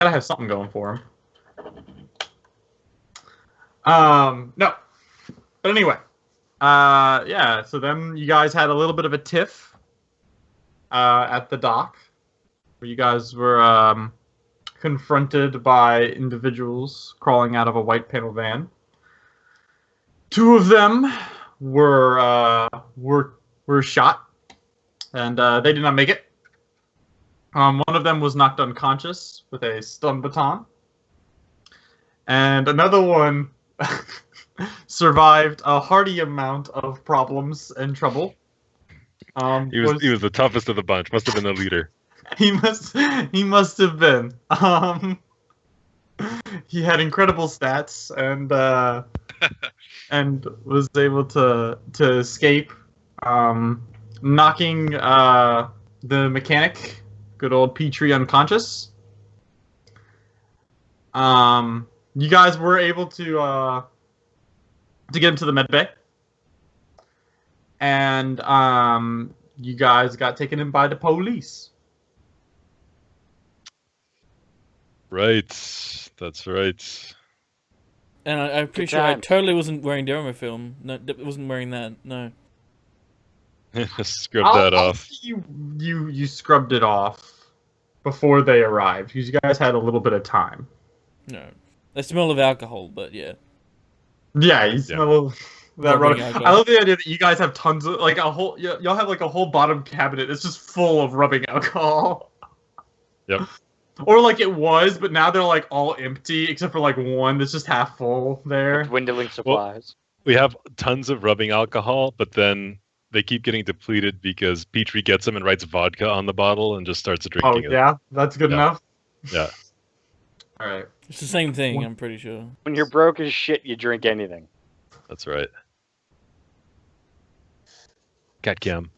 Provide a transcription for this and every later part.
gotta have something going for him. No. But anyway. Yeah, so then you guys had a little bit of a tiff at the dock, where you guys were confronted by individuals crawling out of a white panel van. Two of them were shot, and they did not make it. One of them was knocked unconscious with a stun baton, and another one survived a hearty amount of problems and trouble. He was the toughest of the bunch. Must have been the leader. He must have been. He had incredible stats and was able to escape, knocking the mechanic, good old Petrie, unconscious. You guys were able to get him to the med bay, and you guys got taken in by the police. Right, that's right. And I'm pretty sure I totally wasn't wearing the armor film. No, wasn't wearing that. No. Scrub that off. You scrubbed it off before they arrived, because you guys had a little bit of time. No, the smell of alcohol, but yeah. Yeah, you smell that rubbing. I love the idea that you guys have tons of y'all have like a whole bottom cabinet. It's just full of rubbing alcohol. Yep. Or like it was, but now they're like all empty except for like one that's just half full there. Dwindling supplies. Well, we have tons of rubbing alcohol, but then they keep getting depleted because Petrie gets them and writes vodka on the bottle and just starts drinking it. Yeah? That's good enough? Yeah. Alright. It's the same thing, I'm pretty sure. When you're broke as shit, you drink anything. That's right. Cat cam.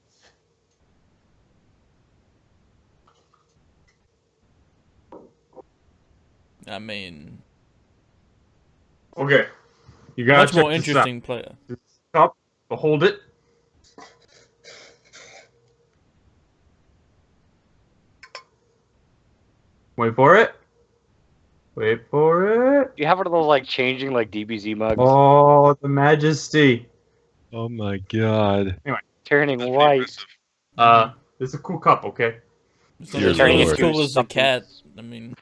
I mean... Okay. You gotta much more interesting player. Up, hold it. Wait for it. Wait for it. Do you have one of those like changing like DBZ mugs? Oh, the majesty. Oh my god. Anyway. Turning white. It's a cool cup, okay? It's not as cool as a cat. I mean...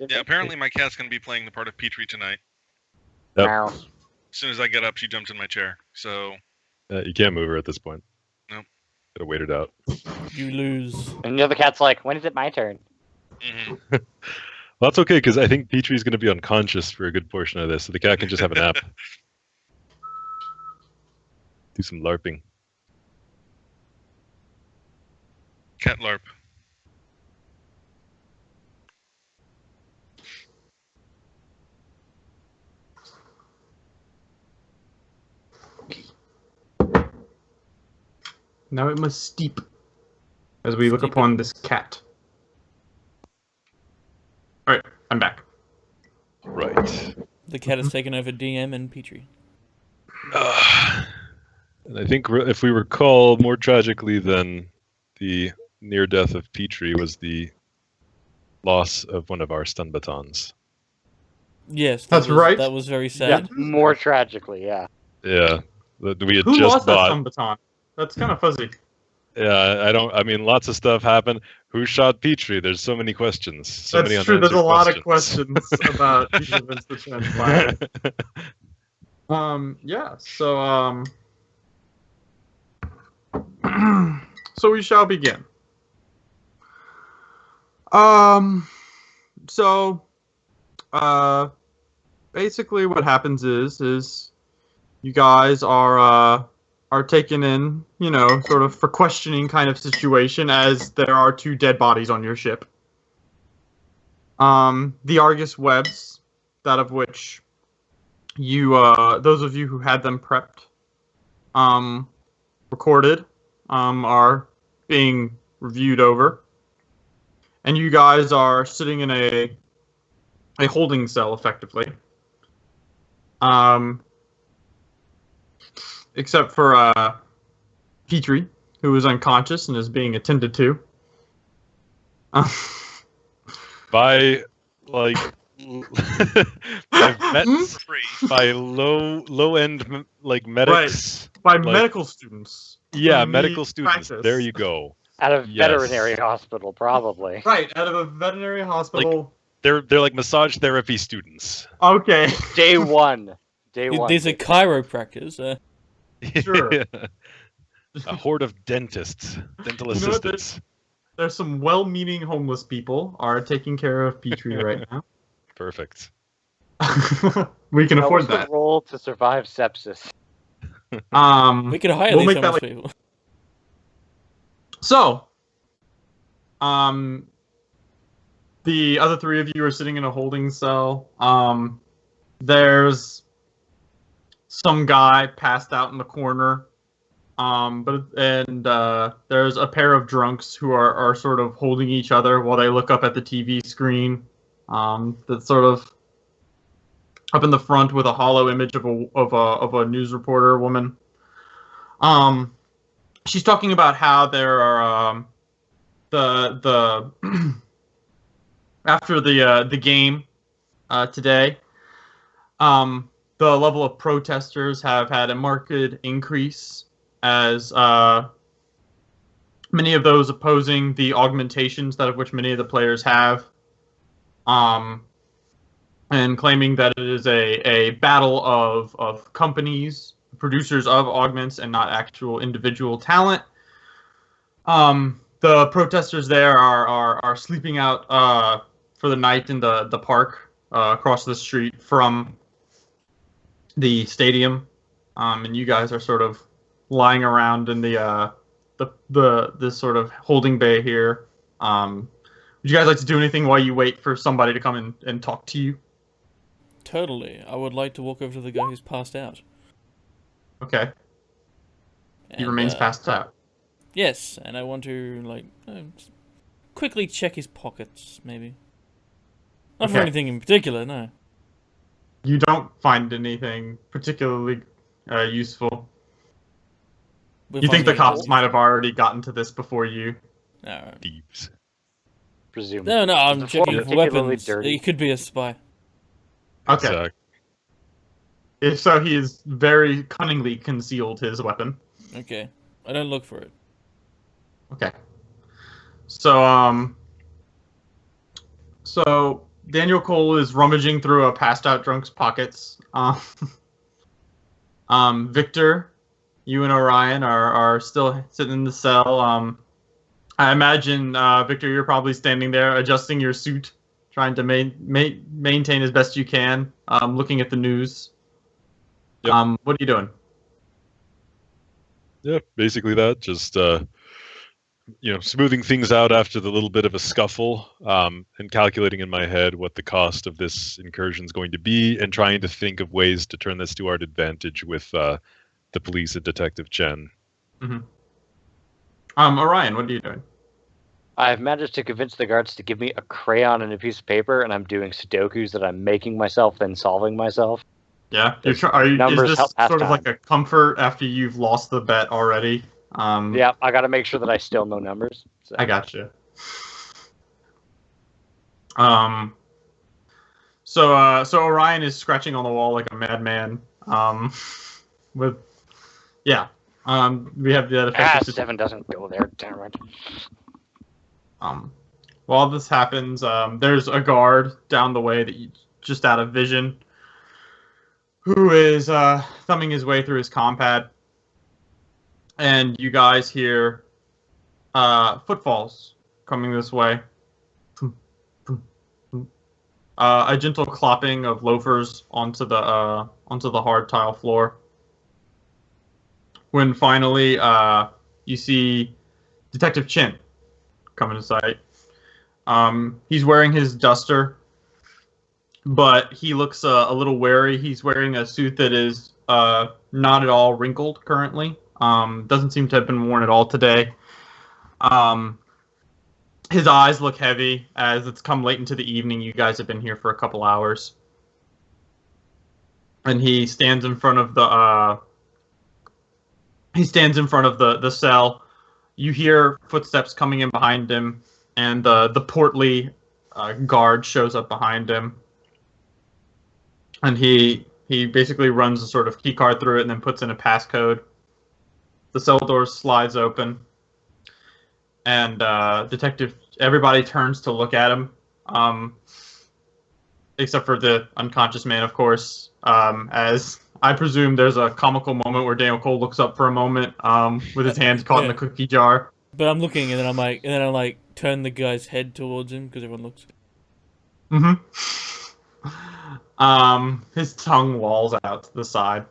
Yeah, apparently my cat's going to be playing the part of Petrie tonight. Yep. As soon as I get up, she jumped in my chair. So you can't move her at this point. No. Gotta wait it out. You lose. And the other cat's like, when is it my turn? Mm-hmm. Well, that's okay, because I think Petrie's going to be unconscious for a good portion of this, so the cat can just have a nap. Do some LARPing. Cat LARP. Now it must steep as we look upon this cat. Alright, I'm back. Right. The cat has taken over DM and Petrie. And I think if we recall, more tragically than the near death of Petrie was the loss of one of our stun batons. Yes, that's right. That was very sad. Yeah, more tragically, yeah. Yeah, we had Who just lost bought. that stun baton? That's kind of fuzzy. Yeah, I mean, lots of stuff happened. Who shot Petrie? There's so many questions. That's true. There's a lot of questions about these events that transpired. Yeah. So, so we shall begin. So, basically, what happens is you guys are taken in, you know, sort of for questioning kind of situation, as there are two dead bodies on your ship. The Argus webs, that of which you, those of you who had them prepped, recorded, are being reviewed over. And you guys are sitting in a holding cell, effectively. Except for Petrie, who is unconscious and is being attended to. By like I've met For free. by low end like medics. By like- medical students. Yeah, who medical need students. practice. There you go. At a Yes. veterinary hospital, probably. Right, out of a veterinary hospital. They're like massage therapy students. Okay. Day one. Day one. These are chiropractors. Sure. A horde of dentists, dental You know what, assistants. There's some well-meaning homeless people are taking care of Petrie right now. Perfect. We can That afford was the that. role to survive sepsis. We could hire We'll these make that homeless like people. so. The other three of you are sitting in a holding cell. There's some guy passed out in the corner. There's a pair of drunks who are sort of holding each other while they look up at the TV screen. That's sort of up in the front with a hollow image of a news reporter woman. She's talking about how there are the after the game today, the level of protesters have had a marked increase as many of those opposing the augmentations that of which many of the players have, and claiming that it is a battle of companies, producers of augments, and not actual individual talent. The protesters there are sleeping out for the night in the park across the street from the stadium, and you guys are sort of lying around in the this sort of holding bay here. Would you guys like to do anything while you wait for somebody to come and talk to you? Totally. I would like to walk over to the guy who's passed out. Okay. He And, remains passed out. Yes, and I want to, like, quickly check his pockets, maybe. Not for Okay. anything in particular, no. You don't find anything particularly useful. We'll You think find the out. cops might have already gotten to this before you? No, Thieves. Presumably. no, I'm The floor checking for particularly weapons. dirty. He could be a spy. Okay. Exact. If so, he has very cunningly concealed his weapon. Okay. I don't look for it. Okay. So Daniel Cole is rummaging through a passed out drunk's pockets. Victor, you and Orion are still sitting in the cell. I imagine, Victor, you're probably standing there adjusting your suit, trying to maintain as best you can, looking at the news. Yep. What are you doing? Yeah, basically that. Just smoothing things out after the little bit of a scuffle, and calculating in my head what the cost of this incursion is going to be, and trying to think of ways to turn this to our advantage with the police and Detective Chen. Mm-hmm. Orion, what are you doing? I've managed to convince the guards to give me a crayon and a piece of paper, and I'm doing Sudokus that I'm making myself, then solving myself. Yeah, is Numbers this help pass sort of time. like a comfort after you've lost the bet already? Yeah, I got to make sure that I still know numbers. So. I gotcha. So Orion is scratching on the wall like a madman. We have the effective 7 doesn't go there, damn it. While this happens, there's a guard down the way that you just out of vision, who is thumbing his way through his compad, and you guys hear footfalls coming this way. A gentle clopping of loafers onto the hard tile floor. When finally you see Detective Chen come into sight. He's wearing his duster, but he looks a little wary. He's wearing a suit that is not at all wrinkled currently. Doesn't seem to have been worn at all today. His eyes look heavy as it's come late into the evening. You guys have been here for a couple hours. And he stands in front of the cell. You hear footsteps coming in behind him, and the portly guard shows up behind him, and he basically runs a sort of key card through it and then puts in a passcode. The cell door slides open, and everybody turns to look at him, except for the unconscious man, of course. As I presume there's a comical moment where Daniel Cole looks up for a moment, with his hands caught in the cookie jar. But I'm looking, and then I'm like, turn the guy's head towards him because everyone looks. His tongue lolls out to the side,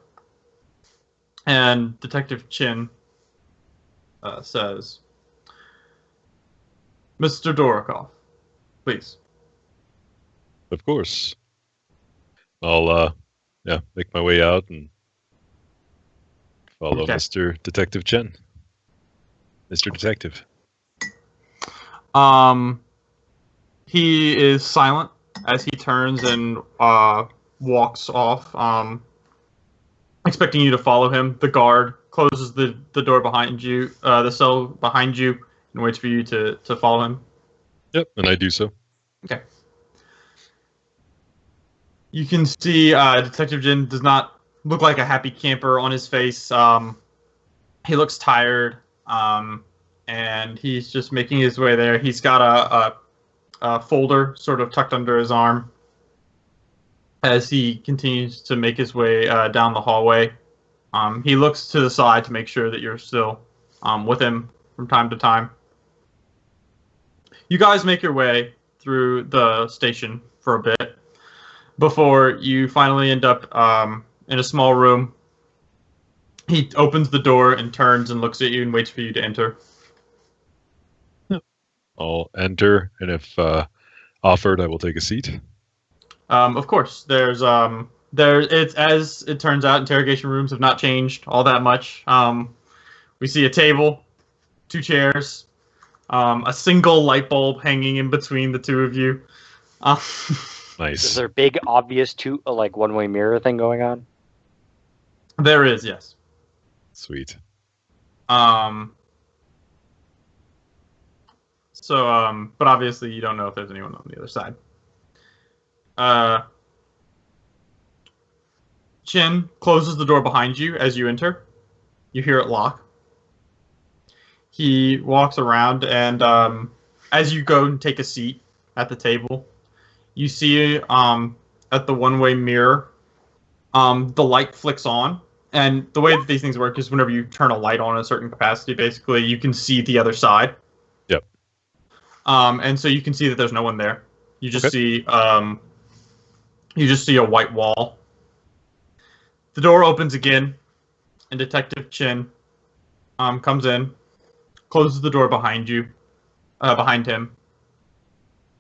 and Detective Chin says, "Mr. Dorokoff, please." Of course. I'll make my way out and follow Mr. Detective Chen. Mr. Detective. He is silent as he turns and walks off, expecting you to follow him. The guard closes the door behind you, the cell behind you, and waits for you to follow him. Yep, and I do so. Okay. You can see Detective Jin does not look like a happy camper on his face. He looks tired, and he's just making his way there. He's got a folder sort of tucked under his arm as he continues to make his way down the hallway. He looks to the side to make sure that you're still with him from time to time. You guys make your way through the station for a bit before you finally end up in a small room. He opens the door and turns and looks at you and waits for you to enter. I'll enter, and if offered, I will take a seat. Of course, it's as it turns out, interrogation rooms have not changed all that much. We see a table, 2 chairs, a single light bulb hanging in between the two of you. Nice. Is there a big, obvious one-way mirror thing going on? There is, yes. Sweet. But obviously you don't know if there's anyone on the other side. Chin closes the door behind you as you enter. You hear it lock. He walks around, and as you go and take a seat at the table, you see at the one-way mirror, the light flicks on. And the way that these things work is whenever you turn a light on a certain capacity, basically, you can see the other side. Yep. And so you can see that there's no one there. You just see a white wall. The door opens again, and Detective Chin comes in, closes the door behind him.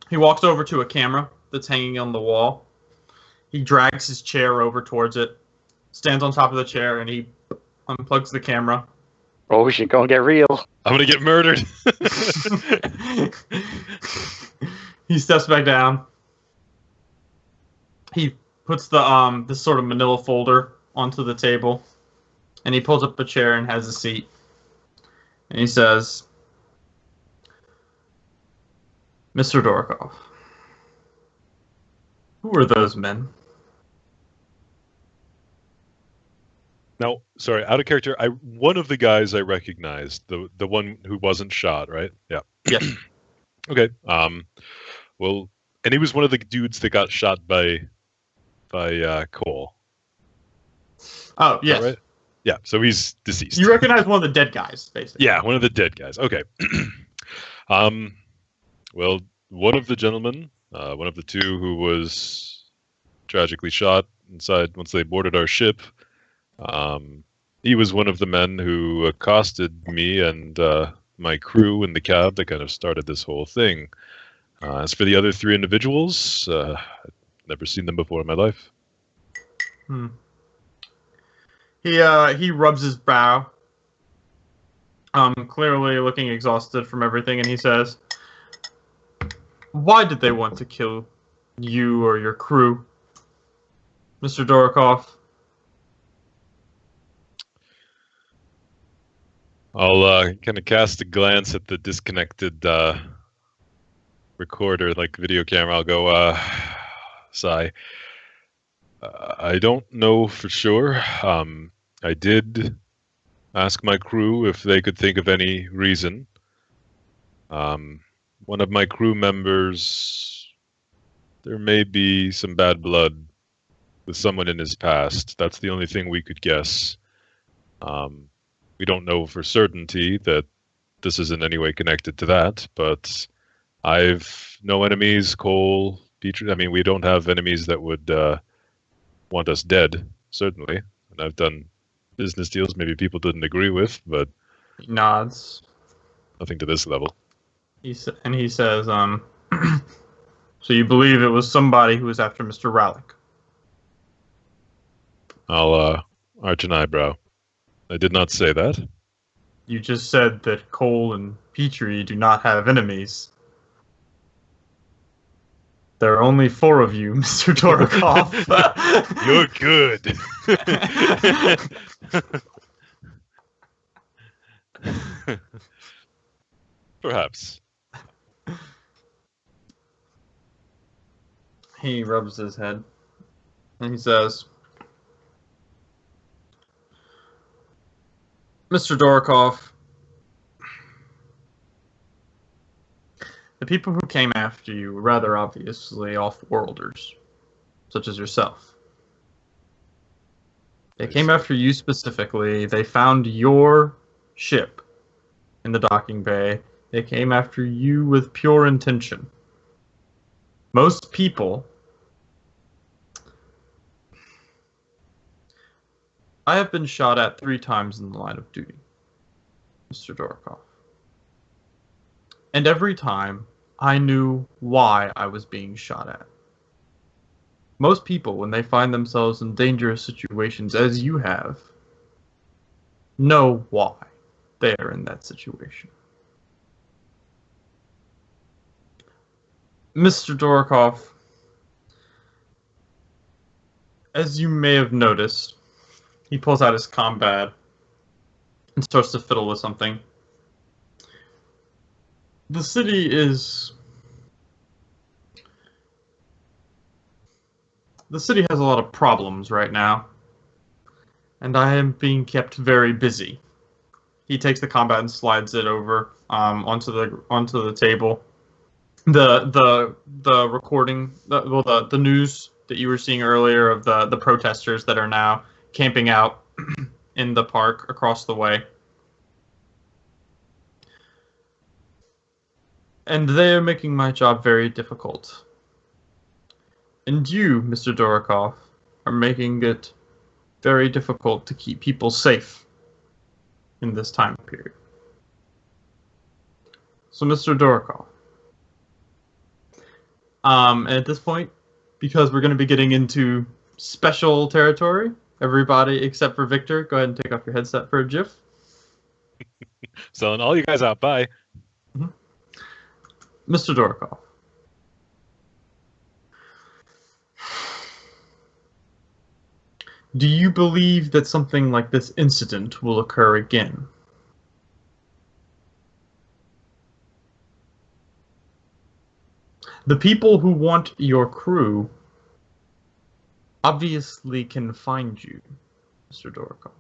He walks over to a camera that's hanging on the wall. He drags his chair over towards it, stands on top of the chair, and he unplugs the camera. Oh, we should go and get real. I'm gonna get murdered. He steps back down. He puts the this sort of manila folder onto the table, and he pulls up a chair and has a seat. And he says, "Mr. Dorokoff, who are those men?" Now, sorry, out of character. One of the guys I recognized, the one who wasn't shot, right? Yeah. Yes. Okay. Well, and he was one of the dudes that got shot by Cole. Oh, yes. Right? Yeah. So he's deceased. You recognize one of the dead guys, basically. Yeah, one of the dead guys. Okay. Well, one of the gentlemen, one of the two who was tragically shot inside once they boarded our ship. He was one of the men who accosted me and my crew in the cab that kind of started this whole thing. As for the other 3 individuals, I've never seen them before in my life. He rubs his brow, clearly looking exhausted from everything, and he says, "Why did they want to kill you or your crew, Mr. Dorokoff?" I'll kind of cast a glance at the disconnected recorder, like video camera, I'll go, sigh. I don't know for sure. I did ask my crew if they could think of any reason. One of my crew members, there may be some bad blood with someone in his past. That's the only thing we could guess. We don't know for certainty that this is in any way connected to that, but I've no enemies, Cole, Petrie. I mean, we don't have enemies that would want us dead, certainly. And I've done business deals maybe people didn't agree with, but He nods. nothing to this level. He says, so you believe it was somebody who was after Mr. Rallick? I'll arch an eyebrow. I did not say that. You just said that Cole and Petrie do not have enemies. There are only 4 of you, Mr. Dorokov. You're good. Perhaps. He rubs his head and he says, Mr. Dorokov, the people who came after you were rather obviously off-worlders, such as yourself. They came after you specifically. They found your ship in the docking bay. They came after you with pure intention. Most people... I have been shot at 3 times in the line of duty, Mr. Dorokov. And every time, I knew why I was being shot at. Most people, when they find themselves in dangerous situations, as you have, know why they are in that situation. Mr. Dorokov, as you may have noticed, he pulls out his combat and starts to fiddle with something. The city is... The city has a lot of problems right now, and I am being kept very busy. He takes the combat and slides it over onto the table. The recording, the news that you were seeing earlier of the protesters that are now camping out in the park across the way. And they are making my job very difficult. And you, Mr. Dorokov, are making it very difficult to keep people safe in this time period. So, Mr. Dorokov, and at this point, because we're going to be getting into special territory, everybody except for Victor, go ahead and take off your headset for a GIF. Selling all you guys out. Bye. Mr. Dorokov, do you believe that something like this incident will occur again? The people who want your crew obviously can find you, Mr. Dorokov.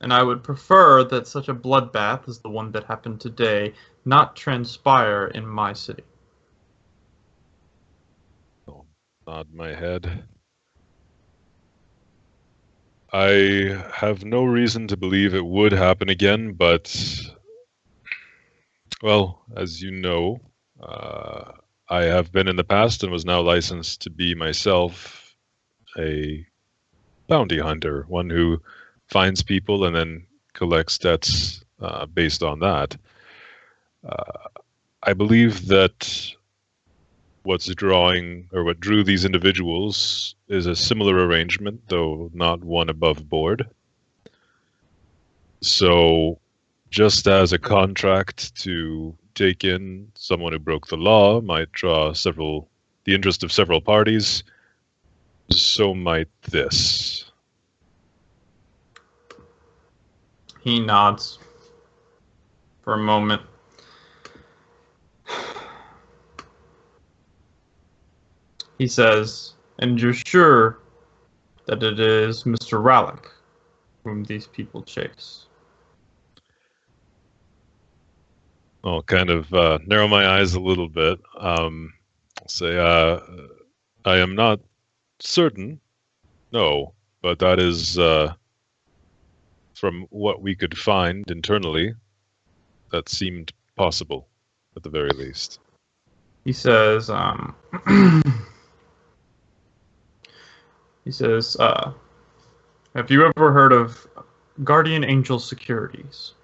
And I would prefer that such a bloodbath as the one that happened today not transpire in my city. I'll nod my head. I have no reason to believe it would happen again, but, well, as you know, I have been in the past and was now licensed to be myself a bounty hunter, one who finds people and then collects debts based on that. I believe that what drew these individuals is a similar arrangement, though not one above board. So, just as a contract to take in someone who broke the law might draw the interest of several parties, so might this. He nods for a moment. He says, and you're sure that it is Mr. Rallick whom these people chase? I'll kind of narrow my eyes a little bit. Say, I am not certain, no, but that is, from what we could find internally, that seemed possible, at the very least. He says, have you ever heard of Guardian Angel Securities?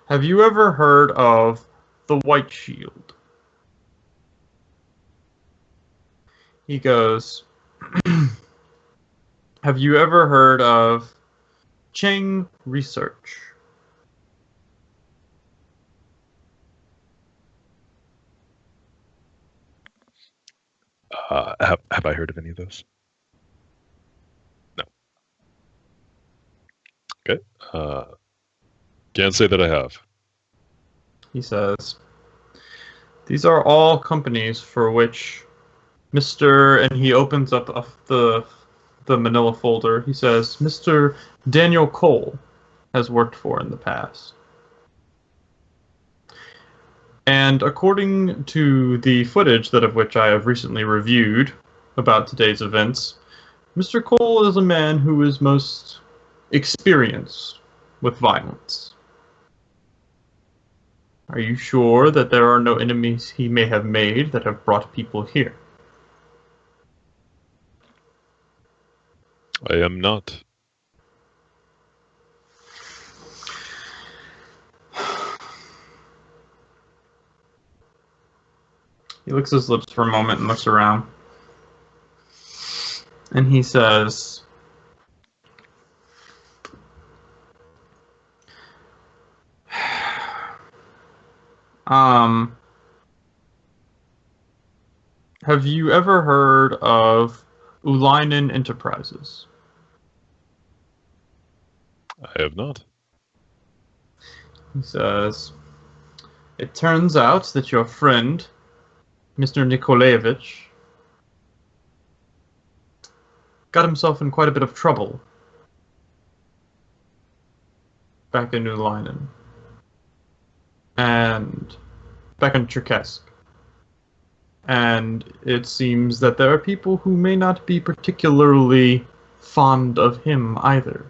Have you ever heard of the White Shield? He goes, have you ever heard of Cheng Research? Have I heard of any of those? No. Okay. Can't say that I have. He says, these are all companies for which Mr. and he opens up the manila folder. He says, Mr. Daniel Cole has worked for in the past. And according to the footage that of which I have recently reviewed about today's events, Mr. Cole is a man who is most experienced with violence. Are you sure that there are no enemies he may have made that have brought people here? I am not. He licks his lips for a moment and looks around. And he says, have you ever heard of Ulainen Enterprises? I have not. He says, it turns out that your friend, Mr. Nikolaevich, got himself in quite a bit of trouble back in Ulainen. And back in Cherkesk. And it seems that there are people who may not be particularly fond of him either.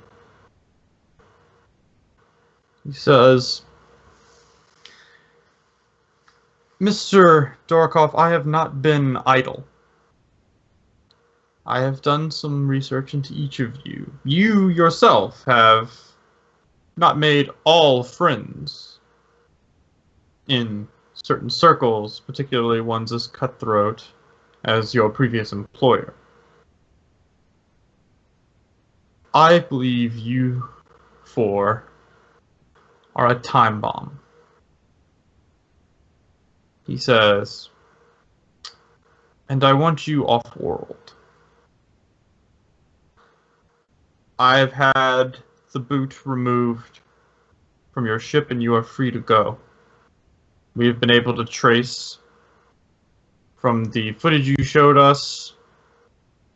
He says, Mr. Dorokov, I have not been idle. I have done some research into each of you. You yourself have not made all friends in certain circles, particularly ones as cutthroat as your previous employer. I believe you four are a time bomb. He says, and I want you off-world. I've had the boot removed from your ship and you are free to go. We've been able to trace from the footage you showed us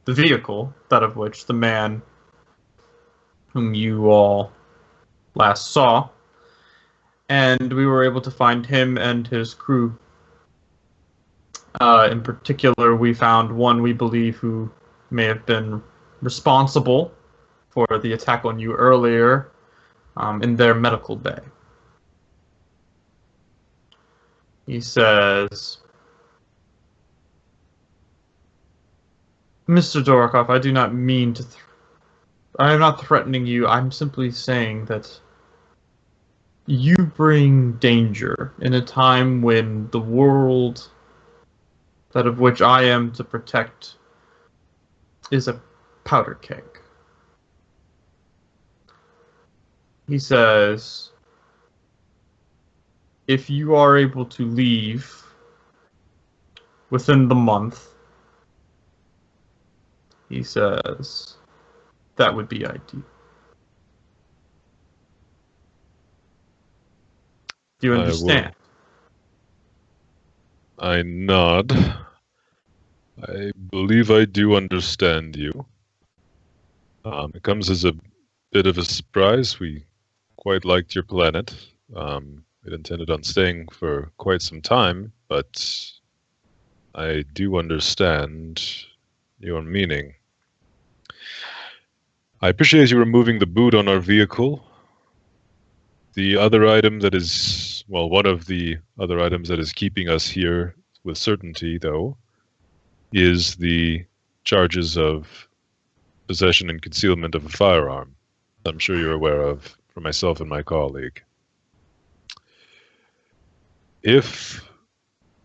the vehicle, that of which the man whom you all last saw, and we were able to find him and his crew. In particular, we found one we believe who may have been responsible for the attack on you earlier in their medical bay. He says, Mr. Dorokov, I do not mean to... I am not threatening you. I'm simply saying that you bring danger in a time when the world that of which I am to protect is a powder keg. He says, if you are able to leave within the month, he says, that would be ideal. Do you understand? I nod. I believe I do understand you. It comes as a bit of a surprise. We quite liked your planet. It intended on staying for quite some time, but I do understand your meaning. I appreciate you removing the boot on our vehicle. The other item that is, well, one of the other items that is keeping us here with certainty, though, is the charges of possession and concealment of a firearm. I'm sure you're aware of for myself and my colleague. If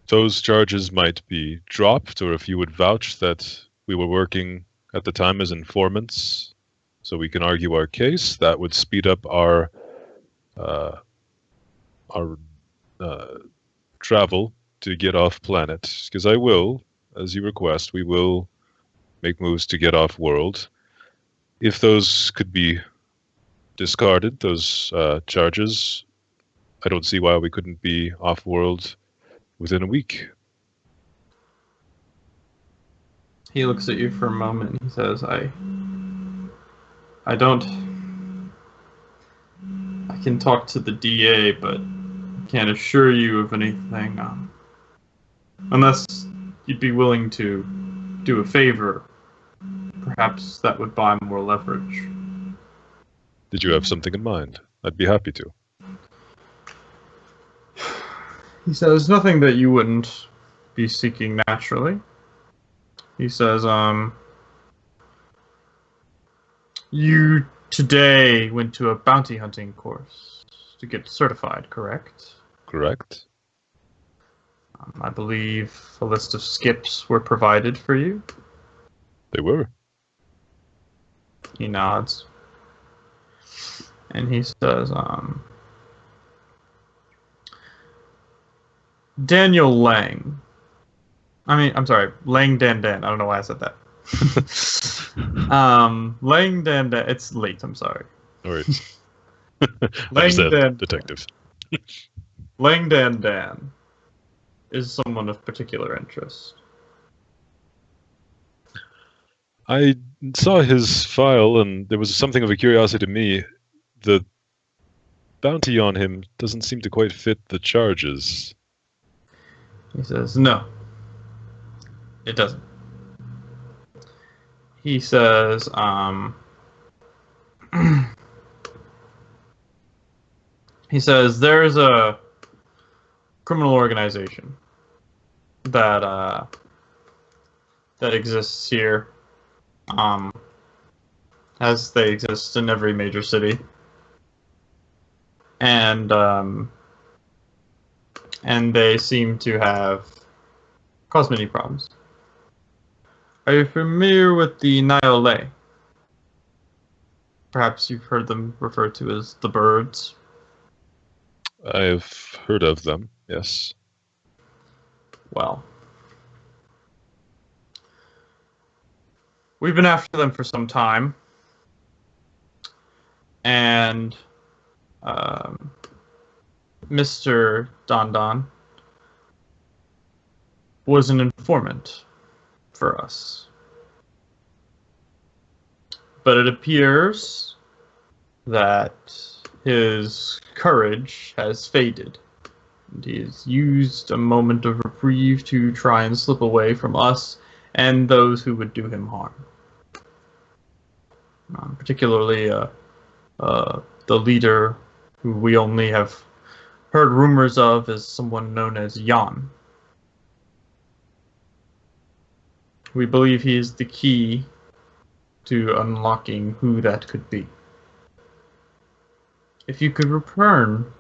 those charges might be dropped, or if you would vouch that we were working at the time as informants, so we can argue our case, that would speed up our travel to get off planet. Because I will, as you request, we will make moves to get off world. If those could be discarded, those charges, I don't see why we couldn't be off world within a week. He looks at you for a moment and he says, I can talk to the DA, but can't assure you of anything, unless you'd be willing to do a favor. Perhaps that would buy more leverage. Did you have something in mind? I'd be happy to. He says, nothing that you wouldn't be seeking naturally. He says, you today went to a bounty hunting course to get certified, correct? Correct. I believe a list of skips were provided for you. They were. He nods. And he says, Daniel Lang. I'm sorry, Lang Dan Dan. I don't know why I said that. Lang Dan Dan. It's late, I'm sorry. All right. Lang Dan detective. Lang Dan Dan is someone of particular interest. I saw his file, and there was something of a curiosity to me. The bounty on him doesn't seem to quite fit the charges. He says, no, it doesn't. He says, he says, there's a criminal organization that exists here, as they exist in every major city, and they seem to have caused many problems. Are you familiar with the Niole? Perhaps you've heard them referred to as the birds. I've heard of them, yes. Well, we've been after them for some time, and Mr. Don Don was an informant for us. But it appears that his courage has faded, and he has used a moment of reprieve to try and slip away from us and those who would do him harm. Particularly the leader, who we only have heard rumors of as someone known as Jan. We believe he is the key to unlocking who that could be. If you could return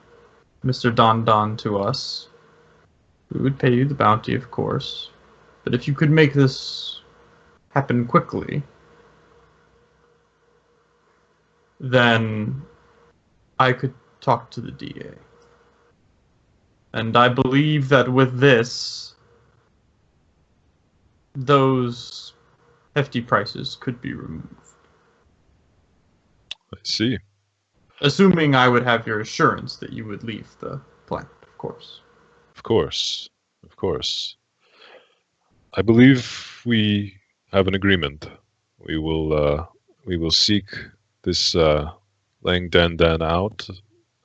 Mr. Don Don to us, we would pay you the bounty, of course. But if you could make this happen quickly, then I could talk to the DA. And I believe that with this, those hefty prices could be removed. I see. Assuming I would have your assurance that you would leave the planet, of course. Of course. Of course. I believe we have an agreement. We will seek this Lang Dan Dan out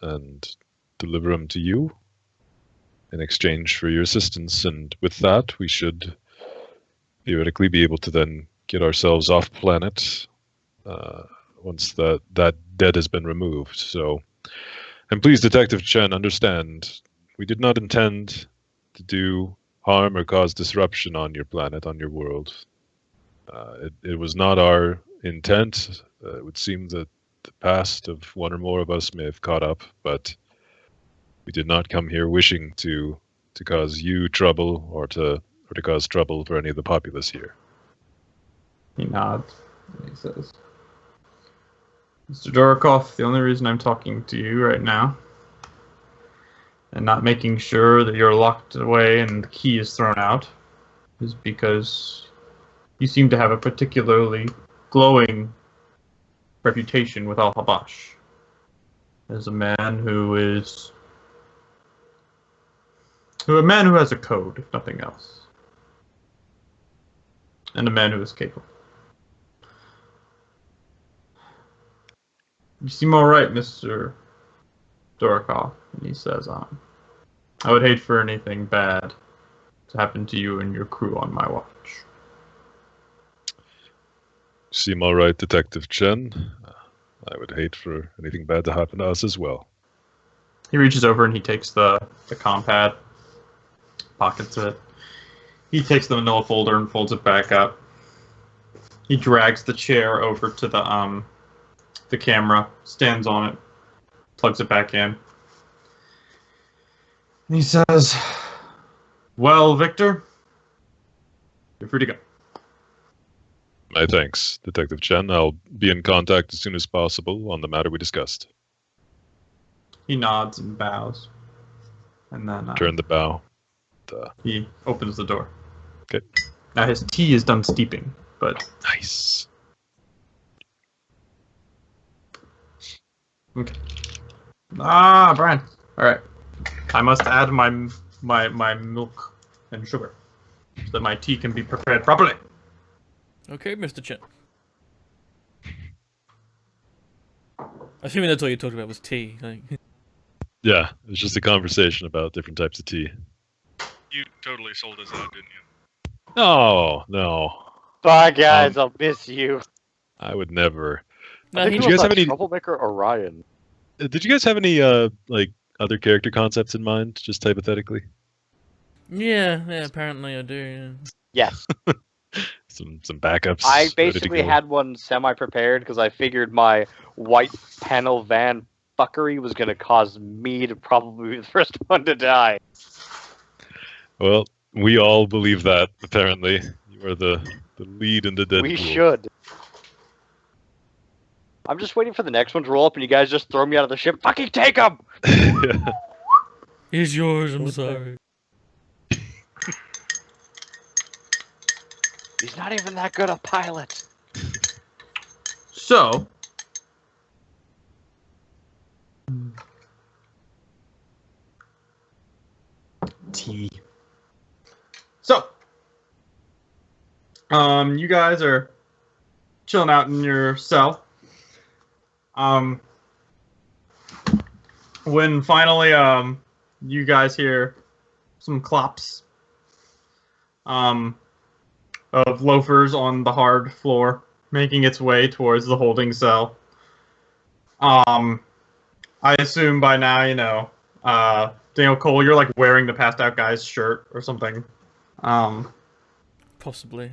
and deliver him to you in exchange for your assistance. And with that, we should theoretically be able to then get ourselves off planet once that debt has been removed. So, and please, Detective Chen, understand, we did not intend to do harm or cause disruption on your planet, on your world. It was not our intent. It would seem that the past of one or more of us may have caught up, but we did not come here wishing to cause you trouble or to cause trouble for any of the populace here. He nods and he says, Mr. Dorokov, the only reason I'm talking to you right now and not making sure that you're locked away and the key is thrown out is because you seem to have a particularly glowing reputation with Al-Habash as a man who has a code, if nothing else, and a man who is capable. You seem all right, Mr. Dorokov, and he says, I would hate for anything bad to happen to you and your crew on my watch. Seem all right, Detective Chen. I would hate for anything bad to happen to us as well. He reaches over and he takes the comm pad, pockets it. He takes the manila folder and folds it back up. He drags the chair over to the camera, stands on it, plugs it back in. And he says, well, Victor, you're free to go. My thanks, Detective Chen. I'll be in contact as soon as possible on the matter we discussed. He nods and bows. And then Turn the bow. He opens the door. Okay. Now his tea is done steeping, but... Nice. Okay. Brian. Alright. I must add my milk and sugar so that my tea can be prepared properly. Okay, Mr. Chen. Assuming that's all you talked about was tea. Like. Yeah, it was just a conversation about different types of tea. You totally sold us out, didn't you? No. Bye, guys. I'll miss you. I would never. No, Did you guys have any troublemaker Orion? Did you guys have any like other character concepts in mind, just hypothetically? Yeah, apparently I do. Yeah. Yes. some backups. I ready to basically go. had one semi-prepared because I figured my white panel van fuckery was going to cause me to probably be the first one to die. Well, we all believe that, apparently. You are the lead in the Deadpool. We should. I'm just waiting for the next one to roll up and you guys just throw me out of the ship. Fucking take him! Yeah. He's yours, I'm sorry. He's not even that good a pilot. So... tea. So... you guys are chilling out in your cell. When finally, you guys hear some clops, of loafers on the hard floor, making its way towards the holding cell. I assume by now, you know, Daniel Cole, you're like wearing the passed out guy's shirt or something. Possibly.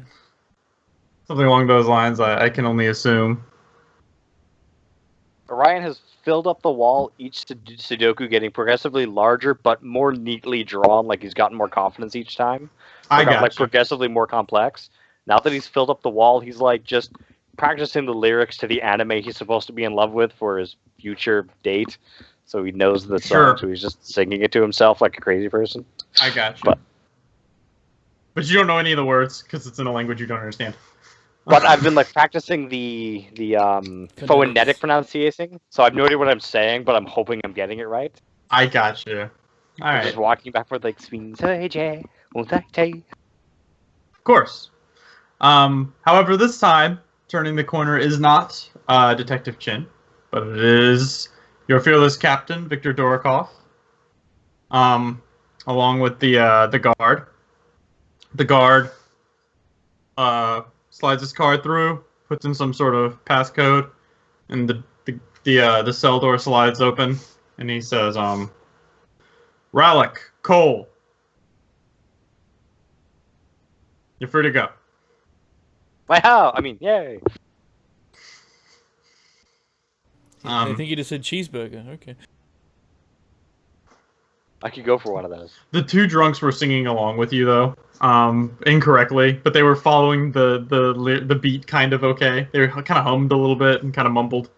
Something along those lines, I can only assume. Orion has filled up the wall, each Sudoku getting progressively larger, but more neatly drawn, like he's gotten more confidence each time. I got like you. progressively more complex. Now that he's filled up the wall, he's like just practicing the lyrics to the anime he's supposed to be in love with for his future date. So he knows the song, so he's just singing it to himself like a crazy person. I got you. But you don't know any of the words because it's in a language you don't understand. But I've been like practicing the phonetic pronunciation, so I have no idea what I'm saying, but I'm hoping I'm getting it right. I got you. All right. Just walking backward like swing, Jay, won't I tell you? Of course. However, this time, turning the corner is not Detective Chin, but it is your fearless captain, Victor Dorokov, along with the guard. The guard slides his card through, puts in some sort of passcode, and the cell door slides open, and he says, Rallick, Cole, you're free to go. Wow! I mean, yay! I think you just said cheeseburger. Okay. I could go for one of those. The two drunks were singing along with you, though, incorrectly, but they were following the beat kind of okay. They were kind of hummed a little bit and kind of mumbled.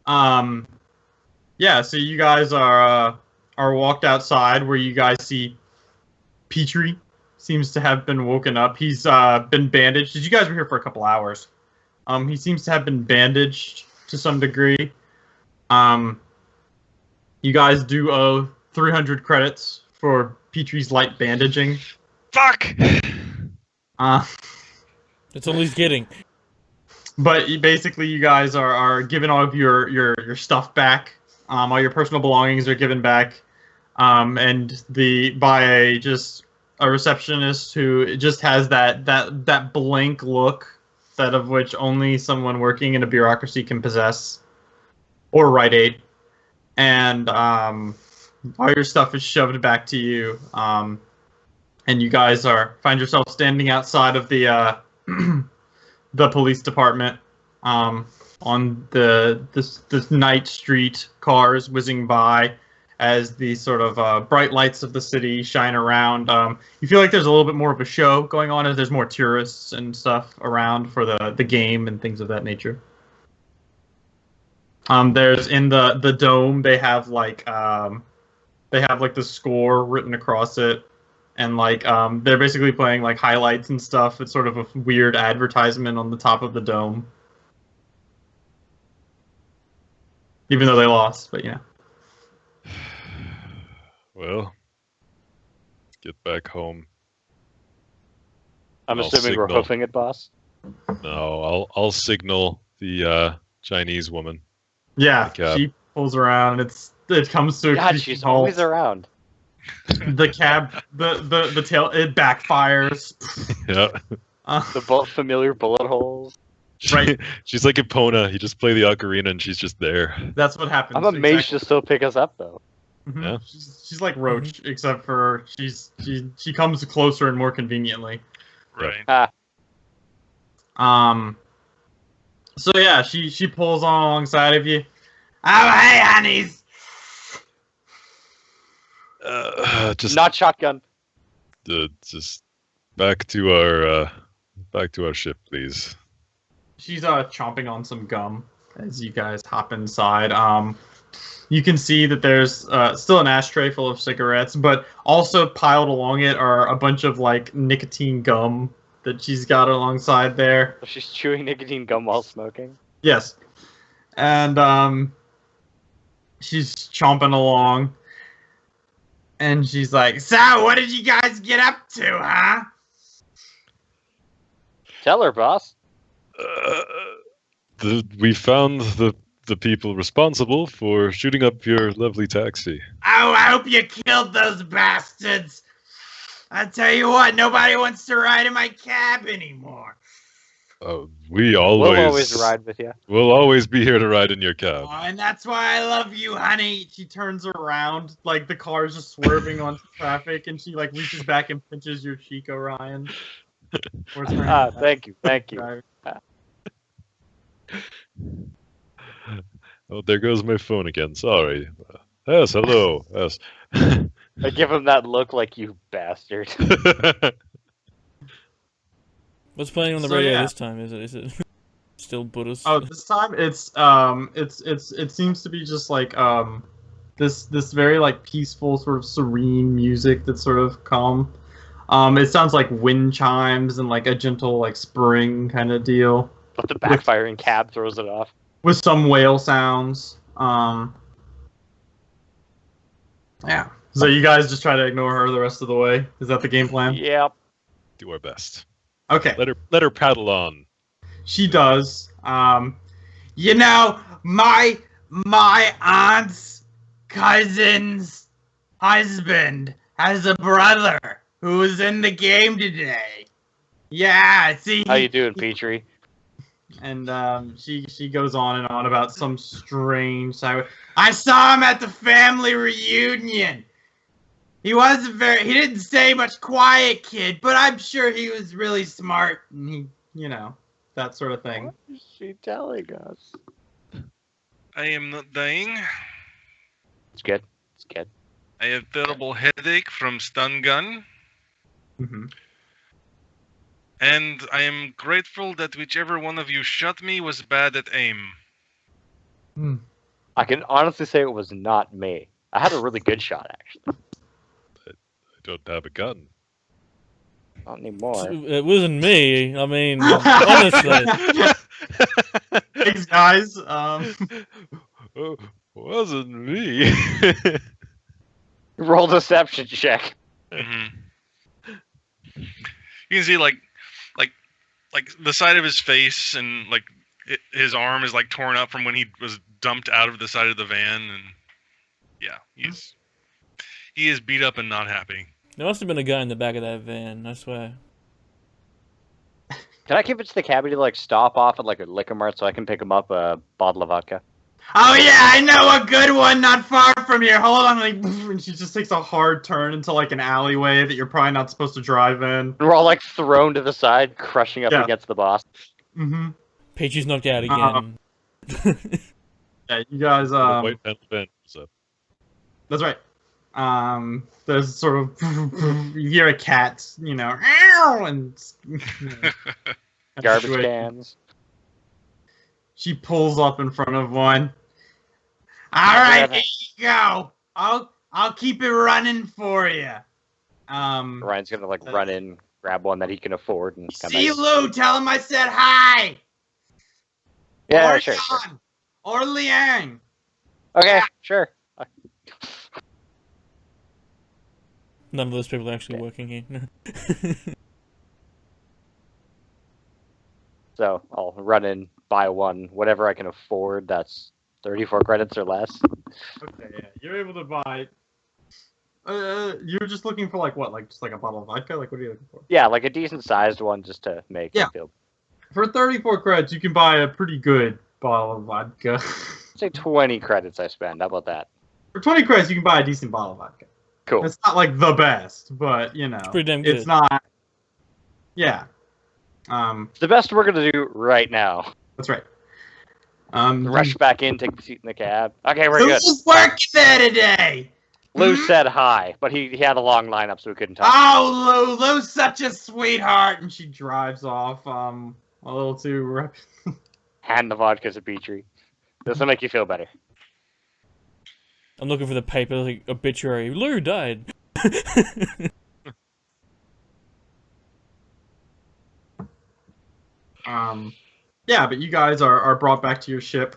Yeah. So you guys are walked outside, where you guys see Petrie seems to have been woken up. He's been bandaged. You guys were here for a couple hours. He seems to have been bandaged to some degree. You guys do owe 300 credits for Petrie's light bandaging. Fuck! That's all he's getting. But basically, you guys are given all of your stuff back. All your personal belongings are given back. And by a receptionist who just has that blank look, that of which only someone working in a bureaucracy can possess, or Rite Aid. And all your stuff is shoved back to you, and you guys find yourself standing outside of the the police department, on this night street, cars whizzing by as the sort of bright lights of the city shine around. You feel like there's a little bit more of a show going on as there's more tourists and stuff around for the game and things of that nature. There's in the dome, they have like the score written across it, and like they're basically playing like highlights and stuff. It's sort of a weird advertisement on the top of the dome, even though they lost. But yeah. Well, let's get back home. I'm I'll assuming we're signal. hoofing it, boss. No, I'll signal the Chinese woman. Yeah, cab. she pulls around. It comes to a God, complete she's halt. always around. The cab, the tail, it backfires. Yeah. The familiar bullet holes. Right. She's like Epona. You just play the ocarina and she's just there. That's what happens. I'm amazed to still pick us up, though. Mhm. Yeah. She's like Roach, except for she comes closer and more conveniently. Right. So yeah, she pulls on alongside of you. Oh hey, honeys. Just Not shotgun. just back to our ship, please. She's chomping on some gum as you guys hop inside. You can see that there's still an ashtray full of cigarettes, but also piled along it are a bunch of like nicotine gum that she's got alongside there. She's chewing nicotine gum while smoking. Yes. And she's chomping along. And she's like, "So, what did you guys get up to, huh?" Tell her, boss. We found the people responsible for shooting up your lovely taxi. Oh, I hope you killed those bastards. I tell you what, nobody wants to ride in my cab anymore. We'll always ride with you. We'll always be here to ride in your cab. Oh, and that's why I love you, honey. She turns around, like the car's just swerving onto traffic, and she like reaches back and pinches your cheek, Orion. Thank you. Oh, there goes my phone again. Sorry. Yes, hello. Yes. I give him that look like, you bastard. What's playing on the So, radio yeah. this time? Is it still Buddhist? Oh, this time it seems to be just like this very like peaceful, sort of serene music that's sort of calm. It sounds like wind chimes and like a gentle like spring kind of deal. But the backfiring cab throws it off. With some whale sounds. Yeah. So you guys just try to ignore her the rest of the way? Is that the game plan? Yep. Do our best. Okay. Let her paddle on. She does. You know, my aunt's cousin's husband has a brother who was in the game today. Yeah, see. How you doing, Petrie? And she goes on and on about some strange side. I saw him at the family reunion. He didn't say much, quiet kid, but I'm sure he was really smart, and he, that sort of thing. What is she telling us? I am not dying. It's good. It's good. I have terrible headache from stun gun. Mm-hmm. And I am grateful that whichever one of you shot me was bad at aim. I can honestly say it was not me. I had a really good shot, actually. I don't have a gun. Not anymore. It wasn't me. I mean, honestly. Thanks, guys. Oh, wasn't me. Roll deception check. Hmm. You can see like the side of his face and like his arm is like torn up from when he was dumped out of the side of the van, and yeah, he is beat up and not happy. There must have been a guy in the back of that van, I swear. Can I convince the cabbie to like stop off at like a liquor mart so I can pick him up a bottle of vodka? Oh yeah, I know a good one not far from here. Hold on, and she just takes a hard turn into like an alleyway that you're probably not supposed to drive in. We're all like thrown to the side, crushing up against the boss. Mm-hmm. Peachy's knocked out again. Yeah, you guys. White van was up. That's right. There's sort of you hear a cat, "Ow!" and Garbage cans. She pulls up in front of one. All right, here you go. I'll keep it running for you. Ryan's gonna like run in, grab one that he can afford, and come See back. Lou, tell him I said hi. Yeah, or sure. John, or Liang. Okay, sure. None of those people are actually working here. So I'll run in, buy one, whatever I can afford. That's 34 credits or less. Okay, yeah, you're able to buy. You're just looking for like what, like just like a bottle of vodka? Like what are you looking for? Yeah, like a decent sized one just to make Yeah. it feel. For 34 credits, you can buy a pretty good bottle of vodka. Say 20 credits I spend. How about that? For 20 credits, you can buy a decent bottle of vodka. Cool. It's not like the best, but It's pretty damn good. it's not. Yeah. It's the best we're gonna do right now. That's right. Rush back in, take the seat in the cab. Okay, we're so good. who's working there today? Lou said hi, but he had a long lineup, so we couldn't talk. Oh, Lou's such a sweetheart, and she drives off a little too rapid. Hand the vodka to Petrie. This will make you feel better. I'm looking for the paper, like obituary. Lou died. Yeah, but you guys are brought back to your ship.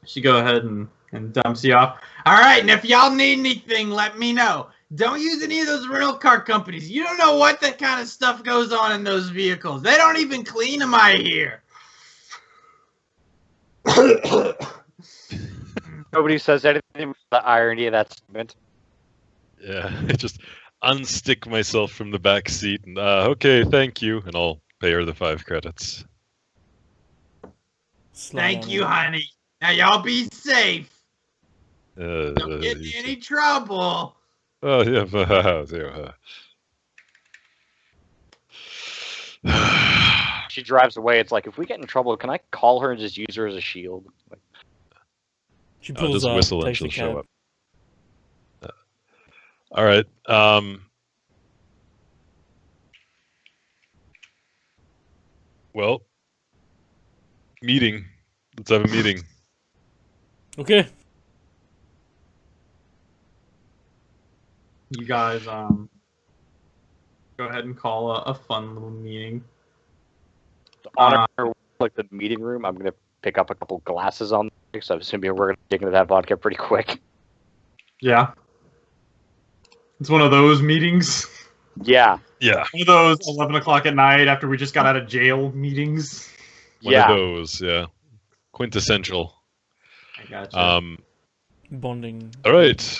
She go ahead and dumps you off. All right, and if y'all need anything, let me know. Don't use any of those rental car companies. You don't know what that kind of stuff goes on in those vehicles. They don't even clean them, I hear. Nobody says anything about the irony of that statement. Yeah, I just unstick myself from the back seat and okay, thank you, and I'll pay her the 5 credits. Thank you, honey. Now y'all be safe. Don't get in any trouble. Oh yeah, She drives away. It's like, if we get in trouble, can I call her and just use her as a shield? Like, She I'll pulls just up, whistle and takes the she'll show cab. up. All right. Well, meeting. Let's have a meeting. Okay. You guys go ahead and call a fun little meeting. on her, like the meeting room, I'm gonna pick up a couple glasses on there, so I'm assuming we're gonna dig into that vodka pretty quick. Yeah. It's one of those meetings. Yeah, Yeah, One of those 11 o'clock at night after we just got out of jail meetings. one of yeah. those. Yeah, quintessential. I gotcha. Bonding. All right.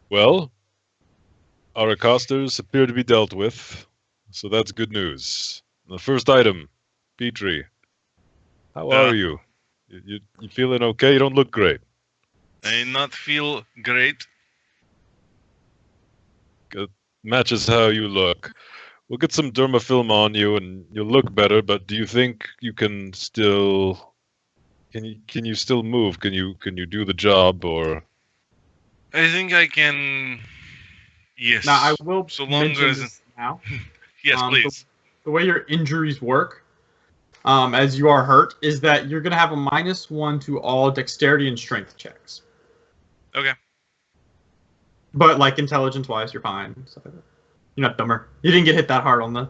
Well, our accosters appear to be dealt with, so that's good news. The first item, Petrie. How are you? You feeling okay? You don't look great. I not feel great. It matches how you look. We'll get some dermafilm on you, and you'll look better. But do you think you can still? Can you still move? Can you do the job or? I think I can. Yes. Now, I will So long mention as this now. yes, please. The way your injuries work, as you are hurt, is that you're going to have a -1 to all dexterity and strength checks. Okay. But, like, intelligence-wise, you're fine. Stuff like that. You're not dumber. You didn't get hit that hard on the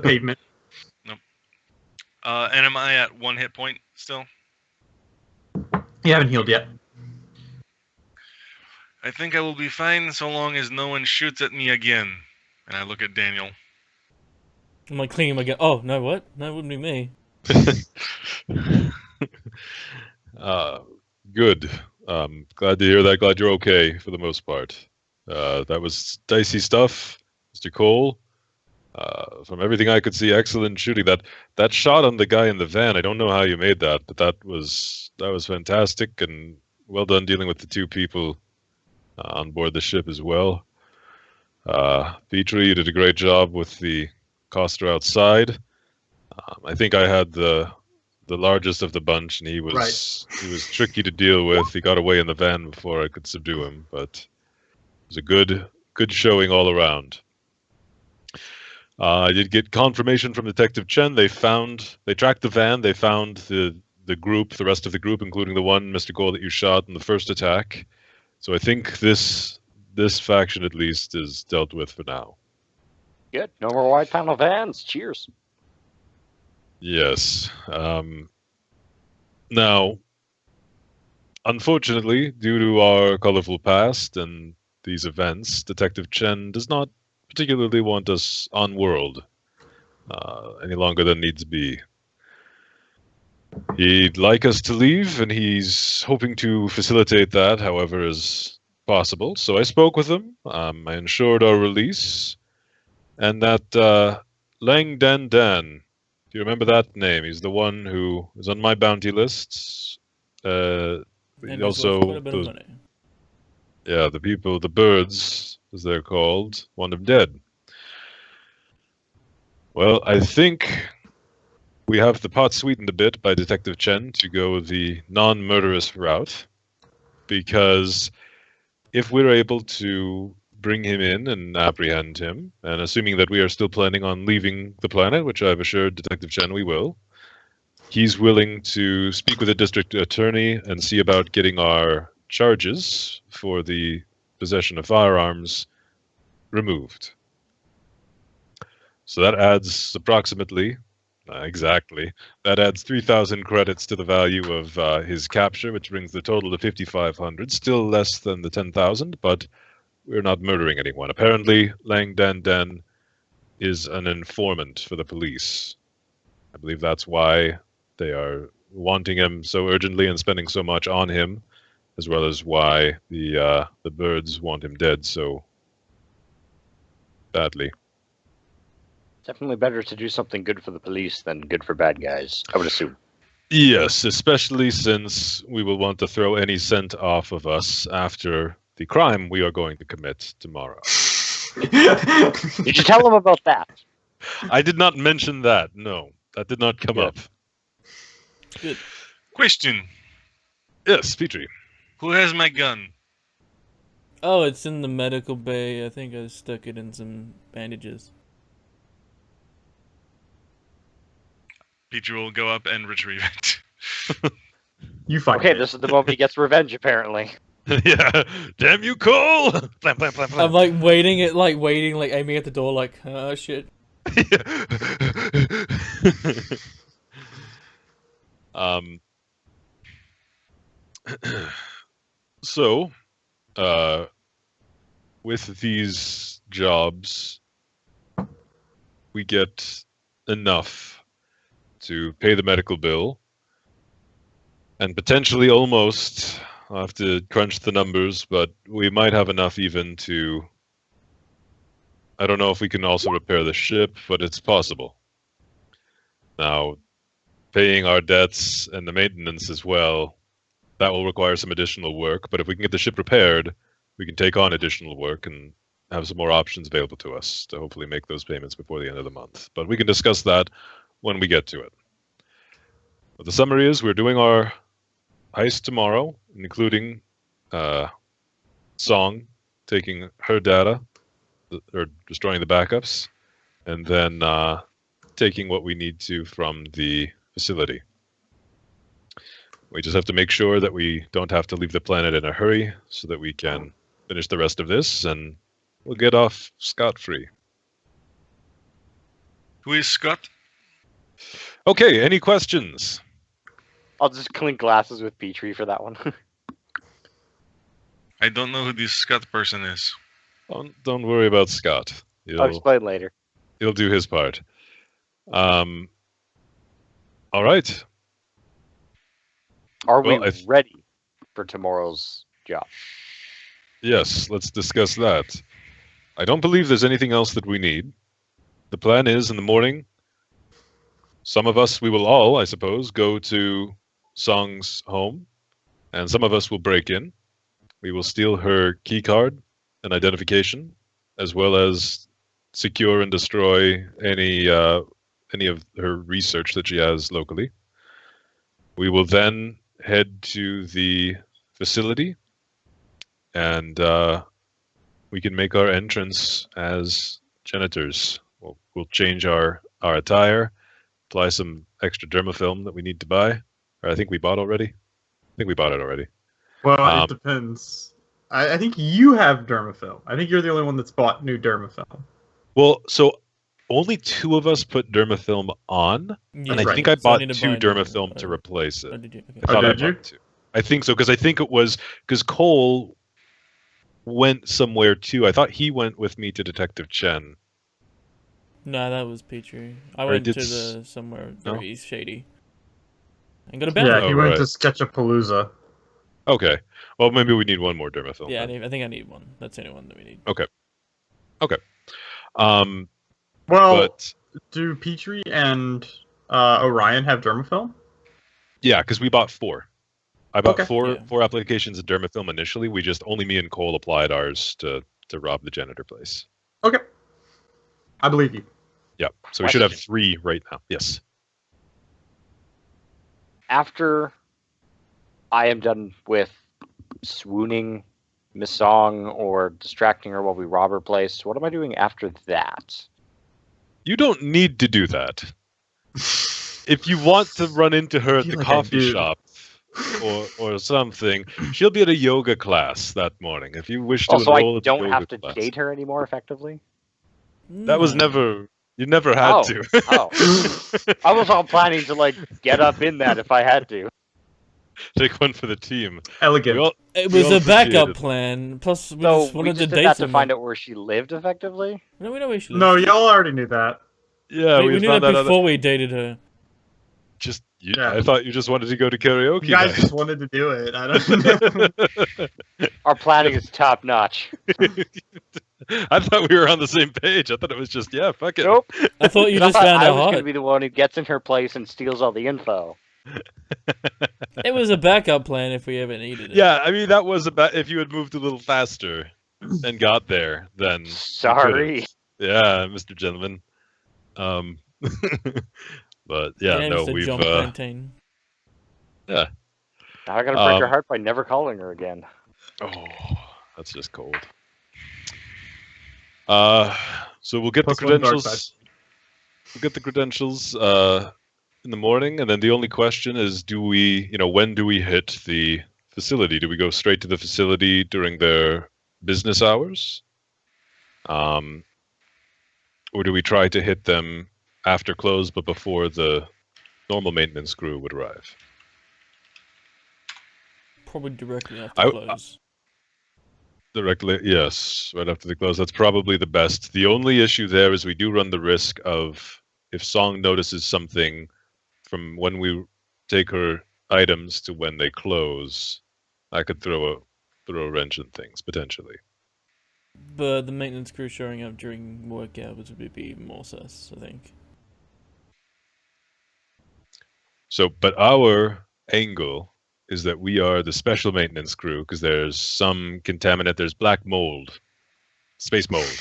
pavement. And am I at 1 hit point still? You haven't healed yet. I think I will be fine so long as no one shoots at me again. And I look at Daniel. I'm like cleaning him again. Oh, no, what? No, it wouldn't be me. Good. Glad to hear that. Glad you're okay for the most part. That was dicey stuff, Mr. Cole. From everything I could see, excellent shooting. That shot on the guy in the van, I don't know how you made that, but that was fantastic, and well done dealing with the two people on board the ship as well. Petrie, you did a great job with the coster outside. I think I had the largest of the bunch, and he was tricky to deal with. He got away in the van before I could subdue him, but it was a good showing all around. I did get confirmation from Detective Chen. They tracked the van. They found the rest of the group, including the one, Mr. Cole, that you shot in the first attack. So I think this faction at least is dealt with for now. Good. No more white panel vans. Cheers. Yes. Now, unfortunately, due to our colorful past and these events, Detective Chen does not particularly want us on world any longer than needs be. He'd like us to leave, and he's hoping to facilitate that however is possible. So I spoke with him. I ensured our release, and that Lang Dan Dan. Do you remember that name? He's the one who is on my bounty lists. And Also, quite a bit of money. yeah, the birds, as they're called, want him dead. Well, I think we have the pot sweetened a bit by Detective Chen to go the non-murderous route, because if we're able to bring him in and apprehend him, and assuming that we are still planning on leaving the planet, which I've assured Detective Chen we will, he's willing to speak with the district attorney and see about getting our charges for the possession of firearms removed. So that adds approximately, that adds 3,000 credits to the value of his capture, which brings the total to 5,500. Still less than the 10,000, but we're not murdering anyone. Apparently, Lang Dan Dan is an informant for the police. I believe that's why they are wanting him so urgently and spending so much on him, as well as why the birds want him dead so badly. Definitely better to do something good for the police than good for bad guys, I would assume. Yes, especially since we will want to throw any scent off of us after the crime we are going to commit tomorrow. Did you tell them about that? I did not mention that. No, that did not come up. Good. Question: Yes, Petrie. Who has my gun? Oh, it's in the medical bay. I think I stuck it in some bandages. Petrie will go up and retrieve it. You fight. Okay, this is the moment he gets revenge, apparently. Yeah, damn you, Cole! Blam, blam, blam, blam. I'm like waiting, aiming at the door, like, oh shit. So, with these jobs, we get enough to pay the medical bill, and potentially almost, I'll have to crunch the numbers, but we might have enough even to, I don't know if we can also repair the ship, but it's possible. Now, paying our debts and the maintenance as well, that will require some additional work, but if we can get the ship repaired, we can take on additional work and have some more options available to us to hopefully make those payments before the end of the month. But we can discuss that when we get to it. But the summary is we're doing our heist tomorrow, including Song taking her data, or destroying the backups, and then taking what we need to from the facility. We just have to make sure that we don't have to leave the planet in a hurry so that we can finish the rest of this, and we'll get off scot-free. Who is Scott? Okay, any questions? I'll just clink glasses with Petrie for that one. I don't know who this Scott person is. Don't worry about Scott. I'll explain later. He'll do his part. All right. Are we Well, ready for tomorrow's job? Yes, let's discuss that. I don't believe there's anything else that we need. The plan is in the morning, some of us, we will all, I suppose, go to Song's home, and some of us will break in. We will steal her key card and identification, as well as secure and destroy any of her research that she has locally. We will then head to the facility, and we can make our entrance as janitors. We'll change our attire, apply some extra dermafilm that we need to buy. Or I think we bought already. I think we bought it already. Well, it depends. I think you have dermafilm. I think you're the only one that's bought new dermafilm. Well, so only 2 of us put dermafilm on, Yeah, and I right. think I So bought need to 2 buy dermafilm new- to replace it. Oh, did you? Okay. I thought Oh, I did you? bought 2. I think so, because I think it was because Cole went somewhere too. I thought he went with me to Detective Chen. No, that was Petrie. I Or went did to s- the somewhere No? very shady. And got a bounty. Yeah, Oh, he went right. to Sketchapalooza. Okay. Well, maybe we need one more dermafilm. Yeah, then. I think I need one. That's the only one that we need. Well, But do Petrie and Orion have dermafilm? yeah, because we bought 4. I bought Okay. four Yeah. applications of dermafilm initially. We just only me and Cole applied ours to rob the janitor place. Okay. I believe you. Yeah. So we should have Question. 3 right now. Yes. After I am done with swooning Miss Song or distracting her while we rob her place, what am I doing after that? You don't need to do that. If you want to run into her I at feel the like I coffee do. shop or something, she'll be at a yoga class that morning. If you wish to Also, enroll I at the don't yoga have to class. date her anymore, effectively. That was No. never. You never had Oh. to. Oh. I was all planning to, like, get up in that if I had to. Take one for the team. Elegant. We all, It we was all a backup appreciate it. plan. Plus, we So just we wanted just to did date that to someone. find out where she lived, effectively? No, we know where she lives. No, y'all already knew that. Yeah, we we knew found that out. before we dated her. Just, Yeah. I thought you just wanted to go to karaoke. You guys night. just wanted to do it. I don't know. Our planning is top notch. I thought we were on the same page. I thought it was just, yeah, fuck it. Nope. I thought you I just thought found I out was going to hot. be the one who gets in her place and steals all the info. It was a backup plan if we ever needed it. Yeah, I mean that was about if you had moved a little faster and got there, then you Sorry. could've. Yeah, Mr. Gentleman. But yeah, no, Mr. we've John Plantain. Now I got to break her Um, heart by never calling her again. oh, that's just cold. So we'll get Plus the one dark credentials. We'll get the credentials in the morning, and then the only question is, do we, when do we hit the facility? Do we go straight to the facility during their business hours? Or do we try to hit them after close, but before the normal maintenance crew would arrive? Probably directly after I- close. Directly, yes, right after the close. That's probably the best. The only issue there is we do run the risk of if Song notices something from when we take her items to when they close, I could throw a wrench in things potentially. But the maintenance crew showing up during work hours would be even more sus, I think. So, but our angle is that we are the special maintenance crew because there's some contaminant. There's black mold, space mold.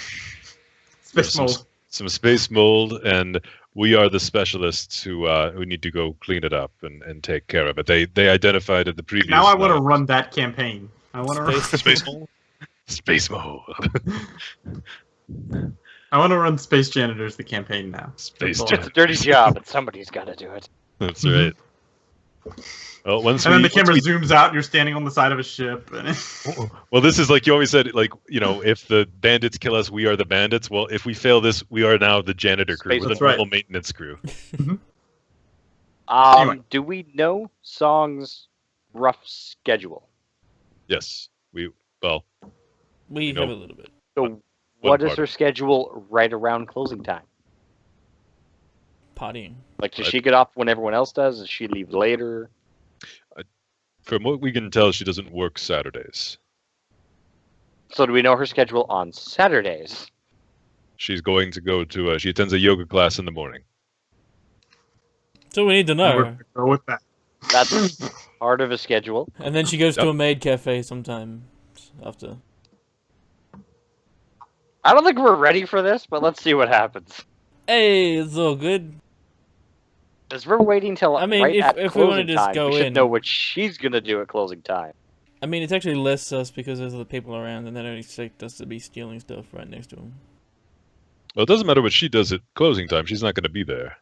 Space mold. Some space mold, and we are the specialists who need to go clean it up and take care of it. They identified at the previous. Now I want to run that campaign. I want to run Space mold. Space mold. I want to run Space Janitors the campaign now. Space That's all. It's a dirty job, but somebody's got to do it. That's right. Well, then the camera zooms out, and you're standing on the side of a ship. And well, this is like you always said, like, you know, if the bandits kill us, we are the bandits. Well, if we fail this, we are now the janitor crew. We're the normal maintenance crew. Anyway. Do we know Song's rough schedule? Yes, we have know. a little bit. So, what is her schedule right around closing time? Partying. Like, does she get off when everyone else does? Does she leave later? From what we can tell, she doesn't work Saturdays. So do we know her schedule on Saturdays? She's going to go to. She attends a yoga class in the morning. So we need to know. Go with that. That's part of a schedule. And then she goes to a maid cafe sometime after. I don't think we're ready for this, but let's see what happens. Hey, it's all good. As we're waiting till I mean, right at if we want to closing just time, go we should in, know what she's gonna do at closing time. I mean, it's actually less sus because there's other people around, and they don't expect us to be stealing stuff right next to them. Well, it doesn't matter what she does at closing time. She's not going to be there.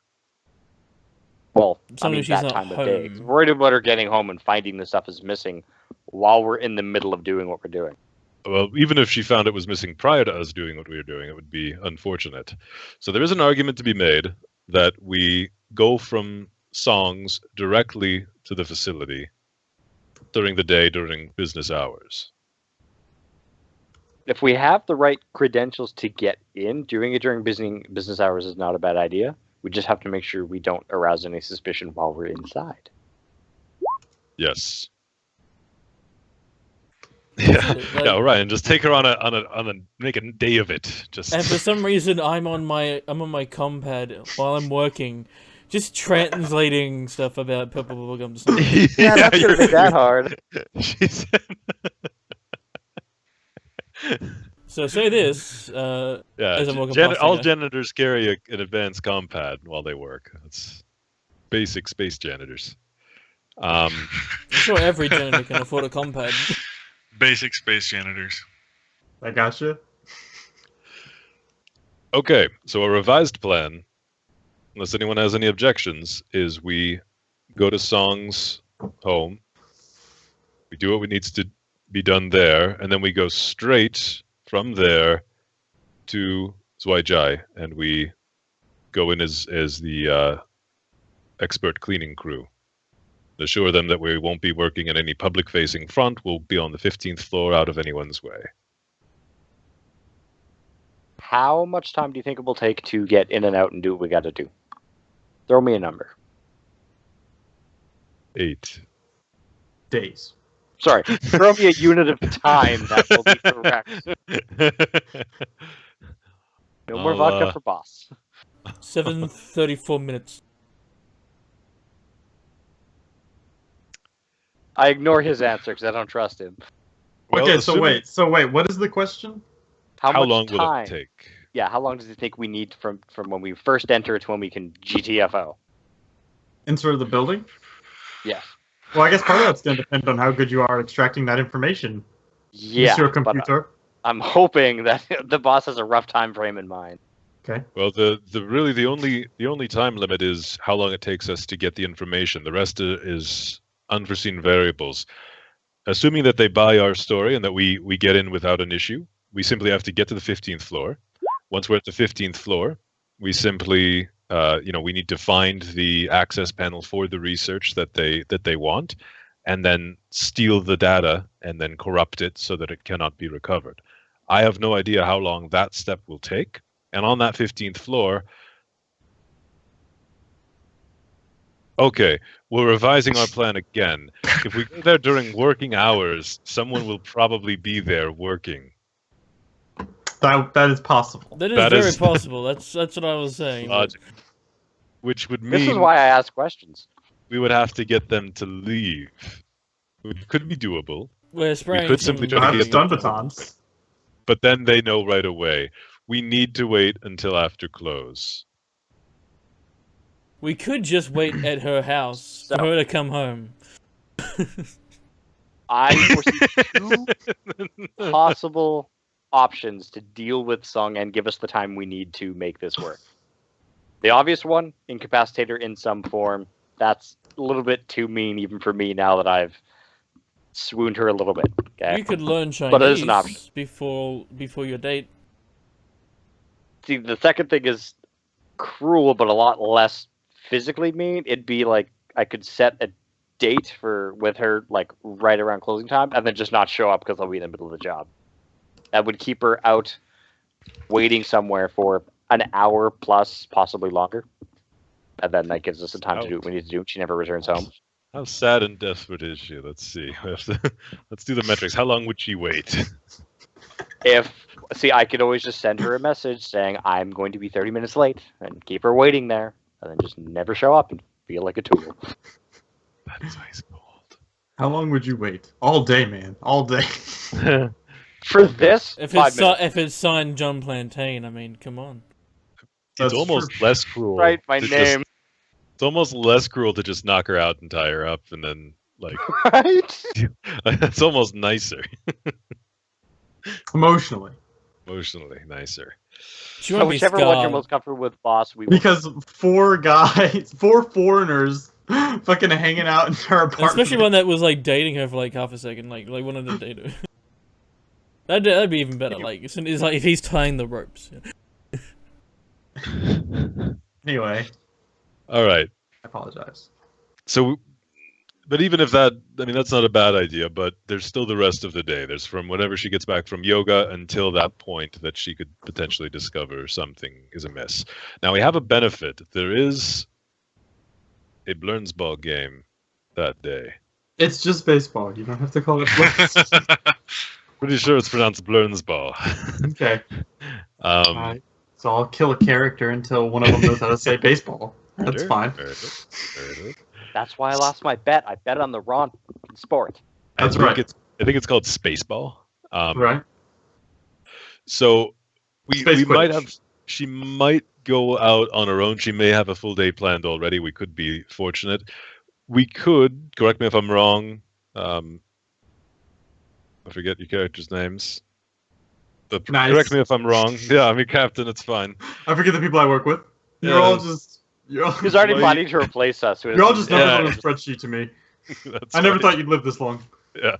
Well, As long as she's that not time of day. home. Worried about her getting home and finding the stuff is missing while we're in the middle of doing what we're doing. Well, even if she found it was missing prior to us doing what we were doing, it would be unfortunate. So there is an argument to be made that we go from Songs directly to the facility during the day, during business hours. If we have the right credentials to get in, doing it during business hours is not a bad idea. We just have to make sure we don't arouse any suspicion while we're inside. Yes. Yeah, Like- yeah, Orion, just take her on a make a day of it. Just And for some reason, I'm on my compad while I'm working, just translating stuff about purple bubblegum to something. Yeah, that's gonna be that hard. She said. So say this. Yeah, As I'm walking past, I all guess. janitors carry an advanced compad while they work. That's basic space janitors. I'm sure every janitor can afford a compad. Basic space janitors. I gotcha. Okay, so a revised plan, unless anyone has any objections, is we go to Song's home, we do what needs to be done there, and then we go straight from there to Zwaijai, and we go in as the expert cleaning crew. Assure them that we won't be working in any public-facing front. We'll be on the 15th floor, out of anyone's way. How much time do you think it will take to get in and out and do what we got to do? Throw me a number. 8. Days. Sorry, throw me a unit of time. That will be correct. No more vodka for boss. 7:34 minutes. I ignore his answer because I don't trust him. Well, Okay, assuming- so wait, what is the question? How much long will time? it take? Yeah, how long does it think we need from when we first enter to when we can GTFO? Enter the building? Yes. Well, I guess part of that's going to depend on how good you are at extracting that information. Yeah, Monsieur but Computer. I'm hoping that the boss has a rough time frame in mind. Okay. Well, the only time limit is how long it takes us to get the information. The rest is unforeseen variables. Assuming that they buy our story and that we get in without an issue, we simply have to get to the 15th floor. Once we're at the 15th floor, we simply we need to find the access panel for the research that they want, and then steal the data and then corrupt it so that it cannot be recovered. I have no idea how long that step will take. And on that 15th floor, okay, we're revising our plan again. If we go there during working hours, someone will probably be there working. That is possible. That is That very is- possible. That's what I was saying. but- Logic. Which would This is mean why I ask questions. we would have to get them to leave. It could be doable, We're spraying could some- simply You try have to get stun them to- batons. but then they know right away. We need to wait until after close. We could just wait at her house for So- her to come home. I foresee two possible options to deal with Sung and give us the time we need to make this work. The obvious one, incapacitate her in some form. That's a little bit too mean even for me now that I've swooned her a little bit. Okay. You could learn Chinese But it is an option. before your date. See, the second thing is cruel, but a lot less physically mean. It'd be like I could set a date with her like right around closing time, and then just not show up because I'll be in the middle of the job. That would keep her out waiting somewhere for an hour plus, possibly longer, and then that gives us the time to do what we need to do. She never returns home. How sad and desperate is she? Let's see. Let's do the metrics. How long would she wait? I could always just send her a message saying I'm going to be 30 minutes late and keep her waiting there, and then just never show up and feel like a tool. That's ice cold. How long would you wait? All day, man. All day. For this, If 5 it's minutes. if it's signed John Plantain, I mean, come on. It's That's almost true. less cruel. Write my to name. just- it's almost less cruel to just knock her out and tie her up, and then like Right? it's almost nicer, Emotionally. emotionally nicer. She won't be Whichever one you're scarred. most comfortable with, boss. We will. Because 4 guys, 4 foreigners fucking hanging out in her apartment. Especially one that was like dating her for like half a second, like wanted to date her. That'd be even better. Like it's like if he's tying the ropes. Anyway, All right. I apologize. So, but even if that, I mean, that's not a bad idea, but there's still the rest of the day. There's from whenever she gets back from yoga until that point that she could potentially discover something is amiss. Now, we have a benefit. There is a Blernsball game that day. It's just baseball. You don't have to call it blitz. Pretty sure it's pronounced Blernsball. Okay. um, So I'll kill a character until one of them knows how to say baseball. That's sure, fine. very good, very good. That's why I lost my bet. I bet on the wrong sport. That's I think right. I think it's called Spaceball. Right? So Space we might Quidditch. have. She might go out on her own. She may have a full day planned already. We could be fortunate. We could, correct me if I'm wrong. I forget your characters' names. But Nice. correct me if I'm wrong. Yeah, I mean, Captain, it's fine. I forget the people I work with. You're Yeah. all just. You're all, He's already Well, planning to replace us. you're all just Yeah. numbers on a spreadsheet to me. That's I never right. thought you'd live this long. Yeah.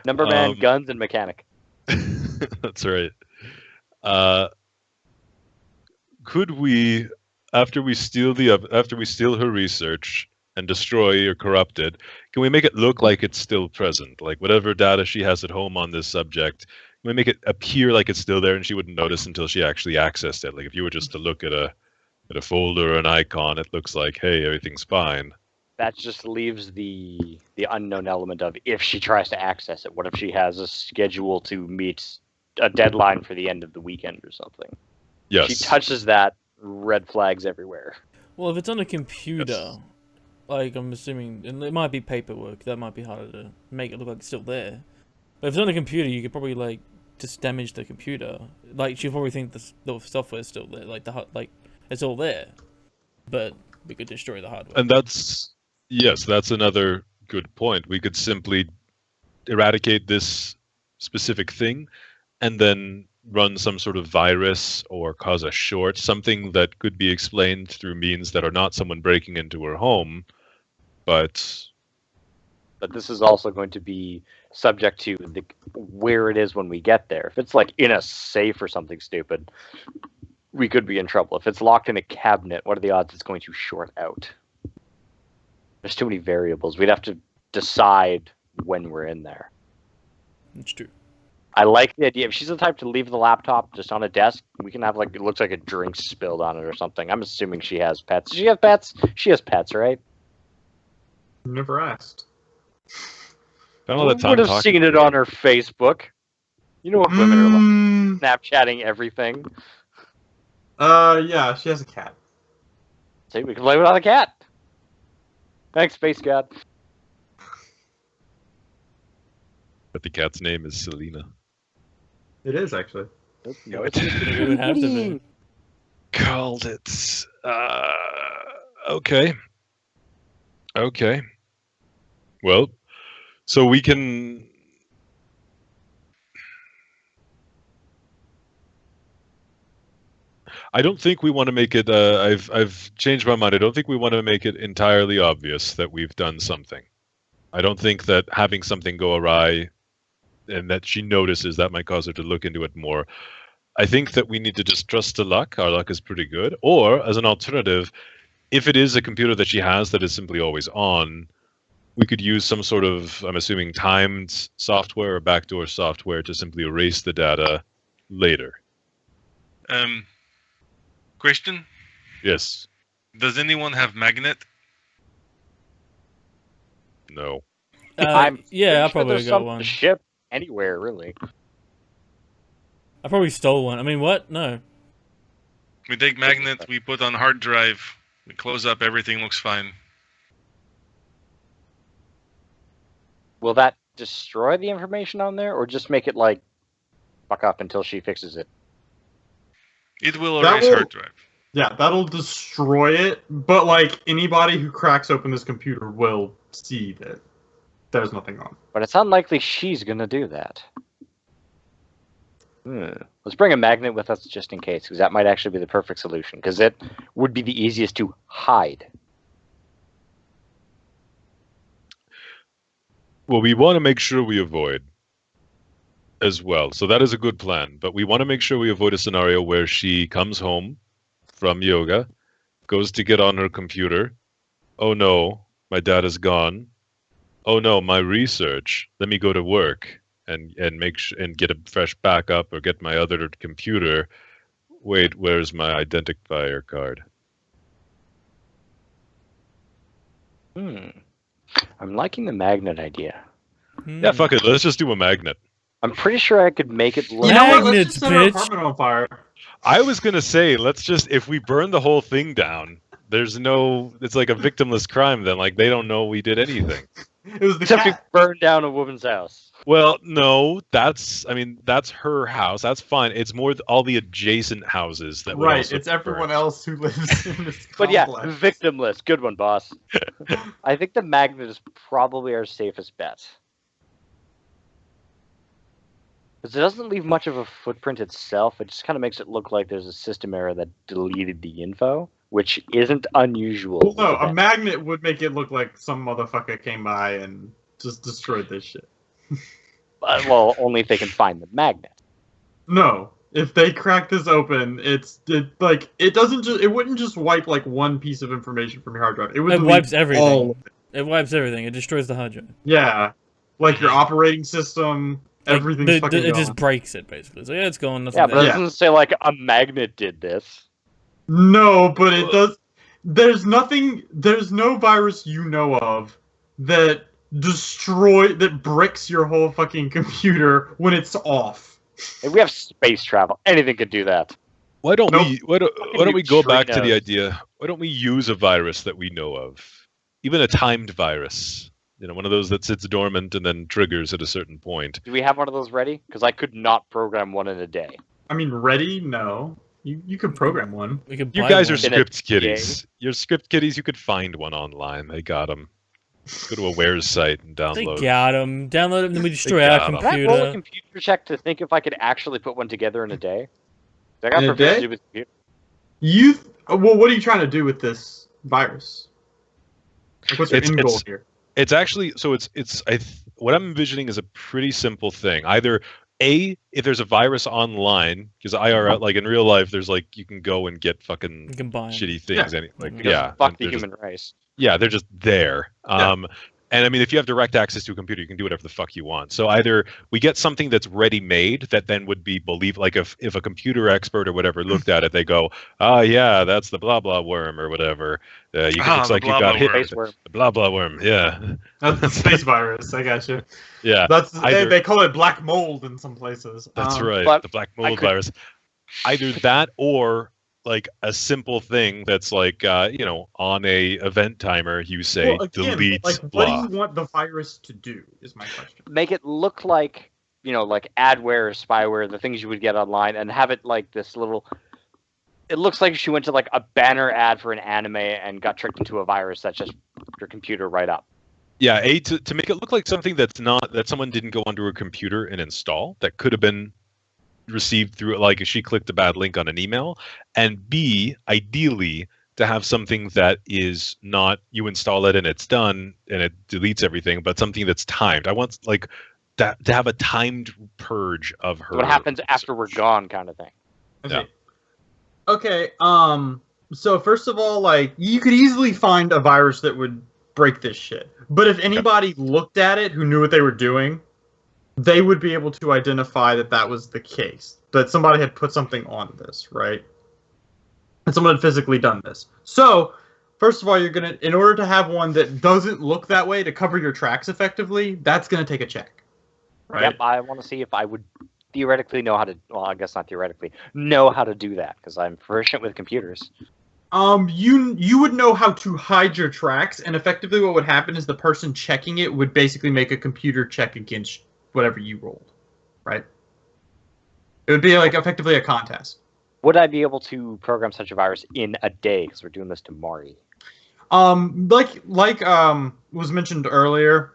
Number man, Um, guns, and mechanic. That's right. Could we, after we steal her research and destroy or corrupt it, can we make it look like it's still present? Like whatever data she has at home on this subject, can we make it appear like it's still there and she wouldn't notice until she actually accessed it? Like if you were just to look at a folder or an icon, it looks like, hey, everything's fine. That just leaves the unknown element of if she tries to access it. What if she has a schedule to meet a deadline for the end of the weekend or something? Yes. She touches that, red flags everywhere. Well, if it's on a computer, like I'm assuming, and it might be paperwork, that might be harder to make it look like it's still there. But if it's on a computer, you could probably like just damage the computer. Like she'll probably think the software's still there, like it's all there, but we could destroy the hardware. And that's another good point. We could simply eradicate this specific thing and then run some sort of virus or cause a short, something that could be explained through means that are not someone breaking into her home, but this is also going to be subject to where it is when we get there. If it's like in a safe or something stupid, we could be in trouble. If it's locked in a cabinet, what are the odds it's going to short out? There's too many variables. We'd have to decide when we're in there. It's true. I like the idea. If she's the type to leave the laptop just on a desk, we can have like it looks like a drink spilled on it or something. I'm assuming she has pets. Does she have pets? She has pets, right? Never asked. Spent all that time would have talking seen to it her. on her Facebook. You know what women are like, Snapchatting everything. Yeah, she has a cat. See, we can play without a cat. Thanks, Space Cat. But the cat's name is Selena. It is actually. No, It would have to be. Called it. Okay. Okay. Well, so we can. I don't think we want to make it. I've changed my mind. I don't think we want to make it entirely obvious that we've done something. I don't think that having something go awry and that she notices that might cause her to look into it more. I think that we need to just trust to luck. Our luck is pretty good. Or, as an alternative, if it is a computer that she has that is simply always on, we could use some sort of, I'm assuming, timed software or backdoor software to simply erase the data later. Question: Yes. does anyone have magnet? No. Yeah, I sure probably there's got some one. ship anywhere, really. I probably stole one. I mean, what? No. We take magnet, we put on hard drive, we close up, everything looks fine. Will that destroy the information on there, or just make it like fuck up until she fixes it? It will That erase will- hard drive. Yeah, that'll destroy it. But like anybody who cracks open this computer will see that there's nothing on. But it's unlikely she's gonna do that. Let's bring a magnet with us just in case, because that might actually be the perfect solution, because it would be the easiest to hide. Well, we want to make sure we avoid as well. So that is a good plan. But we want to make sure we avoid a scenario where she comes home from yoga, goes to get on her computer. Oh no, my data's gone. Oh no, my research. Let me go to work and and get a fresh backup or get my other computer. Wait, where's my identifier card? I'm liking the magnet idea. Yeah, fuck it. Let's just do a magnet. I'm pretty sure I could make it look. You know what? Let's Magnets, just set our bitch. apartment on fire. I was gonna say, let's just, if we burn the whole thing down, there's no, it's like a victimless crime then. Like, they don't know we did anything. It was the Except we cat. burned down a woman's house. Well, no, that's her house. That's fine. It's more all the adjacent houses that would Right, also it's everyone burn. else who lives in this But yeah, complex. victimless. Good one, boss. I think the magnet is probably our safest bet. Because it doesn't leave much of a footprint itself. It just kind of makes it look like there's a system error that deleted the info, which isn't unusual. Well, no, with a that. magnet would make it look like some motherfucker came by and just destroyed this shit. Well, only if they can find the magnet. No, if they crack this open, it wouldn't just wipe like one piece of information from your hard drive. It would It delete wipes everything. all of it. It wipes everything. It destroys the hard drive. Yeah, like your operating system, Like, everything's fucking it gone. just breaks it, basically. So yeah, it's gone. Nothing Yeah, but there. it Yeah. doesn't say like a magnet did this. No, but it does. There's no virus you know of that that bricks your whole fucking computer when it's off. If we have space travel, anything could do that. Why don't Nope. we why don't we go back to the neutrinos. idea? Why don't we use a virus that we know of? Even a timed virus. You know, one of those that sits dormant and then triggers at a certain point. Do we have one of those ready? Because I could not program one in a day. I mean, ready? No. You could program one. We could You buy guys are one. In a script kiddies. You're script kiddies. You could find one online. They got them. Go to a Wares site and They download. got them. Download them, then we destroy got our 'em. Can I roll a computer. computer check to think if I could actually put one together in a day? I got In a proficiency day? with computer. Well, what are you trying to do with this virus? Like, what's your end goal here? It's actually what I'm envisioning is a pretty simple thing. Either A, if there's a virus online, because IRL, like in real life, there's like you can go and get fucking You can buy 'em. shitty things. Yeah. Like Because yeah, Fuck and the they're just- human race. yeah, they're just there. Yeah. And I mean, if you have direct access to a computer, you can do whatever the fuck you want. So either we get something that's ready-made that then would be believed, like if a computer expert or whatever looked at it, they go, "Oh yeah, that's the blah blah worm or whatever." Looks the like you blah got blah hit. worm. Space worm. The blah blah worm. Yeah. That's the space virus. I got you. Yeah. That's Either- they call it black mold in some places. That's right. but The black I mold could- virus. Either that or like a simple thing that's like on a event timer you say Well, again, delete like, what blah. do you want the virus to do? Is my question. Make it look like, like adware or spyware, the things you would get online, and have it like this little. It looks like she went to like a banner ad for an anime and got tricked into a virus that just your computer right up. Yeah, to make it look like something that's not that someone didn't go onto a computer and install, that could have been received through, like, if she clicked a bad link on an email, and B, ideally to have something that is not you install it and it's done and it deletes everything, but something that's timed. I want like that to have a timed purge of her. What happens after we're gone, kind of thing. Yeah. Okay. So first of all, like, you could easily find a virus that would break this shit. But if anybody looked at it who knew what they were doing, they would be able to identify that that was the case. That somebody had put something on this, right? And someone had physically done this. So, first of all, you're gonna, in order to have one that doesn't look that way to cover your tracks effectively, that's gonna take a check, right? Yep, I want to see if I would theoretically know how to. Well, I guess not theoretically. Know how to do that because I'm proficient with computers. You would know how to hide your tracks, and effectively what would happen is the person checking it would basically make a computer check against whatever you rolled, right? It would be like effectively a contest. Would I be able to program such a virus in a day? Because we're doing this to Mari. Like was mentioned earlier,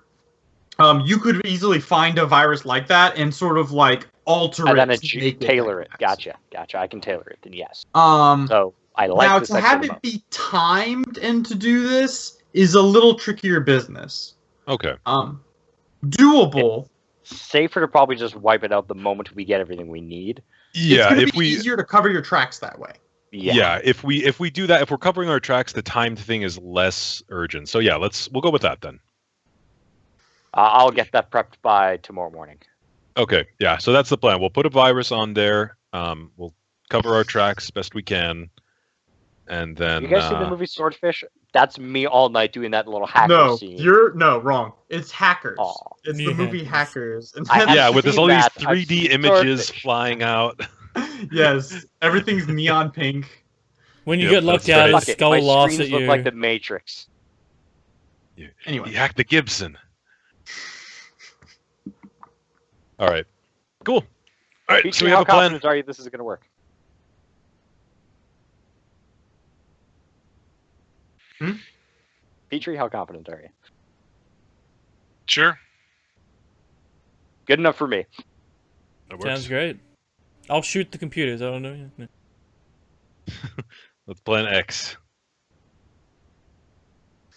you could easily find a virus like that and sort of like alter And it, then to make tailor it. like that. Gotcha. I can tailor it. Then yes. So I like now this to have extra it be timed and to do this is a little trickier business. Okay. Doable. Safer to probably just wipe it out the moment we get everything we need. It's Yeah, gonna if be we easier to cover your tracks that way. yeah, if we do that, if we're covering our tracks, the timed thing is less urgent. So yeah, we'll go with that then. I'll get that prepped by tomorrow morning. Okay, yeah, so that's the plan. We'll put a virus on there. We'll cover our tracks best we can, and then You guys see the movie Swordfish? That's me all night doing that little hacker No, scene. no, wrong. It's Hackers. Aw. It's Yeah. the movie Hackers. And I have yeah, with seen all these that. I've 3D seen images Swordfish. flying out. yes, everything's neon pink. When you Yep, get locked that's out, right. a Fuck it, skull my laughs screens at look you. like the Matrix. Anyway, You hacked the Gibson. All right, cool. All right, so Petrie, we how have a plan. confident are you this is going to work? Petrie, how confident are you? Sure. Good enough for me. That works. Sounds great. I'll shoot the computers. I don't know. No. Let's plan X.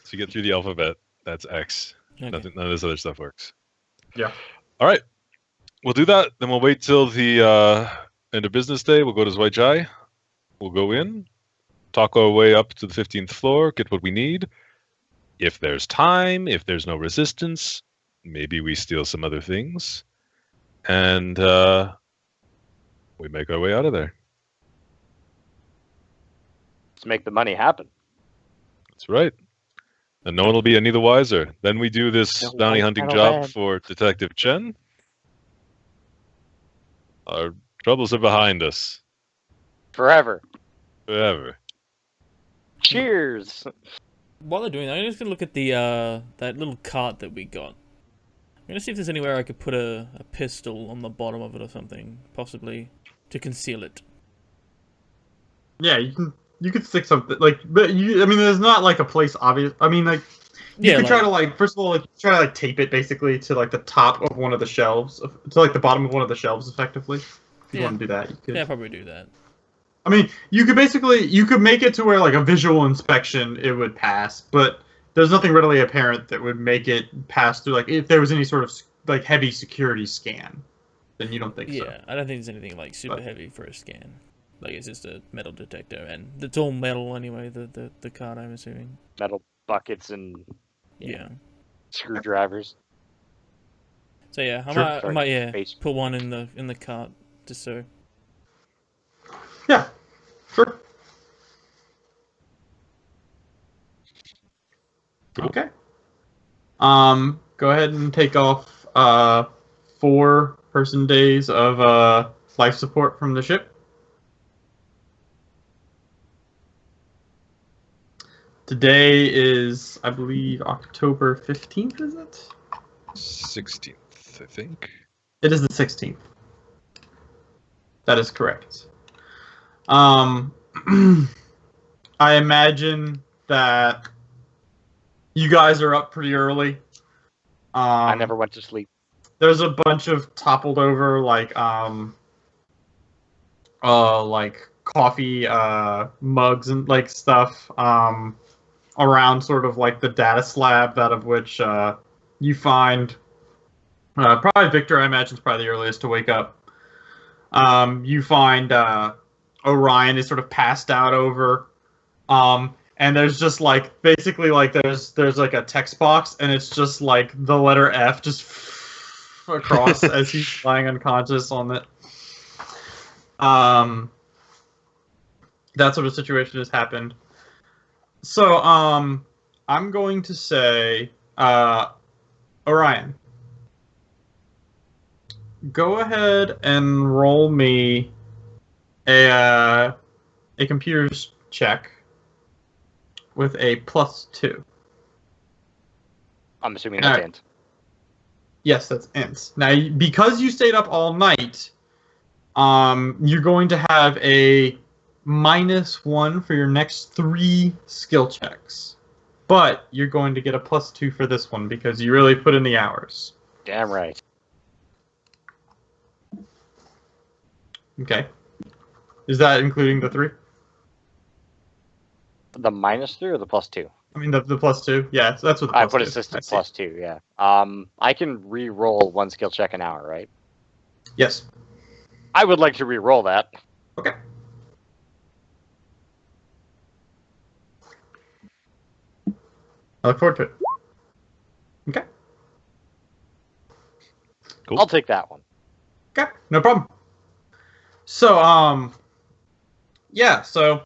So you get through the alphabet. That's X. Okay. None of this other stuff works. Yeah. All right. We'll do that. Then we'll wait till the end of business day. We'll go to Zweichai. We'll go in, talk our way up to the 15th floor, get what we need. If there's time, if there's no resistance, maybe we steal some other things. And we make our way out of there. Let's make the money happen. That's right. And no one will be any the wiser. Then we do this No bounty one hunting can job win. for Detective Chen. Our troubles are behind us. Forever. Forever. Cheers. While they're doing that, I'm just gonna look at the that little cart that we got. I'm gonna see if there's anywhere I could put a pistol on the bottom of it or something, possibly to conceal it. Yeah, you could stick something like, but I mean, there's not like a place obvious. I mean, like, you Yeah, could try like- to like, first of all, like, try to like tape it basically to like the top of one of the shelves, to like the bottom of one of the shelves, effectively. If you Yeah. want to do that, you could. Yeah, probably do that. I mean, you could make it to where like a visual inspection it would pass, but there's nothing readily apparent that would make it pass through. Like, if there was any sort of like heavy security scan, then you don't think so. Yeah, I don't think there's anything like super But- heavy for a scan. Like it's just a metal detector, and it's all metal anyway. The card, I'm assuming. Metal buckets and Yeah. Screwdrivers. So yeah, I Sure. might Space. put one in the cart just so. Yeah, sure. Cool. Okay. Go ahead and take off 4 person days of life support from the ship. Today is, I believe, October 15th, is it? 16th, I think. It is the 16th. That is correct. I imagine that you guys are up pretty early. I never went to sleep. There's a bunch of toppled over like coffee mugs and like stuff around sort of like the data slab, out of which you find probably Victor, I imagine, is probably the earliest to wake up. You find Orion is sort of passed out over, and there's just like basically like there's like a text box, and it's just like the letter F just across as he's lying unconscious on it. That sort of situation has happened. So I'm going to say Orion, go ahead and roll me a computer's check with a +2. I'm assuming that's int. Yes, that's int. Now, because you stayed up all night, you're going to have a -1 for your next 3 skill checks. But you're going to get a +2 for this one because you really put in the hours. Damn right. Okay. Is that including the 3? The -3 or the +2? I mean, the +2. Yeah, so that's what the I plus put is. assistant I see. +2, yeah. I can re-roll 1 skill check an hour, right? Yes. I would like to re-roll that. Okay. I look forward to it. Okay. Cool. I'll take that one. Okay, no problem. So, yeah, so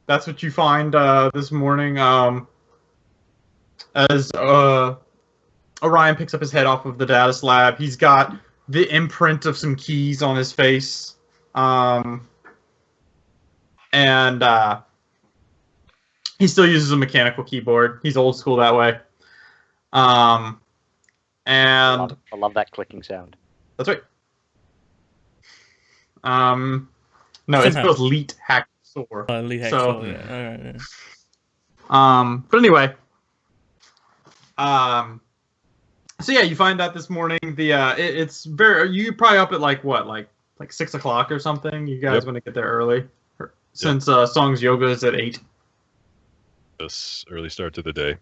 that's what you find this morning. As Orion picks up his head off of the data slab, he's got the imprint of some keys on his face, and he still uses a mechanical keyboard. He's old school that way. And I love that clicking sound. that's right. No, it's both Leet Hacksaw. Lead So, Hacksaw, yeah. Alright, yeah. But anyway, so yeah, you find out this morning it's very, you probably up at like 6 o'clock or something. You guys want to get there early, since Song's yoga is at 8. This early start to the day.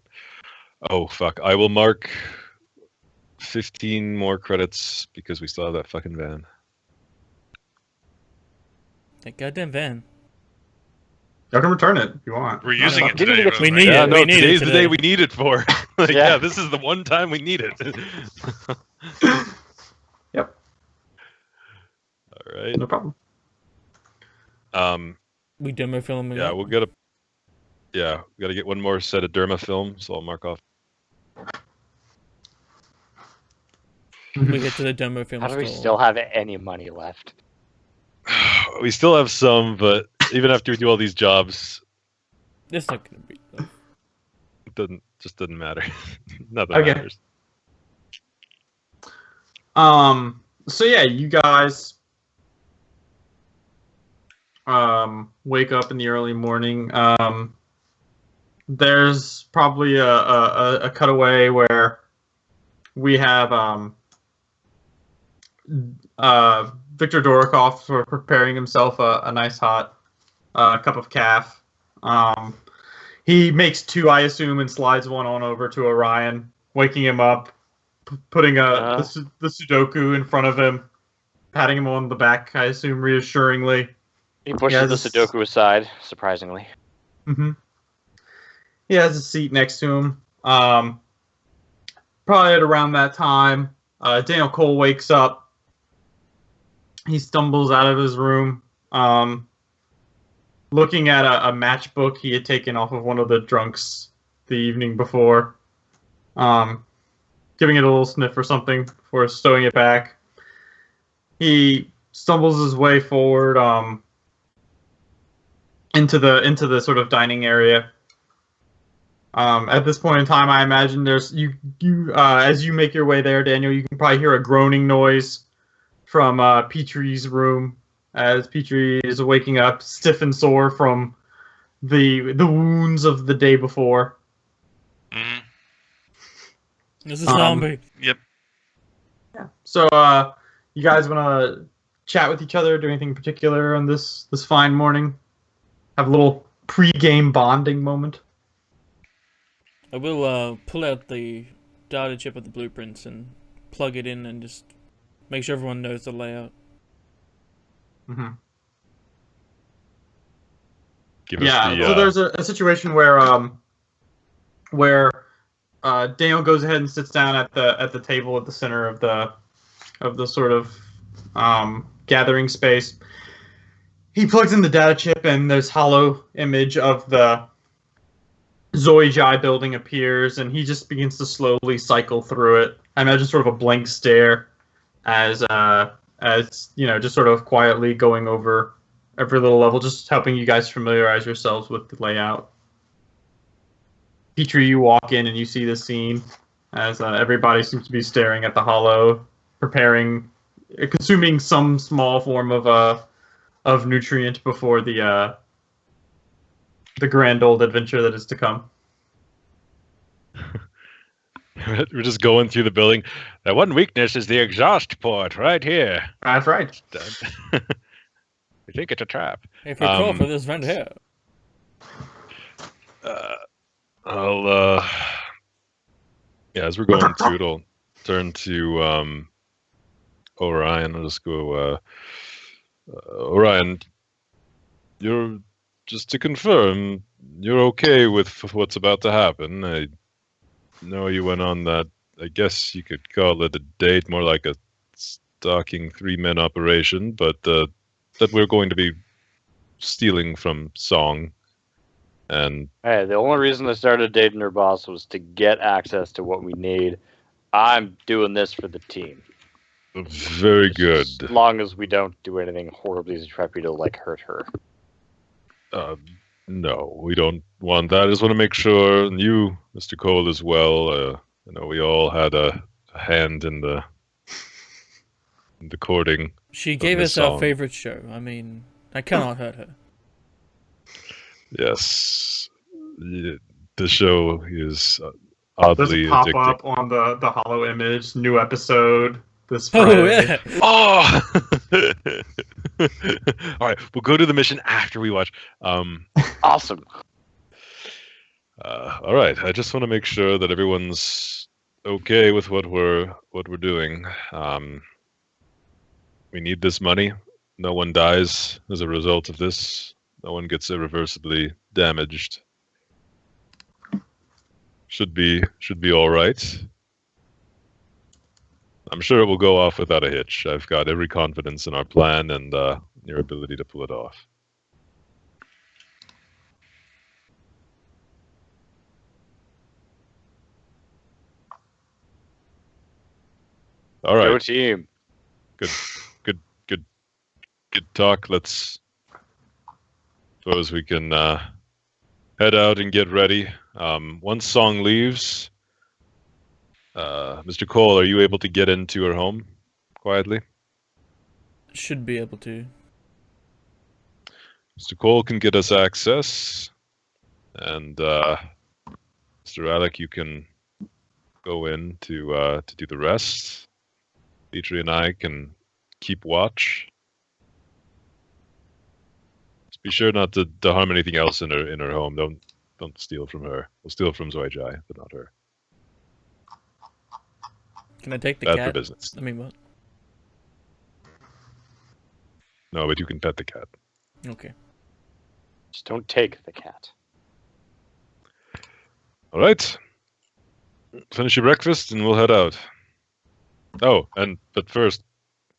Oh fuck! I will mark 15 more credits because we still have that fucking van. That goddamn van. Y'all can return it if you want. We're using it Didn't today. even by get- the We way. need Yeah, it. no, We need today's it the day today. we need it for. Like, Yeah. yeah, this is the one time we need it. Yep, All right. no problem. We demo filming. Yeah, it. we'll get a. Yeah, we got to get one more set of derma film, so I'll mark off. We get to the demo film. How do we store. still have any money left? We still have some, but even after we do all these jobs, It's not gonna be. it doesn't matter. Nothing Okay. matters. So yeah, you guys wake up in the early morning. There's probably a cutaway where we have Victor Dorokoff sort of preparing himself a nice hot cup of calf. He makes 2, I assume, and slides one on over to Orion, waking him up, putting the Sudoku in front of him, patting him on the back, I assume, reassuringly. He pushes the Sudoku aside, surprisingly. Mm-hmm. He has a seat next to him. probably at around that time, Daniel Cole wakes up. He stumbles out of his room, looking at a matchbook he had taken off of one of the drunks the evening before, giving it a little sniff or something before stowing it back. He stumbles his way forward into the sort of dining area. At this point in time, I imagine there's as you make your way there, Daniel, you can probably hear a groaning noise from Petrie's room as Petrie is waking up, stiff and sore from the wounds of the day before. Mm-hmm. This is zombie. Yep. Yeah. So, you guys want to chat with each other? Do anything particular on this fine morning? Have a little pre-game bonding moment. I will pull out the data chip of the blueprints and plug it in and just make sure everyone knows the layout. Mm-hmm. Give us the, so there's a situation where Daniel goes ahead and sits down at the table at the center of the sort of gathering space. He plugs in the data chip, and this hollow image of the Zoijai building appears, and he just begins to slowly cycle through it. I imagine sort of a blank stare as just sort of quietly going over every little level, just helping you guys familiarize yourselves with the layout. Petrie, you walk in and you see the scene as everybody seems to be staring at the hollow, consuming some small form of nutrient before the grand old adventure that is to come. We're just going through the building. The one weakness is the exhaust port right here. That's right. We think it's a trap. If you call for this vent here. As we're going through it, I'll turn to Orion. I'll just go, Orion, you're, just to confirm, you're okay with what's about to happen. I know you went on that, I guess you could call it a date, more like a stalking 3-man operation, but that we're going to be stealing from Song. And hey, the only reason I started dating her boss was to get access to what we need. I'm doing this for the team. Very good. As long as we don't do anything horribly disruptive to like hurt her. No, we don't want that. I just want to make sure, and you, Mr. Cole, as well. I know we all had a hand in the courting. She gave us our favorite show. I mean, I cannot hurt her. Yes, the show is oddly There's a pop addicting. up on the hollow image. New episode this Friday. Oh yeah. Oh! All right, we'll go to the mission after we watch. Awesome. All right, I just want to make sure that everyone's okay with what we're doing. We need this money. No one dies as a result of this. No one gets irreversibly damaged. Should be all right. I'm sure it will go off without a hitch. I've got every confidence in our plan and your ability to pull it off. All right. Go team. Good talk. Let's suppose we can head out and get ready. Once Song leaves, Mr. Cole, are you able to get into her home quietly? Should be able to. Mr. Cole can get us access, and Mr. Alec, you can go in to do the rest. Petrie and I can keep watch. Just be sure not to harm anything else in her home. Don't steal from her. We'll steal from Zoijai, but not her. Can I take the Bad cat? for business. I mean, what? No, but you can pet the cat. Okay. Just don't take the cat. All right. finish your breakfast and we'll head out. Oh, but first,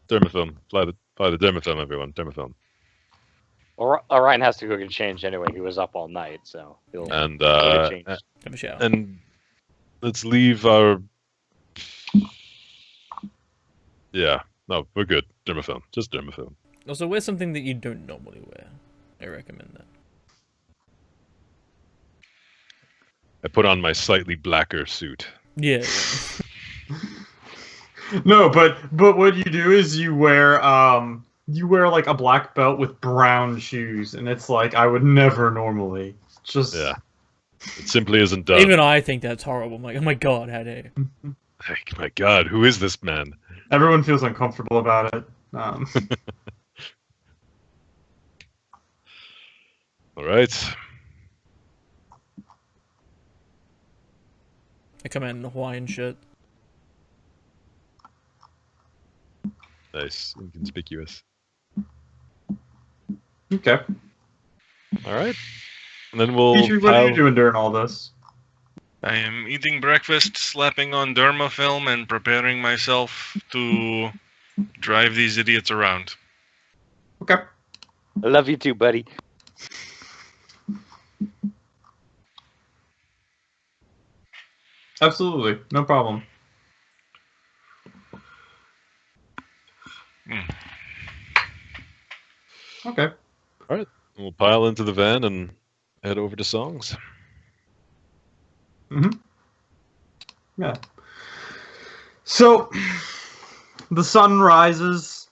dermafilm. Fly the dermafilm, everyone. Dermafilm. Orion has to go get changed anyway. He was up all night, so he'll And go get changed. Have a shower. and let's leave our. Yeah, no, we're good. Dermafilm, just dermafilm. Also, wear something that you don't normally wear. I recommend that. I put on my slightly blacker suit. Yeah. No, but what you do is you wear like a black belt with brown shoes, and it's like I would never normally. Just Yeah, it simply isn't done. Even I think that's horrible. I'm like, oh my god, how dare you? My God, who is this man? Everyone feels uncomfortable about it. All right. I come out in a Hawaiian shirt. Nice, inconspicuous. Okay. All right, and then we'll. Petrie, what are you doing during all this? I am eating breakfast, slapping on dermafilm, and preparing myself to drive these idiots around. Okay. I love you too, buddy. Absolutely, no problem. Okay. All right, we'll pile into the van and head over to Songs. Yeah. So the sun rises.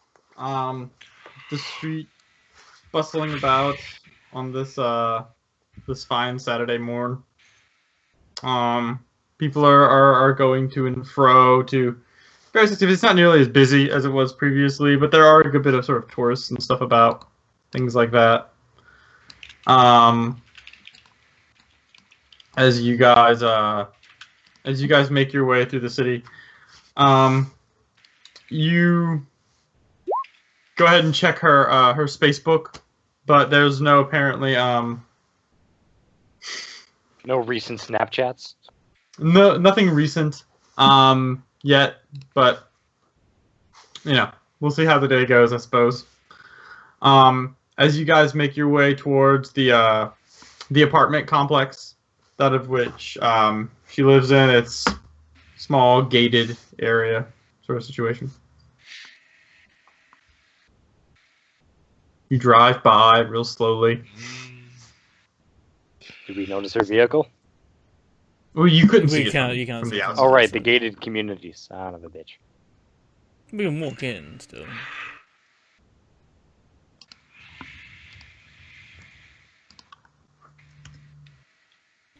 The street bustling about on this this fine Saturday morn. People are going to and fro to various activities. It's not nearly as busy as it was previously, but there are a good bit of sort of tourists and stuff about, things like that. As you guys make your way through the city, you go ahead and check her Facebook, but there's no apparently No recent Snapchats. nothing recent yet, but we'll see how the day goes, I suppose. As you guys make your way towards the apartment complex, that of which she lives in, it's small gated area sort of situation. You drive by real slowly. Did we notice her vehicle? Well, you couldn't We see can't- it you can't from see the it. outside. Oh, right, the gated communities. Son of a bitch. We can walk in still.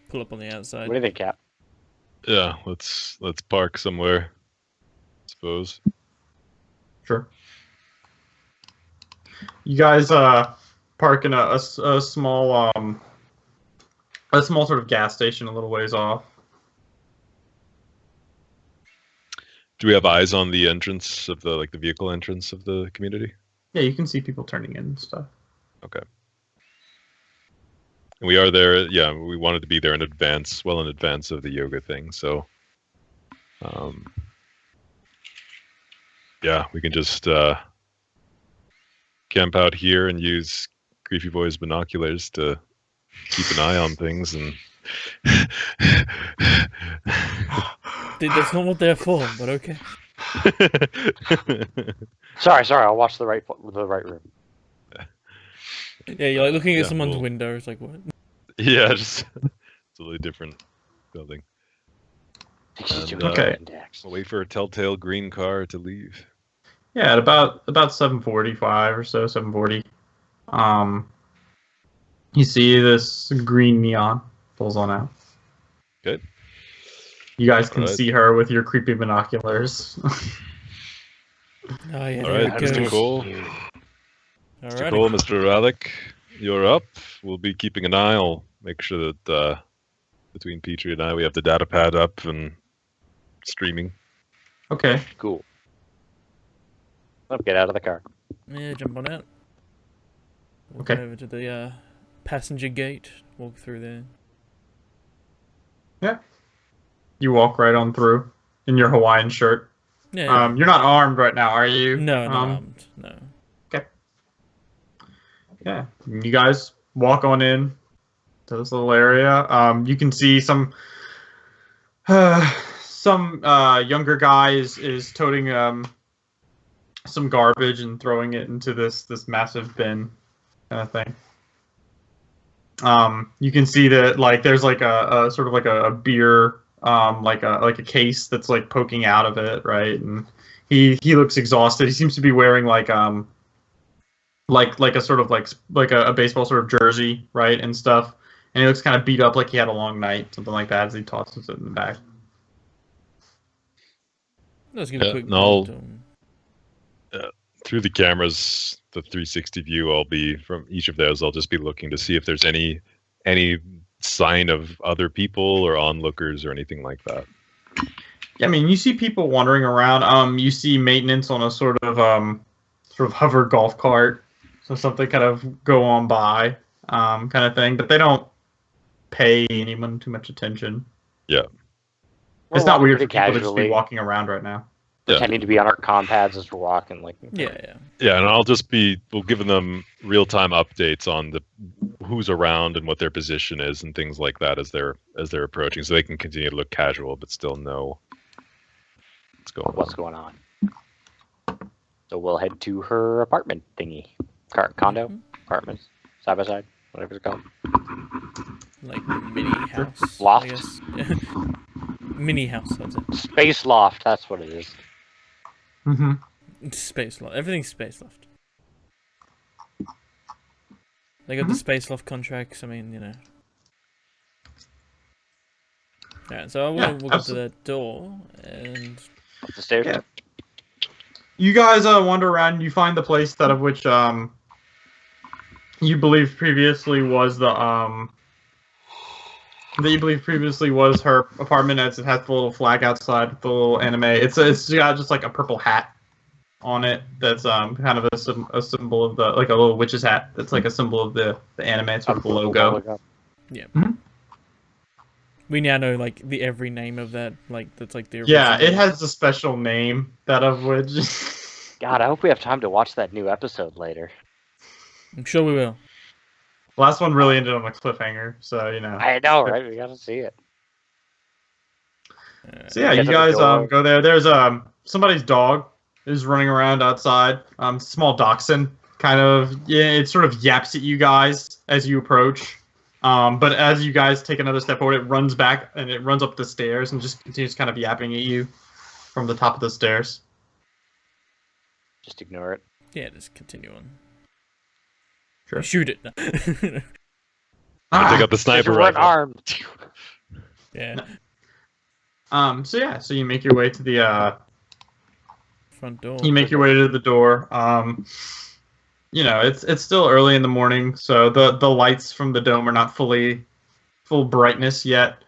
Pull up on the outside. What do you think, Cap? Yeah, let's park somewhere. I suppose. Sure. You guys park in a small sort of gas station a little ways off. Do we have eyes on the entrance of the vehicle entrance of the community? Yeah, you can see people turning in and stuff. Okay. And we are there. Yeah, we wanted to be there in advance, well in advance of the yoga thing. So, yeah, we can just camp out here and use Creepy Boy's binoculars to keep an eye on things. And Dude, that's not what they're for, but okay. Sorry, I'll watch the right room. Yeah, you're like looking at Yeah, someone's well- window. It's like, what? Yeah, just totally different building. And, Okay. We'll wait for a telltale green car to leave. Yeah, at about 7:45 or so, 7:40. You see this green neon pulls on out. Good. You guys can Alright. see her with your creepy binoculars. Oh yeah, All there right, it Mr. goes. Cole. Mr. Alrighty. Cole, Mr. Rallick, you're up. We'll be keeping an eye. I'll make sure that between Petrie and I, we have the data pad up and streaming. Okay. Cool. Oh, get out of the car. Yeah, jump on out. Walk Okay. over to the passenger gate. Walk through there. Yeah. You walk right on through in your Hawaiian shirt. Yeah. You're not armed right now, are you? No, not armed. No. Okay. Yeah, you guys walk on in to this little area. You can see some younger guy is toting some garbage and throwing it into this massive bin kind of thing. You can see that like there's like a sort of like a beer like a case that's like poking out of it, right? And he looks exhausted. He seems to be wearing like a sort of like a baseball sort of jersey, right, and stuff. And he looks kind of beat up, like he had a long night, something like that, as he tosses it in the back. Let's give a quick through the cameras, the 360 view, I'll be from each of those. I'll just be looking to see if there's any sign of other people or onlookers or anything like that. Yeah, I mean, you see people wandering around. You see maintenance on a sort of hover golf cart, so something kind of go on by, kind of thing. But they don't pay anyone too much attention. Yeah, it's not weird for people to just be walking around right now. Pretending to be on our compads as we're walking, like yeah, and we'll give them real-time updates on who's around and what their position is and things like that as they're approaching, so they can continue to look casual but still know what's going on. So we'll head to her apartment thingy, condo, apartments, side by side, whatever it's called, like mini house, loft, I guess. Mini house, that's it. Space loft, that's what it is. Mm-hmm. Space loft. Everything's space loft. They got the space loft contracts. I mean, you know. Alright, so I want to walk up to that door and up the stairs. Yeah. You guys wander around. And you find the place that of which you believe previously was her apartment, as it has the little flag outside with the little anime. It's got just like a purple hat on it that's kind of a symbol of a little witch's hat that's like a symbol of the anime, sort of the logo. Yeah. Mm-hmm. We now know like the every name of that, like that's like the original. Yeah, it name. has a special name, that of which. God, I hope we have time to watch that new episode later. I'm sure we will. Last one really ended on a cliffhanger, so you know. I know, right? We gotta see it. So yeah, you guys go there. There's somebody's dog is running around outside. Small dachshund, kind of. Yeah, it sort of yaps at you guys as you approach. But as you guys take another step forward, it runs back and it runs up the stairs and just continues kind of yapping at you from the top of the stairs. Just ignore it. Yeah, just continue on. Sure. Shoot it. Take out the sniper rifle. Armed. Yeah. So you make your way to the front door. You make your way to the door. You know, it's still early in the morning, so the lights from the dome are not full brightness yet.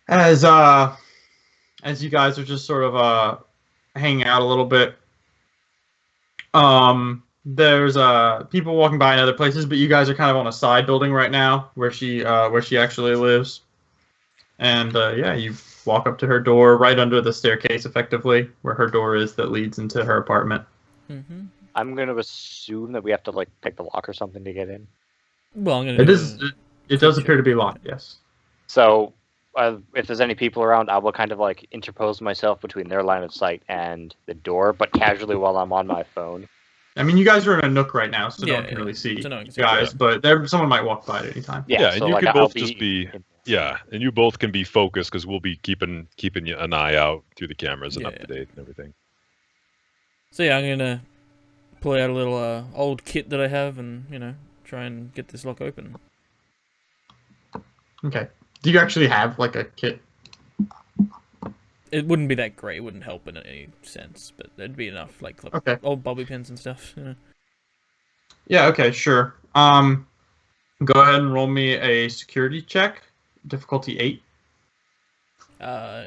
As you guys are just sort of hanging out a little bit. There's people walking by in other places, but you guys are kind of on a side building right now where she actually lives. And yeah, you walk up to her door right under the staircase, effectively, where her door is that leads into her apartment. Mm-hmm. I'm going to assume that we have to like pick the lock or something to get in. Well, I'm going to. It does appear to be locked. Yes. So, if there's any people around, I will kind of like interpose myself between their line of sight and the door, but casually while I'm on my phone. I mean, you guys are in a nook right now, so no one can really see guys, but someone might walk by at any time. Yeah, and so you can both just be. Yeah, and you both can be focused because we'll be keeping an eye out through the cameras and up to date and everything. So yeah, I'm gonna pull out a little old kit that I have and try and get this lock open. Okay. Do you actually have like a kit? It wouldn't be that great. It wouldn't help in any sense, but there'd be enough like old bobby pins and stuff. Yeah. Okay. Sure. Go ahead and roll me a security check. Difficulty 8.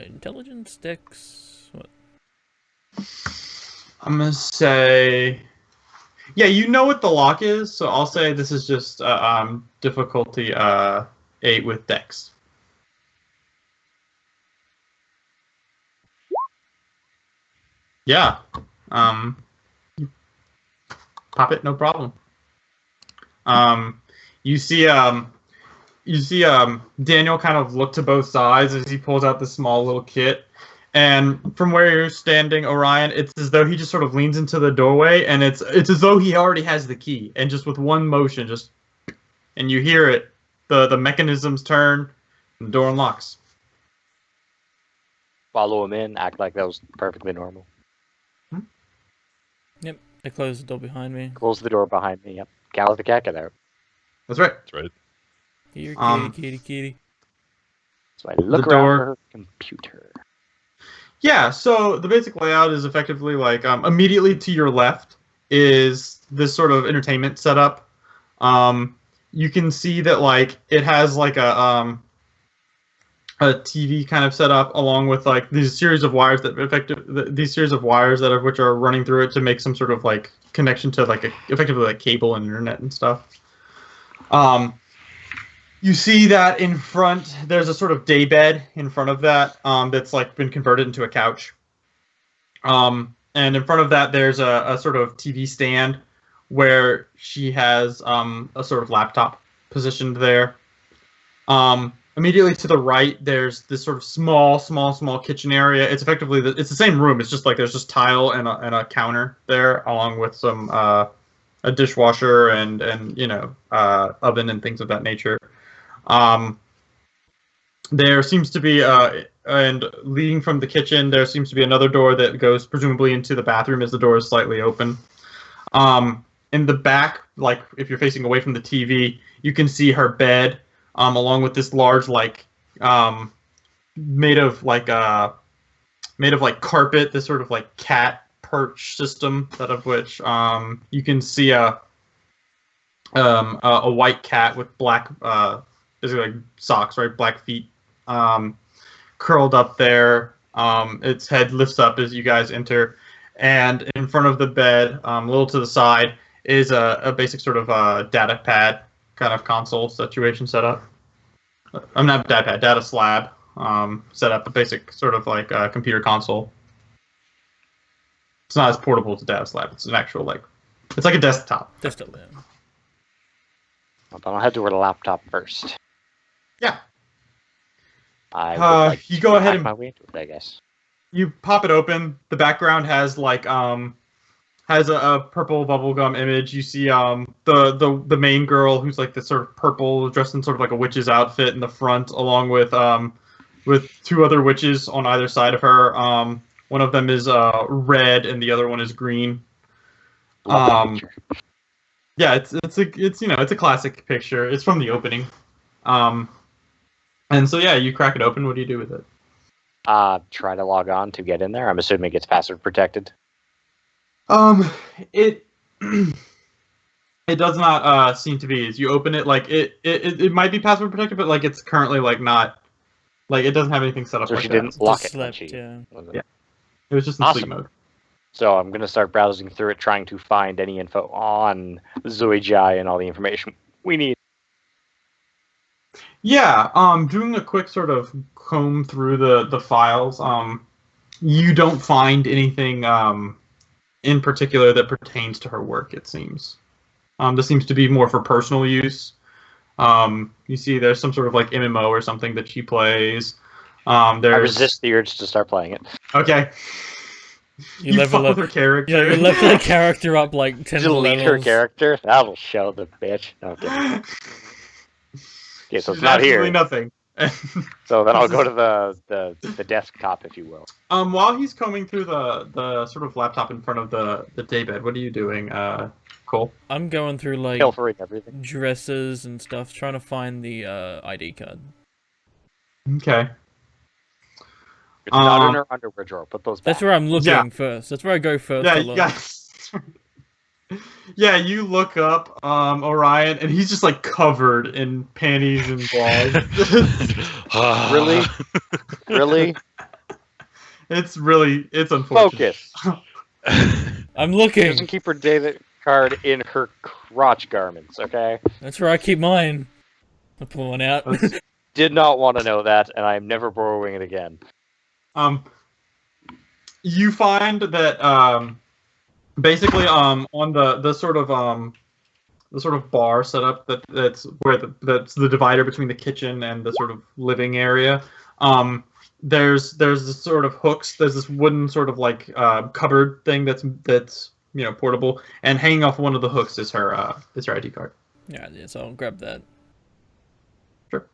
Intelligence, Dex, what? I'm gonna say, yeah, you know what the lock is, so I'll say this is just difficulty 8 with Dex. Yeah. You pop it, no problem. You see Daniel kind of look to both sides as he pulls out this small little kit. And from where you're standing, Orion, it's as though he just sort of leans into the doorway, and it's as though he already has the key, and just with one motion, and you hear it, the mechanisms turn, and the door unlocks. Follow him in, act like that was perfectly normal. Yep. I closed the door behind me. Close the door behind me. Yep. Cal the cat get out. That's right. That's right. Here, kitty. So I look The around door- for her computer. Yeah, so the basic layout is effectively like immediately to your left is this sort of entertainment setup. You can see that like it has like a TV kind of setup along with like these series of wires that of which are running through it to make some sort of like connection to like effectively like cable and internet and stuff. You see that in front, there's a sort of daybed in front of that that's like been converted into a couch. And in front of that, there's a sort of TV stand where she has a sort of laptop positioned there. Immediately to the right, there's this sort of small kitchen area. It's effectively it's the same room. It's just like there's just tile and a counter there, along with some a dishwasher and oven and things of that nature. There seems to be and leading from the kitchen, there seems to be another door that goes presumably into the bathroom as the door is slightly open. In the back, like if you're facing away from the TV, you can see her bed, along with this large made of carpet, this sort of like cat perch system, that of which you can see a white cat with black basically like socks, right? Black feet, curled up there. Its head lifts up as you guys enter, and in front of the bed, a little to the side, is a basic sort of data pad kind of console situation set up. I'm not data pad, data slab set up, a basic sort of like computer console. It's not as portable as a data slab. It's an actual it's like a desktop. Desktop, yeah. But I'll head to her laptop first. Yeah. I would like you to go ahead hack and my way into it, I guess. you pop it open. The background has has a purple bubblegum image. You see the main girl who's like this sort of purple, dressed in sort of like a witch's outfit in the front, along with two other witches on either side of her. One of them is red and the other one is green. Love the picture. Yeah, it's a classic picture. It's from the opening. And so yeah, you crack it open. What do you do with it? Try to log on to get in there. I'm assuming it's password protected. It does not seem to be. As you open it, like it might be password protected, but like it's currently like not, like it doesn't have anything set up. So like she that. didn't lock it. Slept, When she, yeah. was it? Yeah. It was just in Awesome. sleep mode. So I'm gonna start browsing through it, trying to find any info on Zoe Jai and all the information we need. Yeah, doing a quick sort of comb through the files, you don't find anything in particular that pertains to her work, it seems. This seems to be more for personal use. You see there's some sort of like MMO or something that she plays. I resist the urge to start playing it. Okay. You level fuck up. with her character. Yeah, you level the character up like 10 Delete levels. her character? That'll show the bitch. No, I'm kidding. Okay, so it's She's not absolutely here. nothing. So then I'll go to the desktop, if you will. While he's combing through the sort of laptop in front of the daybed, what are you doing, Cole? I'm going through like Pilfering everything. dresses and stuff, trying to find the ID card. Okay. It's not in her underwear drawer. Put those back. That's where I'm looking Yeah. first. That's where I go first. Yeah, to you look. guys. Yeah, you look up Orion, and he's just like covered in panties and balls. Really? Really? It's unfortunate. Focus. I'm She looking. doesn't keep her data card in her crotch garments, okay? That's where I keep mine. I pull one out. Did not want to know that, and I'm never borrowing it again. you find that basically on the sort of bar setup that's where that's the divider between the kitchen and the sort of living area. There's this sort of hooks. There's this wooden sort of like cupboard thing that's portable, and hanging off one of the hooks is her ID card. Yeah, so I'll grab that. Sure.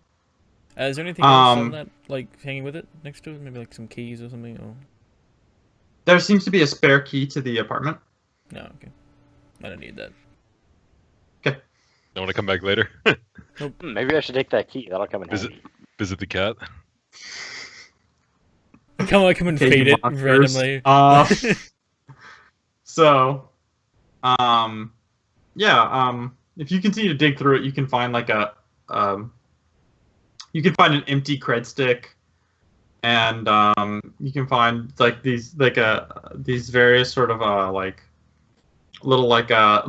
Is there anything else on that, like hanging with it next to it? Maybe like some keys or something? Or... There seems to be a spare key to the apartment. No, okay. I don't need that. Okay. Don't want to come back later? Nope. Maybe I should take that key. That'll come in handy. Visit the cat? Come and feed it randomly. So, if you continue to dig through it, you can find like you can find an empty cred stick, and you can find like these various sort of little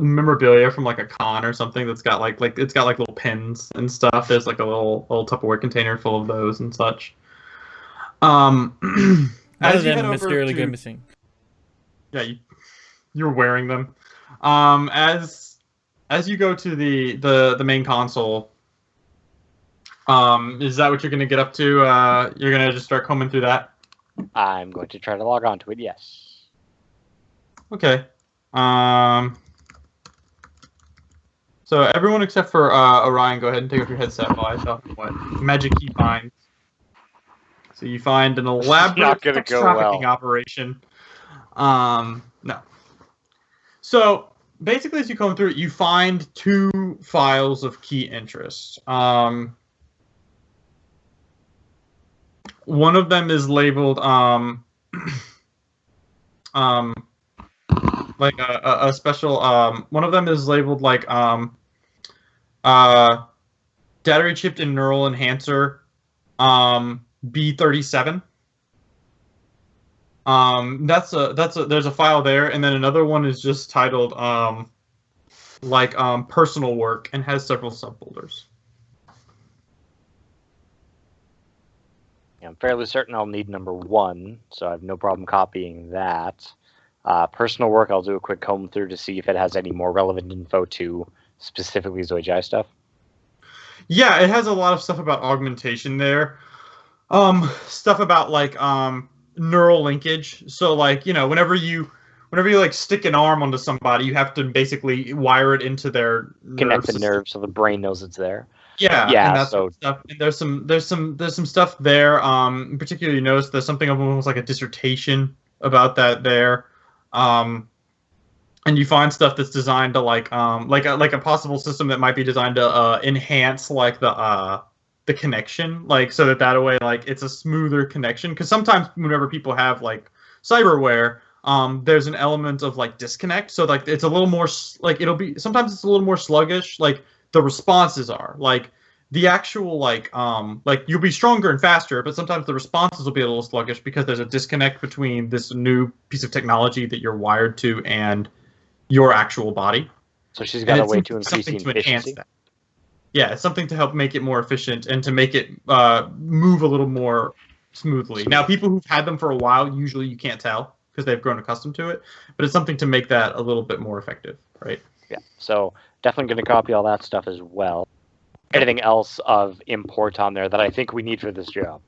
memorabilia from like a con or something that's got like it's got like little pins and stuff. There's like a little Tupperware container full of those and such. None As of you them head over mysteriously to, go missing. Yeah, you're wearing them. As you go to the main console, is that what you're gonna get up to? You're gonna just start combing through that? I'm going to try to log on to it, yes. Okay. So everyone except for Orion, go ahead and take off your headset while I tell you what magic key finds. So you find an elaborate sex trafficking operation. No. So basically, as you comb through it, you find 2 files of key interest. One of them is labeled like a special. One of them is labeled like battery chipped and neural enhancer B37. There's a file there, and then another one is just titled personal work and has several subfolders. I'm fairly certain I'll need number 1, so I have no problem copying that. Personal work, I'll do a quick comb through to see if it has any more relevant info to specifically Zoijai stuff. Yeah, it has a lot of stuff about augmentation there. Stuff about like neural linkage. So like, whenever you like stick an arm onto somebody, you have to basically wire it into their connect the nerve so the brain knows it's there. Yeah, yeah. And that sort of stuff. And there's some stuff there. In particular, you notice there's something almost like a dissertation about that there. And you find stuff that's designed to like a possible system that might be designed to enhance like the connection, like so that way like it's a smoother connection. Because sometimes whenever people have like cyberware, there's an element of like disconnect. So like it's a little more like sometimes it's a little more sluggish. Like the responses are like the actual like you'll be stronger and faster, but sometimes the responses will be a little sluggish because there's a disconnect between this new piece of technology that you're wired to and your actual body. So she's got a way to increase the efficiency. Yeah, it's something to help make it more efficient and to make it move a little more smoothly. Now, people who've had them for a while, usually you can't tell because they've grown accustomed to it, but it's something to make that a little bit more effective, right? Yeah, so definitely going to copy all that stuff as well. Anything else of import on there that I think we need for this job?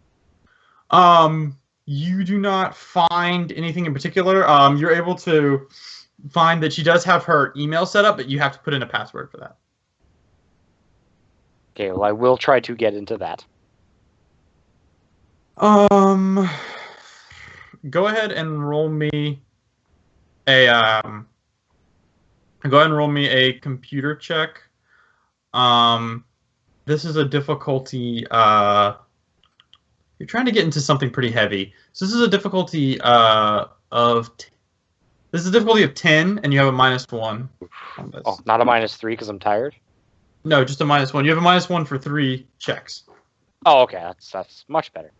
You do not find anything in particular. You're able to find that she does have her email set up, but you have to put in a password for that. Okay, well, I will try to get into that. Go ahead and roll me a computer check. This is a difficulty. You're trying to get into something pretty heavy. So this is a difficulty of 10, and you have a -1 on this. Oh, not a -3 because I'm tired? No, just a -1. You have a -1 for 3 checks. Oh, okay. That's much better.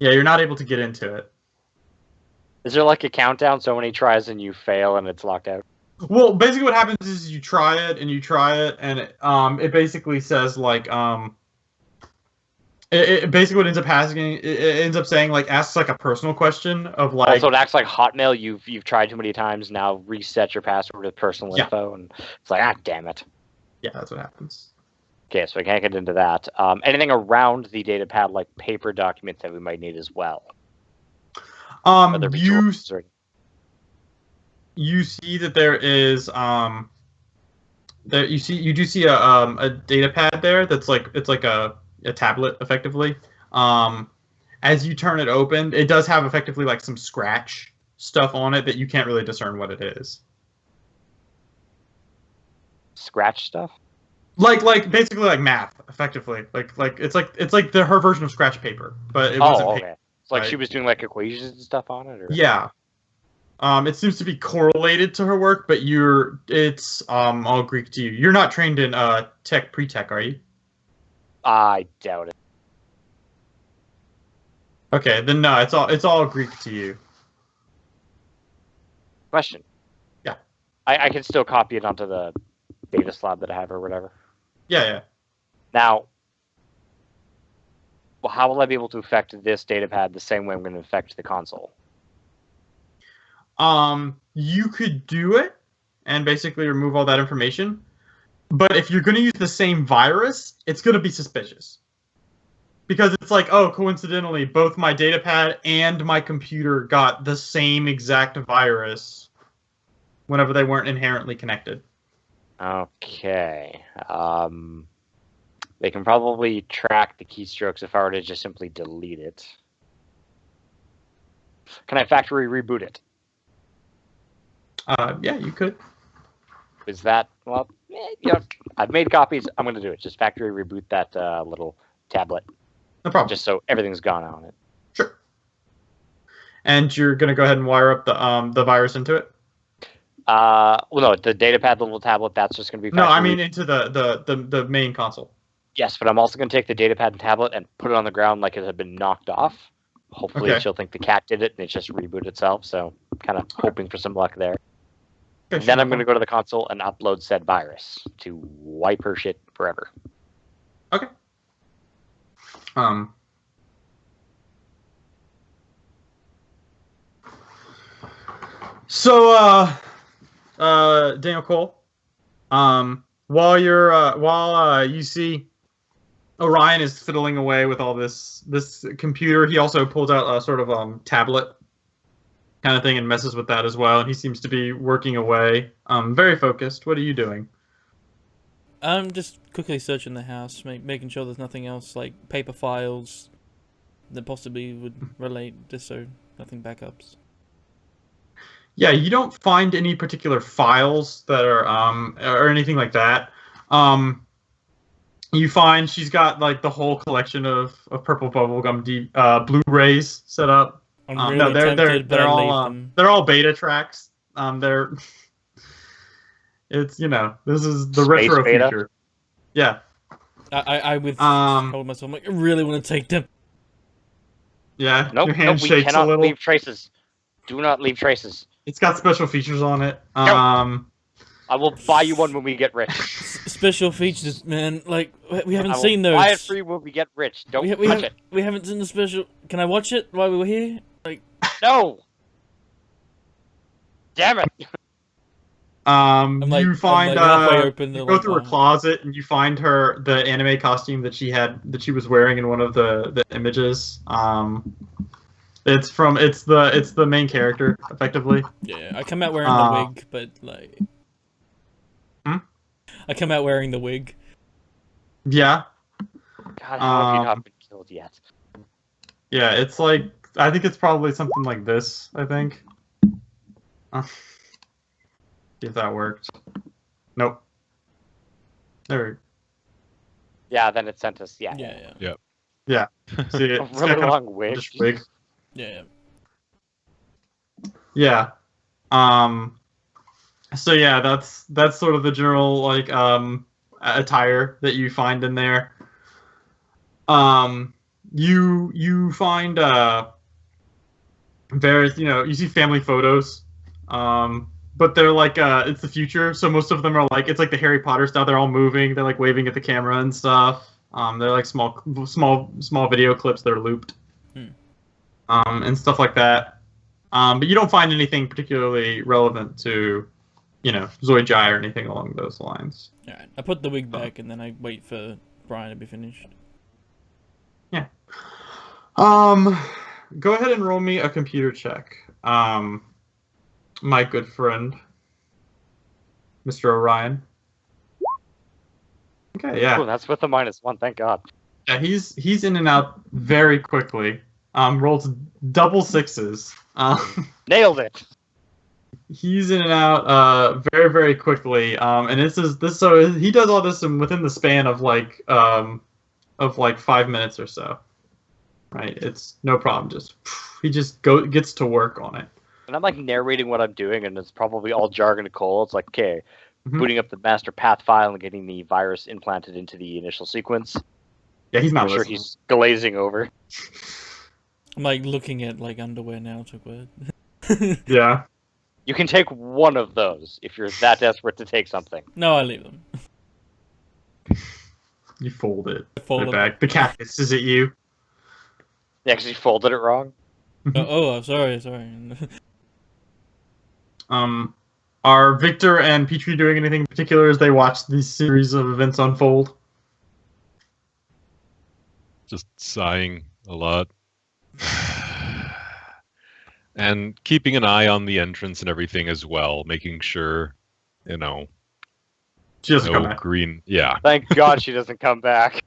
Yeah, you're not able to get into it. Is there like a countdown so many tries and you fail and it's locked out? Well, basically what happens is you try it and it basically says like It basically what ends up happening, it ends up saying like asks like a personal question of like. Also, it acts like Hotmail. You've tried too many times. Now reset your password with personal info, and it's like, ah, damn it. Yeah, that's what happens. Okay, so I can't get into that. Anything around the data pad, like paper documents that we might need as well. Whether it be drawers or... You see that there is you do see a data pad there that's like it's like a tablet effectively. As you turn it open, it does have effectively like some scratch stuff on it that you can't really discern what it is. Scratch stuff? Like basically like math, effectively. Like it's like her version of scratch paper, but it wasn't okay. paper, It's like right? she was doing like equations and stuff on it, or... Yeah. It seems to be correlated to her work, but it's all Greek to you. You're not trained in pre-tech, are you? I doubt it. Okay, then no, it's all Greek to you. Question. Yeah. I can still copy it onto the data slab that I have or whatever. Yeah. Now, well, how will I be able to affect this data pad the same way I'm going to affect the console? You could do it and basically remove all that information, but if you're going to use the same virus, it's going to be suspicious. Because it's like, oh, coincidentally, both my datapad and my computer got the same exact virus whenever they weren't inherently connected. Okay. They can probably track the keystrokes if I were to just simply delete it. Can I factory reboot it? Yeah, you could. Is that, well, yeah, I've made copies. I'm going to do it. Just factory reboot that little tablet. No problem. Just so everything's gone on it. Sure. And you're going to go ahead and wire up the virus into it? Well, no, the datapad, the little tablet, that's just going to be... No, I mean into the main console. Yes, but I'm also going to take the datapad and tablet and put it on the ground like it had been knocked off. Hopefully she'll think the cat did it and it just rebooted itself, so kind of hoping for some luck there. Okay, then I'm going to go to the console and upload said virus to wipe her shit forever. Okay. So, Daniel Cole, while you see Orion is fiddling away with all this computer, he also pulls out a sort of tablet kind of thing and messes with that as well. And he seems to be working away, very focused. What are you doing? I'm just quickly searching the house, making sure there's nothing else like paper files that possibly would relate, just so nothing backups. Yeah, you don't find any particular files that are or anything like that. You find she's got like the whole collection of purple bubblegum Blu-rays set up. I'm really tempted, but I leave them. They're all beta tracks. It's this is the Space retro beta? future. Yeah. I told myself, I'm like, I really want to take them. Yeah. Nope, your hand we shakes a cannot little. leave traces. Do not leave traces. It's got special features on it. I will buy you one when we get rich. Special features, man. Like, we haven't I seen will those. buy it for you when we get rich. Don't touch it. We haven't seen the special. Can I watch it while we were here? Like, no. Damn it. You find you go through her closet and you find the anime costume that she was wearing in one of the images. It's the main character effectively. Yeah, I come out wearing the wig, but like, I come out wearing the wig. Yeah. God, how have you not been killed yet? Yeah, it's like I think it's probably something like this. I think. See if that worked. Nope. There. Yeah, then it sent us. Yeah. Yeah. See it? A really long wig. Yeah. Yeah. So yeah, that's sort of the general like attire that you find in there. You find various, you see family photos. But they're like it's the future, so most of them are like it's like the Harry Potter style. They're all moving. They're like waving at the camera and stuff. They're like small video clips that are looped, Hmm. and stuff like that. But you don't find anything particularly relevant to, Zoidjai or anything along those lines. Alright, I put the wig back and then I wait for Brian to be finished. Yeah. Go ahead and roll me a computer check. My good friend, Mr. Orion. Okay, yeah. Ooh, that's with a -1. Thank God. Yeah, he's in and out very quickly. Rolls double sixes. Nailed it. He's in and out very, very quickly. And this so he does all this within the span of like 5 minutes or so. Right? It's no problem. He just gets to work on it. And I'm like narrating what I'm doing, and it's probably all jargon to Cole. It's like, okay, Mhm. booting up the master path file and getting the virus implanted into the initial sequence. Yeah, he's not I'm sure listening. he's glazing over. I'm like looking at like underwear now. It's like what? Yeah. You can take one of those if you're that desperate to take something. No, I leave them. You fold it. Fold Put it them. back. The cat hisses at you. You actually folded it wrong. I'm sorry. Are Victor and Petrie doing anything in particular as they watch these series of events unfold? Just sighing a lot. And keeping an eye on the entrance and everything as well, making sure, She doesn't come no back. green. Yeah. Thank God she doesn't come back.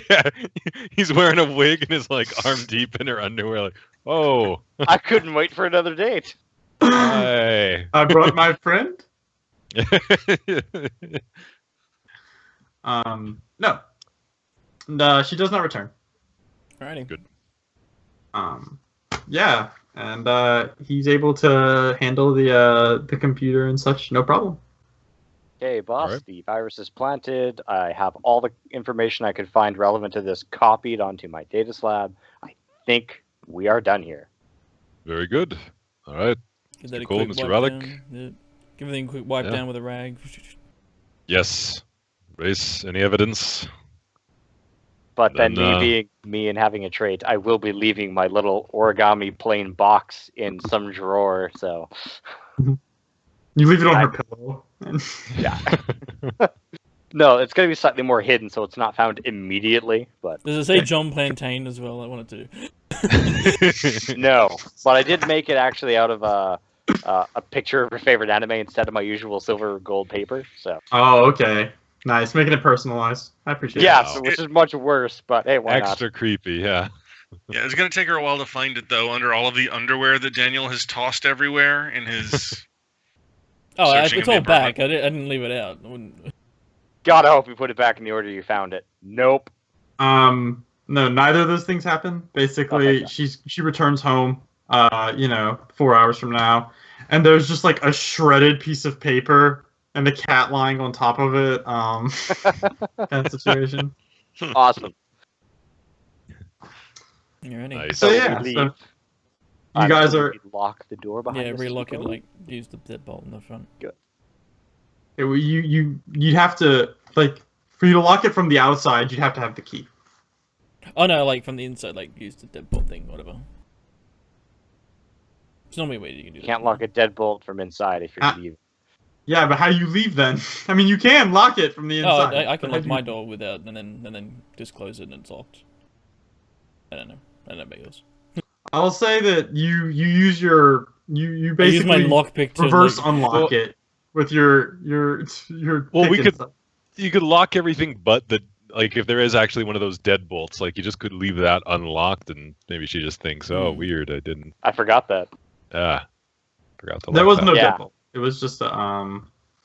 Yeah. He's wearing a wig and is like arm deep in her underwear, like, oh, I couldn't wait for another date. hi. I brought my friend. No. And, she does not return. Alrighty. Good. Yeah, and he's able to handle the computer and such, no problem. Okay, boss, Alright. the virus is planted. I have all the information I could find relevant to this copied onto my data slab. I think we are done here. Very good. All right. Give that a Cool, quick Mr. wipe Relic. down. Yep. Give everything a quick wipe Yeah. down with a rag. Yes. Race, any evidence? But then Then, me being me and having a trait, I will be leaving my little origami plain box in some drawer, so You leave it on her pillow. And yeah. No, it's gonna be slightly more hidden so it's not found immediately, but Does it say John Plantain as well? I wanted to. no. But I did make it actually out of a picture of your favorite anime instead of my usual silver gold paper, so oh, okay. Nice. Making it personalized. I appreciate yeah, it. so, which is much worse, but hey, why Extra creepy, yeah. Yeah, it's gonna take her a while to find it though, under all of the underwear that Daniel has tossed everywhere in his. Oh, Searching it's in the all back. apartment. I didn't leave it out. I wouldn't... not? Gotta hope you put it back in the order you found it. Nope. No, neither of those things happen. Basically, Okay. she returns home, 4 hours from now, and there's just like a shredded piece of paper and the cat lying on top of it. Kind of situation. Awesome. You ready? Nice. So we yeah, leave. so you I'm guys assuming are. we lock the door behind Yeah, us. relock it. Like use the deadbolt in the front. You'd have to like for you to lock it from the outside. You'd have to have the key. Oh no, like from the inside, like use the deadbolt thing, whatever. There's normally a way you can do that. Can't lock a deadbolt from inside if you're Ah. leaving. Yeah, but how do you leave then? I mean, you can lock it from the Oh, inside. I can but how lock do my you- door without, and then just close it and it's locked. I don't know about yours. I'll say that you use your you I use basically my lockpick to reverse like, unlock Well- it with your Well, pick we and could- stuff. You could lock everything but the, like, if there is actually one of those deadbolts, like, you just could leave that unlocked and maybe she just thinks, oh, Hmm. weird, I didn't, I forgot that. forgot to lock There was that. no Yeah. deadbolt. It was just a The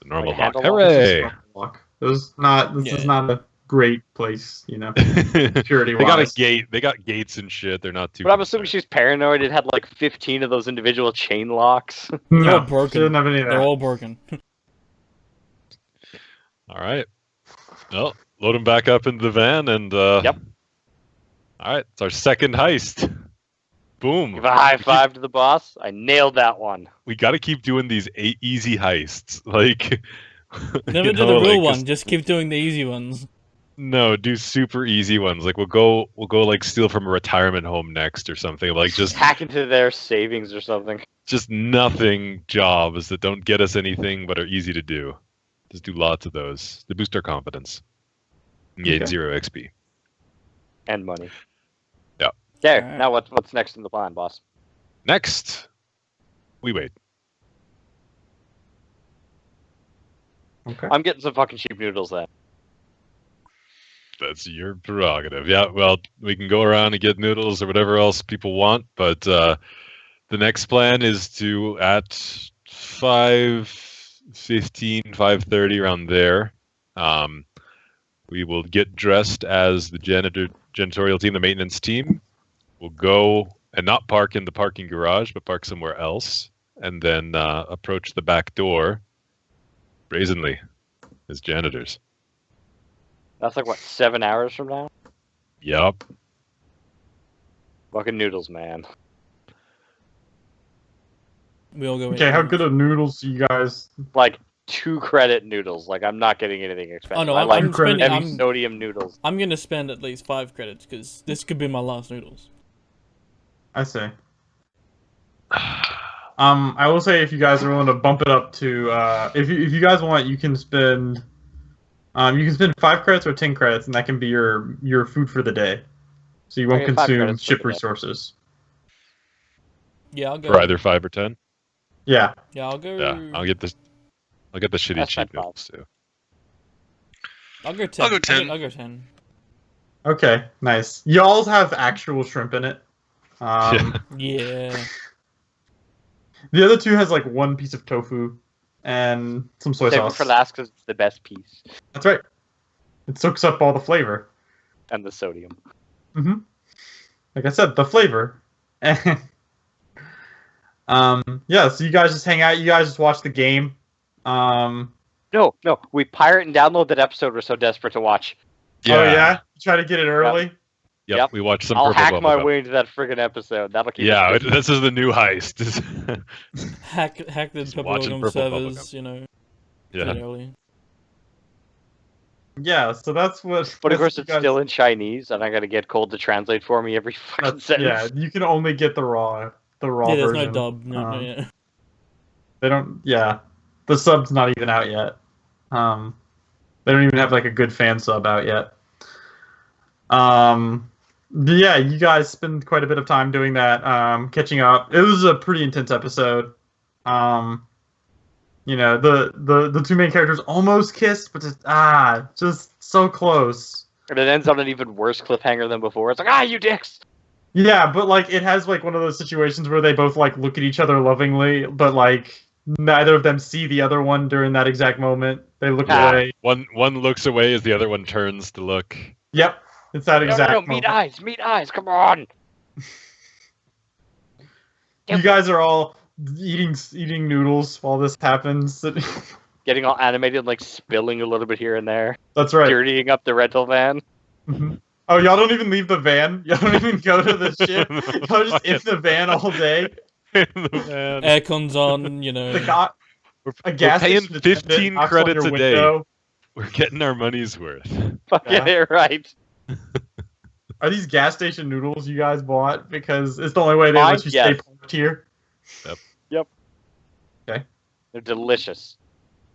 normal Like a lock. handle lock? It's just Hooray! a normal lock. It was not. This is Yeah. not a great place, they security got a wise. gate. They got gates and shit. They're not too. But I'm assuming concerned. she's paranoid. It had like 15 of those individual chain locks. They're No, all broken. she didn't have any of they're that. all broken. All right. Well, load him back up into the van and. Yep. All right, it's our second heist. Boom. Give a high five to the boss. I nailed that one. We got to keep doing these easy heists. Like. Never you do know, the real like, one. Just keep doing the easy ones. No, do super easy ones. Like we'll go like steal from a retirement home next or something. Like just Hack into their savings or something. just nothing jobs that don't get us anything but are easy to do. Just do lots of those to boost our confidence. And gain Okay. 0 XP. And money. Yeah. Okay, Alright. now what's next in the plan, boss? Next, we wait. Okay. I'm getting some fucking cheap noodles then. That's your prerogative. Yeah, well, we can go around and get noodles or whatever else people want, but the next plan is to at 5:15, 5:30 around there. We will get dressed as the janitorial team, the maintenance team. We'll go and not park in the parking garage, but park somewhere else, and then approach the back door brazenly as janitors. That's like, what, 7 hours from now? Yup. Fucking noodles, man. We all go. Okay, how good of noodles do you guys? Like, 2 credit noodles. Like, I'm not getting anything expensive. Oh no, I like I'm spending. heavy I'm, sodium noodles. I'm gonna spend at least 5 credits because this could be my last noodles. I say. I will say if you guys are willing to bump it up to, if you guys want, you can spend 5 credits or 10 credits, and that can be your food for the day. So you won't Okay, 5 consume credits for ship the day. resources. Yeah, I'll go. For either 5 or 10. Yeah. Yeah, I'll go. Yeah, I'll get the shitty That's cheap not noodles too. I'll go 10. I'll go 10. I'll go 10. Okay. Nice. Y'all's have actual shrimp in it. Yeah. Yeah. The other 2 has like 1 piece of tofu and some soy Save it sauce. for last because it's the best piece. That's right. It soaks up all the flavor. And the sodium. Mm-hmm. Like I said, the flavor. Yeah, so you guys just hang out, you guys just watch the game. No, we pirate and download that episode we're so desperate to watch. Oh yeah? Try to get it early? Yep. We watched some. I'll Purple hack my Bubblegum. way into that friggin' episode. That'll keep Yeah, us busy. this is the new heist. Hack the Just watching Purple Purple servers, Bubblegum. you know. Yeah. pretty early. Yeah, so that's what... But of that's course, what it's you guys- still in Chinese, and I gotta get Cold to translate for me every fucking sentence. Yeah, you can only get the raw Yeah, there's version. no dub. No, Um, yeah. They don't... Yeah. The sub's not even out yet. They don't even have like a good fan sub out yet. But yeah, you guys spend quite a bit of time doing that, catching up. It was a pretty intense episode. You know, the 2 main characters almost kissed, but just so close. And it ends on an even worse cliffhanger than before. It's like, you dicks! Yeah, but like it has like one of those situations where they both like look at each other lovingly, but like neither of them see the other one during that exact moment. They look away. One looks away as the other one turns to look. Yep, it's that exact No, moment. meet eyes, come on! You guys are all eating noodles while this happens. Getting all animated, like spilling a little bit here and there. That's right. Dirtying up the rental van. Mhm. Oh, y'all don't even leave the van? Y'all don't even go to the ship? Y'all just in the van all day? Aircon's on, you know. The guy, We're gas paying station attendant 15 knocks on credits your a day. window. We're getting our money's worth. Fucking Yeah. right. Are these gas station noodles you guys bought? Because it's the only way they Mine? let you stay Yes. parked here. They're delicious.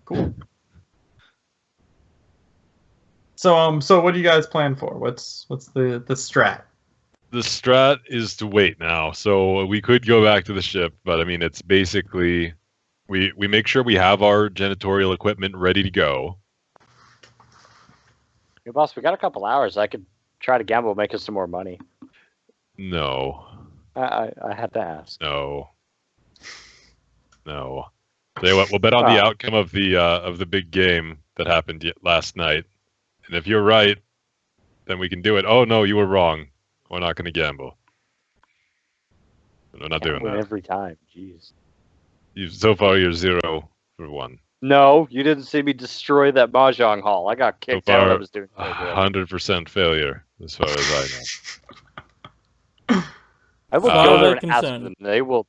Cool. So what do you guys plan for? What's the strat? The strat is to wait now. So we could go back to the ship, but I mean, it's basically we make sure we have our janitorial equipment ready to go. Hey, boss, we got a couple hours. I could try to gamble, make us some more money. No, I had to ask. no. Tell you what, we'll bet on the Ah. outcome of the big game that happened last night. And if you're right, then we can do it. Oh no, you were wrong. We're not going to gamble. We're not doing Win that. every time. Jeez. So far, you're 0 for 1. No, you didn't see me destroy that mahjong hall. I got kicked out. I far, was doing so good. 100% failure, as far as I will far go as there I'm and ask concerned. them.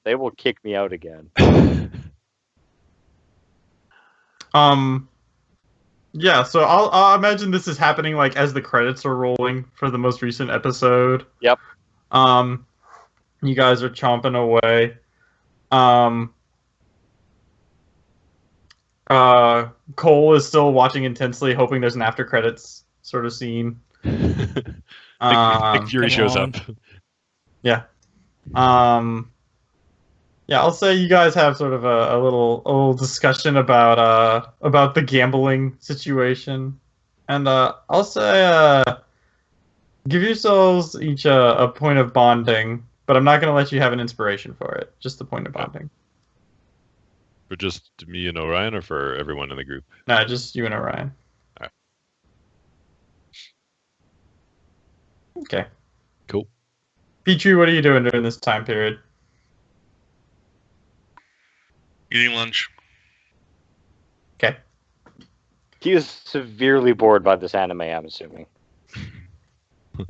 They will kick me out again. I know. Yeah, so I'll imagine this is happening like as the credits are rolling for the most recent episode. Yep. You guys are chomping away. Cole is still watching intensely, hoping there's an after credits sort of scene. Nick Fury Come shows on. up. Yeah. Yeah, I'll say you guys have sort of a little discussion about the gambling situation, and I'll say give yourselves each a point of bonding, but I'm not gonna let you have an inspiration for it. Just the point of bonding. For just me and Orion, or for everyone in the group? No, just you and Orion. Alright. Okay. Cool. Petrie, what are you doing during this time period? Eating lunch. Okay. He is severely bored by this anime, I'm assuming.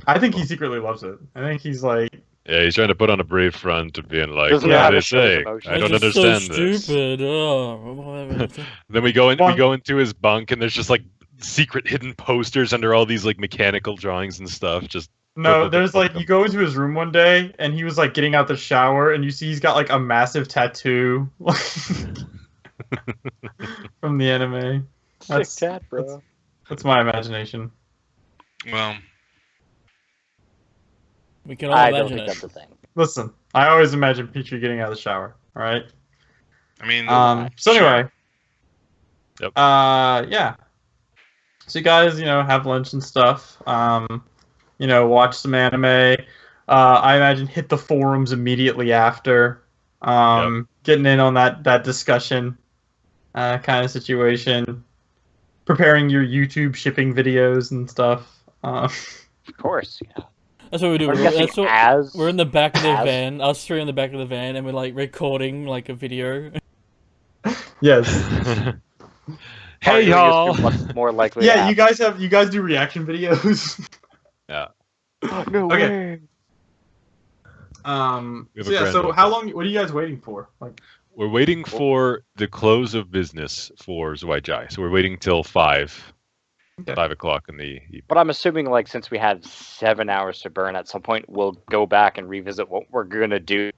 I think he secretly loves it. I think he's like, Yeah, he's trying to put on a brave front of being like, Doesn't what know how do to they show his say? emotions. I don't This is understand so this. stupid. Oh. Then we go Well- into his bunk, and there's just like secret hidden posters under all these like mechanical drawings and stuff. Just no, there's like, you go into his room one day, and he was like getting out the shower, and you see he's got like a massive tattoo from the anime. That's- Sick tat, bro. That's my imagination. Well, We can all I don't imagine think it. that's a thing. Listen, I always imagine Petrie getting out of the shower. All right. I mean, So sure. anyway. Yep. Yeah. So you guys, have lunch and stuff. Watch some anime. I imagine hit the forums immediately after. Getting in on that discussion kind of situation. Preparing your YouTube shipping videos and stuff. Of course, yeah. That's what we do. I'm guessing We're in the back of the as- van. Us three in the back of the van, and we're like recording like a video. Yes. Hey arguing as to y'all. What's more likely? Yeah, to you guys do reaction videos. Yeah. happen. No Okay. way. We have So a yeah. grand So opening. how long? What are you guys waiting for? Like, We're waiting for the close of business for Zhuai. So we're waiting till 5 Okay. o'clock in the evening. But I'm assuming, like, since we had 7 hours to burn, at some point we'll go back and revisit what we're gonna do.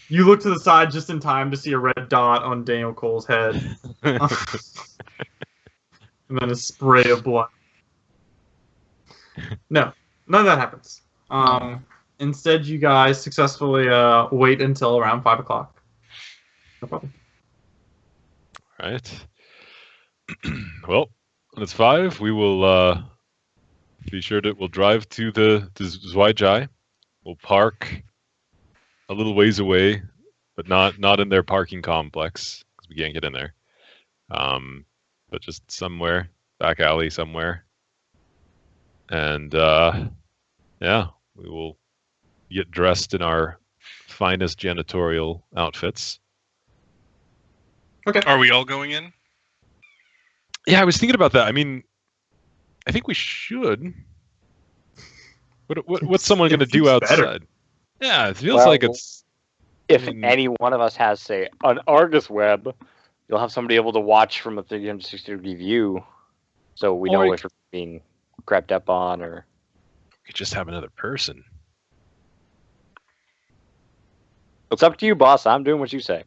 you look to the side just in time to see a red dot on Daniel Cole's head, and then a spray of blood. No, none of that happens. Instead, you guys successfully wait until around 5 o'clock. No problem. Right. Well, when it's 5, we will be sure we'll drive to the Zhuai. We'll park a little ways away, but not in their parking complex because we can't get in there. But just somewhere, back alley somewhere. And yeah, we will get dressed in our finest janitorial outfits. Are we all going in? Yeah, I was thinking about that. I mean, I think we should. What's someone going to do seems better. outside? Yeah, it feels Well, like it's. If I mean- any one of us has, say, an Argus web, you'll have somebody able to watch from a 360-degree view, so we know Or- if we're being crept up on or. We could just have another person. It's up to you, boss. I'm doing what you say.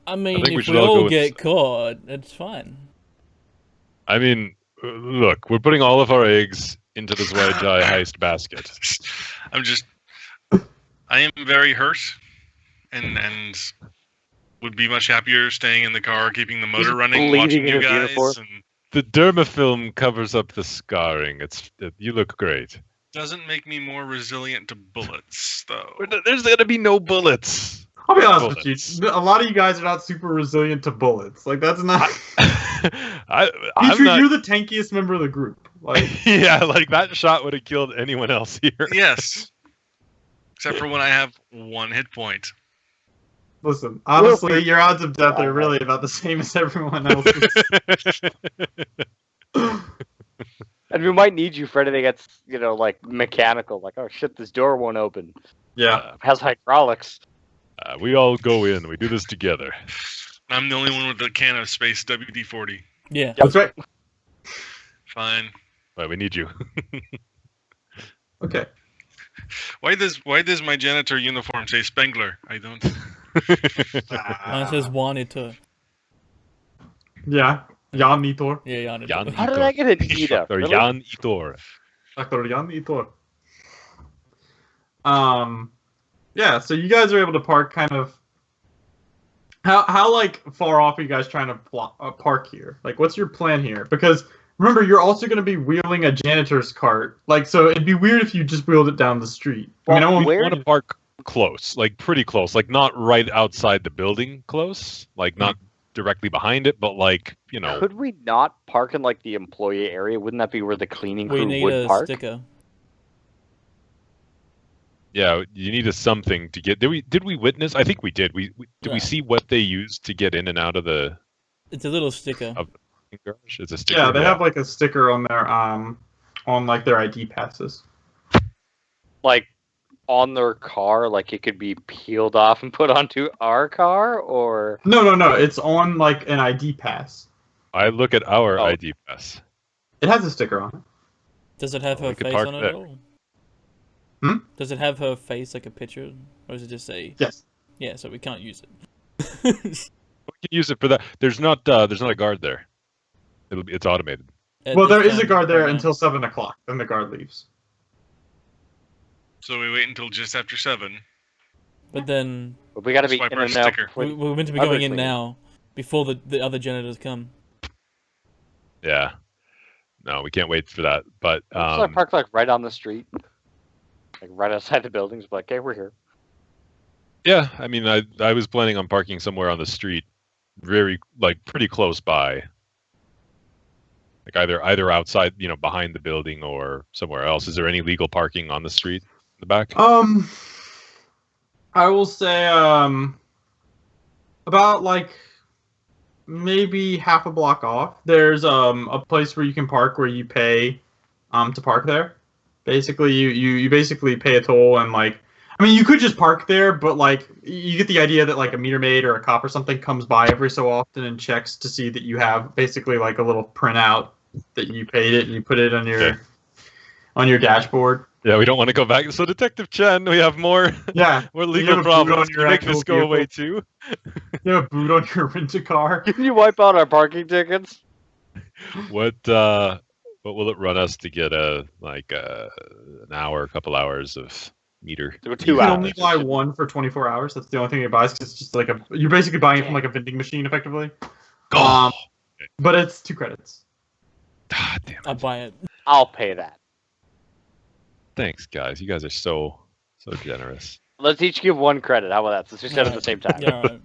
I mean, think we if should we all all go get inside. caught, it's fine. I mean, Look, we're putting all of our eggs into this Wajai heist basket. I am very hurt, and would be much happier staying in the car, keeping the motor running, watching you guys. And the dermafilm covers up the scarring. You look great. Doesn't make me more resilient to bullets, though. There's gonna be no bullets. I'll be honest with you. A lot of you guys are not super resilient to bullets. Like that's not. You're the tankiest member of the group. Like yeah, like that shot would have killed anyone else here. Yes. Except for when I have 1 hit point. Listen, honestly, your odds of death are really about the same as everyone else's. And we might need you for anything that's, like mechanical. Like, oh shit, this door won't open. Yeah. Has hydraulics. We all go in. We do this together. I'm the only one with the can of space WD-40. Yeah. That's right. Fine. Right, we need you. Okay. Why does my janitor uniform say Spengler? I don't. Mine says Juanito. Yeah. Jan Itor. Yeah, Juanito. How did I get an Ida? Or Jan Itor. Dr. Jan Itor. Yeah, so you guys are able to park kind of. How like far off are you guys trying to park here? Like, what's your plan here? Because remember, you're also going to be wheeling a janitor's cart. Like, so it'd be weird if you just wheeled it down the street. Well, I mean, we want to park close, like pretty close, like not right outside the building, close, like not directly behind it, but like Could we not park in like the employee area? Wouldn't that be where the cleaning crew We need would a park? sticker. Yeah, you need something to get. Did we witness? I think we did. Did we see what they used to get in and out of the? It's a little sticker. Garage? It's a sticker. Yeah, they have like a sticker on their like their ID passes. Like on their car, like it could be peeled off and put onto our car, or No. It's on like an ID pass. I look at our ID pass. It has a sticker on it. Does it have her face on it at all? Does it have her face, like a picture, or does it just say? Yes. Yeah, so we can't use it. We can use it for that. There's not a guard there. It's automated. Well, there is a guard there until 7 o'clock. Then the guard leaves. So we wait until just after 7. But then we got to be in and out. We're meant to be going in now, before the other janitors come. Yeah. No, we can't wait for that. But So I park like right on the street, like right outside the buildings. But okay, we're here. Yeah, I mean, I was planning on parking somewhere on the street, pretty close by. Like either outside, behind the building or somewhere else. Is there any legal parking on the street in the back? I will say about like maybe half a block off. There's a place where you can park where you pay to park there. Basically, you basically pay a toll and like. I mean, you could just park there, but like you get the idea that like a meter maid or a cop or something comes by every so often and checks to see that you have basically like a little printout that you paid it and you put it on your dashboard. Yeah, we don't want to go back. So, Detective Chen, we have more more legal problems. Can you make this go away too? You have a boot on your rent-a-car. Can you wipe out our parking tickets? What will it run us to get an hour, a couple hours of meter? You can only buy one for 24 hours. That's the only thing it buys. It's just like you're basically buying it from like a vending machine, effectively. But it's 2 credits. God damn it. I'll buy it. I'll pay that. Thanks, guys. You guys are so generous. Let's each give 1 credit. How about that? Since we said it at the same time. Yeah, all right.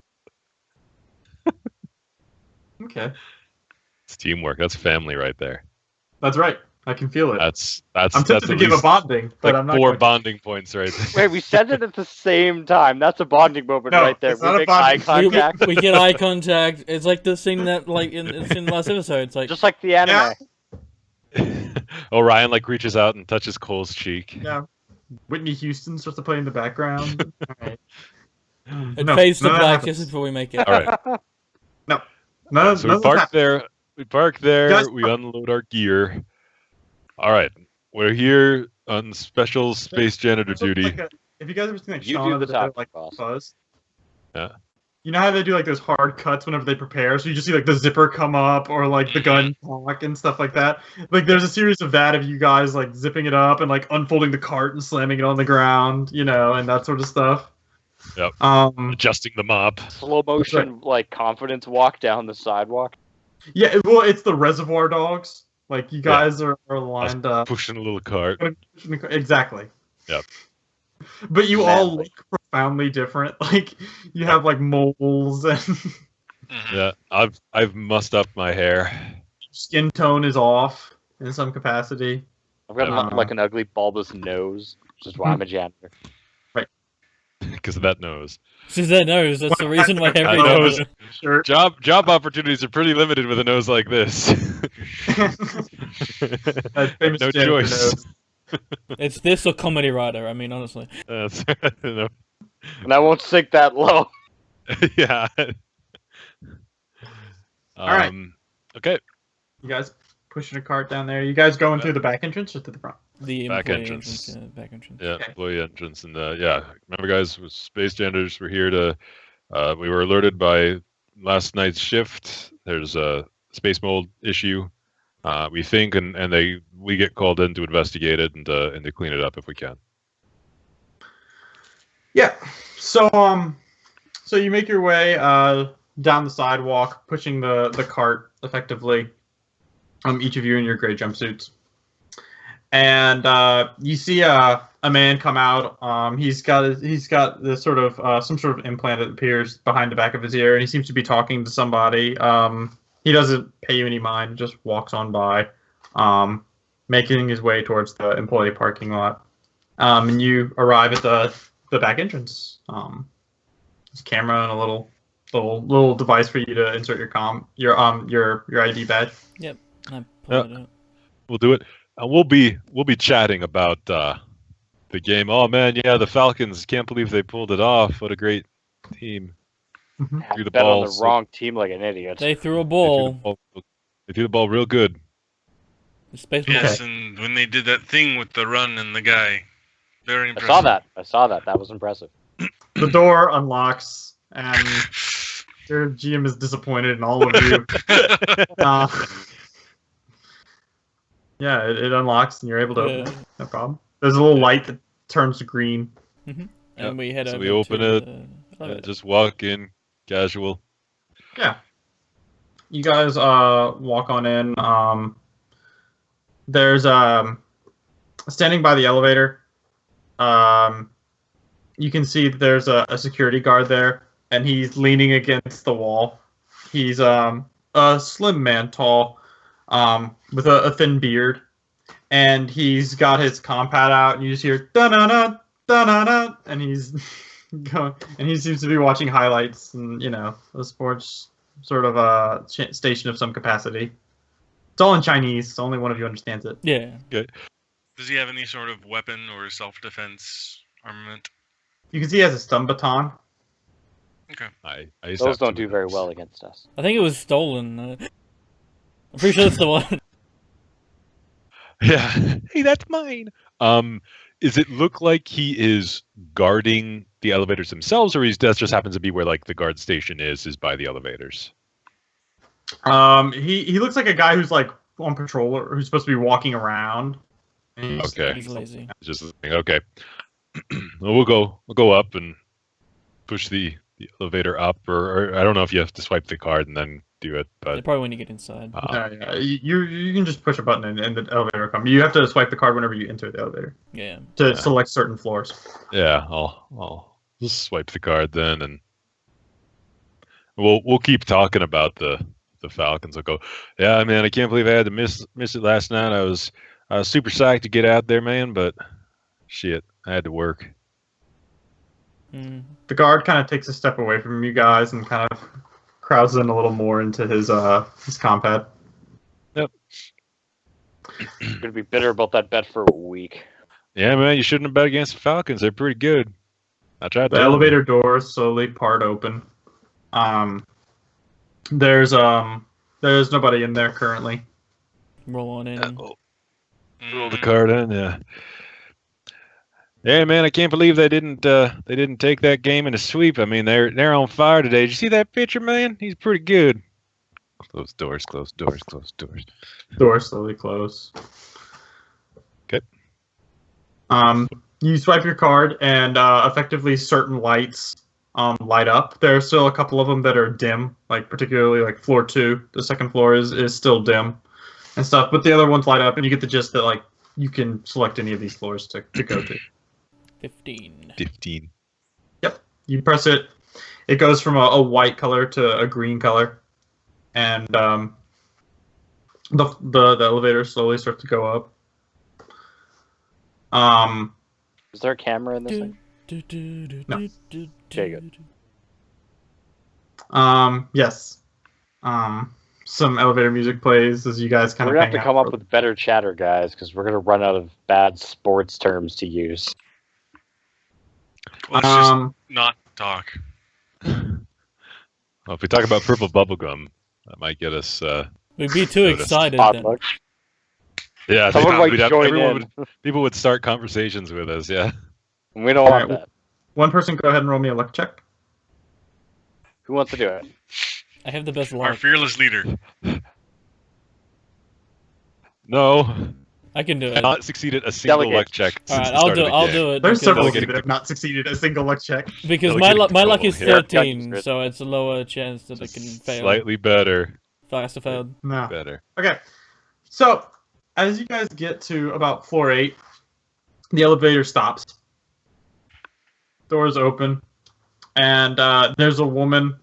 Okay. It's teamwork. That's family right there. That's right. I can feel it. I'm tempted to give a bonding, but like I'm not 4 bonding points right there. Wait, we said it at the same time. That's a bonding moment right there. It's We not a make eye bonding. contact. We get eye contact. It's like the scene that it's in the last episode. It's like Just like the anime. Orion reaches out and touches Cole's cheek. Yeah. Whitney Houston starts to play in the background. Right. it fades to black just before we make it. All right. So we park there. Guys, we unload our gear. All right. We're here on special space janitor duty. If you guys ever seen like You Shaun do of the the Dead, talking, like boss. Buzz. Yeah. You know how they do like those hard cuts whenever they prepare, so you just see like the zipper come up or like the gun cock and stuff like that. Like there's a series of that of you guys like zipping it up and like unfolding the cart and slamming it on the ground, and that sort of stuff. Yep. Um, Adjusting the mop. Slow motion, like confidence walk down the sidewalk. yeah, well, it's the Reservoir Dogs. Like you guys are lined up, Pushing a little cart. exactly. Yep. But you all look profoundly different. Like you have like moles and Yeah, I've mussed up my hair. skin tone is off in some capacity. I've got like an ugly bulbous nose, which is why I'm a janitor. Because of that nose. Since that nose, that's the reason why every nose. Sure. Job opportunities are pretty limited with a nose like this. Famous No janitor choice. nose. It's this or comedy writer. I mean, honestly. That's no. And I won't sink that low. Yeah. right. Okay. You guys pushing a cart down there. You guys going through the back entrance or through the front? The Back employee entrance. back entrance. Yeah, Okay. employee entrance, and yeah. Remember, guys, with Space Janitors, we're here to. We were alerted by last night's shift. There's a space mold issue. We think, and we get called in to investigate it and to clean it up if we can. Yeah. So you make your way down the sidewalk, pushing the cart effectively. Each of you in your gray jumpsuits. And you see a man come out. He's got this sort of some sort of implant that appears behind the back of his ear, and he seems to be talking to somebody. He doesn't pay you any mind; just walks on by, making his way towards the employee parking lot. And you arrive at the back entrance. There's a camera and a little device for you to insert your ID badge. Yep. I pull it out. We'll do it. And we'll be chatting about the game. Oh man, yeah, the Falcons. Can't believe they pulled it off. What a great team. Mhm. Threw the Bet ball on the wrong team like an idiot. They threw a ball. They threw the ball real good. The space Yes, and when they did that thing with the run and the guy, very I impressive. saw that. That was impressive. The door unlocks, and your GM is disappointed in all of you. Yeah, it unlocks, and you're able to open it. No problem. There's a little light that turns to green. And we head So over we open to it. the elevator. Just walk in, casual. Yeah. You guys walk on in. There's standing by the elevator. You can see that there's a security guard there, and he's leaning against the wall. He's a slim man, tall, with a thin beard, and he's got his compad out, and you just hear da-na-na, da-na-na, and he's going, and he seems to be watching highlights and a sports sort of a station of some capacity. It's all in Chinese, so only one of you understands it. Yeah. Does he have any sort of weapon or self-defense armament? You can see he has a stun baton. Okay. I used to Those have don't some do of very those. well against us. I think it was stolen. I'm pretty sure it's the one. Yeah. Hey, that's mine. Does it look like he is guarding the elevators themselves, or that just happens to be where like the guard station is by the elevators? He looks like a guy who's like on patrol or who's supposed to be walking around. Okay. He's lazy. Just okay. Well, we'll go up and push the elevator up, or I don't know if you have to swipe the card and then do it, but Probably when you get inside. Yeah. You can just push a button and the elevator will come. You have to swipe the card whenever you enter the elevator Yeah. to select certain floors. yeah, I'll just swipe the card then, and we'll keep talking about the Falcons. I'll go, yeah, man, I can't believe I had to miss it last night. I was super psyched to get out there, man, but shit, I had to work. Mm. The guard kind of takes a step away from you guys and kind of crowds in a little more into his compad. Gonna be bitter about that bet for a week. Yeah, man, you shouldn't have bet against the Falcons. They're pretty good. I tried. The elevator doors slowly part open. There's nobody in there currently. Roll on in. Roll the card in, yeah. Yeah, man, I can't believe they didn't take that game in a sweep. I mean, they're on fire today. Did you see that pitcher, man? He's pretty good. Close doors, close doors, close doors. Doors slowly close. Okay. You swipe your card, and effectively certain lights light up. There are still a couple of them that are dim, like particularly like floor 2. The second floor is still dim and stuff, but the other ones light up, and you get the gist that like you can select any of these floors to go to. 15. 15. Yep. You press it. It goes from a white color to a green color, and the elevator slowly starts to go up. Is there a camera in this thing? No. Okay, good. Yes. Some elevator music plays as you guys kind We're of gonna have hang to come out up with better chatter, guys, because we're gonna run out of bad sports terms to use. Let's just not talk. Well, if we talk about purple bubblegum, that might get us. We'd be too noticed. excited then. Potluck. Yeah, Someone might join everyone in. people would start conversations with us. Yeah. We don't want Alright, that. One person go ahead and roll me a luck check. Who wants to do it? I have the best Our luck. fearless leader. No, I can do I have it. not succeeded a single Delegate. luck check since Alright, the start of the I'll game. do it. There's because- several of you Delegating that have not succeeded a single luck check. Because Delegating my luck is control here. 13, Yeah. so it's a lower chance that I can fail. Slightly better. Faster failed. No. Better. Okay. So, as you guys get to about floor 8, the elevator stops. Doors open, and there's a woman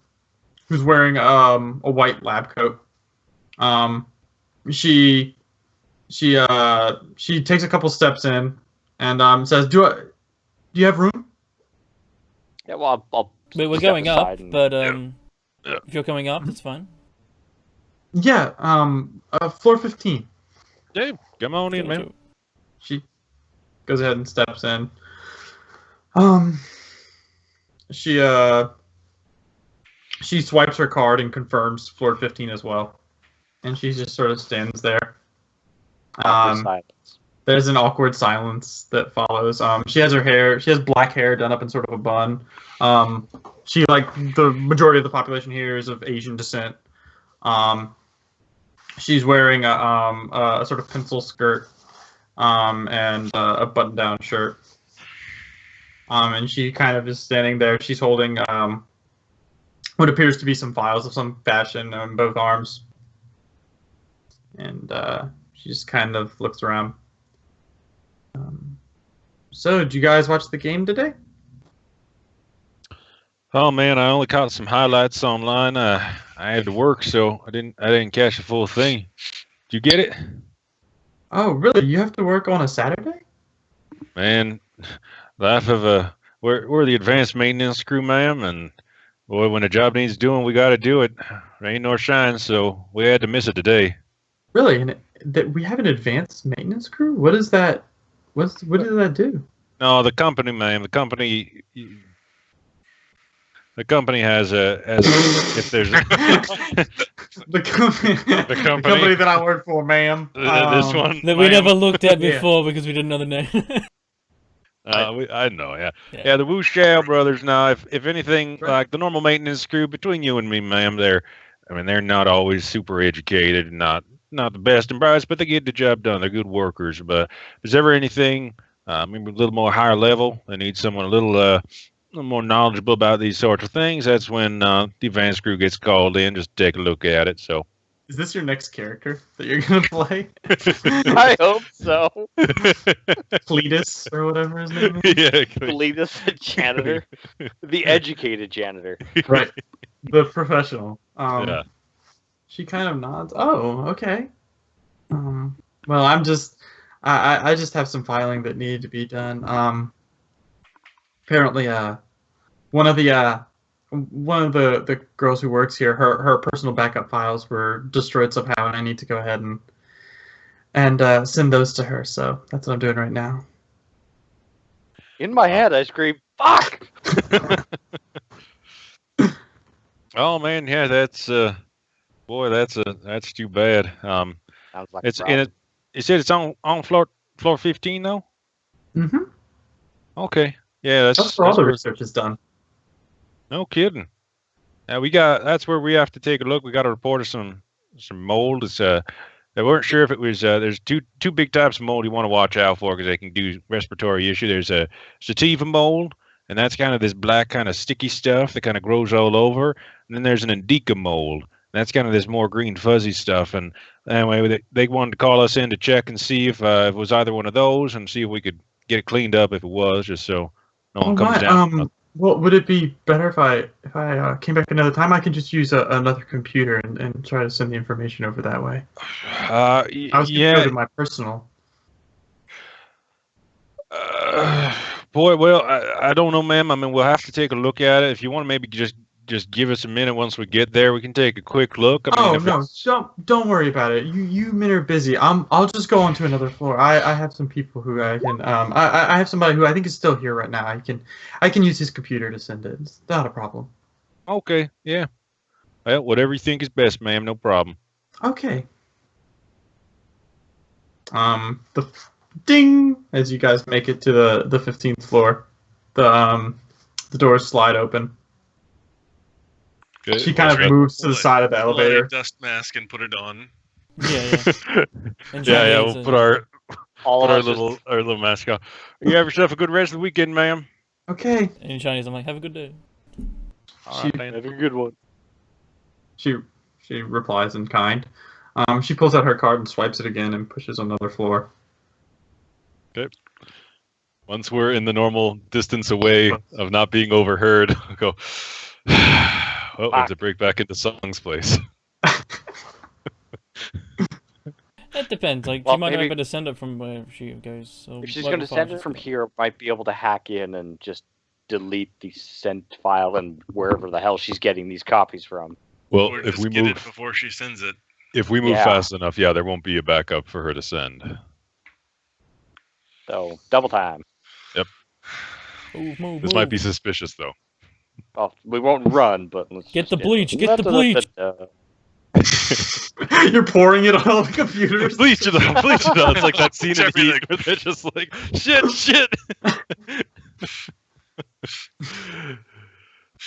who's wearing a white lab coat. She takes a couple steps in and says, "Do you have room?" Yeah, well, I'll Wait, we're step going up, aside and- but Yeah. if you're coming up, that's fine. Yeah. Floor 15. Yeah, come on in, man. She goes ahead and steps in. She swipes her card and confirms floor 15 as well, and she just sort of stands there. awkward silence. There's an awkward silence that follows. She has black hair done up in sort of a bun. She, like the majority of the population here, is of Asian descent. She's wearing a sort of pencil skirt and a button-down shirt. And she kind of is standing there. She's holding what appears to be some files of some fashion in both arms. And she just kind of looks around. So, did you guys watch the game today? Oh man, I only caught some highlights online. I had to work, so I didn't catch the full thing. Did you get it? Oh, really? You have to work on a Saturday? Man, life of a we're the advanced maintenance crew, ma'am, and boy, when a job needs doing, we got to do it. Rain nor shine, so we had to miss it today. Really? And that we have an advanced maintenance crew? What is that? What does that do? No, the company, ma'am. The company has if there's the company that I work for, ma'am. this one That we ma'am. never looked at Yeah. before because we didn't know the name. I know, yeah. Yeah. Yeah, the Wu Shao brothers. Now, if anything, Right. like the normal maintenance crew, between you and me, ma'am, they're not always super educated, not the best and brightest, but they get the job done. They're good workers. But if there's ever anything, maybe a little more higher level, they need someone a little more knowledgeable about these sorts of things. That's when the advanced crew gets called in, just to take a look at it. So. Is this your next character that you're gonna play? I hope so. Cletus or whatever his name is. Yeah, Cletus, the janitor, the educated janitor. Right. The professional. yeah. She kind of nods. Oh, okay. Well, I just have some filing that needed to be done. Apparently, one of the girls who works here, her personal backup files were destroyed somehow, and I need to go ahead and send those to her. So that's what I'm doing right now. In my head, I scream, "Fuck!" Oh man, yeah, that's boy, that's too bad. Sounds like It's a in problem. it. You said it's on floor 15 though. Mm-hmm. Okay. Yeah, That's where all the research is done. No kidding. Now that's where we have to take a look. We got a report of some mold. It's they weren't sure if it was there's two big types of mold you want to watch out for because they can do respiratory issue. There's a sativa mold, and that's kind of this black kind of sticky stuff that kind of grows all over. And then there's an indica mold. And that's kind of this more green fuzzy stuff. And anyway, they wanted to call us in to check and see if it was either one of those and see if we could get it cleaned up if it was, just so no one comes down. Well, would it be better if I came back another time? I can just use another computer and try to send the information over that way. I was going to go to my personal. Boy, well, I don't know, ma'am. I mean, we'll have to take a look at it. If you want to maybe just give us a minute once we get there, we can take a quick look. I mean, no, don't worry about it. You men are busy. I'll just go on to another floor. I have some people who I can I have somebody who I think is still here right now. I can use his computer to send it. It's not a problem. Okay, yeah. Well, whatever you think is best, ma'am. No problem. Okay. The ding as you guys make it to the 15th floor. The doors slide open. Good. She kind of moves to the side of the elevator. Dust mask and put it on. Yeah. Yeah. We'll put our little mask on. You have yourself a good rest of the weekend, ma'am. Okay. And in Chinese, I'm like, have a good day. Have a good one. She replies in kind. She pulls out her card and swipes it again and pushes on another floor. Okay. Once we're in the normal distance away of not being overheard, I'll go. Well, let's break back into Song's place. It depends. Like, she might not be able to send it from where she goes. So if she's going to send it from here, might be able to hack in and just delete the sent file and wherever the hell she's getting these copies from. Well, or if we move it before she sends it. If we move fast enough, yeah, there won't be a backup for her to send. So, double time. Yep. This might be suspicious, though. Well, we won't run, but let's get the bleach. Get the bleach. You're pouring it on all the computers. Bleach it on. It's like that scene in Heat where they're just like, shit.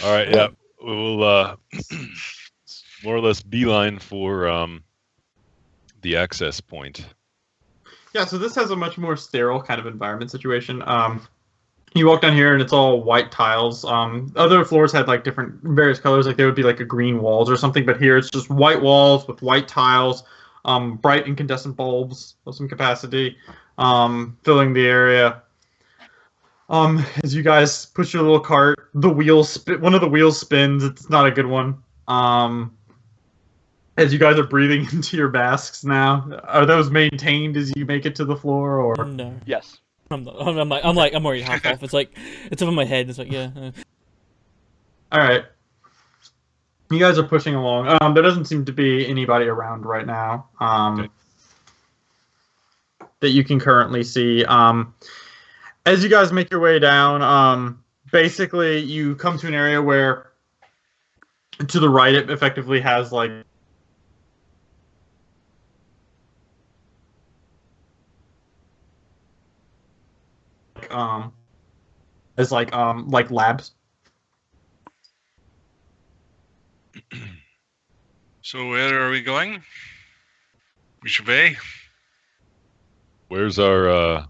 All right, yeah, we'll more or less beeline for the access point. Yeah, so this has a much more sterile kind of environment situation. You walk down here and it's all white tiles. Other floors had like different various colors, like there would be like a green walls or something, but here it's just white walls with white tiles, bright incandescent bulbs of some capacity, filling the area. As you guys push your little cart, one of the wheels spins. It's not a good one. As you guys are breathing into your masks now, are those maintained as you make it to the floor, or no? Yes. I'm already half off. It's like it's over my head. It's like All right. You guys are pushing along. There doesn't seem to be anybody around right now. That you can currently see. As you guys make your way down, basically you come to an area where, to the right, it effectively has like. As like labs. So where are we going? Which way? Where's our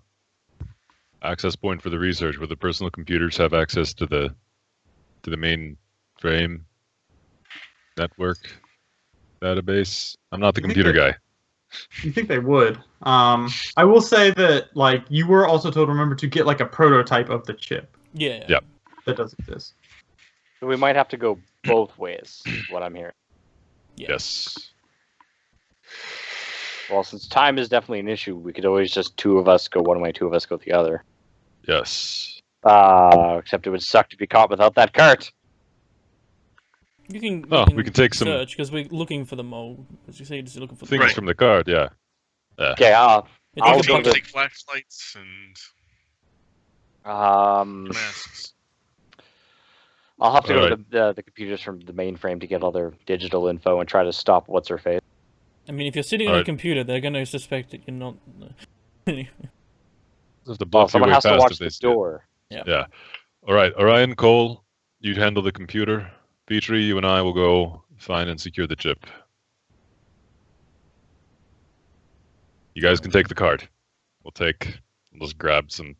access point for the research? Where the personal computers have access to the main frame network database? I'm not the computer guy. You think they would? I will say that like you were also told, remember, to get like a prototype of the chip. Yeah. Yep. That does exist. So we might have to go both ways. Is what I'm hearing. Yes. Well, since time is definitely an issue, we could always just two of us go one way, two of us go the other. Yes. Except it would suck to be caught without that cart. We can take some search because we're looking for the mold. As you say, just looking for things from the card. Yeah. Okay, I'll go take flashlights and masks. I'll have to go to the computers from the mainframe to get all their digital info and try to stop what's her face. I mean, if you're sitting on a computer, they're going to suspect that you're not. Someone has to watch the door. Yeah. All right, Orion, Cole, you handle the computer. Petrie, you and I will go find and secure the chip. You guys can take the card. We'll just grab some You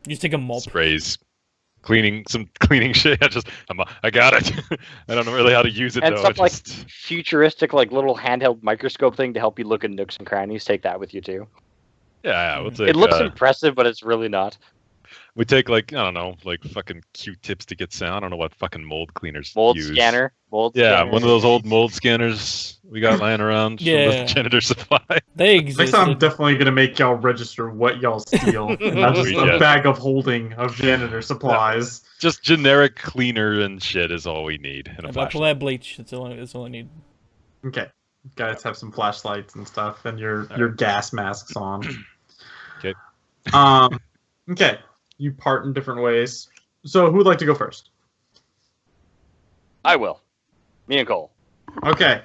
just take a mop. sprays, some cleaning shit. I got it. I don't know really how to use it And though. some like futuristic, like little handheld microscope thing to help you look at nooks and crannies. Take that with you too. Yeah, we'll take. It looks impressive, but it's really not. We take like I don't know, like fucking Q-tips to get sound. I don't know what fucking mold cleaners Mold use. scanner. One of those old mold scanners we got lying around from the janitor supply. They exist. Next time I'm definitely gonna make y'all register what y'all steal, and not just a bag of holding of janitor supplies. Just generic cleaner and shit is all we need. And a flashlight. Bleach. That's all I need. Okay, you guys have some flashlights and stuff, and your gas masks on. Okay. Okay. You part in different ways. So who would like to go first? I will. Me and Cole. Okay.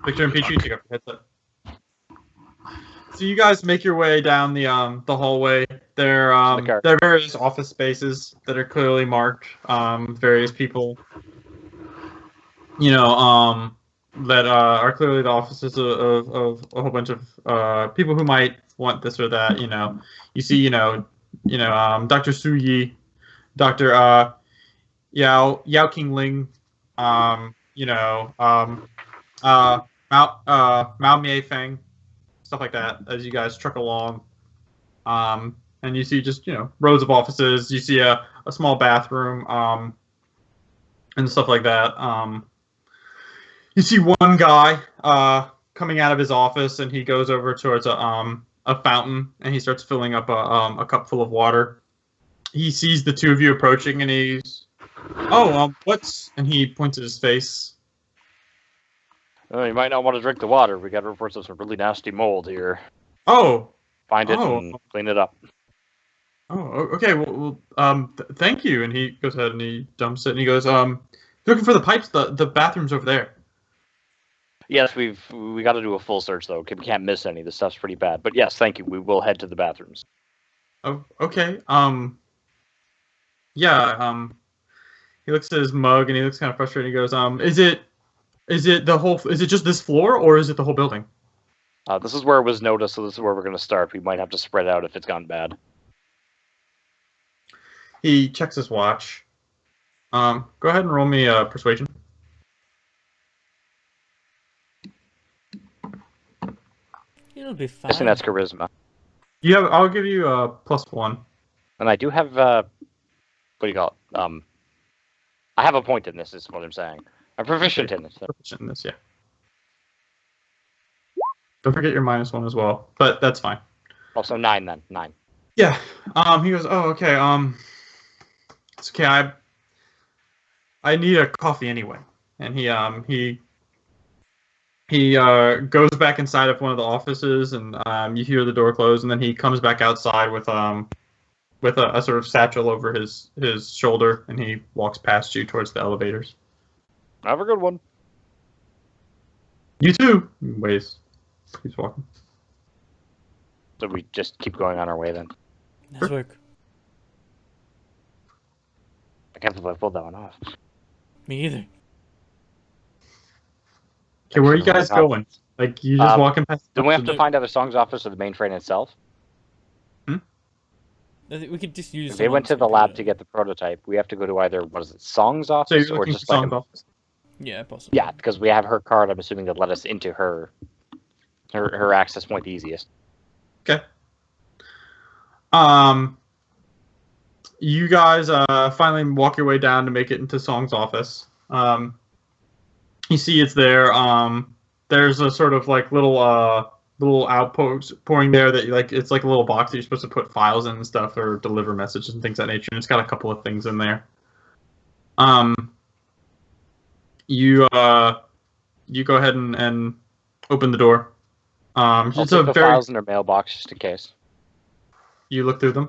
Victor and Petrie, take up your headset. So you guys make your way down the hallway. There are various office spaces that are clearly marked. Various people. That are clearly the offices of a whole bunch of people who might want this or that. You see, Dr. Su Yi, Dr. Yao King Ling, Mao Mie Feng, stuff like that. As you guys truck along, and you see just rows of offices. You see a small bathroom, and stuff like that. You see one guy coming out of his office, and he goes over towards a fountain, and he starts filling up a cup full of water. He sees the two of you approaching, and he's, what's? And he points at his face. Oh, you might not want to drink the water. We got reports of some really nasty mold here. Oh. Find it and clean it up. Oh, okay. Well, thank you. And he goes ahead and he dumps it, and he goes, looking for the pipes. The bathroom's over there. Yes, we got to do a full search though. We can't miss any. This stuff's pretty bad. But yes, thank you. We will head to the bathrooms. Oh, okay. Yeah. He looks at his mug and he looks kind of frustrated. He goes, is it just this floor or is it the whole building? This is where it was noticed, so this is where we're going to start. We might have to spread out if it's gone bad. He checks his watch. Go ahead and roll me persuasion. It'll be fine. I think that's charisma. I'll give you a +1. And I do have what do you call it? I have a point in this. Is what I'm saying. I'm proficient in this. Proficient in this, yeah. Don't forget your -1 as well, but that's fine. Also 9 then. 9. Yeah. He goes, oh, okay. It's okay. I need a coffee anyway, and he goes back inside of one of the offices, and you hear the door close, and then he comes back outside with a sort of satchel over his shoulder, and he walks past you towards the elevators. Have a good one. You too. Waves. Keeps walking. So we just keep going on our way then. Nice work. I can't believe I pulled that one off. Me either. Okay, where are you guys going? Like, you just walking past... Do we have to find out the song's office or the mainframe itself? I think we could just use... If they went to the lab to get the prototype, we have to go to either, song's office or just like... office? Yeah, possibly. Yeah, because we have her card, I'm assuming that let us into her access point the easiest. Okay. You guys finally walk your way down to make it into Song's office. You see it's there. There's a sort of like little outpost pouring there that it's like a little box that you're supposed to put files in and stuff or deliver messages and things of that nature. And it's got a couple of things in there. You go ahead and open the door. I'll take the files in their mailbox just in case. You look through them?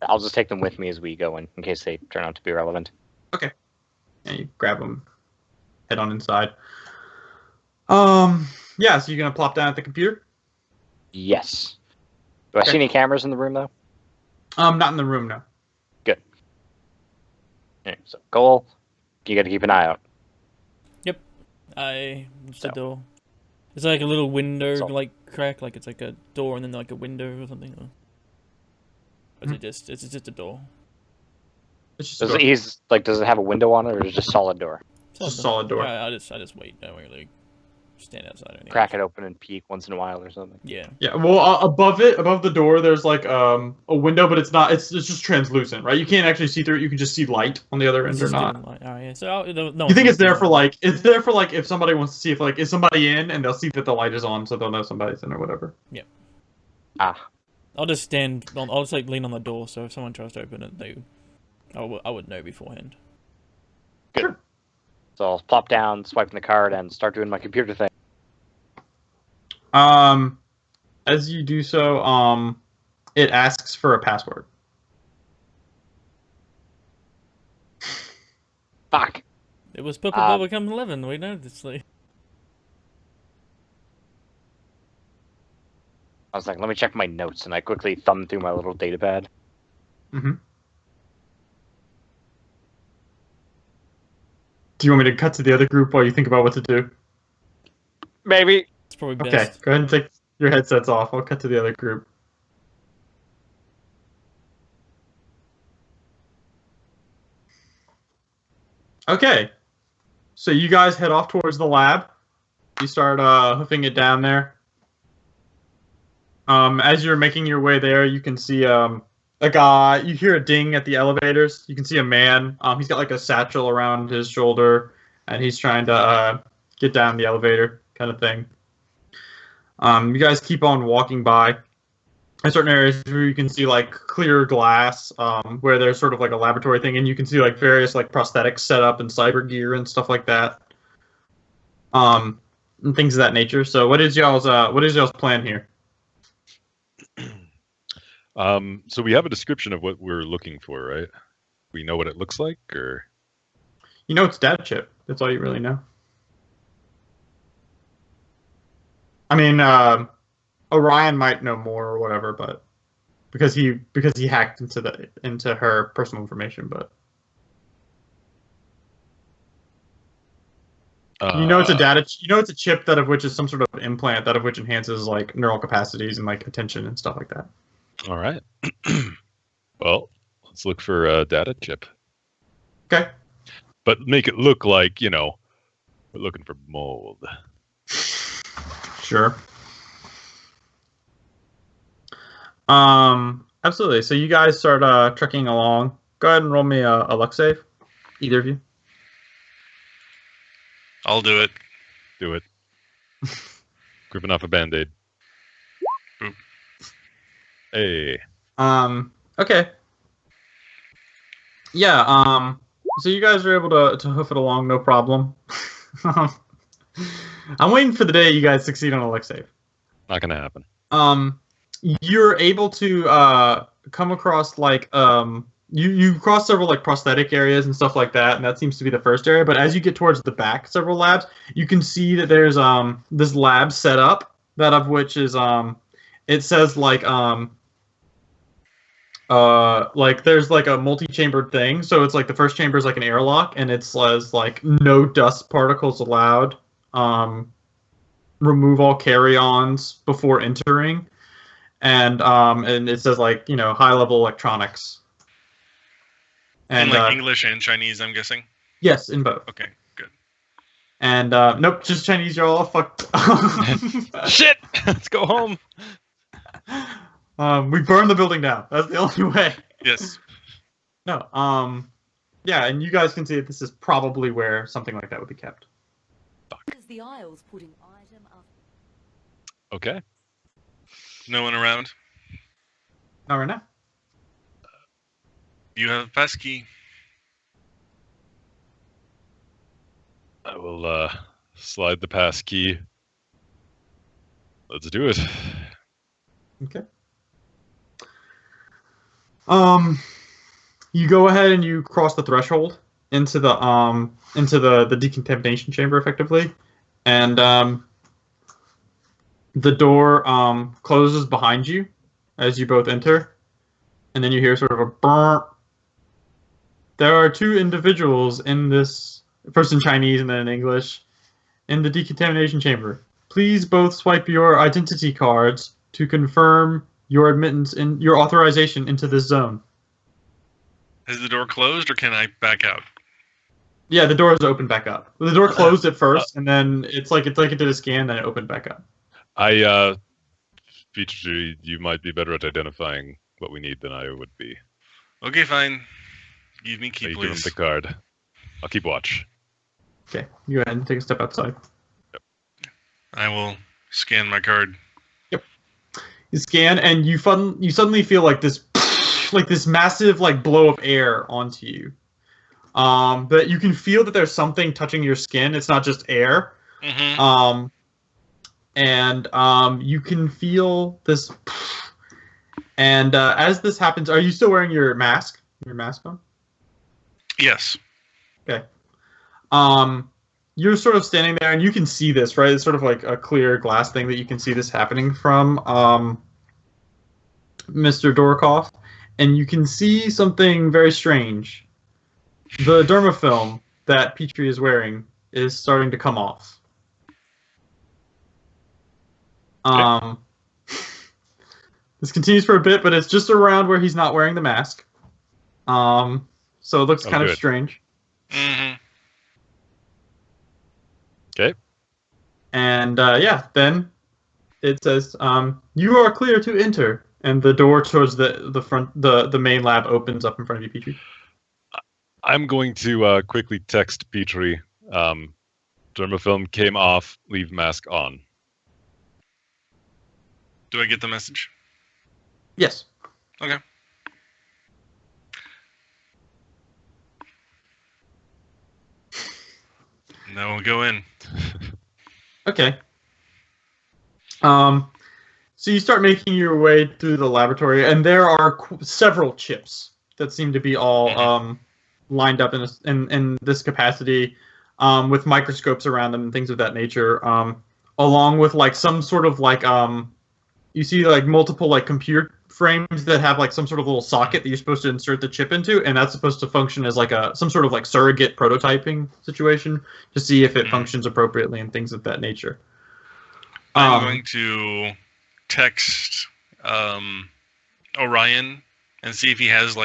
I'll just take them with me as we go in case they turn out to be relevant. Okay. And you grab them, head on inside. Yeah, so you're going to plop down at the computer? Yes. Do I see any cameras in the room, though? Not in the room, no. Okay, so Cole, you got to keep an eye out. It's the So. door. It's like a little window, So- like crack, like it's like a door and then like a window or something. Or is it just? It's just a door. It's just Does it have a window on it, or is it just solid door? Just a solid door. Yeah, I just wait. Don't really stand outside or anything. Crack it open and peek once in a while or something. Yeah. Yeah, well, above the door, there's like a window, but it's not. It's just translucent, right? You can't actually see through it. You can just see light on the other end or not. Yeah. So no You think it's there for like if somebody wants to see if like is somebody in, and they'll see that the light is on, so they'll know somebody's in or whatever. Yeah. Ah. I'll just stand. I'll just like lean on the door, so if someone tries to open it, I would know beforehand. Good. Sure. So I'll plop down, swiping the card, and start doing my computer thing. As you do so, it asks for a password. Fuck. It was Purple Bubblegum 11. We know this. Like... I was like, let me check my notes, and I quickly thumbed through my little data pad. Mm-hmm. Do you want me to cut to the other group while you think about what to do? Maybe. It's probably best. Okay, go ahead and take your headsets off. I'll cut to the other group. Okay, so you guys head off towards the lab. You start hoofing it down there. As you're making your way there, you can see a guy. You hear a ding at the elevators. You can see a man. He's got like a satchel around his shoulder, and he's trying to get down the elevator, kind of thing. You guys keep on walking by. In certain areas where you can see like clear glass, where there's sort of like a laboratory thing, and you can see like various like prosthetics set up and cyber gear and stuff like that, and things of that nature. So, what is y'all's plan here? So we have a description of what we're looking for, right? We know what it looks like, or You know, it's data chip. That's all you really know. I mean, Orion might know more or whatever, but because he hacked into her personal information, but you know it's a chip that of which is some sort of implant that of which enhances like neural capacities and like attention and stuff like that. All right. Well, let's look for a data chip. Okay. But make it look like, we're looking for mold. Sure. Absolutely. So you guys start trekking along. Go ahead and roll me a luck save. Either of you. I'll do it. Do it. Gripping off a band-aid. Boop. Hey. Okay. Yeah, so you guys are able to hoof it along, no problem. I'm waiting for the day you guys succeed on a luck save. Not gonna happen. You're able to come across like you cross several like prosthetic areas and stuff like that, and that seems to be the first area. But as you get towards the back, several labs, you can see that there's this lab set up, that of which is it says like there's like a multi-chambered thing. So it's like the first chamber is like an airlock, and it says like no dust particles allowed. Remove all carry-ons before entering. And it says like high level electronics. And in like English and Chinese, I'm guessing. Yes, in both. Okay, good. And nope, just Chinese. You're all fucked. Shit! Let's go home. We burned the building down. That's the only way. Yes. No. Yeah, and you guys can see that this is probably where something like that would be kept. The aisles putting item up. Okay. No one around. Not right now. You have a pass key. I will slide the pass key. Let's do it. Okay. You go ahead and you cross the threshold into the decontamination chamber effectively, and the door closes behind you as you both enter, and then you hear sort of a burp. there are two individuals in this, first in Chinese and then in English, in the decontamination chamber. Please both swipe your identity cards to confirm your admittance in your authorization into this zone. Is the door closed, or can I back out? Yeah, the door is opened back up. The door closed at first, and then it's like it did a scan, then it opened back up. Petrie, you might be better at identifying what we need than I would be. Okay, fine. Give me key, Give him please. the card. I'll keep watch. Okay, you go ahead and take a step outside. I will scan my card. You scan, and you suddenly feel like this massive blow of air onto you. But you can feel that there's something touching your skin. It's not just air. Mm-hmm. You can feel this. And as this happens, are you still wearing your mask? Your mask on? Yes. Okay. You're sort of standing there, and you can see this, right? It's sort of like a clear glass thing that you can see this happening from Mr. Dorokoff. And you can see something very strange. The dermafilm that Petrie is wearing is starting to come off. This continues for a bit, but it's just around where he's not wearing the mask. So it looks kind of strange. Mm-hmm. Okay. And then it says, "You are clear to enter." And the door towards the front, the main lab opens up in front of you, Petrie. I'm going to quickly text Petrie. Dermafilm came off. Leave mask on. Do I get the message? Yes. Okay. Now we'll go in. Okay. So you start making your way through the laboratory, and there are several chips that seem to be all lined up in this capacity, with microscopes around them and things of that nature. Along with some sort of you see multiple computer frames that have some sort of little socket that you're supposed to insert the chip into, and that's supposed to function as some sort of surrogate prototyping situation to see if it functions appropriately and things of that nature. I'm going to text Orion and see if he has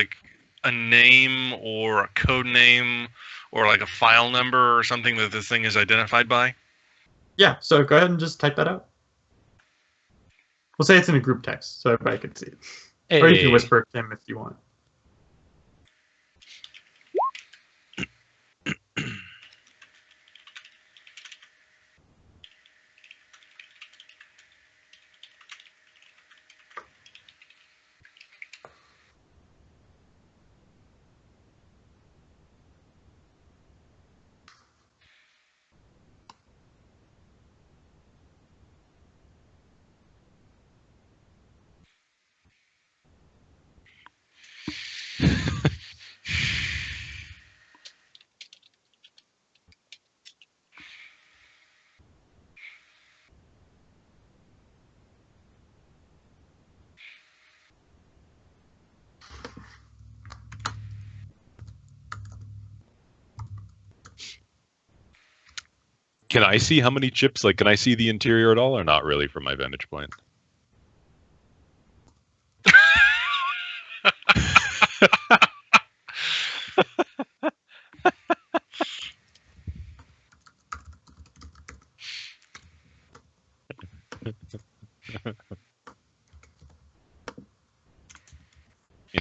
a name or a code name or a file number or something that this thing is identified by. Yeah, so go ahead and just type that out. We'll say it's in a group text so everybody can see it. Hey. Or you can whisper to him if you want. Can I see how many chips? Can I see the interior at all, or not really from my vantage point?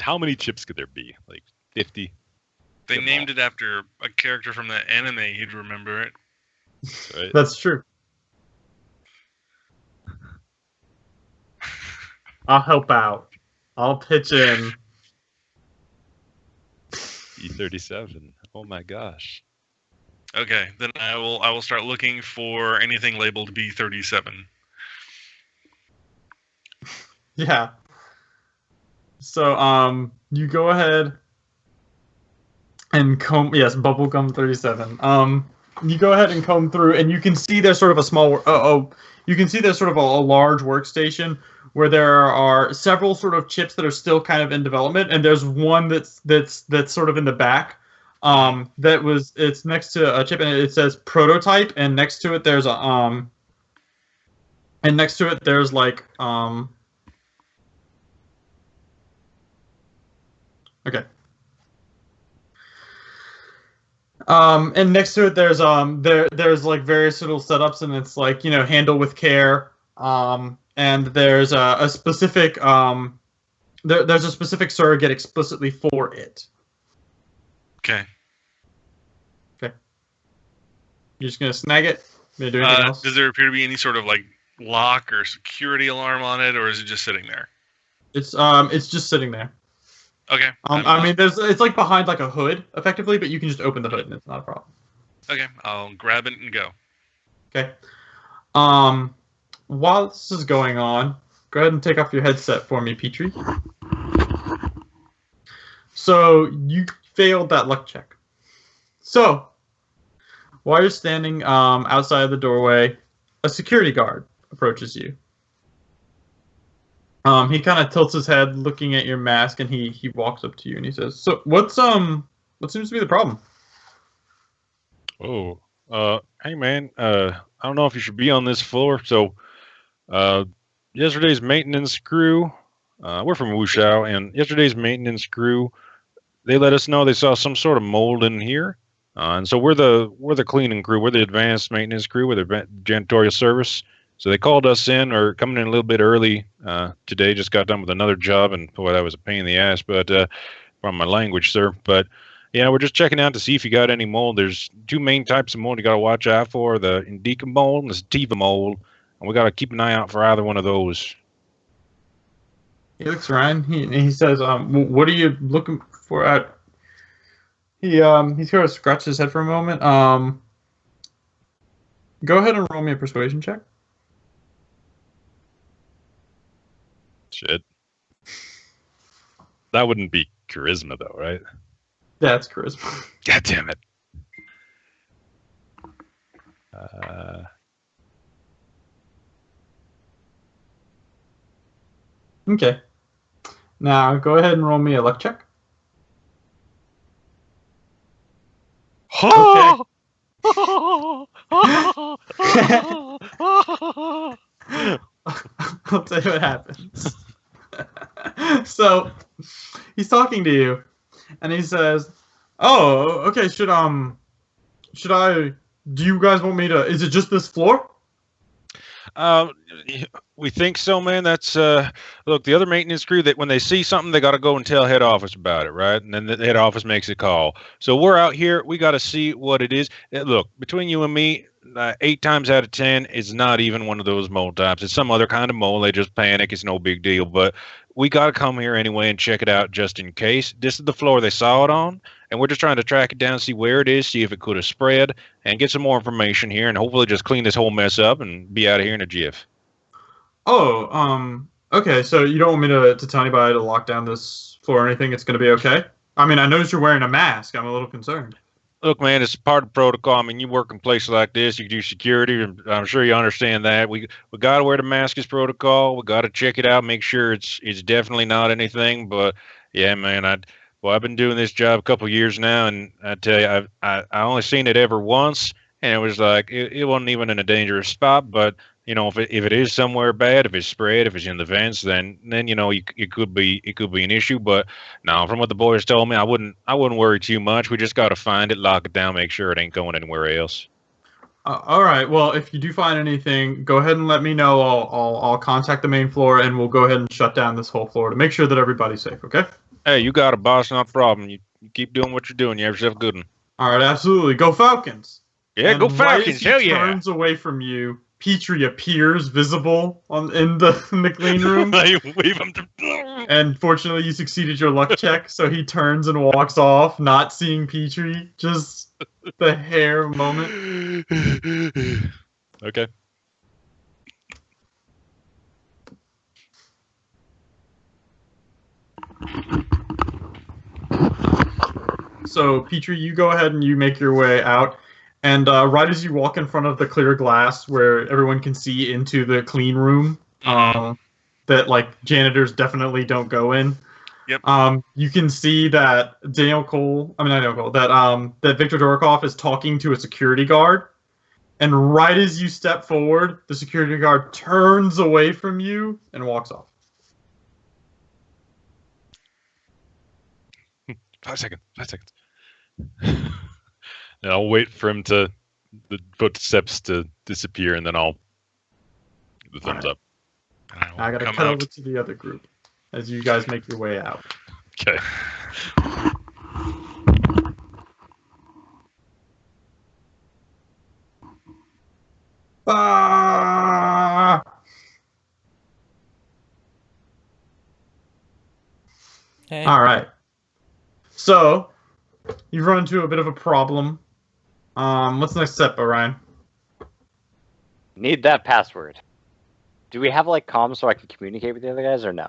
How many chips could there be? 50? They named it after a character from that anime. You'd remember it. Right. That's true. I'll help out. I'll pitch in. E37. Oh my gosh. Okay, then I will start looking for anything labeled B37. Yeah. So you go ahead and comb. Yes, bubblegum 37. You go ahead and comb through, and you can see there's sort of a small. You can see there's sort of a large workstation where there are several sort of chips that are still kind of in development, and there's one that's sort of in the back, It's next to a chip, and it says prototype, and next to it there's like okay. And next to it there's there's like various little setups, and it's like, you know, handle with care. And there's a specific there's a specific surrogate explicitly for it. Okay. Okay. You're just gonna snag it? Gonna do anything else? Does there appear to be any sort of like lock or security alarm on it, or is it just sitting there? It's just sitting there. Okay. I mean, it's like behind like a hood, effectively, but you can just open the hood and it's not a problem. Okay, I'll grab it and go. Okay. While this is going on, go ahead and take off your headset for me, Petrie. So you failed that luck check. So while you're standing outside of the doorway, a security guard approaches you. He kind of tilts his head, looking at your mask, and he walks up to you and he says, "So what seems to be the problem?" Oh, hey man, I don't know if you should be on this floor. So, yesterday's maintenance crew, we're from Wushao, and yesterday's maintenance crew, they let us know they saw some sort of mold in here, and so we're the cleaning crew, we're the advanced maintenance crew, we're the janitorial service. So they called us in, or coming in a little bit early today. Just got done with another job, and boy, that was a pain in the ass. But from my language, sir. But yeah, we're just checking out to see if you got any mold. There's two main types of mold you got to watch out for: the indica mold and the sativa mold, and we got to keep an eye out for either one of those. He looks around. He says, "What are you looking for?" He sort of scratches his head for a moment. Go ahead and roll me a persuasion check. Shit. That wouldn't be charisma, though, right? That's charisma. God damn it. Okay. Now go ahead and roll me a luck check. Okay. I'll tell you what happens. So he's talking to you, and he says, "Oh, okay. Should I? Do you guys want me to? Is it just this floor?" We think so, man. That's look, the other maintenance crew, that when they see something, they got to go and tell head office about it, right? And then the head office makes a call. So we're out here. We got to see what it is. Look, between you and me, 8 times out of 10, it's not even one of those mold types. It's some other kind of mold. They just panic. It's no big deal. But we got to come here anyway and check it out just in case. This is the floor they saw it on, and we're just trying to track it down, see where it is, see if it could have spread, and get some more information here, and hopefully just clean this whole mess up and be out of here in a jiff. Oh, okay. So you don't want me to tell anybody to lock down this floor or anything? It's going to be okay? I mean, I noticed you're wearing a mask. I'm a little concerned. Look, man, it's part of protocol. I mean, you work in places like this, you do security, and I'm sure you understand that. We got to wear the mask as protocol. We got to check it out, make sure it's definitely not anything. But yeah, man, I've been doing this job a couple years now, and I tell you, I only seen it ever once, and it was like it wasn't even in a dangerous spot. But you know, if it is somewhere bad, if it's spread, if it's in the vents, then you know it could be an issue. But no, from what the boys told me, I wouldn't worry too much. We just got to find it, lock it down, make sure it ain't going anywhere else. All right. Well, if you do find anything, go ahead and let me know. I'll contact the main floor, and we'll go ahead and shut down this whole floor to make sure that everybody's safe. Okay. Hey, you got it, boss. Not a problem. You keep doing what you're doing. You have yourself a good one. All right. Absolutely. Go Falcons. Yeah, And go right Falcons. as he Hell yeah. turns away from you, Petrie appears visible in the clean room. I wave him to. And fortunately, you succeeded your luck check, so he turns and walks off, not seeing Petrie. Just the hair moment. Okay. So, Petrie, you go ahead and you make your way out. And right as you walk in front of the clear glass where everyone can see into the clean room that, like, janitors definitely don't go in, Yep. You can see that not Daniel Cole, that Victor Dorokov is talking to a security guard, and right as you step forward, the security guard turns away from you and walks off. 5 seconds. 5 seconds. And I'll wait for him the footsteps to disappear, and then I'll give the thumbs up. I gotta cut over to the other group as you guys make your way out. Okay. Ah! Hey. All right. So you've run into a bit of a problem. What's the next step, Orion? Need that password. Do we have like comms so I can communicate with the other guys or no?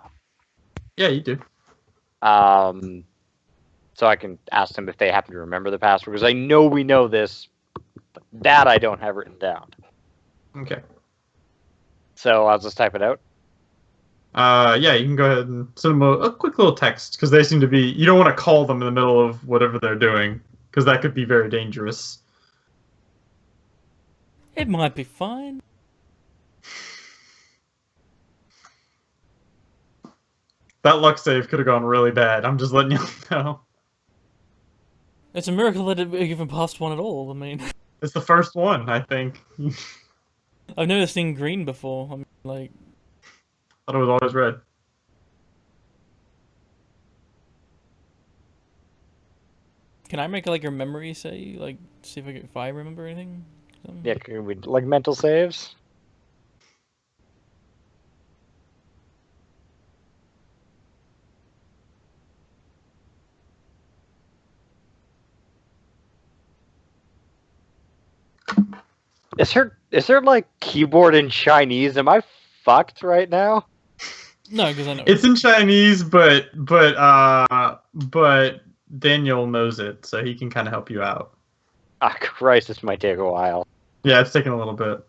Yeah, you do. So I can ask them if they happen to remember the password because I know we know this, but that I don't have written down. Okay. So I'll just type it out. Yeah, you can go ahead and send them a quick little text because they seem to be. You don't want to call them in the middle of whatever they're doing because that could be very dangerous. It might be fine. That luck save could have gone really bad. I'm just letting you know. It's a miracle that it even passed one at all. I mean, It's the first one, I think. I've never seen green before. I mean, like, Thought it was always red. can I make like a memory say, like, see if I remember anything? Yeah, can we like mental saves? Is there like keyboard in Chinese? Am I fucked right now? No, because I know It's in Chinese, but Daniel knows it, so he can kind of help you out. Ah, Christ, this might take a while. Yeah, it's taking a little bit.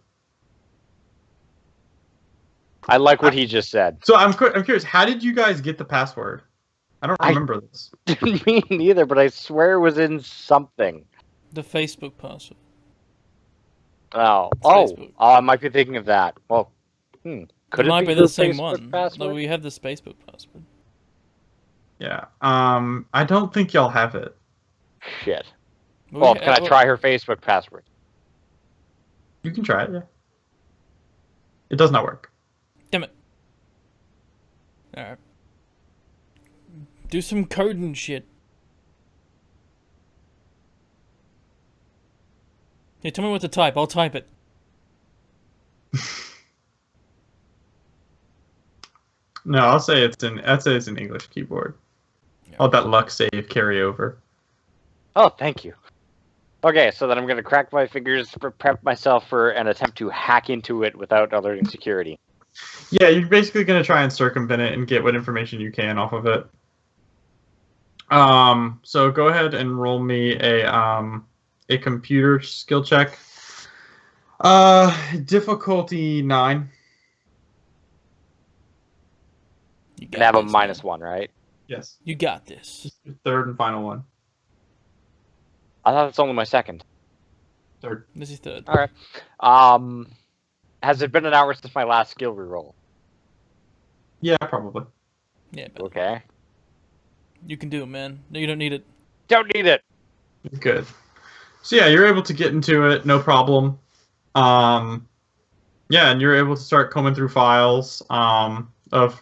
I like what he just said. So I'm curious. How did you guys get the password? I don't remember this. Me neither, but I swear it was in something. the Facebook password. Oh, Facebook. I might be thinking of that. Well, could it might be be the the same Facebook one. password? No, we have this Facebook password. Yeah. I don't think y'all have it. Shit. But Well, we- can I try her Facebook password? You can try it. Yeah. It does not work. Damn it. Alright. Do some code and shit. Hey, tell me what to type. I'll type it. No, I'd say it's an English keyboard. I'll let luck save carry over. Oh, thank you. Okay, so then I'm going to crack my fingers, prep myself for an attempt to hack into it without alerting security. Yeah, you're basically gonna try and circumvent it and get what information you can off of it. So go ahead and roll me a computer skill check. Difficulty 9. You And have a this, -1, man. right? Yes. You got this. Your third and final one. I thought it's only my second. Third. This is third. All right. Has it been an hour since my last skill reroll? Yeah, probably. Yeah, but Okay. you can do it, man. No, you don't need it. Don't need it. Good. So yeah, you're able to get into it, no problem. Yeah, and you're able to start combing through files of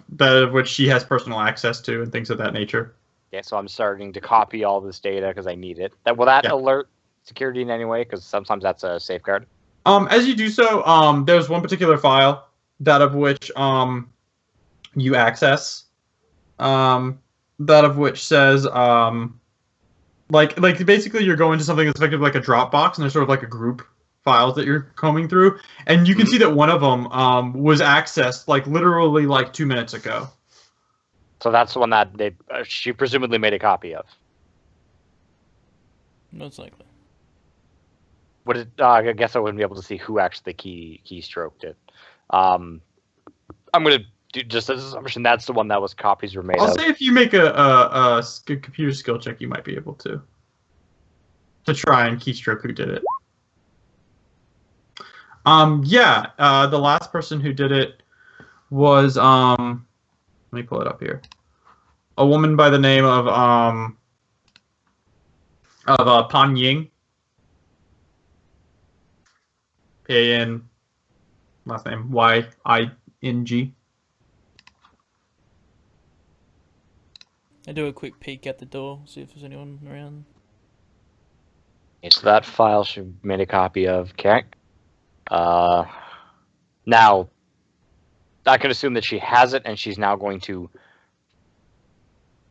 which she has personal access to and things of that nature. Okay, so I'm starting to copy all this data because I need it. Will that alert security in any way? Because sometimes that's a safeguard. As you do so, there's one particular file that of which you access, that of which says like basically you're going to something that's effectively like a Dropbox, and there's sort of like a group files that you're combing through, and you can see that one of them was accessed like literally like 2 minutes ago. So that's the one that she presumably made a copy of. Most likely. What is, I guess I wouldn't be able to see who actually keystroked it. I'm going to just as an assumption, that's the one that was copies were made I'll of. say if you make a computer skill check, you might be able to try and keystroke who did it. The last person who did it was let me pull it up here. A woman by the name of Pan Ying. Pan, last name Ying. I do a quick peek at the door, see if there's anyone around. Okay, so that file she made a copy of. Okay. Now, I can assume that she has it, and she's now going to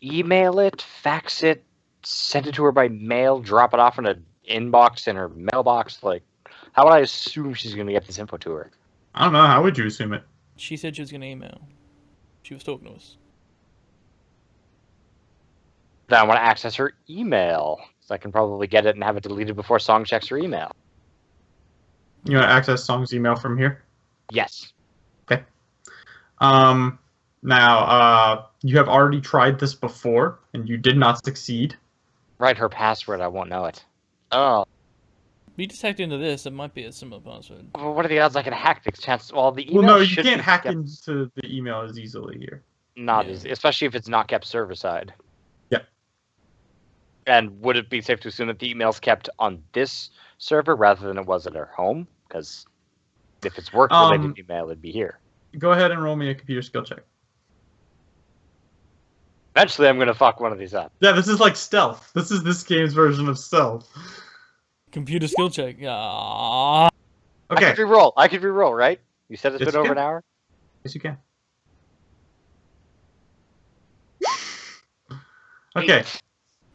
email it, fax it, send it to her by mail, drop it off in an inbox in her mailbox. Like, how would I assume she's going to get this info to her? I don't know. How would you assume it? She said she was going to email. She was talking to us. Then I want to access her email, so I can probably get it and have it deleted before Song checks her email. You want to access Song's email from here? Yes. Okay. Now, you have already tried this before, and you did not succeed. Write her password, I won't know it. Oh. We just hacked into this, it might be a similar password. Well, what are the odds I can hack this? Well, the email Well, no, you should can't be hack kept... into the email as easily here. Not Yeah. easy, especially if it's not kept server-side. Yeah. And would it be safe to assume that the email's kept on this server rather than it was at her home? Because if it's work-related email, it'd be here. Go ahead and roll me a computer skill check. Eventually, I'm going to fuck one of these up. Yeah, this is like stealth. This is this game's version of stealth. Computer skill check. Ah. Okay. I could re-roll, right? You said it's Yes, been you over can. an hour? Yes, you can. Okay.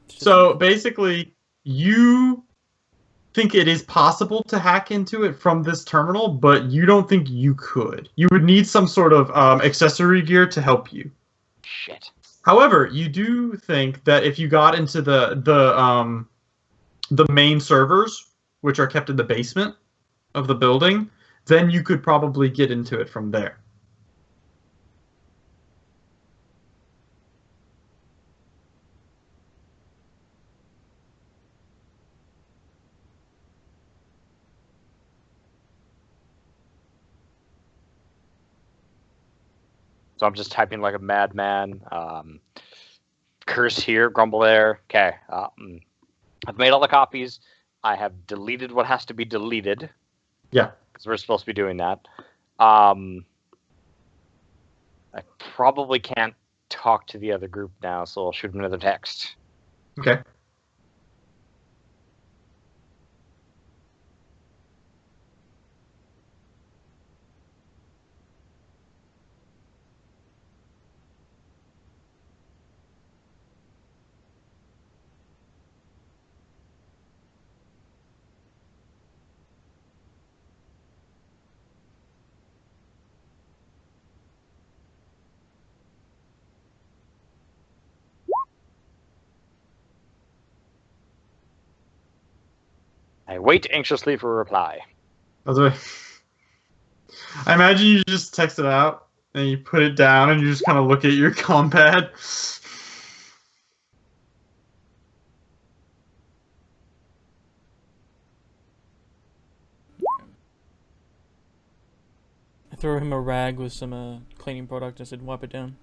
So basically, you think it is possible to hack into it from this terminal, but you don't think you could. You would need some sort of accessory gear to help you. Shit. However, you do think that if you got into the main servers, which are kept in the basement of the building, then you could probably get into it from there. So I'm just typing like a madman. Curse here, grumble there. Okay. I've made all the copies. I have deleted what has to be deleted. Yeah. Because we're supposed to be doing that. I probably can't talk to the other group now, so I'll shoot them another text. Okay. I wait anxiously for a reply. By the way, I imagine you just text it out and you put it down and you just kind of look at your compad. I threw him a rag with some cleaning product and said wipe it down.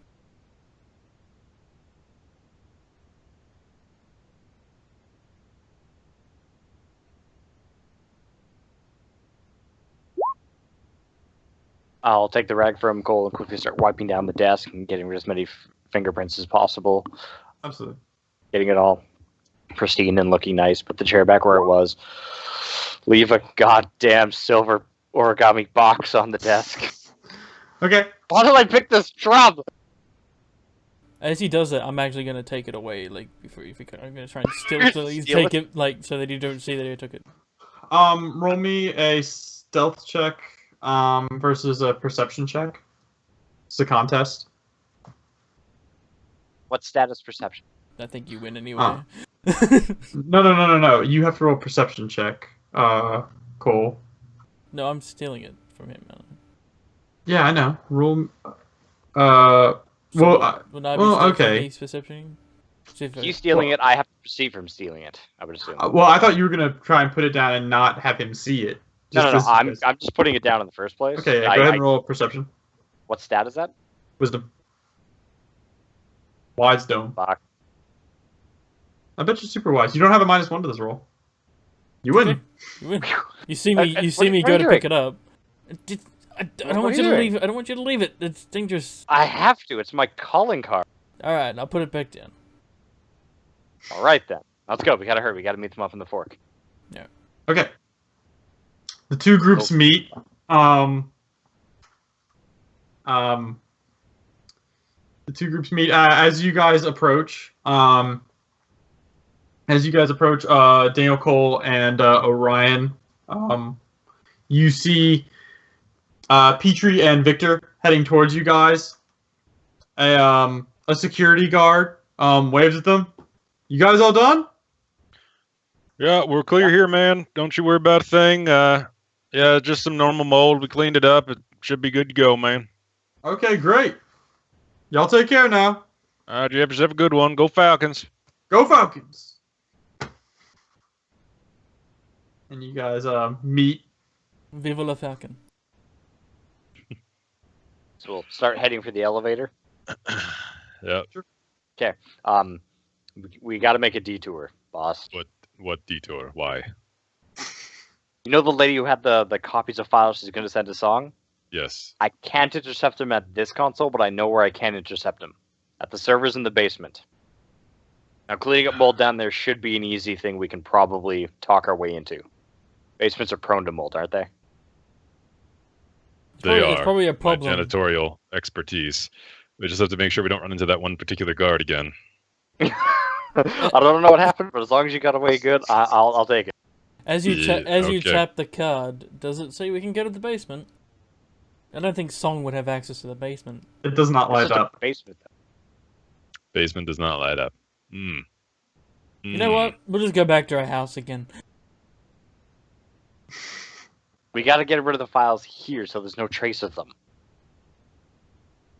I'll take the rag from Cole and quickly start wiping down the desk and getting rid of as many fingerprints as possible. Absolutely. Getting it all pristine and looking nice. Put the chair back where it was. Leave a goddamn silver origami box on the desk. Okay. Why did I pick this drum? As he does that, I'm actually gonna take it away. Like before, I'm gonna try and steal Steal take it, like so that you don't see that he took it. Roll me a stealth check versus a perception check. It's a contest. What status perception? I think you win anyway. No. You have to roll a perception check. Cole. No, I'm stealing it from him. Yeah, I know. Roll. Well, would I be well, stealing okay. He's perception? See if He's stealing it. I have to perceive him stealing it. I would assume. well, I thought you were gonna try and put it down and not have him see it. No. Just I'm just putting it down in the first place. Okay, yeah, go ahead and roll perception. What stat is that? Wisdom. Wise dome. Fuck. I bet you're super wise. You don't have a -1 to this roll. You win. Okay. You win. You see me. You see What me are go you to doing? pick it up. I don't What want are you you to doing? leave it. I don't want you to leave it. It's dangerous. I have to. It's my calling card. All right, I'll put it back down. All right then. Let's go. We gotta hurry. We gotta meet them up in the fork. Okay. The two groups meet. The two groups meet as you guys approach. Daniel Cole and Orion. You see Petrie and Victor heading towards you guys. A security guard waves at them. You guys all done? Yeah, we're clear here, man. Don't you worry about a thing. Yeah, just some normal mold. We cleaned it up. It should be good to go, man. Okay, great. Y'all take care now. All right, you have yourself a good one. Go Falcons. Go Falcons! And you guys meet. Viva la Falcon. So we'll start heading for the elevator. Yeah. We got to make a detour, boss. What detour? Why? You know the lady who had the copies of files she's going to send a song? Yes. I can't intercept him at this console, but I know where I can intercept him. At the servers in the basement. Now, cleaning up mold down there should be an easy thing we can probably talk our way into. Basements are prone to mold, aren't they? It's probably a problem. My janitorial expertise. We just have to make sure we don't run into that one particular guard again. I don't know what happened, but as long as you got away good, I'll take it. As you okay. tap the card, does it say we can go to the basement? I don't think Song would have access to the basement. It does not It's light just a up. basement, though. Basement does not light up. Hmm. You know what? We'll just go back to our house again. We got to get rid of the files here so there's no trace of them.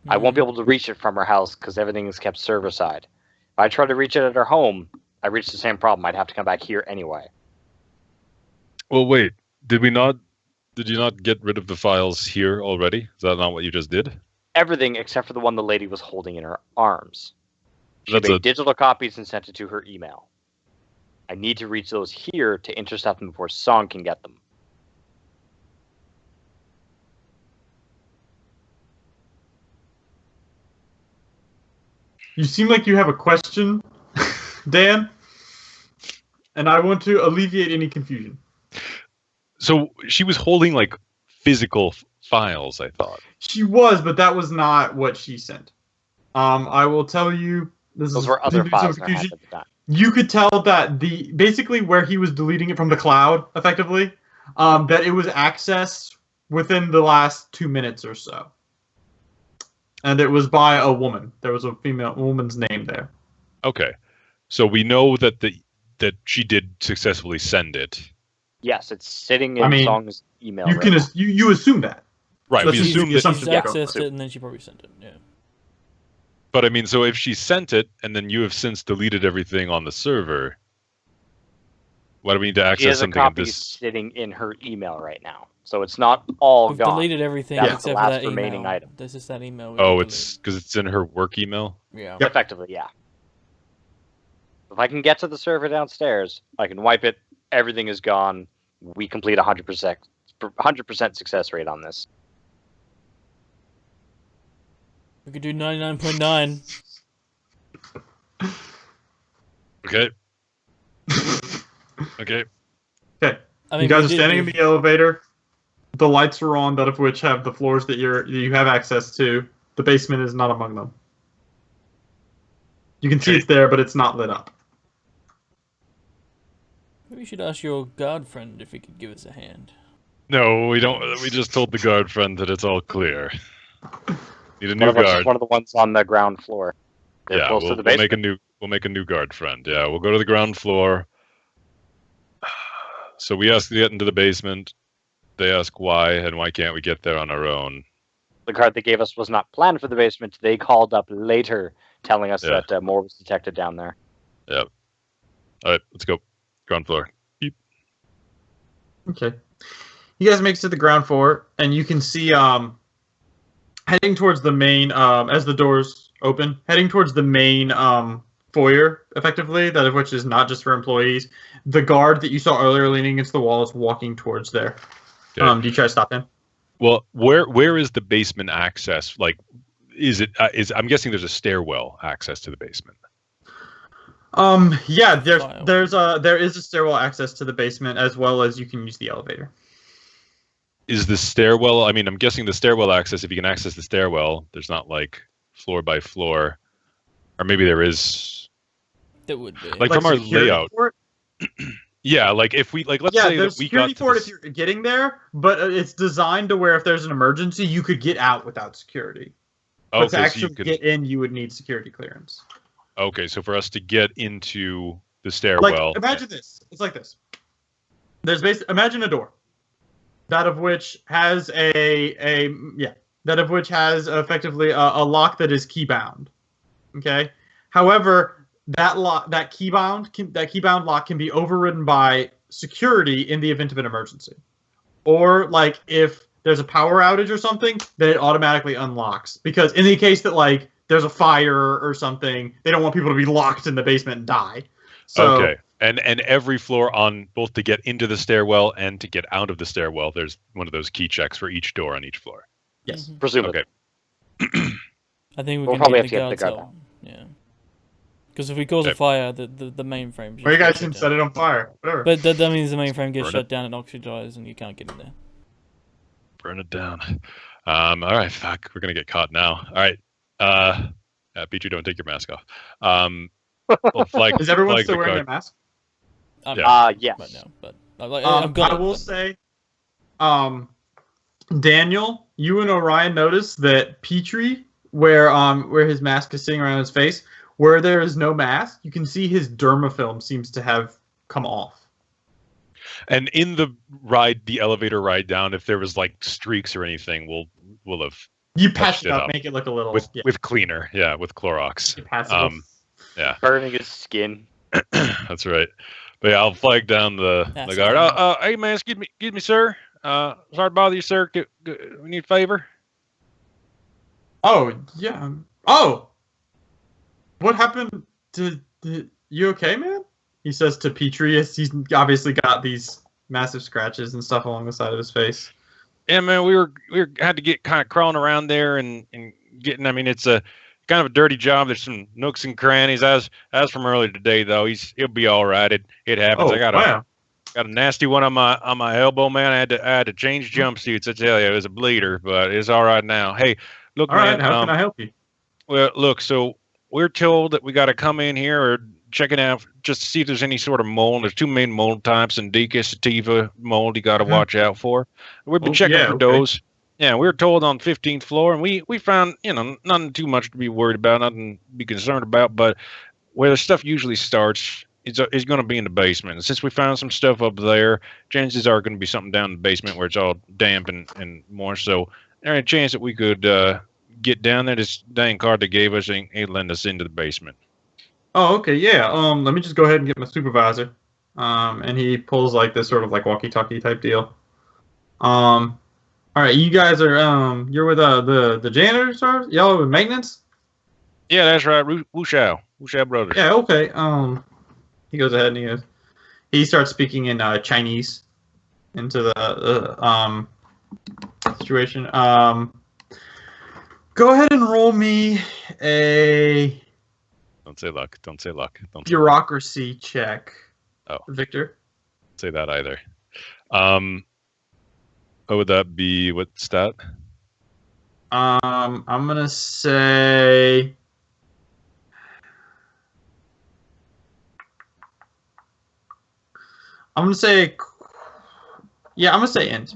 I won't be able to reach it from our house because everything is kept server side. If I try to reach it at our home, I reach the same problem. I'd have to come back here anyway. Well, wait. Did you not get rid of the files here already? Is that not what you just did? Everything except for the one the lady was holding in her arms. She That's made digital copies and sent it to her email. I need to reach those here to intercept them before Song can get them. You seem like you have a question, Dan, and I want to alleviate any confusion. So she was holding like physical files, I thought. She was, but that was not what she sent. I will tell you. Those were other files in her hand at the time. You could tell that basically where he was deleting it from the cloud, effectively, that it was accessed within the last 2 minutes or so, and it was by a woman. There was a woman's name there. Okay, so we know that that she did successfully send it. Yes, it's sitting in Song's email. You can you assume that. Right, Let's we use assume the that. assumption. She's accessed it, and then she probably sent it. Yeah. But I mean, so if she sent it, and then you have since deleted everything on the server, why do we need to She access has a something of copy this? sitting in her email right now, so it's not all We've gone. deleted everything That's except the for last that remaining email. item. This is that email. Oh, it's because it's in her work email. Yeah. Yep. Effectively, yeah. If I can get to the server downstairs, I can wipe it. Everything is gone. We complete 100% success rate on this. We could do 99.9. Okay. Okay. Okay. I mean, You guys we are did standing in do- the elevator. The lights are on, that of which have the floors that you have access to. The basement is not among them. You can see Okay. it's there, but it's not lit up. Maybe we should ask your guard friend if he could give us a hand. No, we don't. We just told the guard friend that it's all clear. Need a new One of us is guard. one of the ones on the ground floor. They're Yeah, close we'll to the make basement. a new guard friend. Yeah, we'll go to the ground floor. So we ask to get into the basement. They ask why, and why can't we get there on our own? the card they gave us was not planned for the basement. They called up later, telling us Yeah. that more was detected down there. Yeah. All right, let's go. Ground floor. Okay. You guys make it to the ground floor, and you can see heading towards the main as the doors open, heading towards the main foyer, effectively, that of which is not just for employees. The guard that you saw earlier leaning against the wall is walking towards there. Okay. Do you try to stop him? Well, where is the basement access? Like, is it I'm guessing there's a stairwell access to the basement. Yeah, File. there is a stairwell access to the basement, as well as you can use the elevator. Is the stairwell? I mean, I'm guessing the stairwell access. If you can access the stairwell, there's not like floor by floor, or maybe there is. That would be. Like from our security layout. for it? Yeah, like if we let's Yeah, say there's that we security got to for it this, if you're getting there, but it's designed to where if there's an emergency, you could get out without security. But to okay, so actually you could. get in, you would need security clearance. Okay, so for us to get into the Like, stairwell, imagine this. It's like this. Imagine a door, that of which has effectively a lock that is key bound. Okay. However, that key bound lock can be overridden by security in the event of an emergency, or like if there's a power outage or something, then it automatically unlocks, because in the case that like there's a fire or something, they don't want people to be locked in the basement and die. So, okay, and every floor on both to get into the stairwell and to get out of the stairwell, there's one of those key checks for each door on each floor. yes. Mhm. Presumably. Okay. I think we We'll can probably get the have to get the guards guard out. Yeah. Because if we cause a Okay. fire, the mainframe. Or you guys can set it on fire. Whatever. But that means the mainframe gets Burn shut it. down and oxidized, and you can't get in there. Burn it down. All right, fuck, we're gonna get caught now. All right, Pichu, don't take your mask off. Well, flag, Is everyone flag still the wearing guard. their mask? Yeah. Yes. Right now, but I've got I it, will but- say, Daniel, you and Orion noticed that Petrie, where his mask is sitting around his face, where there is no mask, you can see his dermafilm seems to have come off. And in the elevator ride down, if there was like streaks or anything, we'll have You Touched patch it it up, up. make it look a little with cleaner, yeah, with Clorox. passable. Burning his skin. That's right. But yeah, I'll flag down the That's guard. okay. Hey man, excuse me, sir. Sorry to bother you, sir. We need a favor. Oh yeah. Oh, what happened to you? Okay, man? He says to Petrie. He's obviously got these massive scratches and stuff along the side of his face. Yeah, man, we had to get kind of crawling around there and getting. I mean, it's a kind of a dirty job. There's some nooks and crannies. As from earlier today, though, he'll be all right. It happens. Oh, I got wow. a nasty one on my elbow, man. I had to change jumpsuits. I tell you, it was a bleeder, but it's all right now. Hey, look, All man. right, how can I help you? Well, look. So we're told that we got to come in here or check it out just to see if there's any sort of mold. There's two main mold types, Indica sativa mold you got to watch out for. We've been checking for those. Yeah, we were told on 15th floor, and we found, nothing too much to be worried about, nothing to be concerned about, but where the stuff usually starts is going to be in the basement. And since we found some stuff up there, chances are going to be something down in the basement where it's all damp and moist. So there's a chance that we could get down there. This dang card they gave us ain't letting us into the basement. Oh, okay, yeah. Let me just go ahead and get my supervisor. And he pulls like this sort of like walkie-talkie type deal. All right, you guys are you're with the janitors, sir? Y'all are with maintenance? Yeah, that's right. Wu Shao Brothers. Yeah, okay. He goes ahead and he starts speaking in Chinese into the situation. Go ahead and roll me a Don't say luck. Don't say luck. Don't say bureaucracy check. Oh. Victor. say that either. What would that be? What stat? I'm gonna say. I'm gonna say. Yeah, I'm gonna say int.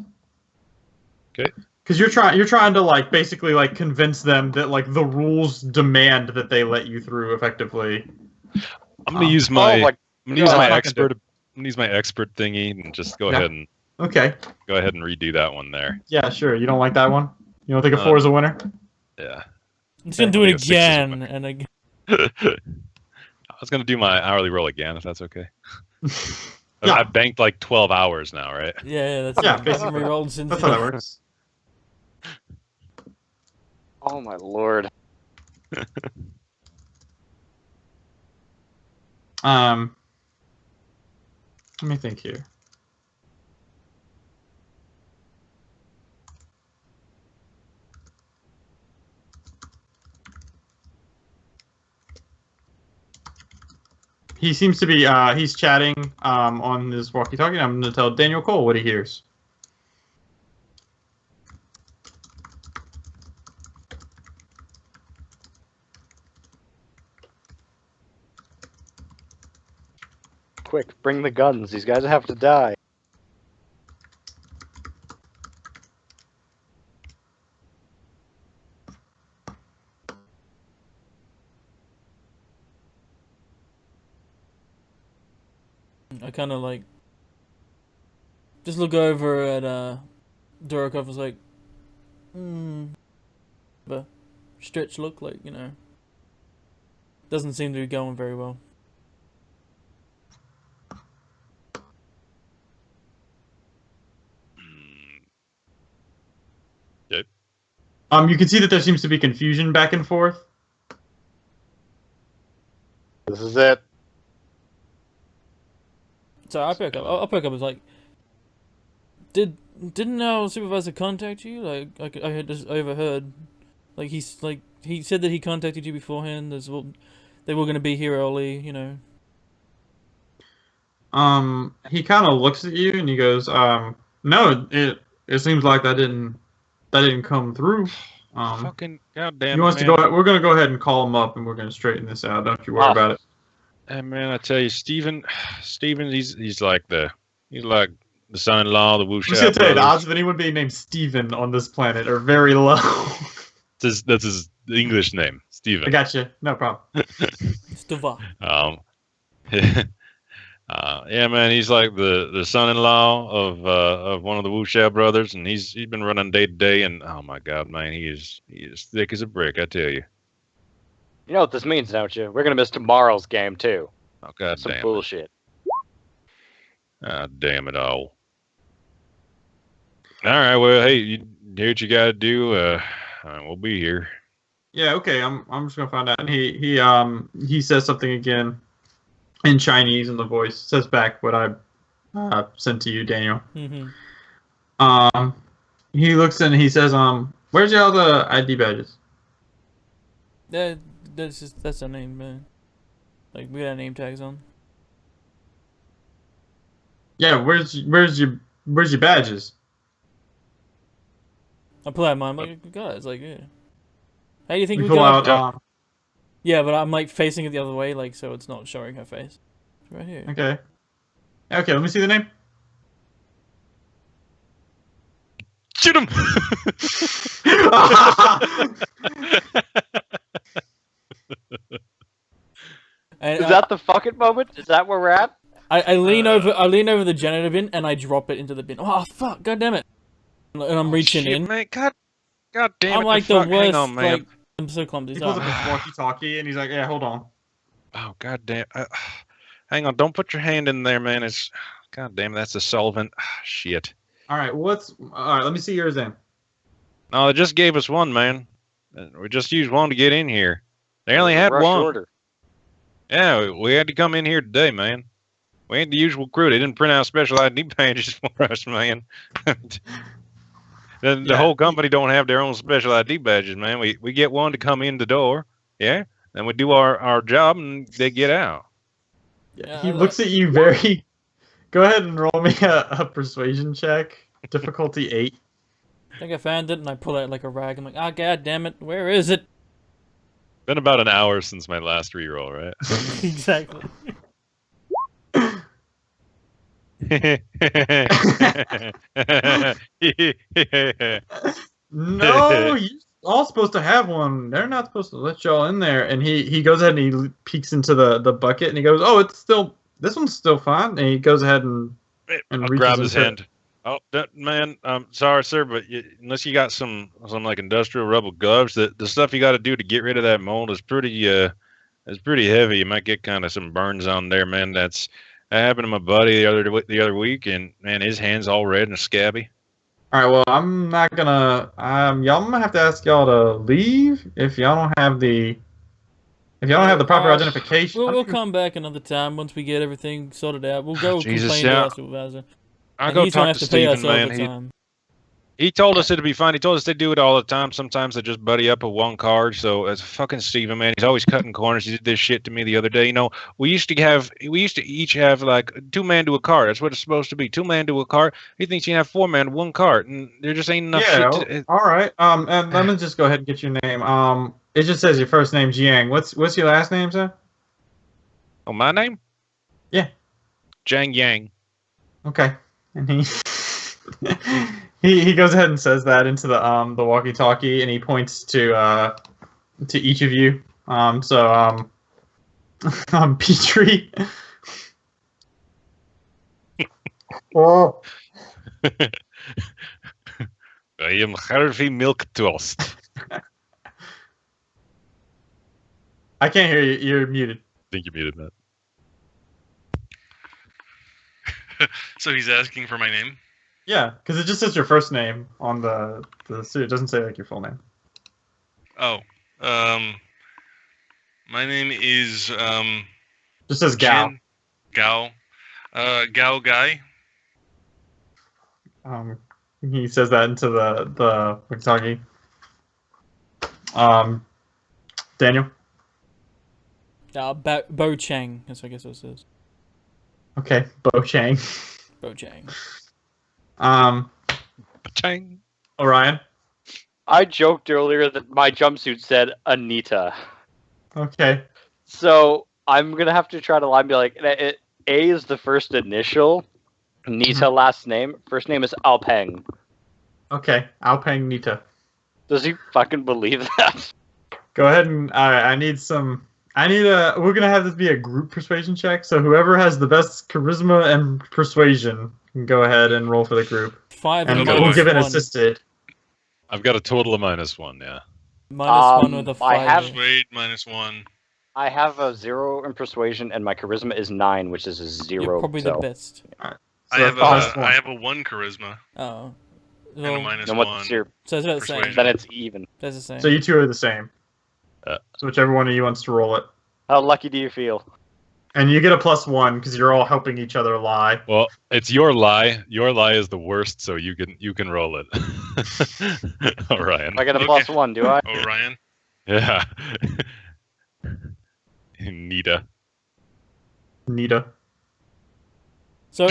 Okay. Because you're trying to like basically like convince them that like the rules demand that they let you through effectively. I'm gonna use my. like, I'm gonna use no, my I'm not expert. I'm gonna use my expert thingy and just go Yeah. ahead and Okay. redo that one there. Yeah, sure. You don't like that one? You don't think a 4 is a winner? Yeah. I'm just gonna do it again and again. I was gonna do my hourly roll again, if that's okay. Yeah. I've banked like 12 hours now, right? Yeah, that's Yeah, I haven't re-rolled since. That's how that works. Oh my lord. Let me think here. He seems to be he's chatting on his walkie-talkie. I'm going to tell Daniel Cole what he hears. Quick, bring the guns. These guys have to die. I kind of like just look over at Durakov. Was like, but stretch look like, you know, doesn't seem to be going very well. Yep. You can see that there seems to be confusion back and forth. This is it. So I pick up. I'll pick up. As like, didn't our supervisor contact you? Like I had just overheard. Like he said that he contacted you beforehand. They were going to be here early. You know. He kind of looks at you and he goes, no, it seems like that didn't come through. Fucking goddamn. He wants to go. We're gonna go ahead and call him up and we're gonna straighten this out. Don't you worry about it. Hey man, I tell you, Steven, he's like the son-in-law of the Wuxia I'm just gonna tell you, the brothers. odds of anyone being named Steven on this planet are very low. That's his English name, Steven. I got you. No problem. Stava. Yeah, man, he's like the son-in-law of one of the Wuxia brothers, and he's been running day to day, and oh my god, man, he is thick as a brick, I tell you. You know what this means, don't you? We're gonna miss tomorrow's game too. Oh god Some damn bullshit. Ah, damn it all. All right, well, hey, you do what you gotta do. We'll be here. Yeah, okay. I'm just gonna find out. And he says something again in Chinese, and the voice says back what I sent to you, Daniel. Mm-hmm. He looks and he says, where's your other ID badges? That's our name, man. Like we got name tags on. Yeah, where's your badges? I pull out mine. I'm like, guys, like, yeah. How do you think We we pull got? out. Yeah, but I'm like facing it the other way, like so it's not showing her face. It's right here. Okay. Okay, let me see the name. Shoot him! And, Is that the fucking moment? Is that where we're at? I lean over the janitor bin and I drop it into the bin. Oh fuck! God damn it! And I'm reaching shit, in. Man. God damn it! I'm like the fuck? worst. Hang on, man. Like I'm so clumsy. He pulls Sorry. up his walkie-talkie and he's like, "Yeah, hold on." Oh god damn! Hang on! Don't put your hand in there, man. It's god damn. That's a solvent. Shit. All right, all right? Let me see yours then. No, they just gave us one, man. We just used one to get in here. They only had Rush one. order. Yeah, we had to come in here today, man. We ain't the usual crew. They didn't print out special ID badges for us, man. The whole company don't have their own special ID badges, man. We get one to come in the door, yeah, and we do our job, and they get out. Yeah, He looks at you very. Go ahead and roll me a persuasion check. Difficulty 8. I think I found it and I pull out like a rag. I'm like, ah, god damn it, where is it? Been about an hour since my last reroll, right? Exactly. No, you're all supposed to have one. They're not supposed to let y'all in there. And he goes ahead and he peeks into the bucket and he goes, "Oh, this one's still fine." And he goes ahead and I'll reaches grab his into- hand. Oh, man, I'm sorry, sir, but unless you got some like industrial rubber gloves, the stuff you got to do to get rid of that mold is pretty heavy. You might get kind of some burns on there, man. That happened to my buddy the other week, and man, his hands all red and scabby. All right, well, I'm not gonna. Y'all, I'm gonna have to ask y'all to leave if y'all don't have the proper identification. We'll come back another time once we get everything sorted out. We'll go Jesus, complain to our supervisor. I'll go talk to Steven, man. He told us it'd be fine. He told us they do it all the time. Sometimes they just buddy up with one card. So as fucking Steven, man, he's always cutting corners. He did this shit to me the other day. You know, we used to each have like 2 men to a card. That's what it's supposed to be. 2 men to a card. He thinks you can have 4 men to 1 card, and there just ain't enough shit. All right. And let me just go ahead and get your name. It just says your first name, Jiang. What's your last name, sir? Oh, my name? Yeah. Jiang Yang. Okay. And he goes ahead and says that into the walkie-talkie, and he points to each of you. Petrie. Oh. I am Harvey Milk Toast. I can't hear you. You're muted. I think you muted, Matt. So he's asking for my name? Yeah, because it just says your first name on the suit. It doesn't say like your full name. Oh, my name is Just says Gao. Gao Guy. He says that into the walkie-talkie. Daniel. Bo Chang, that's I guess what it says. Okay, Bo Chang. Bo Chang. Chang. Orion. I joked earlier that my jumpsuit said Anita. Okay. So I'm gonna have to try to lie and be like, A is the first initial, Nita last name. First name is Alpeng. Okay, Alpeng Nita. Does he fucking believe that? Go ahead and we're gonna have this be a group persuasion check. So whoever has the best charisma and persuasion can go ahead and roll for the group. 5 and and we'll give it -1. assisted. I've got a total of -1. Yeah. -1 with a 5. I have Persuade -1. I have a 0 in persuasion, and my charisma is 9, which is a 0. You're probably the best. Right. I So have that's I have a 1 charisma Oh. and a Well, -1. And what's your? so it's about the same. Persuasion. Then it's even. That's the same. So you two are the same. So whichever one of you wants to roll it. How lucky do you feel? And you get a +1 because you're all helping each other lie. Well, it's your lie. Your lie is the worst, so you can roll it. Orion. I get a Okay. +1, do I? Orion. Yeah. Nita. Nita. So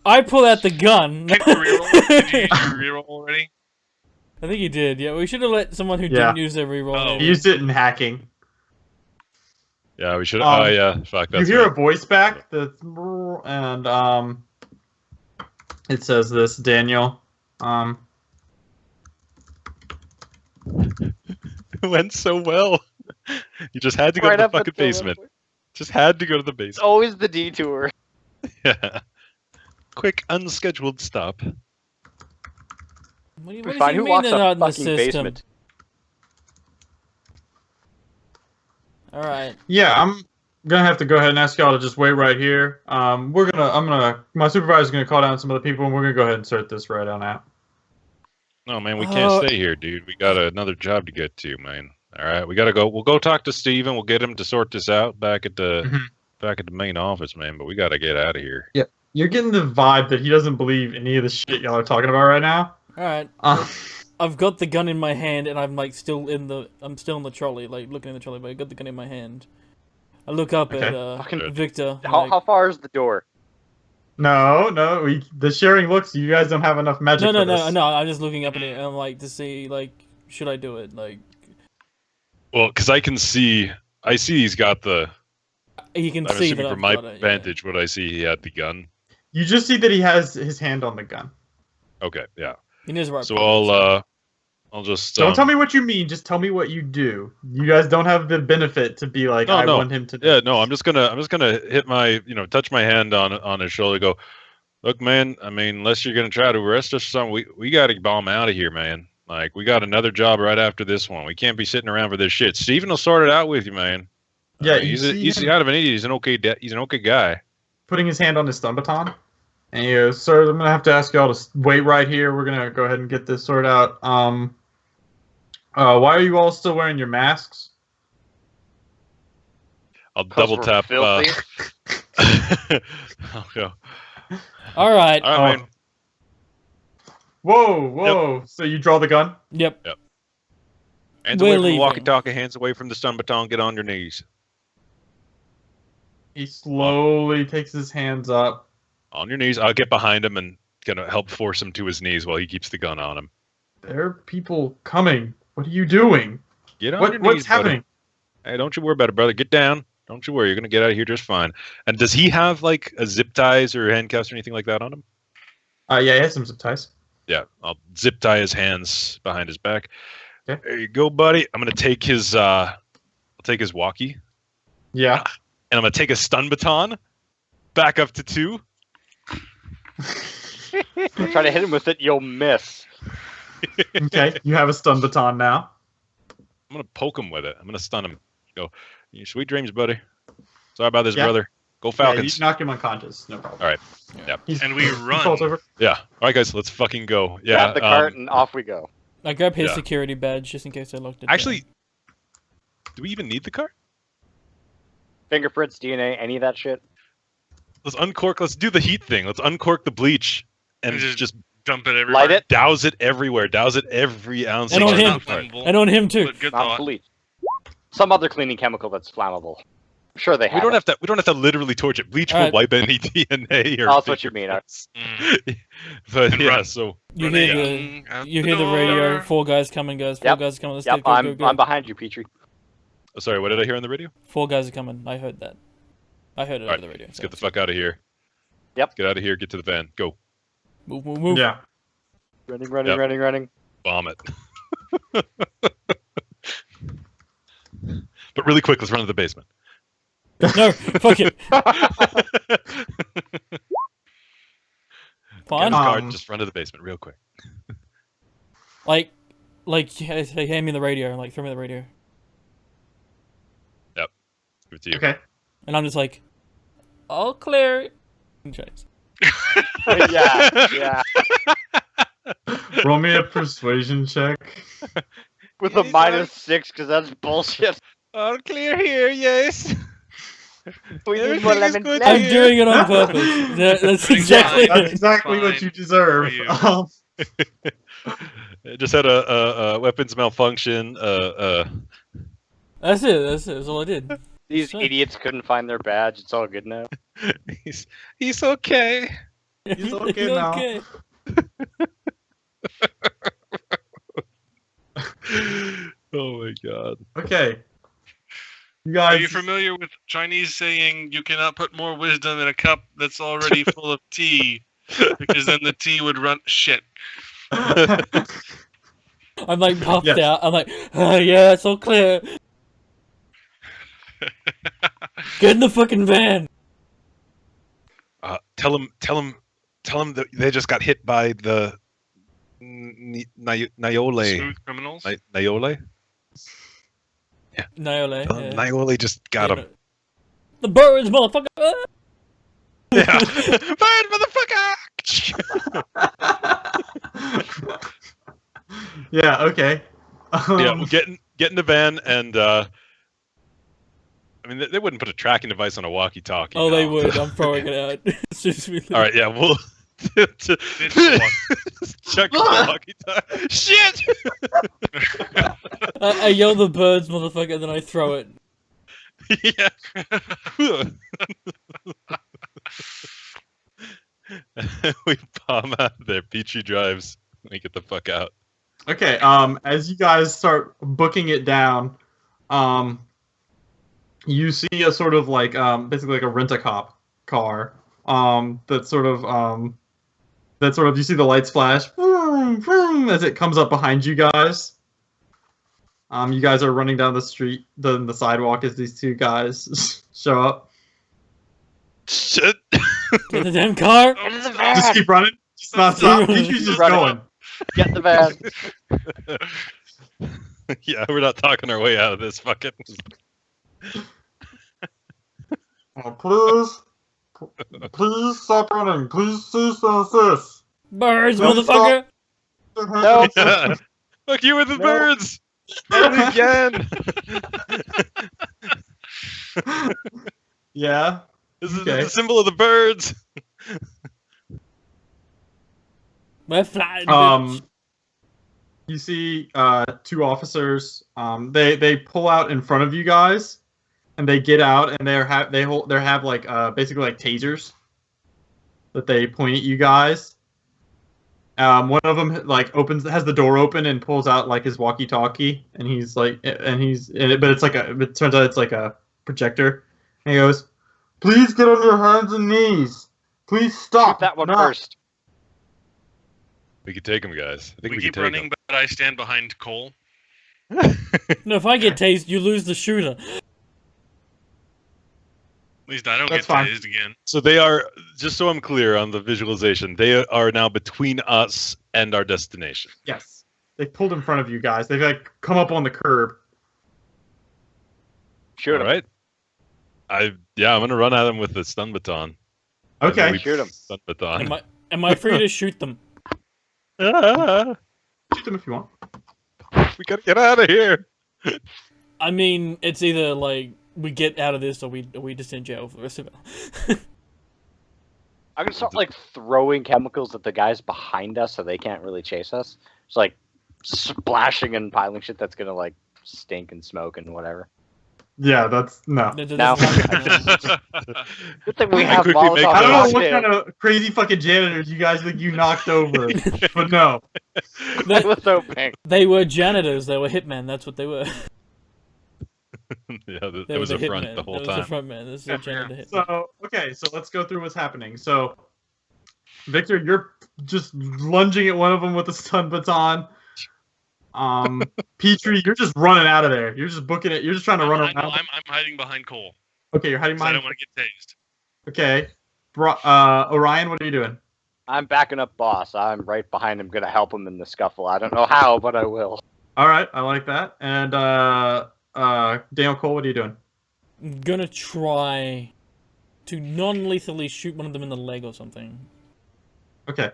I pull out the gun. Can you reroll? Did you use your reroll already? I think you did. Yeah, we should have let someone who Yeah. didn't use their reroll. Oh. You maybe. used it in hacking. Yeah, we should. Um, Oh yeah, fuck. You That's hear right. a voice back that's and it says this, Daniel. It went so well. You just had to go Right to the up fucking until basement. Just had to go to the It's basement. always the detour. Yeah. Quick, unscheduled stop. What do you Fine, who mean walks they're up not in the fucking system? basement? All right. Yeah, I'm gonna have to go ahead and ask y'all to just wait right here. My supervisor's gonna call down some other people, and we're gonna go ahead and sort this right on out. No, man, we can't stay here, dude. We got another job to get to, man. All right, we gotta go. We'll go talk to Steven. We'll get him to sort this out back at the main office, man. But we gotta get out of here. You're getting the vibe that he doesn't believe any of the shit y'all are talking about right now. All right. Uh, I've got the gun in my hand, and I'm like still in the trolley, like looking in the trolley, but I got the gun in my hand. I look up Okay. at Fucking- Victor. How far is the door? no, the sharing looks. You guys don't have enough magic. No. for this. I'm just looking up at it, and I'm like to see like, should I do it? Like, Well, because I see he's got the. you can I'm see assuming that from I've my got it, yeah. vantage, what I see, he had the gun. You just see that he has his hand on the gun. Okay, yeah. He knows right. So pocket, I'll just. Don't tell me what you mean. Just tell me what you do. You guys don't have the benefit to be like, No. want him to. Do Yeah, no, I'm just gonna hit my, touch my hand on his shoulder, go, Look, man, I mean, unless you're going to try to arrest us or something, we got to bomb out of here, man. Like, we got another job right after this one. We can't be sitting around for this shit. Steven will sort it out with you, man. Yeah, I mean, he's kind of an idiot. He's an okay guy. Putting his hand on his stun baton. And he goes, sir, I'm going to have to ask y'all to wait right here. We're going to go ahead and get this sorted out. Why are you all still wearing your masks? I'll double tap. I'll go. All right. All right, man. Whoa. Yep. So you draw the gun? Yep. Hands away from the walkie-talkie, hands away from the stun baton, get on your knees. He slowly takes his hands up. On your knees. I'll get behind him and gonna help force him to his knees while he keeps the gun on him. There are people coming. What are you doing? Get on your knees, what's happening? Buddy. Hey, don't you worry about it, brother. Get down. Don't you worry. You're gonna get out of here just fine. And does he have like a zip ties or handcuffs or anything like that on him? Yeah, he has some zip ties. Yeah, I'll zip tie his hands behind his back. Okay. There you go, buddy. I'm gonna take his I'll take his walkie. Yeah. And I'm gonna take a stun baton, back up to 2. Try to hit him with it, you'll miss. Okay, you have a stun baton now. I'm gonna poke him with it. I'm gonna stun him. Go, sweet dreams, buddy. Sorry about this, brother. Go Falcons. Yeah, you knock him unconscious. No problem. All right. Yeah. And we run. He falls over. Yeah. All right, guys. Let's fucking go. Yeah. Grab the cart and off we go. I grab his security badge just in case I locked it. Actually, do we even need the cart? Fingerprints, DNA, any of that shit. Let's uncork. Let's do the heat thing. Let's uncork the bleach and just dump it everywhere. Light it. Douse it everywhere. Douse it every ounce. And of on him. flammable, And on him too. but good Not thought. bleach. Some other cleaning chemical that's flammable. I'm sure they have. We don't have to literally torch it. Bleach will wipe any DNA or. Oh, that's what you mean. But And yeah, run. so You hear the radio. 4 guys coming, guys. 4 guys coming. Let's Yep, go. I'm behind you, Petrie. oh, sorry. What did I hear on the radio? 4 guys are coming. I heard that. I heard it All over right, the radio. let's get the fuck out of here. Yep. Get out of here. Get to the van. Go. Move. Yeah. Running. Bomb it. But really quick, let's run to the basement. No, fuck it. Fine. Get the card, just run to the basement real quick. Like, hey, hand me the radio. Like, throw me the radio. Yep. Give it to you. Okay. And I'm just like, I'll clear it. Chase. yeah. Roll me a persuasion check. With a -6, because that's bullshit. All clear here, yes. We need more lemon I'm flavor. doing it on purpose. That's exactly That's it. exactly what you deserve. For It just had a weapons malfunction. That's it. That's all I did. These Sure. idiots couldn't find their badge. It's all good now. He's okay. He's okay now. Okay. Oh my god. Okay. You Are guys. you familiar with Chinese saying you cannot put more wisdom in a cup that's already full of tea? Because then the tea would run shit. I'm like puffed Yes. out. I'm like, oh, yeah, it's all clear. Get in the fucking van. Tell him that they just got hit by the Naiole. Smooth criminals. Naiole? Naole. Yeah. Naiole just got him. The birds, motherfucker. Yeah. Bird, motherfucker! Yeah. Okay. Yeah, we'll get in the van and I mean they wouldn't put a tracking device on a walkie-talkie. Oh, no. they would. I'm throwing it out. As soon as we leave. All right, yeah, we'll check the walkie-talkie. Shit! I yell the birds, motherfucker, and then I throw it. Yeah. We bomb out of there. Petrie drives. We get the fuck out. Okay. As you guys start booking it down, you see a sort of like basically like a rent-a-cop car. That sort of you see the lights flash vroom, vroom, as it comes up behind you guys. You guys are running down the street, the sidewalk as these 2 guys show up. Shit. Get the damn car. Get in the Just van! keep running. Just not stop. Keep Peachy's just running. going. Get in the van! Yeah, we're not talking our way out of this. Fucking. Please. Please stop running. Please cease and desist. Birds, Don't motherfucker. No. Yeah. Fuck you with the No. birds. Not again. Yeah. This is Okay. the symbol of the birds. We're flying, bitch. You see two officers. They pull out in front of you guys, and they get out, and they have like basically like tasers that they point at you guys. One of them like has the door open and pulls out like his walkie-talkie, and he's like, but it's like it turns out it's like a projector, and he goes, "Please get on your hands and knees. Please stop Shoot that one now." first. We could take him, guys. I think We we keep can take running, but I stand behind Cole. him. No, if I get tased, you lose the shooter. At least I don't That's get fine. tased again. So they are, just so I'm clear on the visualization, they are now between us and our destination. Yes, they pulled in front of you guys. They've like come up on the curb. Shoot All him. right. I'm gonna run at him with the stun baton. Okay. We Shoot him. Stun baton. Am I free to shoot them? Ah, Shoot them if you want. we gotta get out of here. I mean, it's either like we get out of this or we just in jail for the rest of it. I'm gonna start like throwing chemicals at the guys behind us so they can't really chase us. Just like splashing and piling shit that's gonna like stink and smoke and whatever. Yeah, that's no. That No. doesn't happen. Good thing we I have quickly make Molotov I don't know what cocktails. kind of crazy fucking janitors you guys think you knocked over, but no. That was so pink. They were janitors. They were hitmen. That's what they were. Yeah, They there were was a front hitmen. the whole There was a time. front man. This is a janitor hitman. So okay, so let's go through what's happening. So, Victor, you're just lunging at one of them with a stun baton. Petrie, you're just running out of there. You're just booking it. You're just trying to run I know, around. I'm hiding behind Cole. Okay, you're hiding 'Cause I behind. don't want to get tased. Okay, Orion, what are you doing? I'm backing up boss. I'm right behind him, gonna help him in the scuffle. I don't know how, but I will. All right, I like that. And Daniel Cole, what are you doing? I'm gonna try to non-lethally shoot one of them in the leg or something. Okay.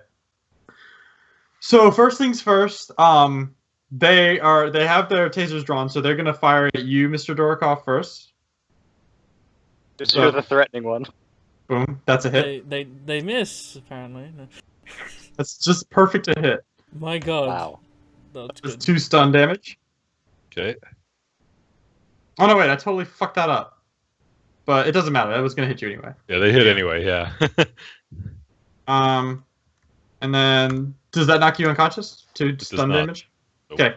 So first things first, they have their tasers drawn, so they're gonna fire at you, Mr. Dorikoff, first. Just So- you're the threatening one. Boom, that's a hit. They miss apparently. No. That's just perfect to hit. My God. Wow. That's That's good. 2 stun damage. Okay. Oh no, wait, I totally fucked that up. But it doesn't matter. That was gonna hit you anyway. Yeah, they hit anyway. Yeah. And then does that knock you unconscious? 2 does stun not. damage. Nope. Okay.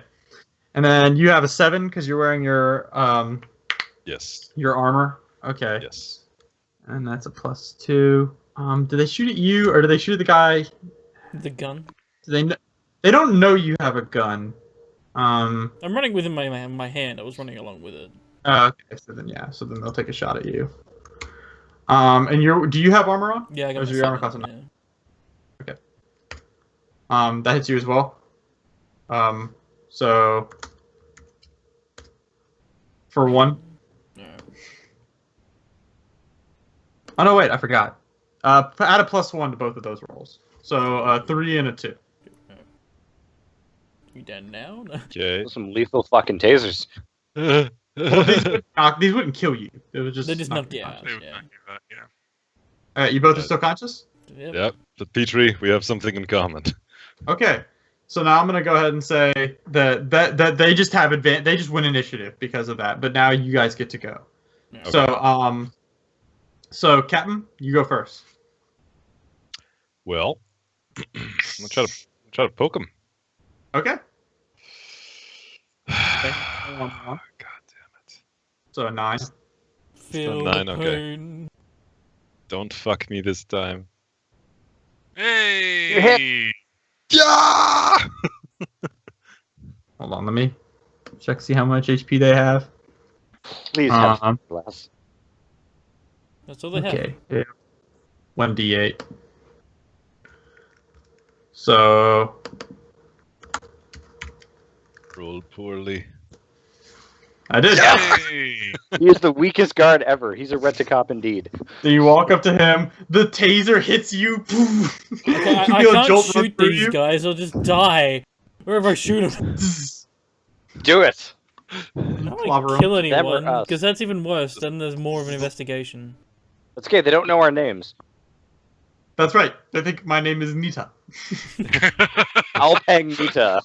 And then you have a 7 because you're wearing your Yes. armor. Okay. Yes. And that's a +2. Do they shoot at you or do they shoot at the guy? The gun. Do they? They don't know you have a gun. I'm running with it in my hand. I was running along with it. Okay. So then they'll take a shot at you. And do you have armor on? Yeah, I Or got is my your armor seven, class yeah. That hits you as well. So for 1. Alright. Oh no, wait, I forgot. Add a +1 to both of those rolls. So 3 and a 2. You dead now? No. Okay. Some lethal fucking tasers. Well, these wouldn't kill you. It was just They just knocked you you out. unconscious. They would not give that, yeah. All right, you both are still conscious. Yep. Yep. But Petrie, we have something in common. Okay, so now I'm gonna go ahead and say that they just have they just win initiative because of that. But now you guys get to go. Yeah. So Captain, you go first. Well, I'm gonna try to poke him. Okay. God damn it! So a 9. Feel nine, the okay. pain. Don't fuck me this time. Hey! Yeah! Hold on, let me check see how much HP they have. Please have Um, less. That's all they have. Okay. Yeah. 1d8. So Roll poorly. I did. Yay! He is the weakest guard ever. He's a Retacop indeed. So you walk up to him. The taser hits you. Okay, You I feel a can't jolt run shoot through these you. guys. I'll just die wherever I shoot them. Do it. Not Clobber 'em. like kill Them or anyone, us. because that's even worse. Then there's more of an investigation. That's okay. They don't know our names. That's right. They think my name is Nita. I'll peg Nita.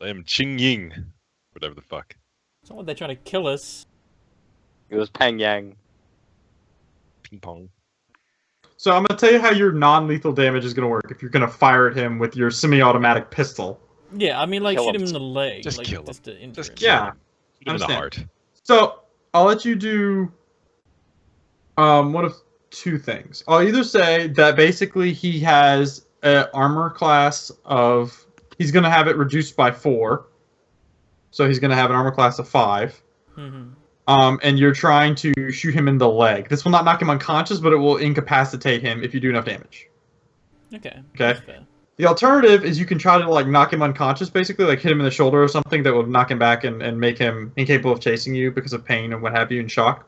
I am Ching Ying. Whatever the fuck. It's not like they're trying to kill us. It was Peng Yang. Ping pong. So I'm gonna tell you how your non-lethal damage is gonna work if you're gonna fire at him with your semi-automatic pistol. Yeah, I mean, like, Kill shoot him. him in the leg. Just like, kill him. just to injure Just him. kill Yeah. him. Shoot him in the Understand. heart. So I'll let you do one of two things. I'll either say that basically he has an armor class of he's gonna have it reduced by 4. So he's gonna have an armor class of 5. Mm-hmm. And you're trying to shoot him in the leg. This will not knock him unconscious, but it will incapacitate him if you do enough damage. Okay. Okay. That's fair. The alternative is you can try to like knock him unconscious, basically, like hit him in the shoulder or something that will knock him back and make him incapable of chasing you because of pain and what have you and shock.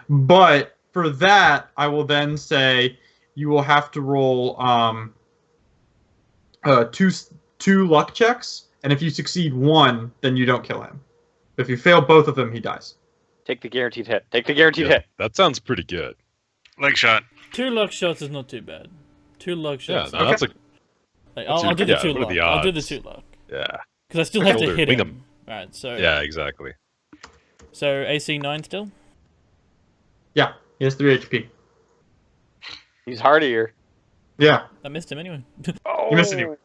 But for that, I will then say you will have to roll two luck checks, and if you succeed one, then you don't kill him. If you fail both of them, he dies. Take the guaranteed hit. Take the guaranteed Yeah, hit. that sounds pretty good. Leg shot. 2 luck shots is not too bad. 2 luck Yeah, shots. no, that's a Like, What's I'll your- do the yeah, 2 what are luck. the I'll do the odds? 2 luck. yeah, Because I still have to Shoulder, hit wing him. 'em. Right, so yeah, exactly. so AC 9 still? Yeah, he has 3 HP. He's hardier. Yeah. I missed him anyway. Oh. You missed anyway.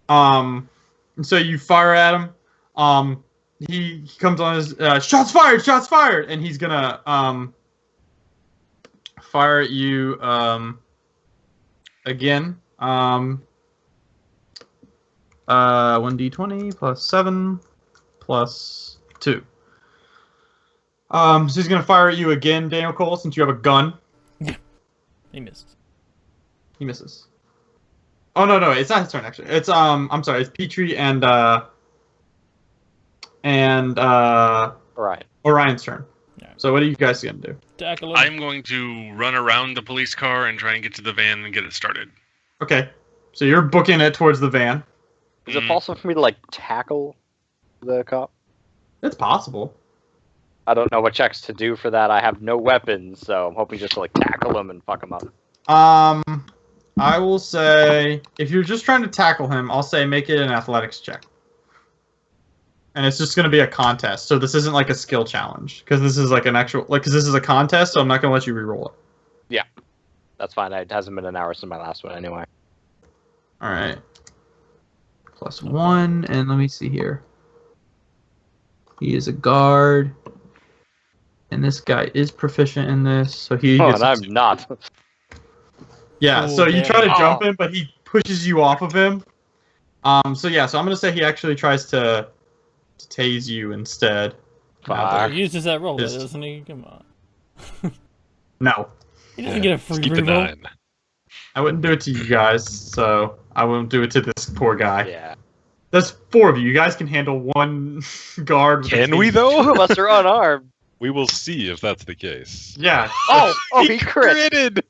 So you fire at him. He comes on his shots fired, and he's gonna fire at you again. 1d20 plus 7 plus 2. So he's gonna fire at you again, Daniel Cole, since you have a gun. He missed. He misses. Oh no, it's not his turn actually. It's I'm sorry, it's Petrie and Right. Orion's turn. Yeah. So what are you guys gonna do? Tackle him. I'm going to run around the police car and try and get to the van and get it started. Okay. So you're booking it towards the van. Is it possible for me to like tackle the cop? It's possible. I don't know what checks to do for that. I have no weapons, so I'm hoping just to like tackle him and fuck him up. I will say if you're just trying to tackle him, I'll say make it an athletics check. And it's just going to be a contest. So this isn't like a skill challenge because this is like an actual because this is a contest, so I'm not going to let you re-roll it. That's fine. It hasn't been an hour since my last one anyway. All right. +1 and let me see here. He is a guard. And this guy is proficient in this, so he Oh, gets and I'm not. Yeah, Oh, so you try to damn. jump him, but he pushes you off of him. So I'm gonna say he actually tries to tase you instead. Fuck. He uses that roll, though, Just- doesn't he? Come on. No, He doesn't get a free Keep the reroll. 9. I wouldn't do it to you guys, so I won't do it to this poor guy. Yeah. There's 4 of you. You guys can handle one guard. with a Can we taser. though? Two of us are unarmed. We will see if that's the case. Yeah. Oh, he crit. Critted!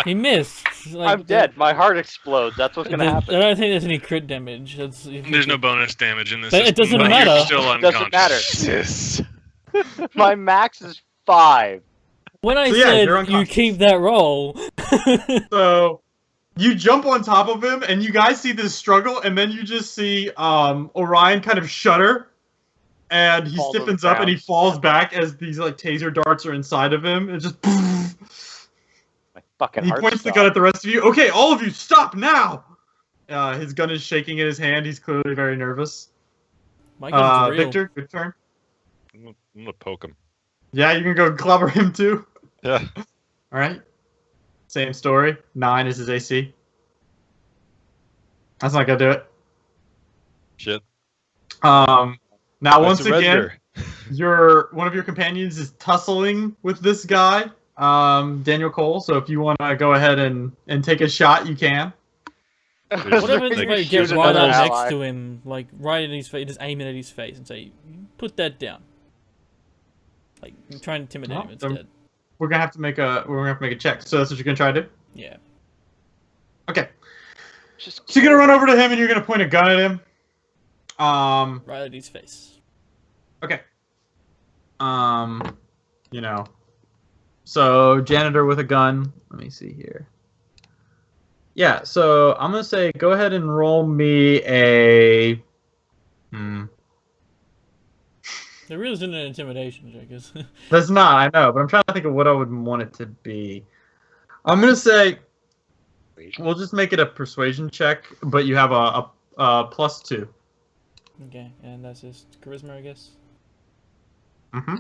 He missed. Like, I'm dead. My heart explodes. That's what's gonna I happen. don't think there's any crit damage. That's, There's no bonus damage in this. But it system, doesn't but matter. You're still It doesn't matter. unconscious. Jesus. My max is 5. When I So, yeah, said you're you unconscious. keep that roll, So you jump on top of him, and you guys see this struggle, and then you just see Orion kind of shudder, and he Falls on the stiffens up, and he ground. falls back as these like taser darts are inside of him. It just. My fucking He heart points the gun at the rest of you. Okay, all of you, stop now! His gun is shaking in his hand. He's clearly very nervous. my gun's real. Victor, good turn. I'm gonna poke him. Yeah, you can go clobber him too. Yeah. All right. Same story. 9 is his AC. That's not gonna do it. Shit. Now I once again, surrender. one of your companions is tussling with this guy, Daniel Cole. So if you want to go ahead and take a shot, you can. What if it's Like, like shoot get right another up next ally. to him, like right in his face, just aiming at his face and say, "Put that down." Like try and intimidate him instead. We're gonna have to make a check. So that's what you're gonna try to do. Yeah. Okay. Just So you're gonna run over to him and you're gonna point a gun at him. Right at his face. Okay. So janitor with a gun. Let me see here. Yeah, so I'm gonna say go ahead and roll me a. There really isn't an intimidation check, is That's not, I know, but I'm trying to think of what I would want it to be. I'm gonna say we'll just make it a persuasion check, but you have a +2. Okay, and that's just charisma, I guess. Mm-hmm.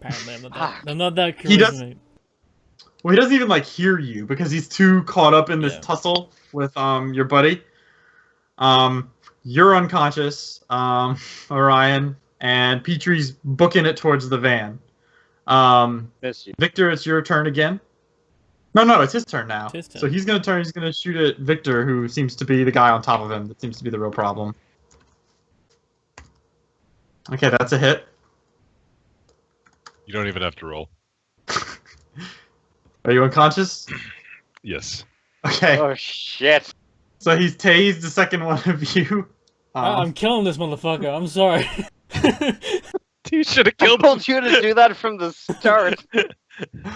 Apparently, I'm not that He does- charismatic. Well, he doesn't even hear you because he's too caught up in this Yeah. tussle with your buddy. You're unconscious, Orion, and Petrie's booking it towards the van. miss you. Victor, it's your turn again. No, it's his turn now. It's his turn. So he's gonna shoot at Victor, who seems to be the guy on top of him. That seems to be the real problem. Okay, that's a hit. You don't even have to roll. Are you unconscious? Yes. Okay. Oh shit! So he's tased the second one of you. I'm killing this motherfucker. I'm sorry. You should have I killed him. told you to do that from the start.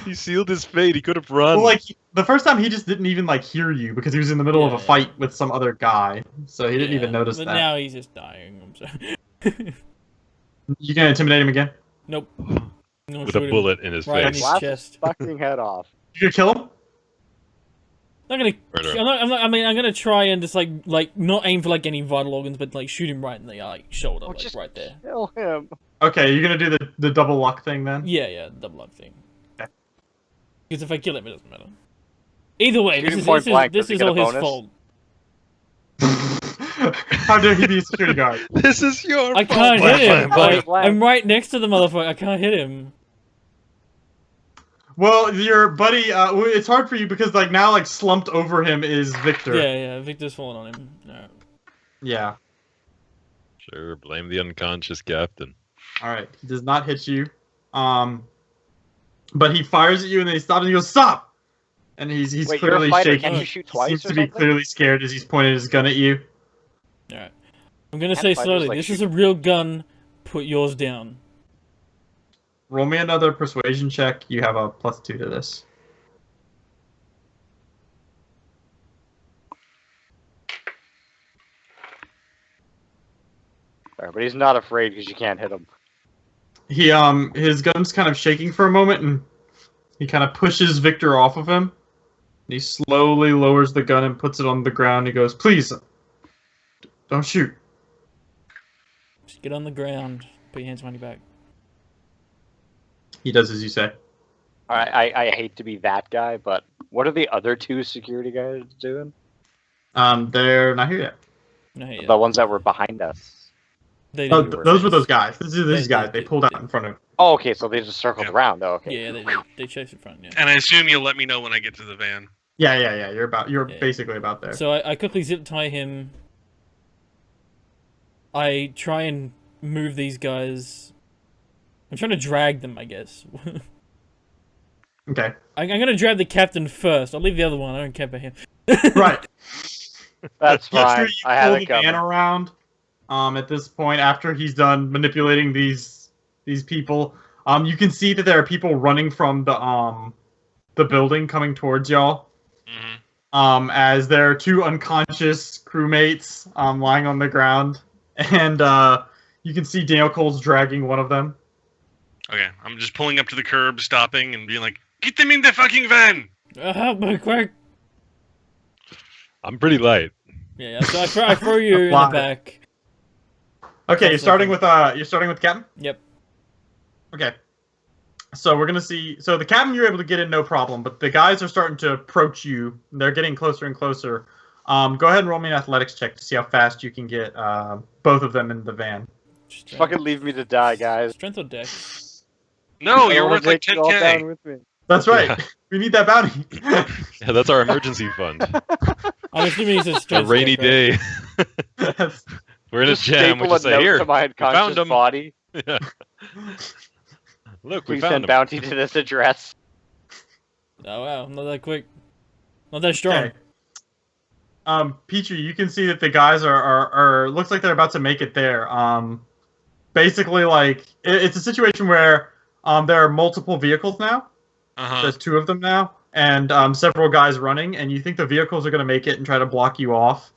He sealed his fate. He could have run. Well, the first time he just didn't even hear you because he was in the middle of a Yeah. fight with some other guy, so he didn't even notice but that. now he's just dying. I'm sorry. You gonna intimidate him again? Nope. I'm gonna with shoot a him bullet in his right in face. his Blast chest. his fucking head off. You gonna kill him? I'm not gonna. Murder. I mean, I'm gonna try and just not aim for any vital organs, but shoot him right in the shoulder, Oh, just right there. kill him. Okay, you're gonna do the double luck thing then? Yeah, double up thing. Okay. Because if I kill him, it doesn't matter. Either way, Shoot him point blank, this does he is get a all his bonus? fault. How dare he be a security guard? This is your I fault. can't hit him. blank, blank. I'm right next to the motherfucker. I can't hit him. Well, your buddy, it's hard for you because now slumped over him is Victor. Yeah. Victor's falling on him. Alright. Yeah. Sure, blame the unconscious captain. All right. He does not hit you. But he fires at you and then he stops and he goes, "Stop!" And he's Wait, you're a clearly fighter. shaking. Can't you shoot He twice seems or to be something? clearly scared as he's pointing his gun at you. Alright. I'm gonna Can't say fighters, slowly, this is a real gun. Put yours down. Roll me another persuasion check. You have a +2 to this. Sorry, but he's not afraid because you can't hit him. He his gun's kind of shaking for a moment and he kind of pushes Victor off of him. He slowly lowers the gun and puts it on the ground. He goes, "Please, don't shoot." Just get on the ground. Put your hands behind your back. He does as you say. I hate to be that guy, but what are the other two security guys doing? They're not here yet. No, yeah. The ones that were behind us. They Oh, didn't. those were those guys. These They- guys. They pulled out they- in front of. Oh, okay, so they just circled Yeah. around. Oh, okay. Yeah, they chased in front. Yeah. And I assume you'll let me know when I get to the van. Yeah. You're Yeah. basically about there. So I quickly zip tie him. I try and move these guys. I'm trying to drag them, I guess. Okay. I'm gonna drag the captain first. I'll leave the other one. I don't care about him. Right. That's After fine. you I have pull it the van coming. around, at this point, after he's done manipulating these people, you can see that there are people running from the building coming towards y'all. Hmm. As there are two unconscious crewmates lying on the ground, and you can see Daniel Cole's dragging one of them. Okay, I'm just pulling up to the curb, stopping, and being like, "Get them in the fucking van!" Help me, quick! I'm pretty light. Yeah. So I throw you in the Why? back. Okay, you're starting Okay. with Captain. Yep. Okay. So we're gonna see. So the captain, you're able to get in no problem, but the guys are starting to approach you. They're getting closer and closer. Go ahead and roll me an athletics check to see how fast you can get both of them in the van. Fucking leave me to die, guys. Strength or dex? No, I you're wanna worth like take you all down 10k. with me. That's right. Yeah. We need that bounty. Yeah, that's our emergency fund. I'm assuming it's a A strength rainy check, right? day. We're in a Just jam. We staple just a say, note here, to my we found unconscious him. body. Yeah. Look, we Please found send him. bounty to this address. Oh wow, not that quick. Not that strong. Okay. Petrie, you can see that the guys are looks like they're about to make it there. Basically, like it's a situation where there are multiple vehicles now. Uh-huh. There's 2 of them now, and several guys running, and you think the vehicles are going to make it and try to block you off.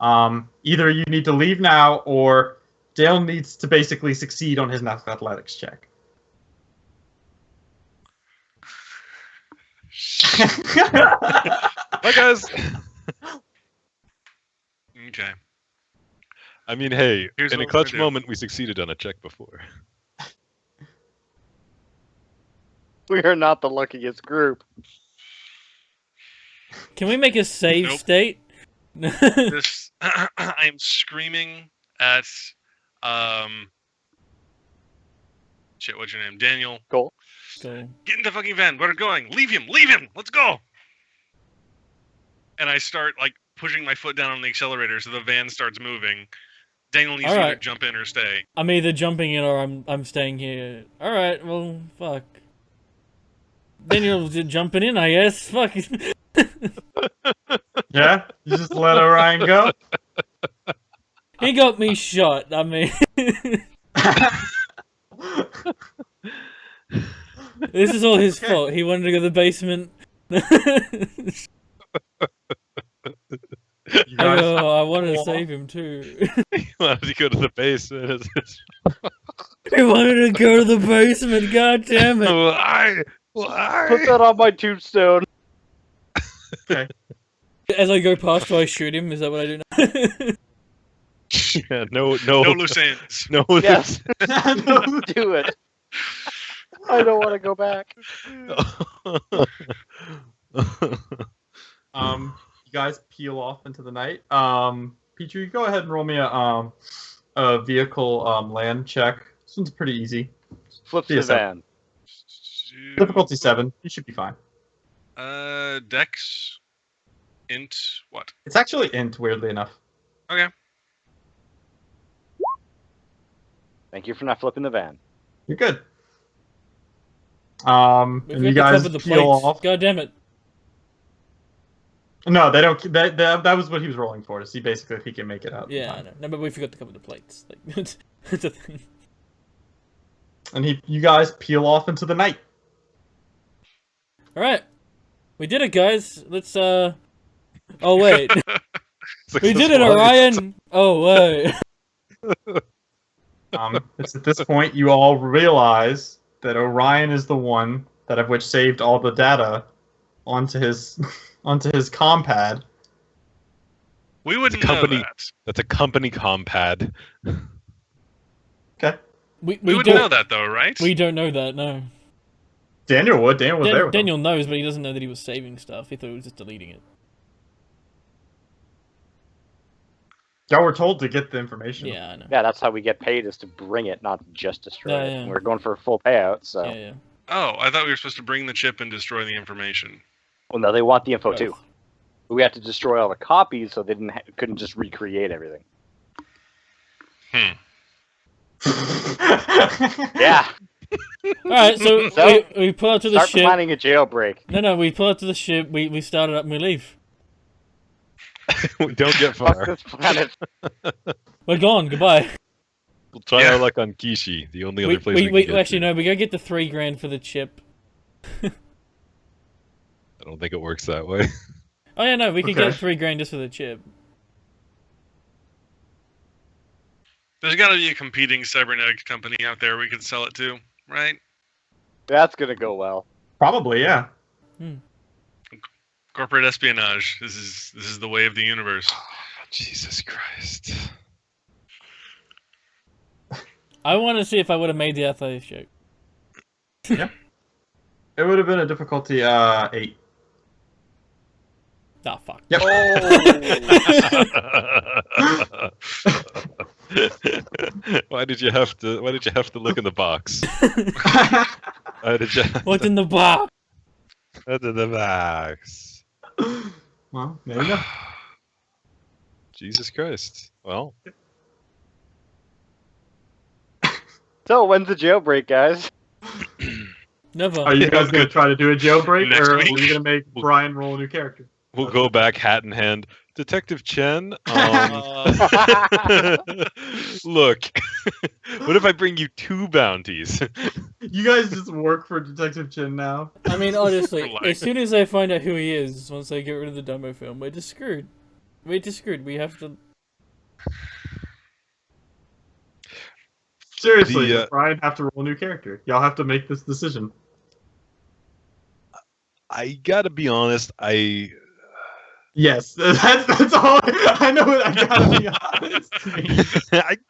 Either you need to leave now, or Dale needs to basically succeed on his athletics check. Bye, guys. Okay. I mean, hey, Here's in a what we're clutch gonna do. moment, we succeeded on a check before. We are not the luckiest group. Can we make a save Nope. state? This I'm screaming at shit, what's your name? Daniel. Cool. Go. Get in the fucking van. We're going. Leave him. Leave him. Let's go. And I start like pushing my foot down on the accelerator so the van starts moving. Daniel needs to either Alright. jump in or stay. I'm either jumping in or I'm staying here. All right, well, fuck. Then you're jumping in, I guess. Fuck. Yeah, you just let Orion go. He got me shot. I mean, this is all his fault. He wanted to go to the basement. You guys, I wanted to save him too. He wanted to go to the basement. He wanted to go to the basement. God damn it! Why? Why? Put that on my tombstone. okay. As I go past, do I shoot him? Is that what I do now? Yeah, no, No loose ends. no. Yes. Do it. I don't want to go back. You guys peel off into the night. Petrie, go ahead and roll me a vehicle land check. This one's pretty easy. Flips Be the a seven. van. Difficulty 7. You should be fine. Dex. Int. What? It's actually int, weirdly enough. Okay. Thank you for not flipping the van. You're good. We And you have to guys cover the peel plates. off. God damn it! No, they don't. That was what he was rolling for, to see basically if he can make it out. in Yeah, I time. know. No, but we forgot to cover the plates. Like, that's a thing. And you guys peel off into the night. All right, we did it, guys. Let's Oh wait, we did it, Orion. Oh wait. It's at this point you all realize that Orion is the one that of which saved all the data onto his compad. We wouldn't company- know that. That's a company compad. Okay. We wouldn't don't know that though, right? We don't know that. No. Daniel would. Daniel was there with him. Daniel knows, but he doesn't know that he was saving stuff. He thought he was just deleting it. Y'all were told to get the information. Yeah, I know. Yeah, that's how we get paid, is to bring it, not just destroy Yeah, it. yeah. And we're going for a full payout, so... Yeah, yeah. Oh, I thought we were supposed to bring the chip and destroy the information. Well, no, they want the info too. Both. We had to destroy all the copies, so they couldn't just recreate everything. Yeah, All right, so, So, we pull out to the start ship. planning a jailbreak. No, we pull out to the ship. We start it up and we leave. We don't get Fuck far. this planet. We're gone. Goodbye. We'll try Yeah. our luck on Kishi, the only We other place we can get actually to. no. We gotta get the $3,000 for the chip. I don't think it works that way. Oh yeah, no, we can Okay. get $3,000 just for the chip. There's got to be a competing cybernetics company out there we could sell it to, right? That's gonna go well. Probably, yeah. Corporate espionage. This is the way of the universe. Jesus Christ. I want to see if I would have made the athletics joke. It would have been a difficulty 8. Ah, fuck. Yep. Why did you have to look in the box? Why did you? What's in the box? What's in the box? Well, there you go. Jesus Christ. Well, So when's the jailbreak, guys? Never. Are you guys gonna try to do a jailbreak, Next or are week. you gonna make Brian roll a new character? we'll go back hat in hand. Detective Chen, look, what if I bring you 2 bounties? You guys just work for Detective Chin now. I mean, honestly, For life. as soon as I find out who he is, once I get rid of the demo film, we're just screwed. We're just screwed. We have to. Seriously, The, does Brian have to roll a new character? Y'all have to make this decision. I gotta be honest, Yes, that's all. I know it. I gotta be honest.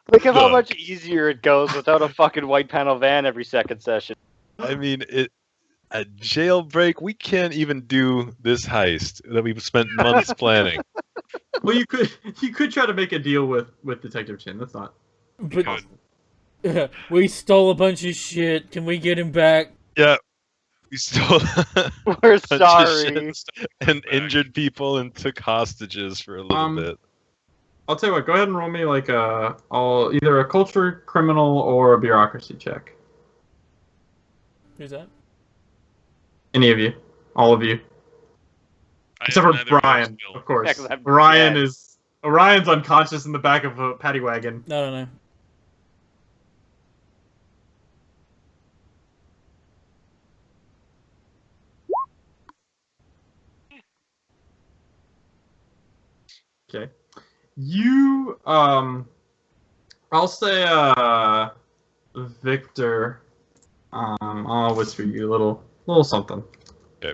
Think of how much easier it goes without a fucking white panel van every second session. I mean, a jailbreak, we can't even do this heist that we've spent months planning. Well, you could try to make a deal with Detective Chin. That's not But Good. we stole a bunch of shit. Can we get him back? Yeah, we stole We're a bunch of sorry. shit and injured people and took hostages for a little bit. I'll tell you what. Go ahead and roll me like either a culture, criminal, or a bureaucracy check. Who's that? Any of you, all of you, I except have for neither of those Brian, skills. of course. Yeah, 'cause I'm dead. Orion's unconscious in the back of a paddy wagon. No. Okay. You, I'll say, Victor, I'll whisper you a little something. Okay.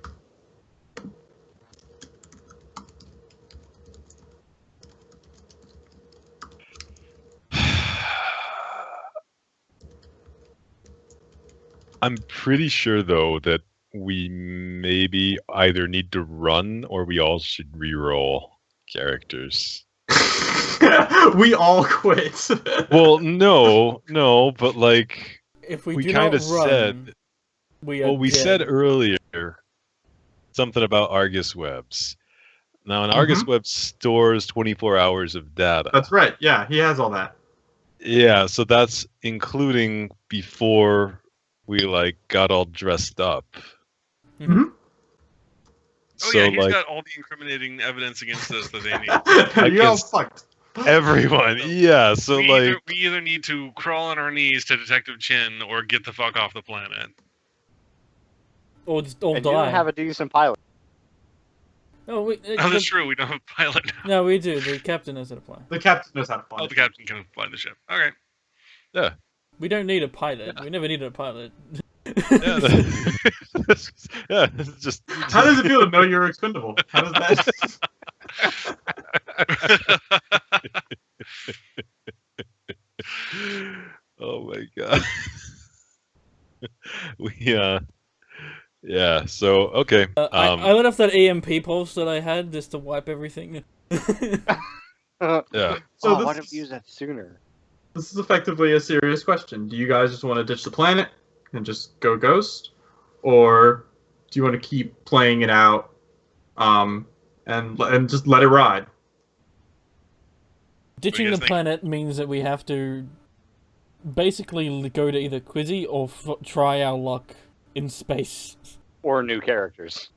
I'm pretty sure, though, that we maybe either need to run or we all should reroll characters. We all quit. Well, no, but like If we we do kind not of run, said. we are Well, we dead. said earlier something about Argus webs. Now, an Argus web stores 24 hours of data. That's right. Yeah, he has all that. Yeah, so that's including before we like got all dressed up. Mhm. Oh So yeah, he's like got all the incriminating evidence against us that they need. You're all guess- fucked. everyone, yeah. So like we either need to crawl on our knees to Detective Chin or get the fuck off the planet. Or just all And die. you don't have a decent pilot. No, we, Oh, that's true. We don't have a pilot now. No, we do. The captain knows how to fly. The captain knows how to fly. Oh, the captain can fly the ship. Okay. We don't need a pilot. We never needed a pilot. yeah, yeah, it's just How does it feel to know you're expendable? How does that? Oh my god. we yeah, so okay. I let off that EMP pulse that I had just to wipe everything. Yeah. So Why this didn't we use that sooner? is effectively a serious question. Do you guys just want to ditch the planet and just go ghost, or do you want to keep playing it out, and just let it ride? Ditching you the guys think? planet means that we have to basically go to either Quizzy or try our luck in space. Or new characters.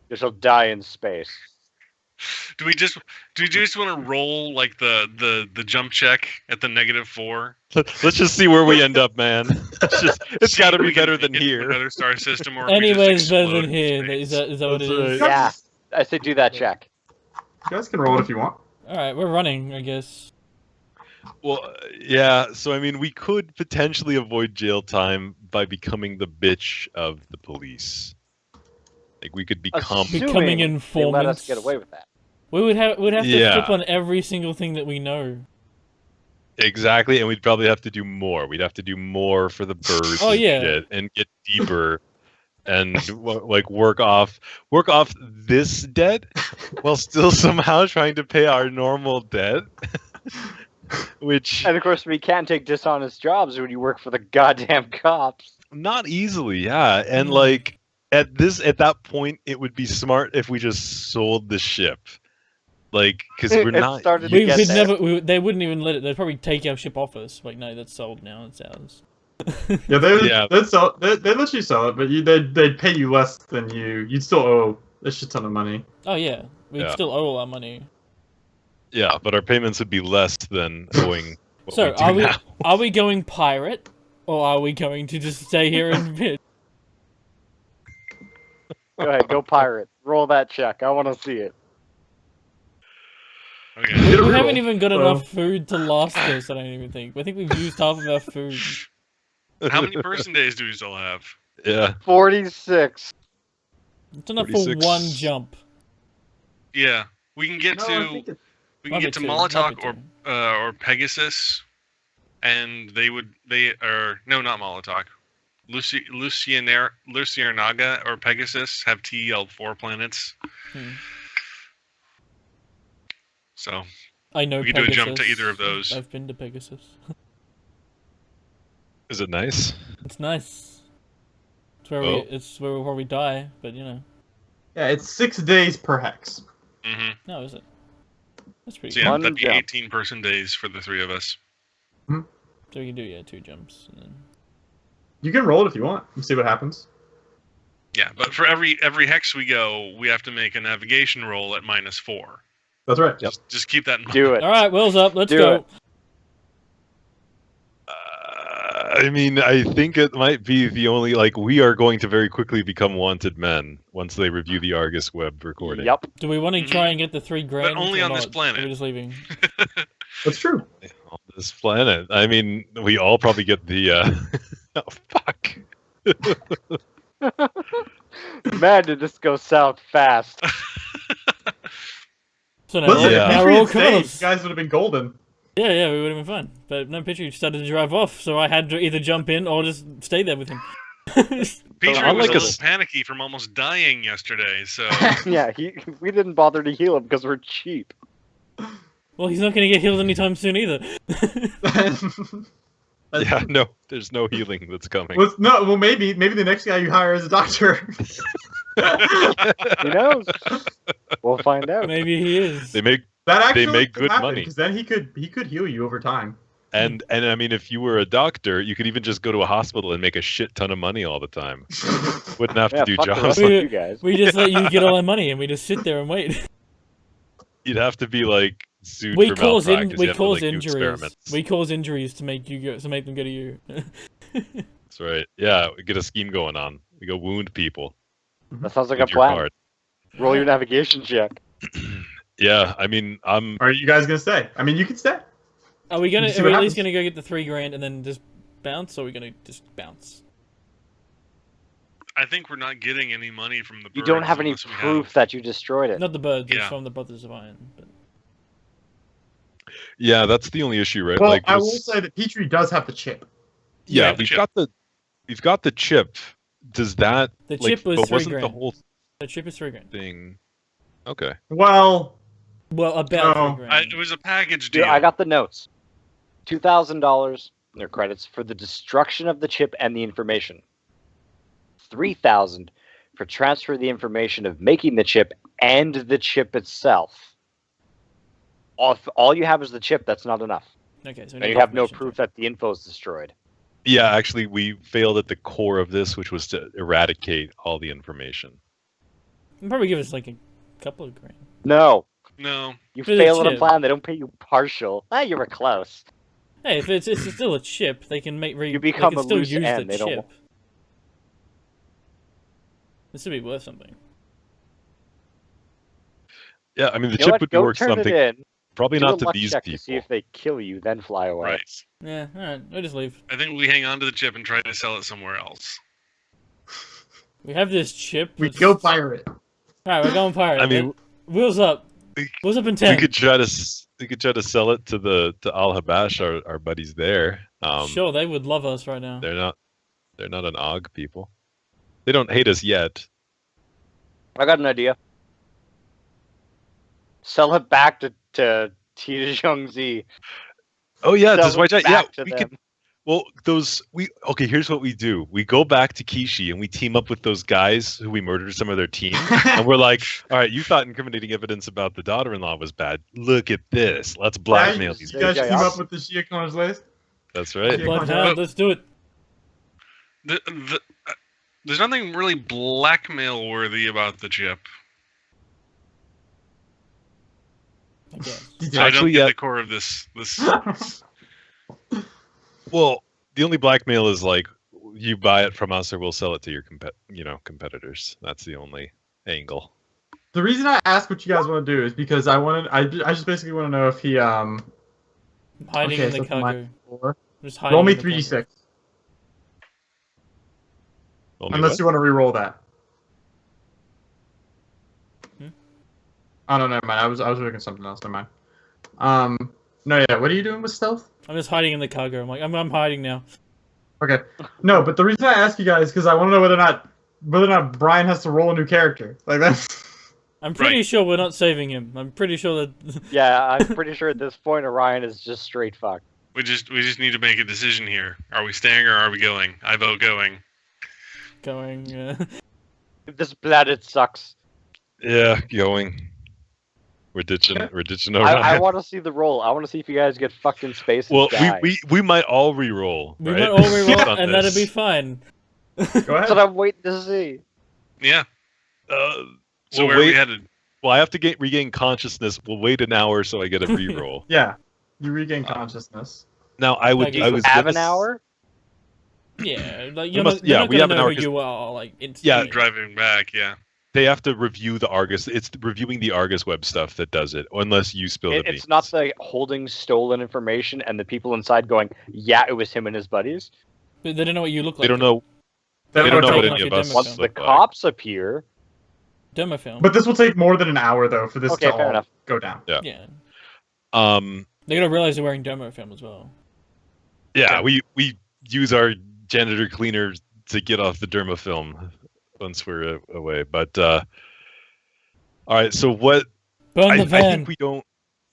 You shall die in space. Do you just want to roll like the jump check at the -4? Let's just see where we end up, man. It's See got to if be we can better than make it to here. Another star system, or if we just Anyways, better explode than in here. space. Is that what it That's is? right. Yeah. I say do that check. You guys can roll it if you want. Alright, we're running, I guess. Well, yeah. So I mean, we could potentially avoid jail time by becoming the bitch of the police. Like we could become. Becoming Assuming they let informants. us get away with that. We'd have to Yeah. flip on every single thing that we know. Exactly, and we'd probably have to do more. We'd have to do more for the birds Oh, and yeah. shit, and get deeper. and like work off this debt while still somehow trying to pay our normal debt. Which And of course, we can't take dishonest jobs when you work for the goddamn cops. not easily, yeah. And Mm. like at that point, it would be smart if we just sold the ship, like because we're It not. started to We get would there. never. They wouldn't even let it. They'd probably take our ship off us. Like, no, that's sold now. It's ours. Yeah, they Yeah. they'd sell. They let you sell it, but they'd pay you less than you. You'd still owe a shit ton of money. Oh yeah, we'd Yeah. still owe all our money. Yeah, but our payments would be less than owing. What So we do are we now. are we going pirate, or are we going to just stay here and bitch? Go ahead, go pirate. Roll that check. I want to see it. Okay. We Get a haven't reroll. even got Well. enough food to last us. I don't even think. I think we've used half of our food. How many person days do we still have? Yeah, 46. It's enough 46. for one jump. Yeah, we can get No, I to think it- we Might can be get to two, might Molotok be two. or Pegasus, and they are no, not Molotok. Lucianaga or Pegasus have TL4 planets. Hmm. So I know We could do a Pegasus. jump to either of those. I've been to Pegasus. is it nice? It's nice. It's where Oh. it's where we die, but you know. Yeah, it's 6 days per hex. hmm No, is it? That's pretty So good. yeah, One that'd be jump. 18 person days for the three of us. So we can do 2 jumps and then. You can roll it if you want and see what happens. Yeah, but for every hex we go, we have to make a navigation roll at -4. That's right. Just keep that in mind. Do it. All right, wheels up. Let's Do go. it. I mean, I think it might be the only like we are going to very quickly become wanted men once they review the Argus web recording. Yep. Do we want to try and get the 3 grand? only or on this not? planet. Or we're just leaving. That's true. On this planet. I mean, we all probably get the. Oh fuck! Man, did this go south fast. So now, Listen, Yeah. if now Petrie we're all had stayed, criminals. you guys would have been golden. Yeah, we would have been fine. But no, Petrie started to drive off, so I had to either jump in or just stay there with him. Petrie unlike was a a little s- panicky from almost dying yesterday, so Yeah, we didn't bother to heal him because we're cheap. Well, he's not going to get healed anytime soon either. Yeah, no, there's no healing that's coming. Well, maybe the next guy you hire is a doctor. Who knows? We'll find out. Maybe he is. They make That actually make could good happen, money. because then he could heal you over time. and I mean, if you were a doctor, you could even just go to a hospital and make a shit ton of money all the time. Wouldn't have Yeah, to do fuck the jobs. rest of you guys. We just let you get all our money and we just sit there and wait. You'd have to be like sued We for cause malpractice. we You have to, cause like, do injuries. experiments. We cause injuries to make them go to you. That's right. Yeah, we get a scheme going on. We go wound people. That sounds like a with your plan. card. Roll your navigation check. Yeah, I mean, I'm. Are you guys gonna stay? I mean, you can stay. Are we gonna? See Are we what at least happens. gonna go get the 3 grand and then just bounce, or are we gonna just bounce? I think we're not getting any money from the birds. You don't have any unless we proof that you destroyed it. Not the birds. It's Yeah. from the Brothers of Iron. But... Yeah, that's the only issue, right? Well, like, I this- will say that Petrie does have the chip. yeah, the we've chip. got the chip. Does that The like, chip was but 3 wasn't the grand. whole The chip is 3 grand. thing? Okay. Well, Well, about No. 3 grand. It was a package deal. Dude, I got the notes. $2,000, their credits, for the destruction of the chip and the information. $3,000 for transfer of the information of making the chip and the chip itself. If all you have is the chip, that's not enough. Okay, so we And need you have no information. proof that the info is destroyed. Yeah, actually, we failed at the core of this, which was to eradicate all the information. They'll probably give us like a couple of grand. No. No. You For the fail at a chip. plan, they don't pay you partial. Ah, you were close. Hey, if it's still a chip, they can make You become they can a still loose use end, the they don't chip. This would be worth something. Yeah, I mean, the You know chip what? would be Go worth turn something. it in. Probably Do not a to luck these check people. to see if they kill you, then fly away. Right. Yeah, alright, we'll just leave. I think we hang on to the chip and try to sell it somewhere else. We have this chip. we it's- go pirate. Alright, we're going pirate. I mean, wheels up. we- Wheels up in we 10. could try to sell it to Al Habash, our buddies there. Sure, they would love us right now. They're not an Og people. They don't hate us yet. I got an idea. Sell it back to Tina Zhongzi. Oh yeah, Sell does White it Giant? Yeah, back to we them. could. Well, okay. Here's what we do: we go back to Kishi and we team up with those guys who we murdered some of their team, and we're like, "All right, you thought incriminating evidence about the daughter-in-law was bad. Look at this. Let's blackmail these You guys guys." team up with the Shia Conjures. That's right. Yeah. Bloodhound, let's do it. There's nothing really blackmail worthy about the chip. I guess. So I don't Actually, get yeah. the core of this. Well, the only blackmail is like you buy it from us or we'll sell it to your competitors. That's the only angle. The reason I asked what you guys want to do is because I just basically want to know if he Hiding okay, in the so cargo. four. Just hiding Roll me in the cargo. 3d6. Only Unless what? you want to re-roll that. Hmm? Oh no, never mind. I was looking at something else. Never mind. No, yeah. What are you doing with stealth? I'm just hiding in the cargo. I'm like, I'm hiding now. Okay. No, but the reason I ask you guys is because I want to know whether or not Brian has to roll a new character. Like that's. I'm pretty sure we're not saving him. I'm pretty sure that. Yeah, I'm pretty sure at this point Orion is just straight fucked. We just need to make a decision here. Are we staying or are we going? I vote going. Going. This planet sucks. Yeah, going. We're ditching I Orion. want to see the roll. I want to see if you guys get fucked in space and Well, die. we might all re-roll. We right? might all reroll, On and this. that'll be fine. Go That's ahead. what I'm waiting to see. Yeah. So We'll where are we wait- headed? Well, I have to regain consciousness. We'll wait an hour so I get a re-roll. Yeah. You regain consciousness. Now I would. Like, Do I you was have gonna an hour? Yeah, like We you're must- not, you're yeah, not we gonna have an know hour who 'cause- you are, like Yeah, instantly. Driving back, yeah. They have to review the Argus. It's reviewing the Argus web stuff that does it, unless you spill the beans. It's not the holding stolen information and the people inside going, yeah, it was him and his buddies. But they don't know what you look like. They don't know. They They don't know take what like any a of demo us film. Once the look like. cops appear, Demo film. But this will take more than an hour though for this Okay, to fair all enough. go down. Yeah. Yeah. Um. They gotta realize they're wearing demo film as well. Yeah, we use our janitor cleaner to get off the dermafilm once we're away. But all right. So what? Burn I the van. think we don't.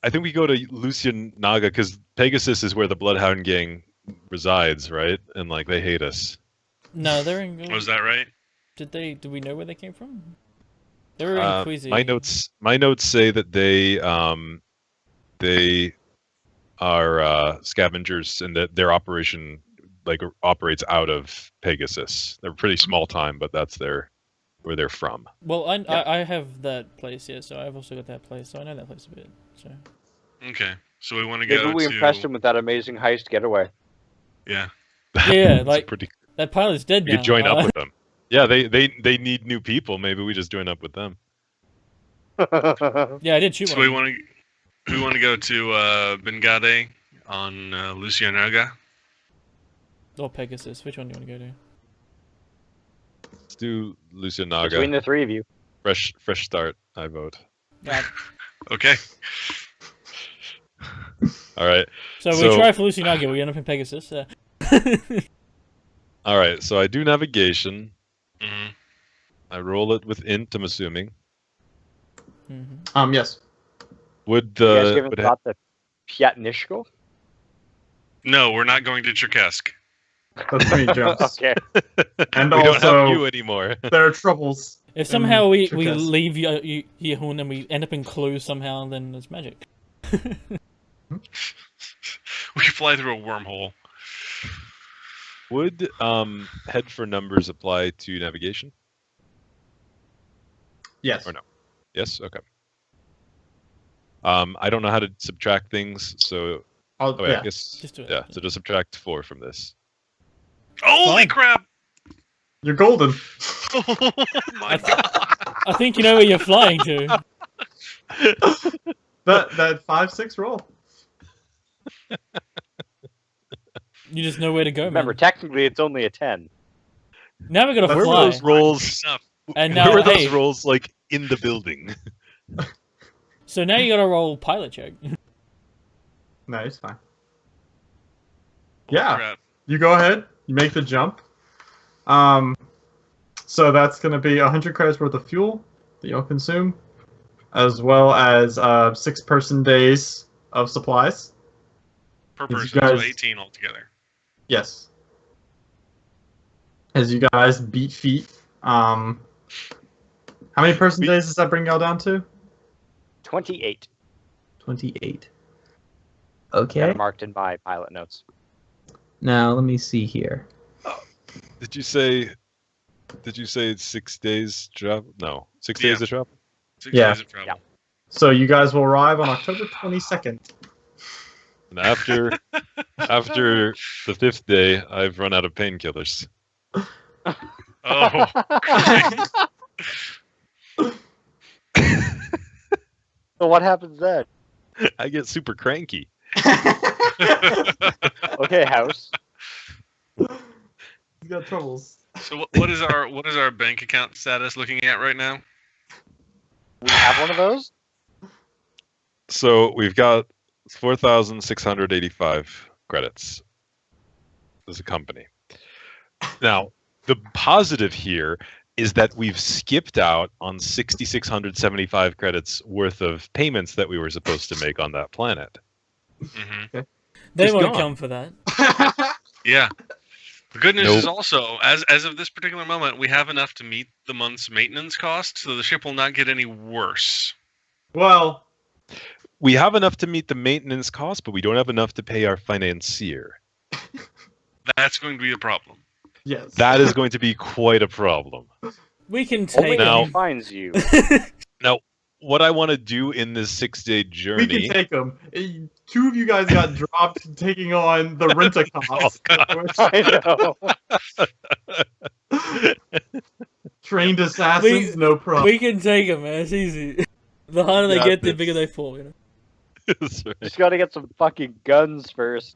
I think we go to Lucian Naga because Pegasus is where the Bloodhound Gang resides, right? And like they hate us. No, they're in. Was that right? Do we know where they came from? They were in Queasy. My notes say that they are scavengers and that their operation operates out of Pegasus. They're pretty small time, but that's where they're from. Well, I have that place, yeah, so I've also got that place, so I know that place a bit. So Okay. So we want to maybe go we to... impressed him with that amazing heist getaway. Yeah. yeah, It's like pretty. that pilot's dead You now. could join up with them. Yeah, they need new people. Maybe we just join up with them. Yeah, I did shoot So one. we want to go to Bengade on Lucianaga. Or Pegasus. Which one do you want to go to? Let's do Lucian Naga. Between the three of you. Fresh start. I vote. Okay. All right. So we So- try for Lucianaga, we end up in Pegasus. All right. So I do navigation. hmm I roll it with int. I'm assuming. Yes. Would You guys the given would thought to Piatnishko? No, we're not going to Cherkask. That's too many jumps. Okay. And we don't also have you anymore. there are troubles. If somehow we Cherkask. leave Yehun and we end up in Clue somehow, then it's magic. We can fly through a wormhole. Would head for numbers apply to navigation? Yes. Or no? Yes. Okay. I don't know how to subtract things, so I'll, I yeah. guess Just do it. yeah. So just subtract 4 from this. Holy Fine. crap! You're golden. Oh my god! I think you know where you're flying to. that 5-6 roll. You just know where to go, Remember, man. technically it's only a 10. Now we gotta Where Where fly. were those rolls? Enough. And Where now, were those hey, rolls like in the building? so now you gotta roll pilot check. No, it's fine. Holy Yeah. crap. You go ahead. You make the jump. So that's going to be 100 credits worth of fuel that you'll consume, as well as 6 person days of supplies. Per As you person, guys- so 18 altogether. Yes. As you guys beat feet. How many person days does that bring y'all down to? 28. 28. Got Okay. it marked in my pilot notes. Now let me see here. Did you say it's 6 days travel? No, 6 days Yeah. of travel. 6 Yeah. days of travel. Yeah. So you guys will arrive on October 22nd. And after the 5th day, I've run out of painkillers. Oh, great. So what happens then? I get super cranky. Okay, House. He's got troubles. So what is our bank account status looking at right now? We have one of those? So we've got 4,685 credits as a company. Now, the positive here is that we've skipped out on 6,675 credits worth of payments that we were supposed to make on that planet. Mm-hmm. They Just won't gone. come for that. Yeah. The good news Nope. is also, as of this particular moment, we have enough to meet the month's maintenance cost, so the ship will not get any worse. Well, We have enough to meet the maintenance cost, but we don't have enough to pay our financier. That's going to be a problem. yes. That is going to be quite a problem. We can Only take if Now- he finds you. Now, what I want to do in this 6-day we journey... can take them. 2 of you guys got dropped taking on the rent-a-cost. I know. Trained assassins, no problem. we can take them, man. It's easy. The harder they Yeah, get, the it's- bigger they fall. You know. That's right. Just gotta get some fucking guns first.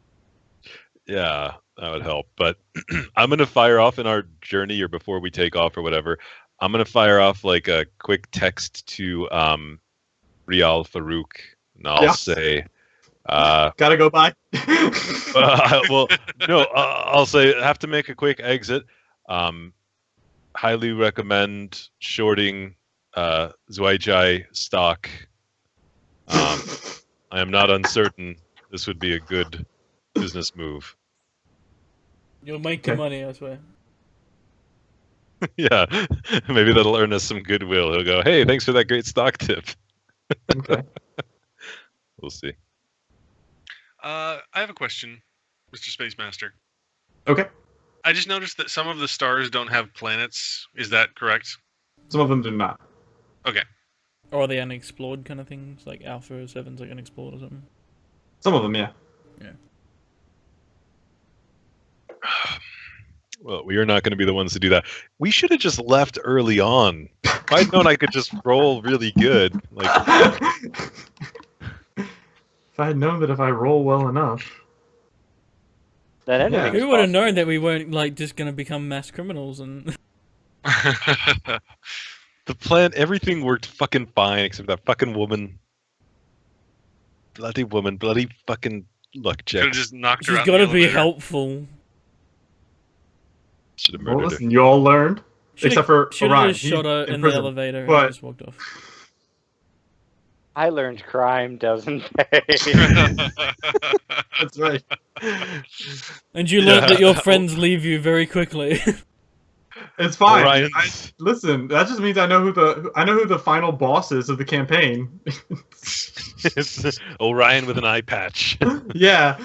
Yeah, that would help. But I'm going to fire off in our journey or before we take off or whatever. I'm going to fire off like a quick text to Rial Farouk. And I'll Yeah. say, Gotta go by. well, no, I'll say have to make a quick exit. Highly recommend shorting Zhuaijai stock. I am not uncertain this would be a good business move. You'll make your Okay. money, I swear. Yeah, maybe that'll earn us some goodwill. He'll go, hey, thanks for that great stock tip. Okay. We'll see. I have a question, Mr. Space Master. Okay. I just noticed that some of the stars don't have planets. Is that correct? Some of them do not. Or are they unexplored kind of things? Like Alpha 7's like unexplored or something? Some of them, yeah. Well, we are not going to be the ones to do that. We should have just left early on. If I'd known I could just roll really good, like If I had known that if I roll well enough. Then anything Yeah. is Who would have possible. known that we weren't like just gonna become mass criminals and the plan, everything worked fucking fine except that fucking woman. Bloody woman, bloody fucking luck Could have check. just knocked her she's out. got to in the be elevator. helpful. Should have Well, murdered her. listen, you all learned. Except for should Orion. have just He's shot her in in prison. the elevator but- and just walked off. I learned crime doesn't pay. That's right. And you learned that your Yeah. friends leave you very quickly. It's fine. Orion's- Listen, that just means I know who the final boss is of the campaign. It's Orion with an eye patch. Yeah.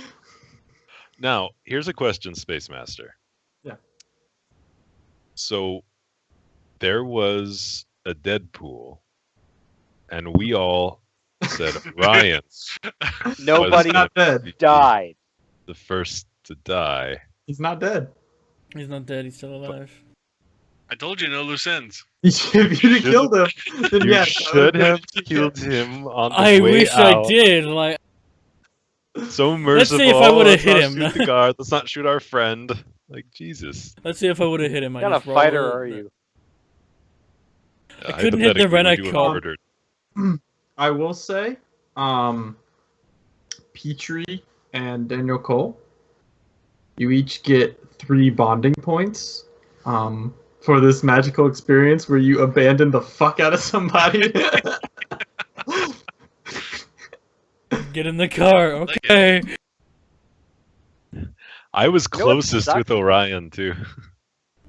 Now, here's a question, Space Master. Yeah. So, there was a Deadpool, and we all said Orion Nobody He's not dead. died. the first to die. He's not dead. He's not dead, he's still alive. I told you no loose ends. If you'd have killed him, then You yes, should have killed him on the I way wish out. I did, like, So merciful. Let's see if I would've Let's hit not him. Shoot the guard. Let's not shoot our friend. Like, Jesus. let's see if I would have hit him. What kind of fighter are you? I couldn't hit the Hypothetically, would you have Rent-A-Cop. murdered? I will say, Petrie and Daniel Cole, you each get 3 bonding points for this magical experience where you abandon the fuck out of somebody? Get in the car, okay. I was You know what closest sucks? with Orion too.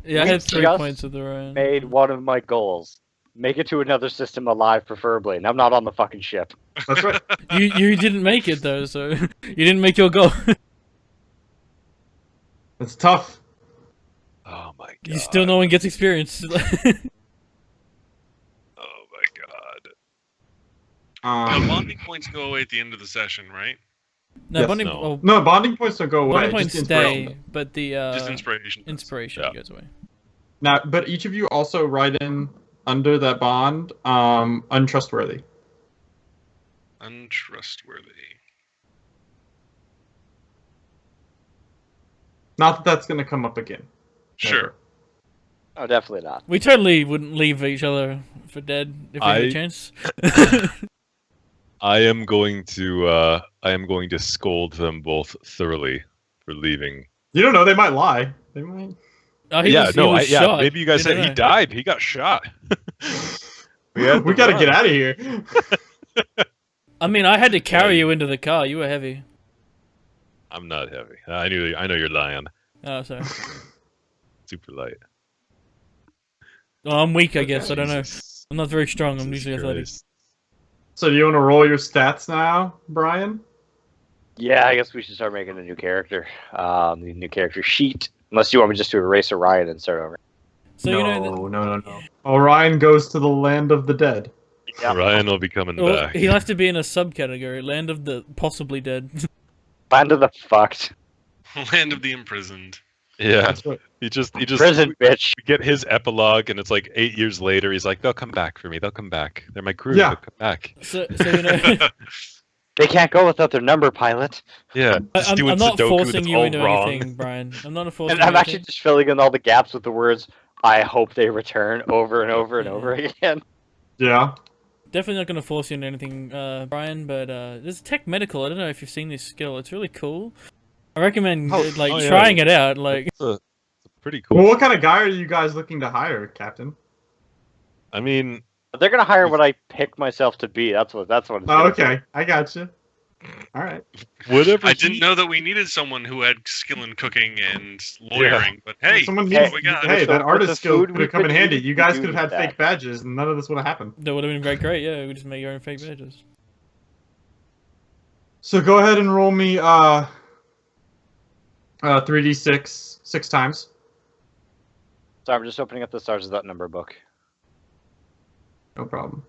Yeah, I We had 3 just points with the Orion. made one of my goals. Make it to another system alive, preferably, and I'm not on the fucking ship. That's right. You didn't make it though, so you didn't make your goal. It's tough. Oh my god. You still no one gets experience. Oh my god. No, bonding points go away at the end of the session, right? No, Yes, bonding, no. oh, No, bonding points don't go away. bonding points just stay, inspiration. but the Just inspiration. inspiration Yeah. goes away. Now, but each of you also write in under that bond, untrustworthy. Untrustworthy. Not that that's going to come up again. Sure. Oh, definitely not. We totally wouldn't leave each other for dead if we had a chance. I am going to scold them both thoroughly for leaving. You don't know. They might lie. They might. Oh, he was shot. Maybe you guys We said don't he know. died. He got shot. We had to got to run. get out of here. I mean, I had to carry you into the car. You were heavy. I'm not heavy. I know you're lying. Oh, sorry. Super light. Well, I'm weak, I guess. I don't know. Jesus. I'm not very strong. I'm Jesus usually athletic. Christ. So do you want to roll your stats now, Brian? Yeah, I guess we should start making a new character. The new character sheet. Unless you want me just to erase Orion and start over. So no, you know, no. Orion goes to the land of the dead. Yeah. Ryan will be coming well, back. he'll have to be in a subcategory: land of the possibly dead. Land of the fucked. Land of the imprisoned. Yeah. That's right. He just Prison, bitch. we get his epilogue, and it's like 8 years later. He's like, "They'll come back for me. They'll come back. They're my crew. Yeah. They'll come back." So you know, They can't go without their number, pilot. Yeah. Just I'm doing not Sudoku forcing that's you all into wrong. anything, Brian. I'm not forcing. And I'm you actually into just filling in all the gaps with the words, I hope they return over and over and over again. Yeah. Definitely not going to force you into anything, Brian. But there's tech medical. I don't know if you've seen this skill. It's really cool. I recommend Oh, yeah. trying it out. Like, It's a pretty cool. Well, what kind of guy are you guys looking to hire, Captain? I mean, They're gonna hire what I pick myself to be. That's what it's Oh, gonna okay. I got you. All right. whatever. I didn't know that we needed someone who had skill in cooking and lawyering, but hey, Someone look needs, what we got. hey, So that with artist the skill food could we have come in could handy. eat, You guys we could have had do that. fake badges, and none of this would have happened. that would have been great. Yeah, we just make your own fake badges. So go ahead and roll me 3d6 6 times. Sorry, I'm just opening up the Stars of that number book. No problem.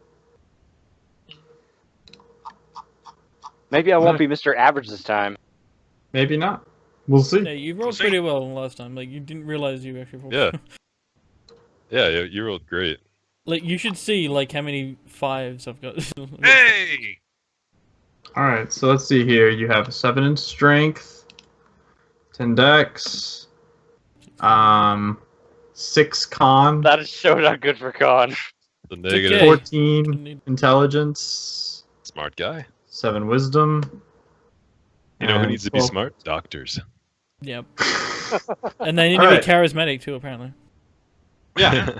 Maybe I won't be Mr. Average this time. Maybe not. We'll see. Yeah, you rolled see. pretty well last time. Like, you didn't realize you actually rolled. Yeah. Yeah, you rolled great. Like, you should see like how many 5s I've got. Hey, All right. So let's see here. You have 7 in strength, 10 dex, 6 con, That is so not good for con. The okay. negative 14 intelligence, smart guy. 7 wisdom. You know who and needs to be 12 smart? Doctors. Yep. And they need to be Alright. charismatic too, apparently. Yeah.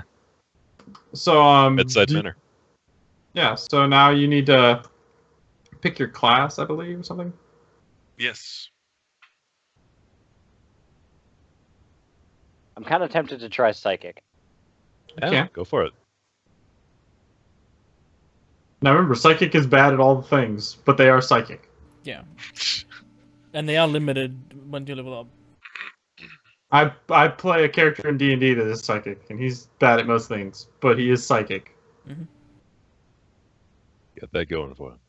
So Bedside do- manner. Yeah. So now you need to pick your class, I believe, or something. yes. I'm kind of tempted to try Psychic. Yeah, Okay. go for it. Now remember, psychic is bad at all the things, but they are psychic. Yeah. And they are limited when you level up. I play a character in D&D that is psychic, and he's bad at most things, but he is psychic. Got that going for him.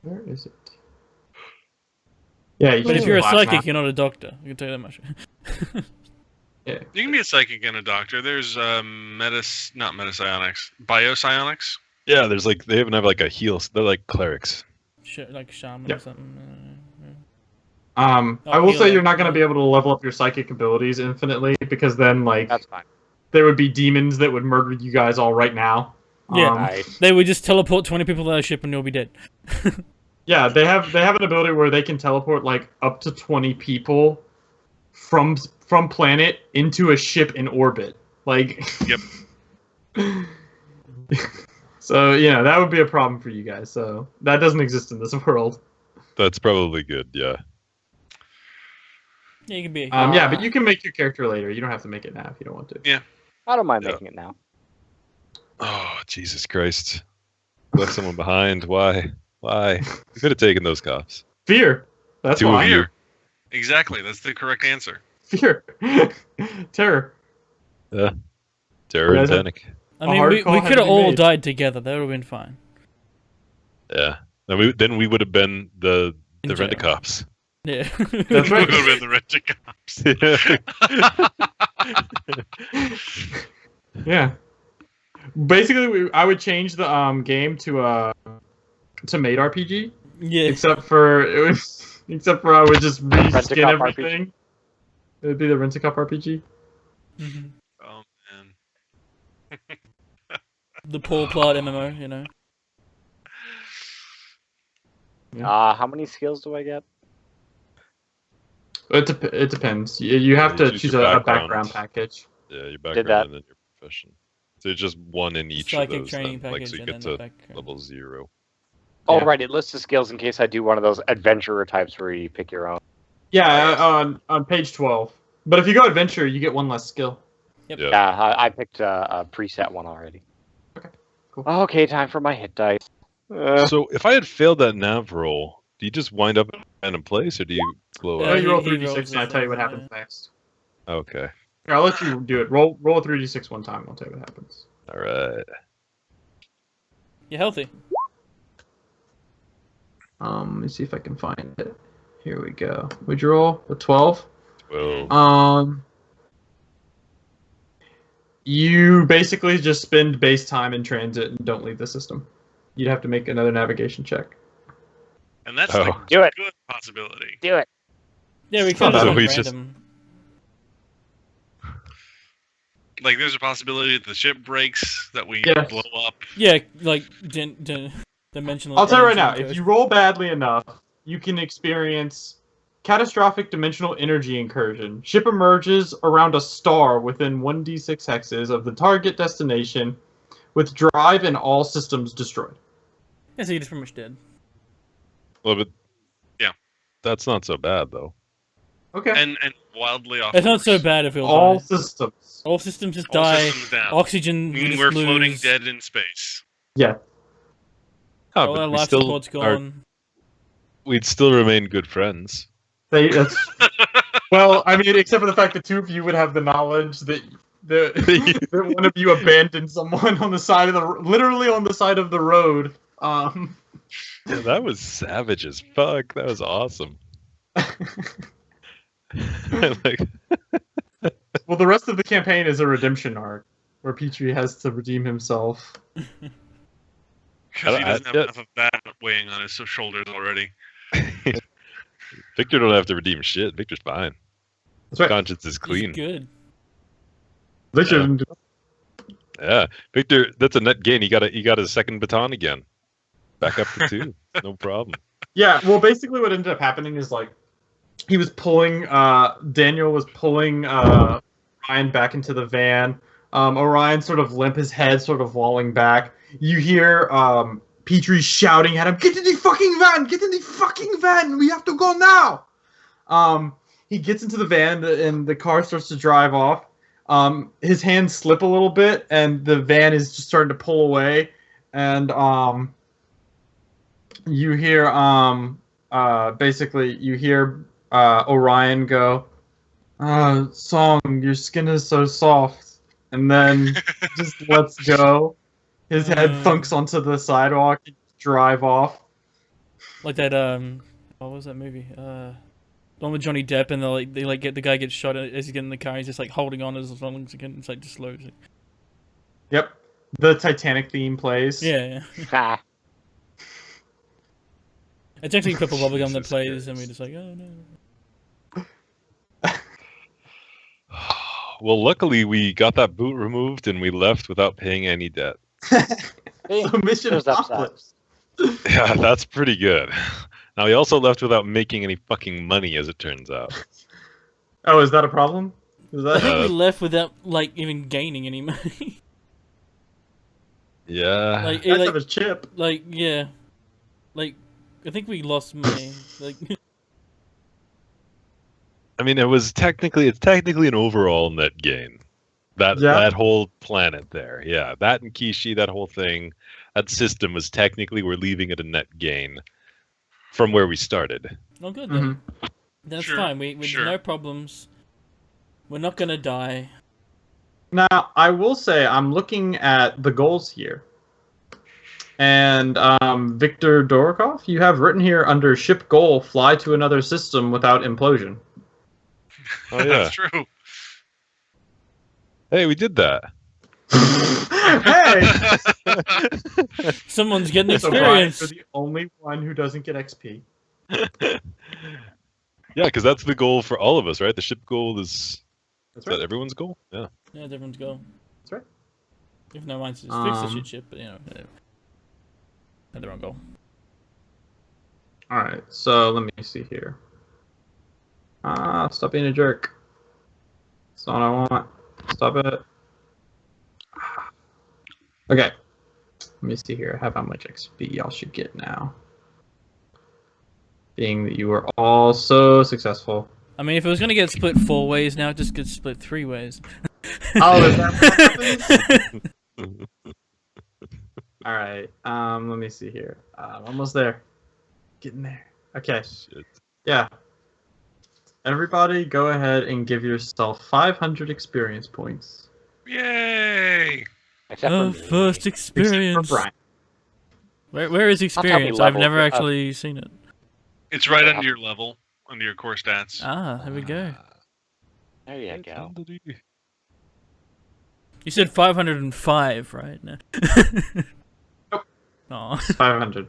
Where is it? Yeah, But if you're a class psychic, map. you're not a doctor. I can tell you that much. Yeah. You can be a psychic and a doctor. There's not metapsionics, biopsionics. Yeah, there's like they even have like a heal. They're like clerics. Like shaman Yep. or something. I will say healer. you're not going to be able to level up your psychic abilities infinitely, because then, like, That's fine. there would be demons that would murder you guys all right now. Yeah. Nice. They would just teleport 20 people to their ship and you'll be dead. Yeah, they have an ability where they can teleport like up to 20 people from planet into a ship in orbit. Like, Yep. So, that would be a problem for you guys. So that doesn't exist in this world. That's probably good. Yeah. Yeah, you can be. Yeah, but you can make your character later. You don't have to make it now if you don't want to. Yeah. I don't mind Yeah. making it now. Oh, Jesus Christ! Left someone behind. Why? You could have taken those cops. Fear. That's Two why. of you. Exactly. That's the correct answer. Fear. Terror. Yeah. Terror You and guys have- panic. I a mean, hard we call had could to have be all made. died together. That would have been fine. Yeah. Then we would have been the In rent a jail. cops. Yeah. That's right. Would have been the rented cops. Yeah. Basically, I would change the game to made RPG, Yeah. except for I would just reskin Rent-a-cop everything. It would be the Rent-A-Cop RPG. Mhm. Oh man. The poor plot MMO, you know. How many skills do I get? It depends. You have You to choose choose your a background. background package. Yeah, your that. background and then your profession. So it's just one in each Psychic of those. training Then, like, package so you and get then the to background. level 0. Oh, Yeah. right. It lists the skills in case I do one of those adventurer types where you pick your own. Yeah, on page 12. But if you go adventure, you get one less skill. Yep. Yeah. Yeah, I picked a preset one already. Okay, cool. Okay, time for my hit dice. So if I had failed that nav roll, do you just wind up in a random place, or do you blow Yeah, Oh, up? you roll he 3d6 rolls and I tell you what his own, happens next. Okay. Here, I'll let you do it. Roll a 3d6 one time. I'll tell you what happens. All right. You're healthy. Let me see if I can find it. Here we go. Would you roll a 12? Well, You basically just spend base time in transit and don't leave the system. You'd have to make another navigation check. And that's Oh. a Do it. good possibility. Do it. Yeah, we It's could not have bad. done He's just- random. Like, there's a possibility that the ship breaks, that we Yes. blow up. Yeah, like dimensional. I'll tell you right now, energy if code. you roll badly enough, you can experience catastrophic dimensional energy incursion. Ship emerges around a star within 1d6 hexes of the target destination, with drive and all systems destroyed. Yeah, so you're just pretty much dead. well, but Yeah. that's not so bad though. Okay. And wildly off. It's not so course. bad if we all all die. systems. All systems just All die. systems down. Oxygen. we just We're floating lose. dead in space. Yeah. Oh, All but our we life still support's are, gone. we'd still remain good friends. That's well, I mean, except for the fact that two of you would have the knowledge that that one of you abandoned someone on the side of literally on the side of the road. Yeah, that was savage as fuck. That was awesome. Like, Well, the rest of the campaign is a redemption arc where Petrie has to redeem himself. Because he doesn't have yeah. enough of that weighing on his shoulders already. Victor don't have to redeem shit. Victor's fine. That's right. Conscience is He's clean. good. Victor, Yeah, Victor, that's a net gain. He got a second baton again. Back up to 2. No problem. yeah. Well, basically, what ended up happening is like he was pulling. Daniel was pulling Orion back into the van. Orion sort of limp, his head sort of lolling back. You hear Petrie shouting at him, "Get in the fucking van! Get in the fucking van! We have to go now!" He gets into the van and the car starts to drive off. His hands slip a little bit and the van is just starting to pull away. And you hear basically you hear Orion go, "Song, your skin is so soft," and then just lets go. His head thunks onto the sidewalk, drive off. Like that. What was that movie? The one with Johnny Depp, and they get the guy gets shot as he's getting in the car. He's just like holding on as long as he can. It's like just slow. Yep. The Titanic theme plays. Yeah. Ha. It's actually Purple Bubblegum that Jesus plays, and Christ. we're just like, oh no. Well, luckily we got that boot removed and we left without paying any debt. See? So mission There's accomplished. Yeah, that's pretty good. Now we also left without making any fucking money, as it turns out. Oh, is that a problem? Is I think that? we left without like even gaining any money. Yeah. like, Let's like, have a chip. like, yeah, like, I think we lost money. Like, I mean, it's technically an overall net gain. That whole planet there, yeah, that and Kishi, that whole thing, that system was technically, we're leaving it a net gain from where we started. oh, good then. Mhm. That's Sure, fine. We sure. no problems. We're not gonna die. Now, I will say I'm looking at the goals here. And Victor Dorokov, you have written here under ship goal, fly to another system without implosion. Oh yeah. That's true. Hey, we did that. Hey! Someone's getting So Brian, experience. you're the only one who doesn't get XP. Yeah, because that's the goal for all of us, right? The ship goal is That's that right. everyone's goal? Yeah. Yeah, everyone's go. That's right. Even though mine's just fix the Um, shit ship, but you know, had the wrong goal. All right. So let me see here. Stop being a jerk. That's not what I want. Stop it. Okay. Let me see here. I have how much XP y'all should get now. Being that you were all so successful. I mean, if it was gonna get split 4 ways, now it just gets split 3 ways. Oh, is that what happens? All right. Let me see here. I'm almost there. Getting there. Okay. Shit. Yeah. Everybody, go ahead and give yourself 500 experience points. Yay! Except for me. First experience. Except for Brian. Where is tell me experience? I've level, never uh, actually seen it. It's right Yeah. under your level, under your core stats. Ah, there we go. There you go. You said 505, right? No. Nope. Aw. 500.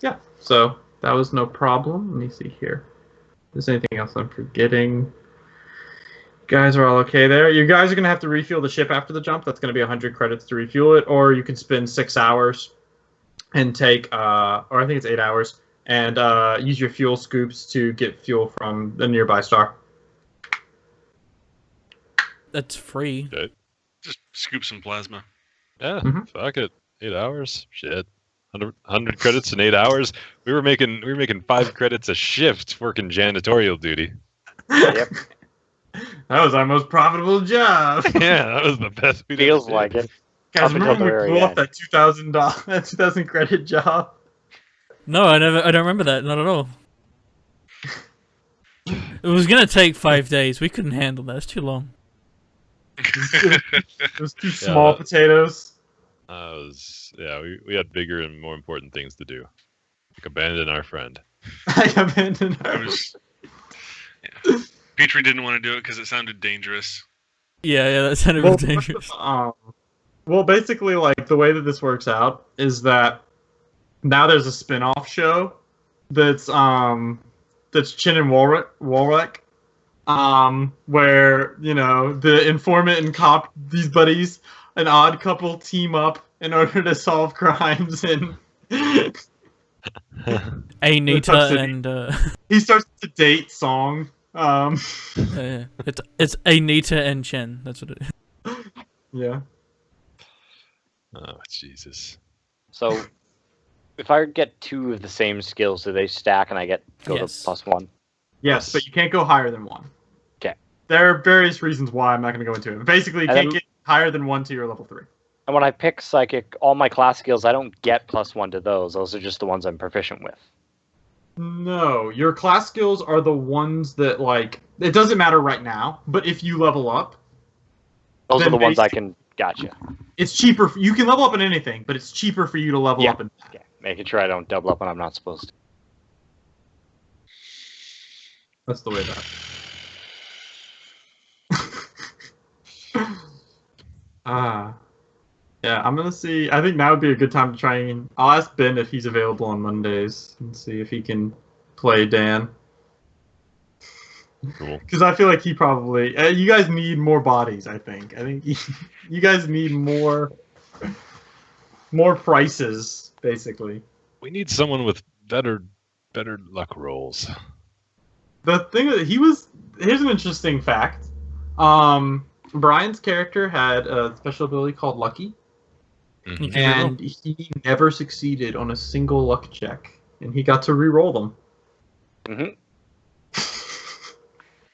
Yeah, so that was no problem. Let me see here. If there's anything else I'm forgetting? You guys are all okay there. You guys are going to have to refuel the ship after the jump. That's going to be 100 credits to refuel it, or you can spend 6 hours and take, or I think it's 8 hours, and use your fuel scoops to get fuel from the nearby star. That's free. Okay. Just scoop some plasma. Yeah, Mhm. fuck it. 8 hours? Shit. 100 credits in 8 hours? We were making 5 credits a shift working janitorial duty. Yep. That was our most profitable job. Yeah, that was the best we Feels did. like it. Guys, Up until remember the when we very blew up end. that $2,000, that 2,000 credit job? No, I don't remember that. Not at all. It was gonna take 5 days. We couldn't handle that. It's too long. It was two small that- potatoes. We had bigger and more important things to do. Like abandon our friend. I abandoned It her. was. Yeah. Petrie didn't want to do it because it sounded dangerous. Yeah, that sounded real dangerous. Well, basically, like, the way that this works out is that now there's a spin-off show that's Chin and Walrek, where, you know, the informant and cop, these buddies, an odd couple, team up in order to solve crimes, and Anita and he starts to date Song. yeah. It's Anita and Chen. That's what it is. Yeah. Oh, Jesus. So, if I get 2 of the same skills, do they stack and I go Yes. to +1? Yes, but you can't go higher than 1. Okay. There are various reasons why. I'm not going to go into it. But basically, you And can't then- get higher than 1 to your level 3. And when I pick Psychic, all my class skills, I don't get +1 to those. Those are just the ones I'm proficient with. No, your class skills are the ones that, like, it doesn't matter right now, but if you level up, Those Then are the ones I basic- can... Gotcha. it's cheaper. You can level up in anything, but it's cheaper for you to level Yeah. up in that. Okay. Making sure I don't double up when I'm not supposed to. That's the way that. Yeah, I'm gonna see. I think now would be a good time to try and. I'll ask Ben if he's available on Mondays and see if he can play Dan. Cool. Because I feel like he probably. You guys need more bodies. I think you guys need more prices, basically. We need someone with better luck rolls. The thing that here's an interesting fact. Brian's character had a special ability called Lucky, Mhm. and he never succeeded on a single luck check, and he got to re-roll them. Mm-hmm.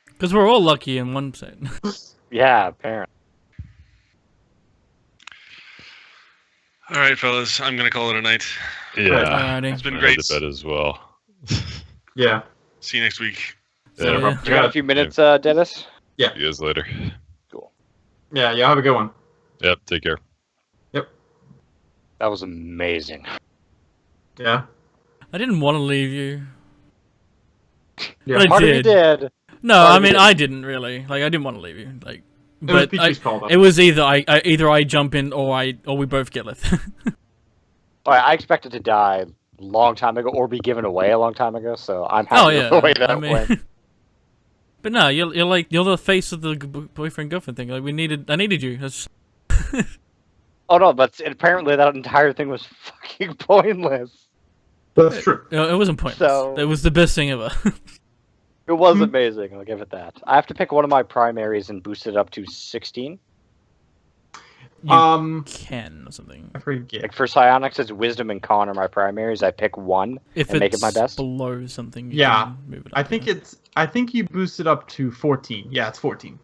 Because we're all lucky in one sense. Yeah, apparently. All right, fellas, I'm gonna call it a night. Yeah, Alrighty. It's been I great. had to bed as well. Yeah. See you next week. So, Yeah. yeah. You got a few minutes, Dennis? See you guys later. Yeah, y'all have a good one. Yep, take care. That was amazing. Yeah. I didn't want to leave you. Yeah. But I Part of me did. did. No, Part I of me mean did. I didn't really. Like I didn't want to leave you. Like, It was but Peachy's call, though. it was either I jump in or we both get left. Alright, I expected to die a long time ago or be given away a long time ago, so I'm happy with the way that went. But no, you're the face of the boyfriend girlfriend thing. Like I needed you. That's... Oh no, but apparently that entire thing was fucking pointless. That's true. It wasn't pointless. So- It was the best thing ever. It was amazing, I'll give it that. I have to pick one of my primaries and boost it up to 16. You can or something. I forget. Like for psionics, it's wisdom and con are my primaries. I pick one If and make it my it's best. below something, you Yeah, can move it up. I think you boosted up to 14. Yeah, it's 14.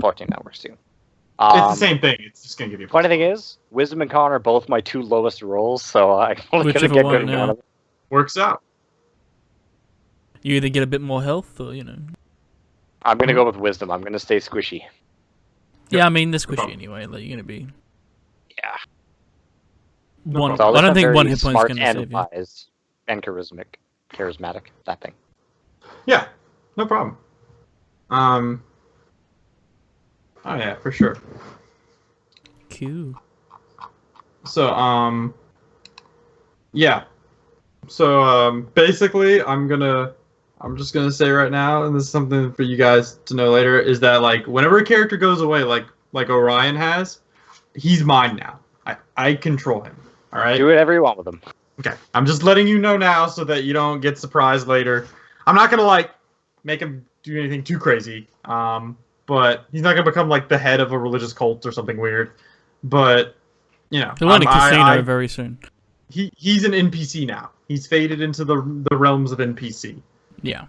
14, that works too. It's the same thing. It's just gonna give you. Funny thing is, wisdom and con are both my two lowest rolls, so I'm only gonna Whichever get one, good in yeah. one of them. Works out. You either get a bit more health or I'm gonna go with wisdom. I'm gonna stay squishy. Yeah, I mean they're squishy problem. anyway. Like you're gonna be Yeah. one. So I don't think very one hit point's smart gonna and save you. wise and charismatic. That thing. Yeah, no problem. Oh yeah, for sure. Cool. So yeah. So basically, I'm just gonna say right now, and this is something for you guys to know later, is that like whenever a character goes away, like Orion has, he's mine now. I control him. All right. Do whatever you want with them. Okay. I'm just letting you know now so that you don't get surprised later. I'm not gonna like make him do anything too crazy. But he's not gonna become like the head of a religious cult or something weird. But you know, He'll own a casino very soon. He's an NPC now. He's faded into the realms of NPC. Yeah.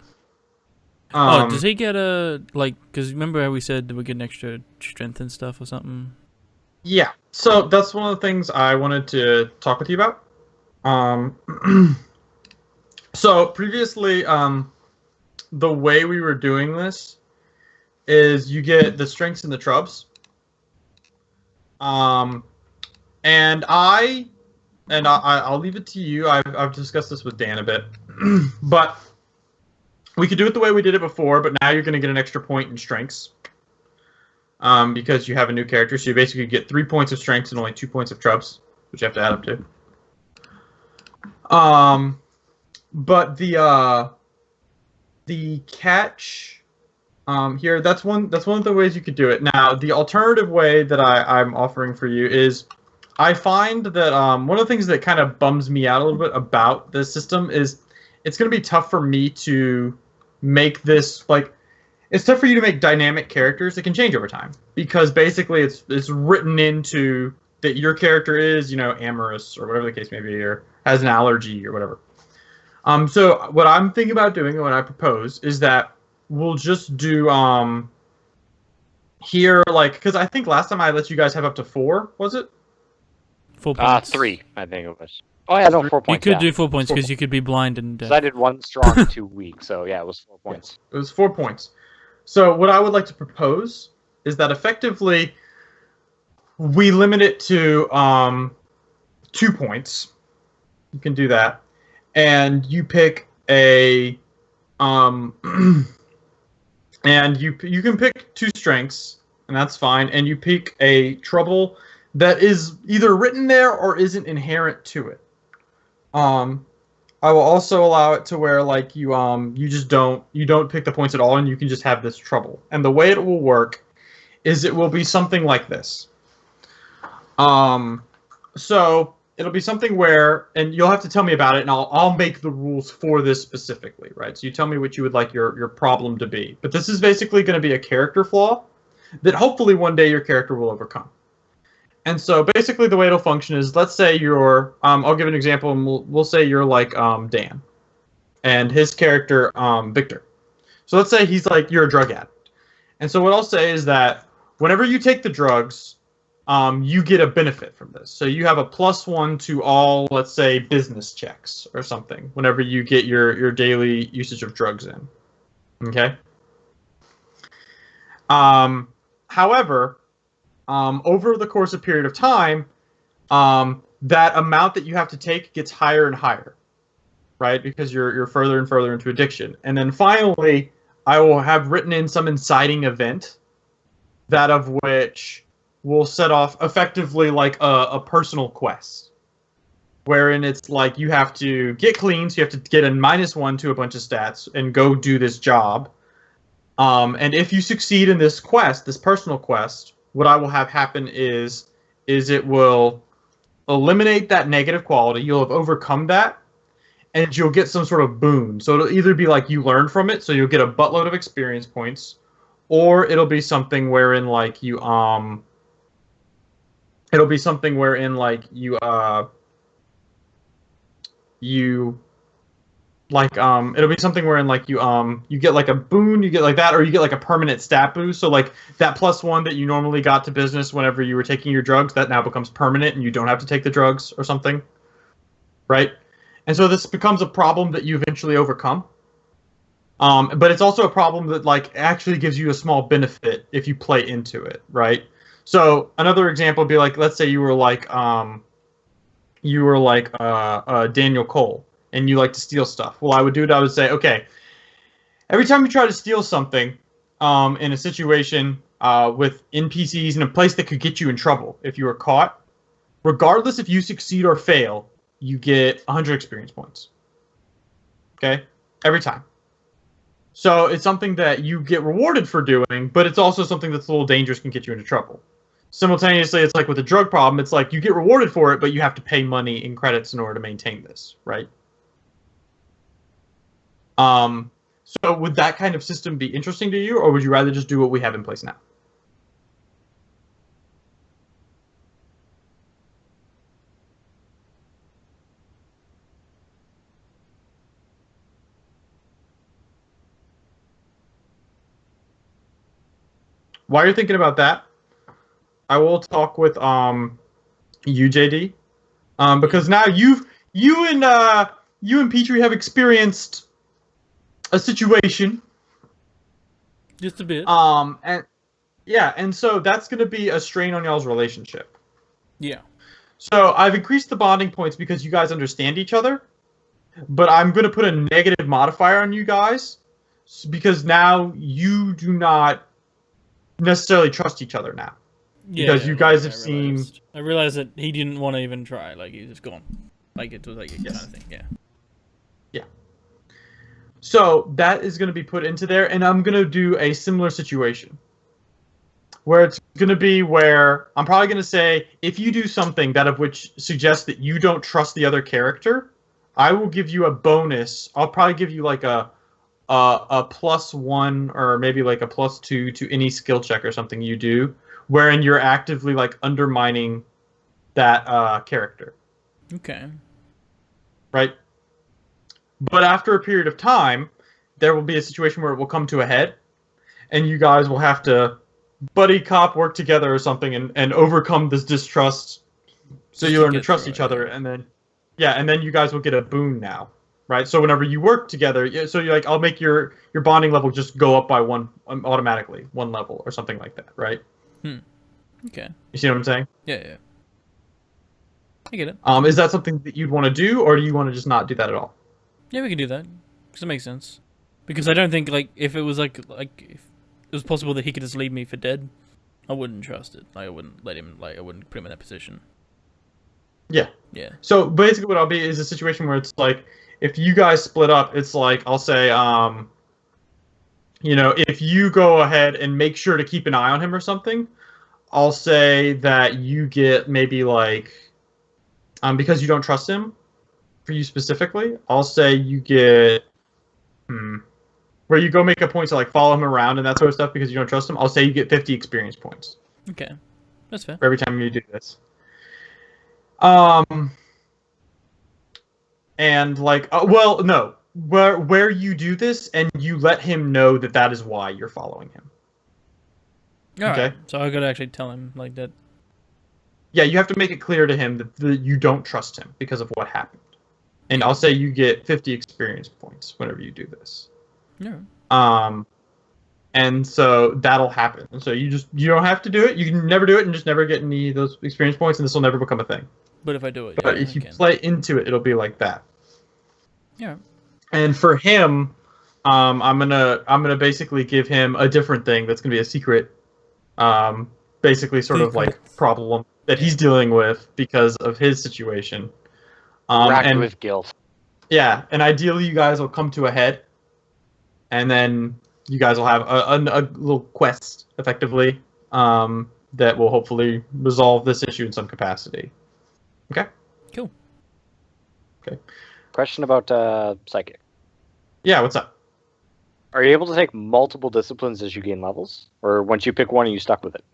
Does he get a Because remember how we said that we get an extra strength and stuff or something? Yeah. So that's one of the things I wanted to talk with you about. So previously, the way we were doing this is you get the strengths and the trubs. And I'll leave it to you. I've discussed this with Dan a bit, but we could do it the way we did it before. But now you're going to get an extra point in strengths, because you have a new character. So you basically get 3 points of strengths and only 2 points of trubs, which you have to add up to. But the catch here, that's one of the ways you could do it. Now, the alternative way that I'm offering for you is, I find that one of the things that kind of bums me out a little bit about this system is it's going to be tough for me to make this it's tough for you to make dynamic characters that can change over time, because basically it's written into that your character is amorous or whatever the case may be, or has an allergy or whatever. So what I'm thinking about doing, and what I propose, is that we'll just do here, because I think last time I let you guys have up to 4, was it? 4 points. 3, I think it was. Oh yeah, no, 4 You points. could yeah. do 4 points 4 because you could be blind and deaf. Because I did 1 strong and 2 weak, so yeah, it was 4 points. It was 4 points. So what I would like to propose is that effectively we limit it to 2 points. You can do that, and you pick a and you can pick 2 strengths, and that's fine. And you pick a trouble that is either written there or isn't inherent to it. I will also allow it to where you just don't pick the points at all, and you can just have this trouble. And the way it will work is it will be something like this. So it'll be something where, and you'll have to tell me about it, and I'll make the rules for this specifically, right? So you tell me what you would like your problem to be. But this is basically going to be a character flaw that hopefully one day your character will overcome. And so basically the way it'll function is, let's say you're, I'll give an example, and we'll say you're like Dan, and his character Victor. So let's say he's like, you're a drug addict. And so what I'll say is that whenever you take the drugs, you get a benefit from this. So you have a +1 to all, let's say, business checks or something whenever you get your daily usage of drugs in. Okay? However, over the course of period of time, that amount that you have to take gets higher and higher, right? Because you're further and further into addiction. And then finally, I will have written in some inciting event, that of which will set off effectively like a personal quest, wherein it's like you have to get clean, so you have to get a -1 to a bunch of stats and go do this job. And if you succeed in this quest, this personal quest, what I will have happen is it will eliminate that negative quality. You'll have overcome that, and you'll get some sort of boon. So it'll either be like you learn from it, so you'll get a buttload of experience points, or it'll be something wherein like you it'll be something wherein like you it'll be something wherein like you get like a boon, you get like that, or you get like a permanent stat boost. So like that +1 that you normally got to business whenever you were taking your drugs, that now becomes permanent and you don't have to take the drugs or something, right? And so this becomes a problem that you eventually overcome. But it's also a problem that like actually gives you a small benefit if you play into it, right? So another example would be like, let's say you were like Daniel Cole, and you like to steal stuff. Well, I would say, okay, every time you try to steal something in a situation with NPCs in a place that could get you in trouble if you were caught, regardless if you succeed or fail, you get 100 experience points. Okay? Every time. So it's something that you get rewarded for doing, but it's also something that's a little dangerous, can get you into trouble. Simultaneously, it's like with a drug problem, it's like you get rewarded for it, but you have to pay money in credits in order to maintain this, right? So would that kind of system be interesting to you, or would you rather just do what we have in place now? While you're thinking about that, I will talk with you, JD, because now you and Petrie have experienced a situation. Just a bit. And so that's going to be a strain on y'all's relationship. Yeah. So I've increased the bonding points because you guys understand each other, but I'm going to put a negative modifier on you guys because now you do not necessarily trust each other now. Yeah, because you guys have seen. I realized that he didn't want to even try. Like, he was just gone. Like, it was like a kind of thing. Yeah. Yeah. So that is going to be put into there, and I'm going to do a similar situation where it's going to be where I'm probably going to say, if you do something that of which suggests that you don't trust the other character, I will give you a bonus. I'll probably give you like a +1 or maybe like a +2 to any skill check or something you do, wherein you're actively like undermining that character. Okay. Right? But after a period of time, there will be a situation where it will come to a head, and you guys will have to buddy cop, work together or something, and overcome this distrust. So you learn to trust each other, and then, and then you guys will get a boon now, right? So whenever you work together, so you're like, I'll make your bonding level just go up by one automatically, 1 level or something like that, right? Okay. You see what I'm saying? Yeah. I get it. Is that something that you'd want to do, or do you want to just not do that at all? Yeah, we can do that. Because it makes sense. Because I don't think, like, if it was like if it was possible that he could just leave me for dead, I wouldn't trust it. Like, I wouldn't let him, like, I wouldn't put him in that position. Yeah. Yeah. So basically what I'll be is a situation where it's like, if you guys split up, it's like, I'll say, if you go ahead and make sure to keep an eye on him or something, I'll say that you get maybe like, because you don't trust him, for you specifically, I'll say you get where you go make a point to like follow him around and that sort of stuff because you don't trust him. I'll say you get 50 experience points. Okay, that's fair. For every time you do this. And like, well, no, where you do this and you let him know that is why you're following him. All okay. Right. So I gotta actually tell him like that. Yeah, you have to make it clear to him that you don't trust him because of what happened. And I'll say you get 50 experience points whenever you do this. Yeah. And so that'll happen. And so you don't have to do it. You can never do it and just never get any of those experience points, and this will never become a thing. But if I do it, but if you play into it, it'll be like that. Yeah. And for him, I'm gonna basically give him a different thing that's gonna be a secret, basically sort of like problem that he's dealing with because of his situation. Racked with guilt. Yeah, and ideally you guys will come to a head, and then you guys will have a little quest, effectively, that will hopefully resolve this issue in some capacity. Okay? Cool. Okay. Question about psychic. Yeah, what's up? Are you able to take multiple disciplines as you gain levels? Or once you pick one, are you stuck with it?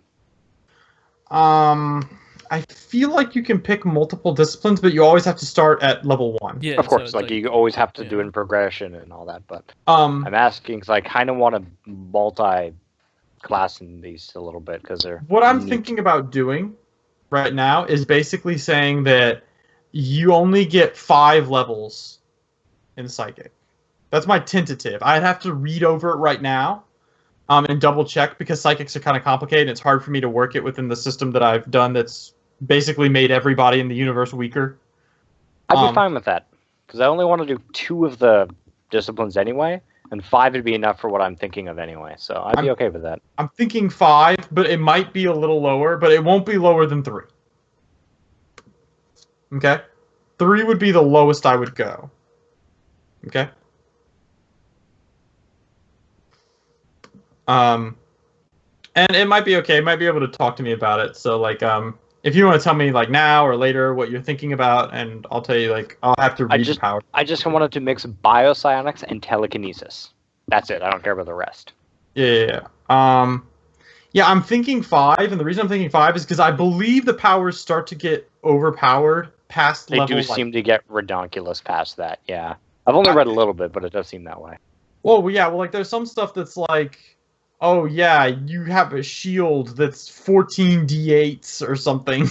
I feel like you can pick multiple disciplines, but you always have to start at level 1. Yeah, of course. So like you always have to do it in progression and all that. But I'm asking because I kind of want to multi-class in these a little bit because they're. What I'm thinking about doing right now is basically saying that you only get 5 levels in Psychic. That's my tentative. I'd have to read over it right now. And double check because psychics are kind of complicated. It's hard for me to work it within the system that I've done that's basically made everybody in the universe weaker. I'd be fine with that because I only want to do 2 of the disciplines anyway, and 5 would be enough for what I'm thinking of anyway. So I'd be okay with that. I'm thinking 5, but it might be a little lower, but it won't be lower than 3. Okay? 3 would be the lowest I would go. Okay? And it might be okay. It might be able to talk to me about it. So, like, if you want to tell me, like, now or later what you're thinking about, and I'll tell you, like, I'll have to read the power. I just wanted to mix biopsionics and telekinesis. That's it. I don't care about the rest. Yeah. Yeah, I'm thinking 5, and the reason I'm thinking 5 is because I believe the powers start to get overpowered past level. They do seem to get redonkulous past that, yeah. I've only read a little bit, but it does seem that way. Well, yeah, like, there's some stuff that's like, oh, yeah, you have a shield that's 14 d8s or something.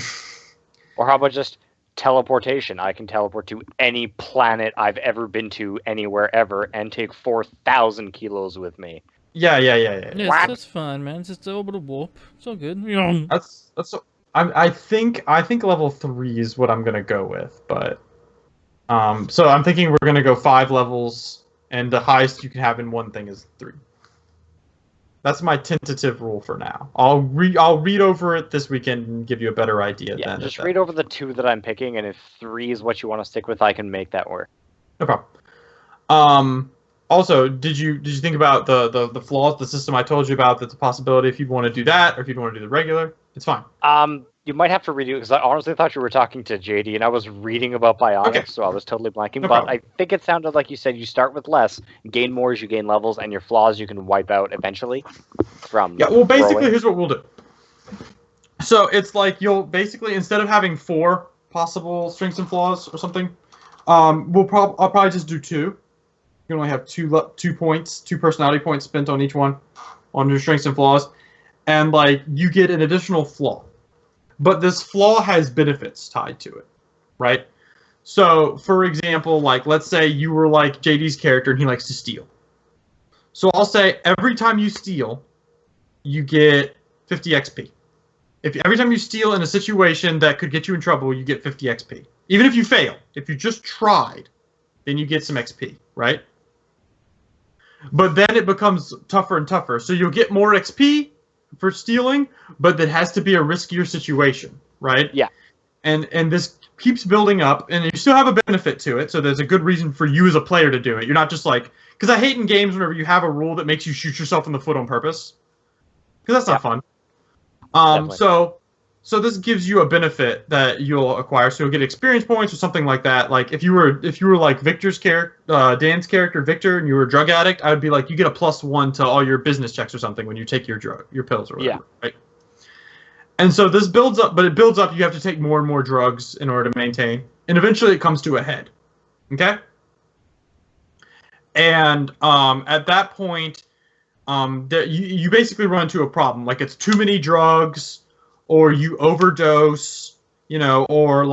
Or how about just teleportation? I can teleport to any planet I've ever been to, anywhere ever, and take 4,000 kilos with me. Yeah. Yes, that's fine, man. It's just an orbital warp. It's all good. That's. I think level 3 is what I'm gonna go with, but so I'm thinking we're gonna go 5 levels, and the highest you can have in one thing is 3. That's my tentative rule for now. I'll read over it this weekend and give you a better idea. Yeah, just read over the 2 that I'm picking, and if 3 is what you want to stick with, I can make that work. No problem. Also, did you think about the flaws, the system I told you about? That's a possibility if you want to do that, or if you want to do the regular. It's fine. You might have to redo it because I honestly thought you were talking to JD, and I was reading about bionics, so I was totally blanking. No but problem. I think it sounded like you said you start with less, gain more as you gain levels, and your flaws you can wipe out eventually. From well, basically, here's what we'll do. So it's like you'll basically, instead of having 4 possible strengths and flaws or something, I'll probably just do 2. You can only have 2 points, 2 personality points spent on each one, on your strengths and flaws, and like you get an additional flaw. But this flaw has benefits tied to it, right? So, for example, like, let's say you were like JD's character and he likes to steal. So I'll say every time you steal, you get 50 XP. Every time you steal in a situation that could get you in trouble, you get 50 XP. Even if you fail, if you just tried, then you get some XP, right? But then it becomes tougher and tougher. So you'll get more XP for stealing, but that has to be a riskier situation, right? Yeah. And this keeps building up, and you still have a benefit to it, so there's a good reason for you as a player to do it. You're not just like... Because I hate in games whenever you have a rule that makes you shoot yourself in the foot on purpose. Because that's not fun. So So this gives you a benefit that you'll acquire. So you'll get experience points or something like that. Like if you were like Victor's character, Dan's character, Victor, and you were a drug addict, I would be like, you get a +1 to all your business checks or something when you take your pills or whatever. Yeah. Right. And so this builds up, but it builds up. You have to take more and more drugs in order to maintain, and eventually it comes to a head. Okay. And at that point, you basically run into a problem. Like it's too many drugs, or you overdose, or like.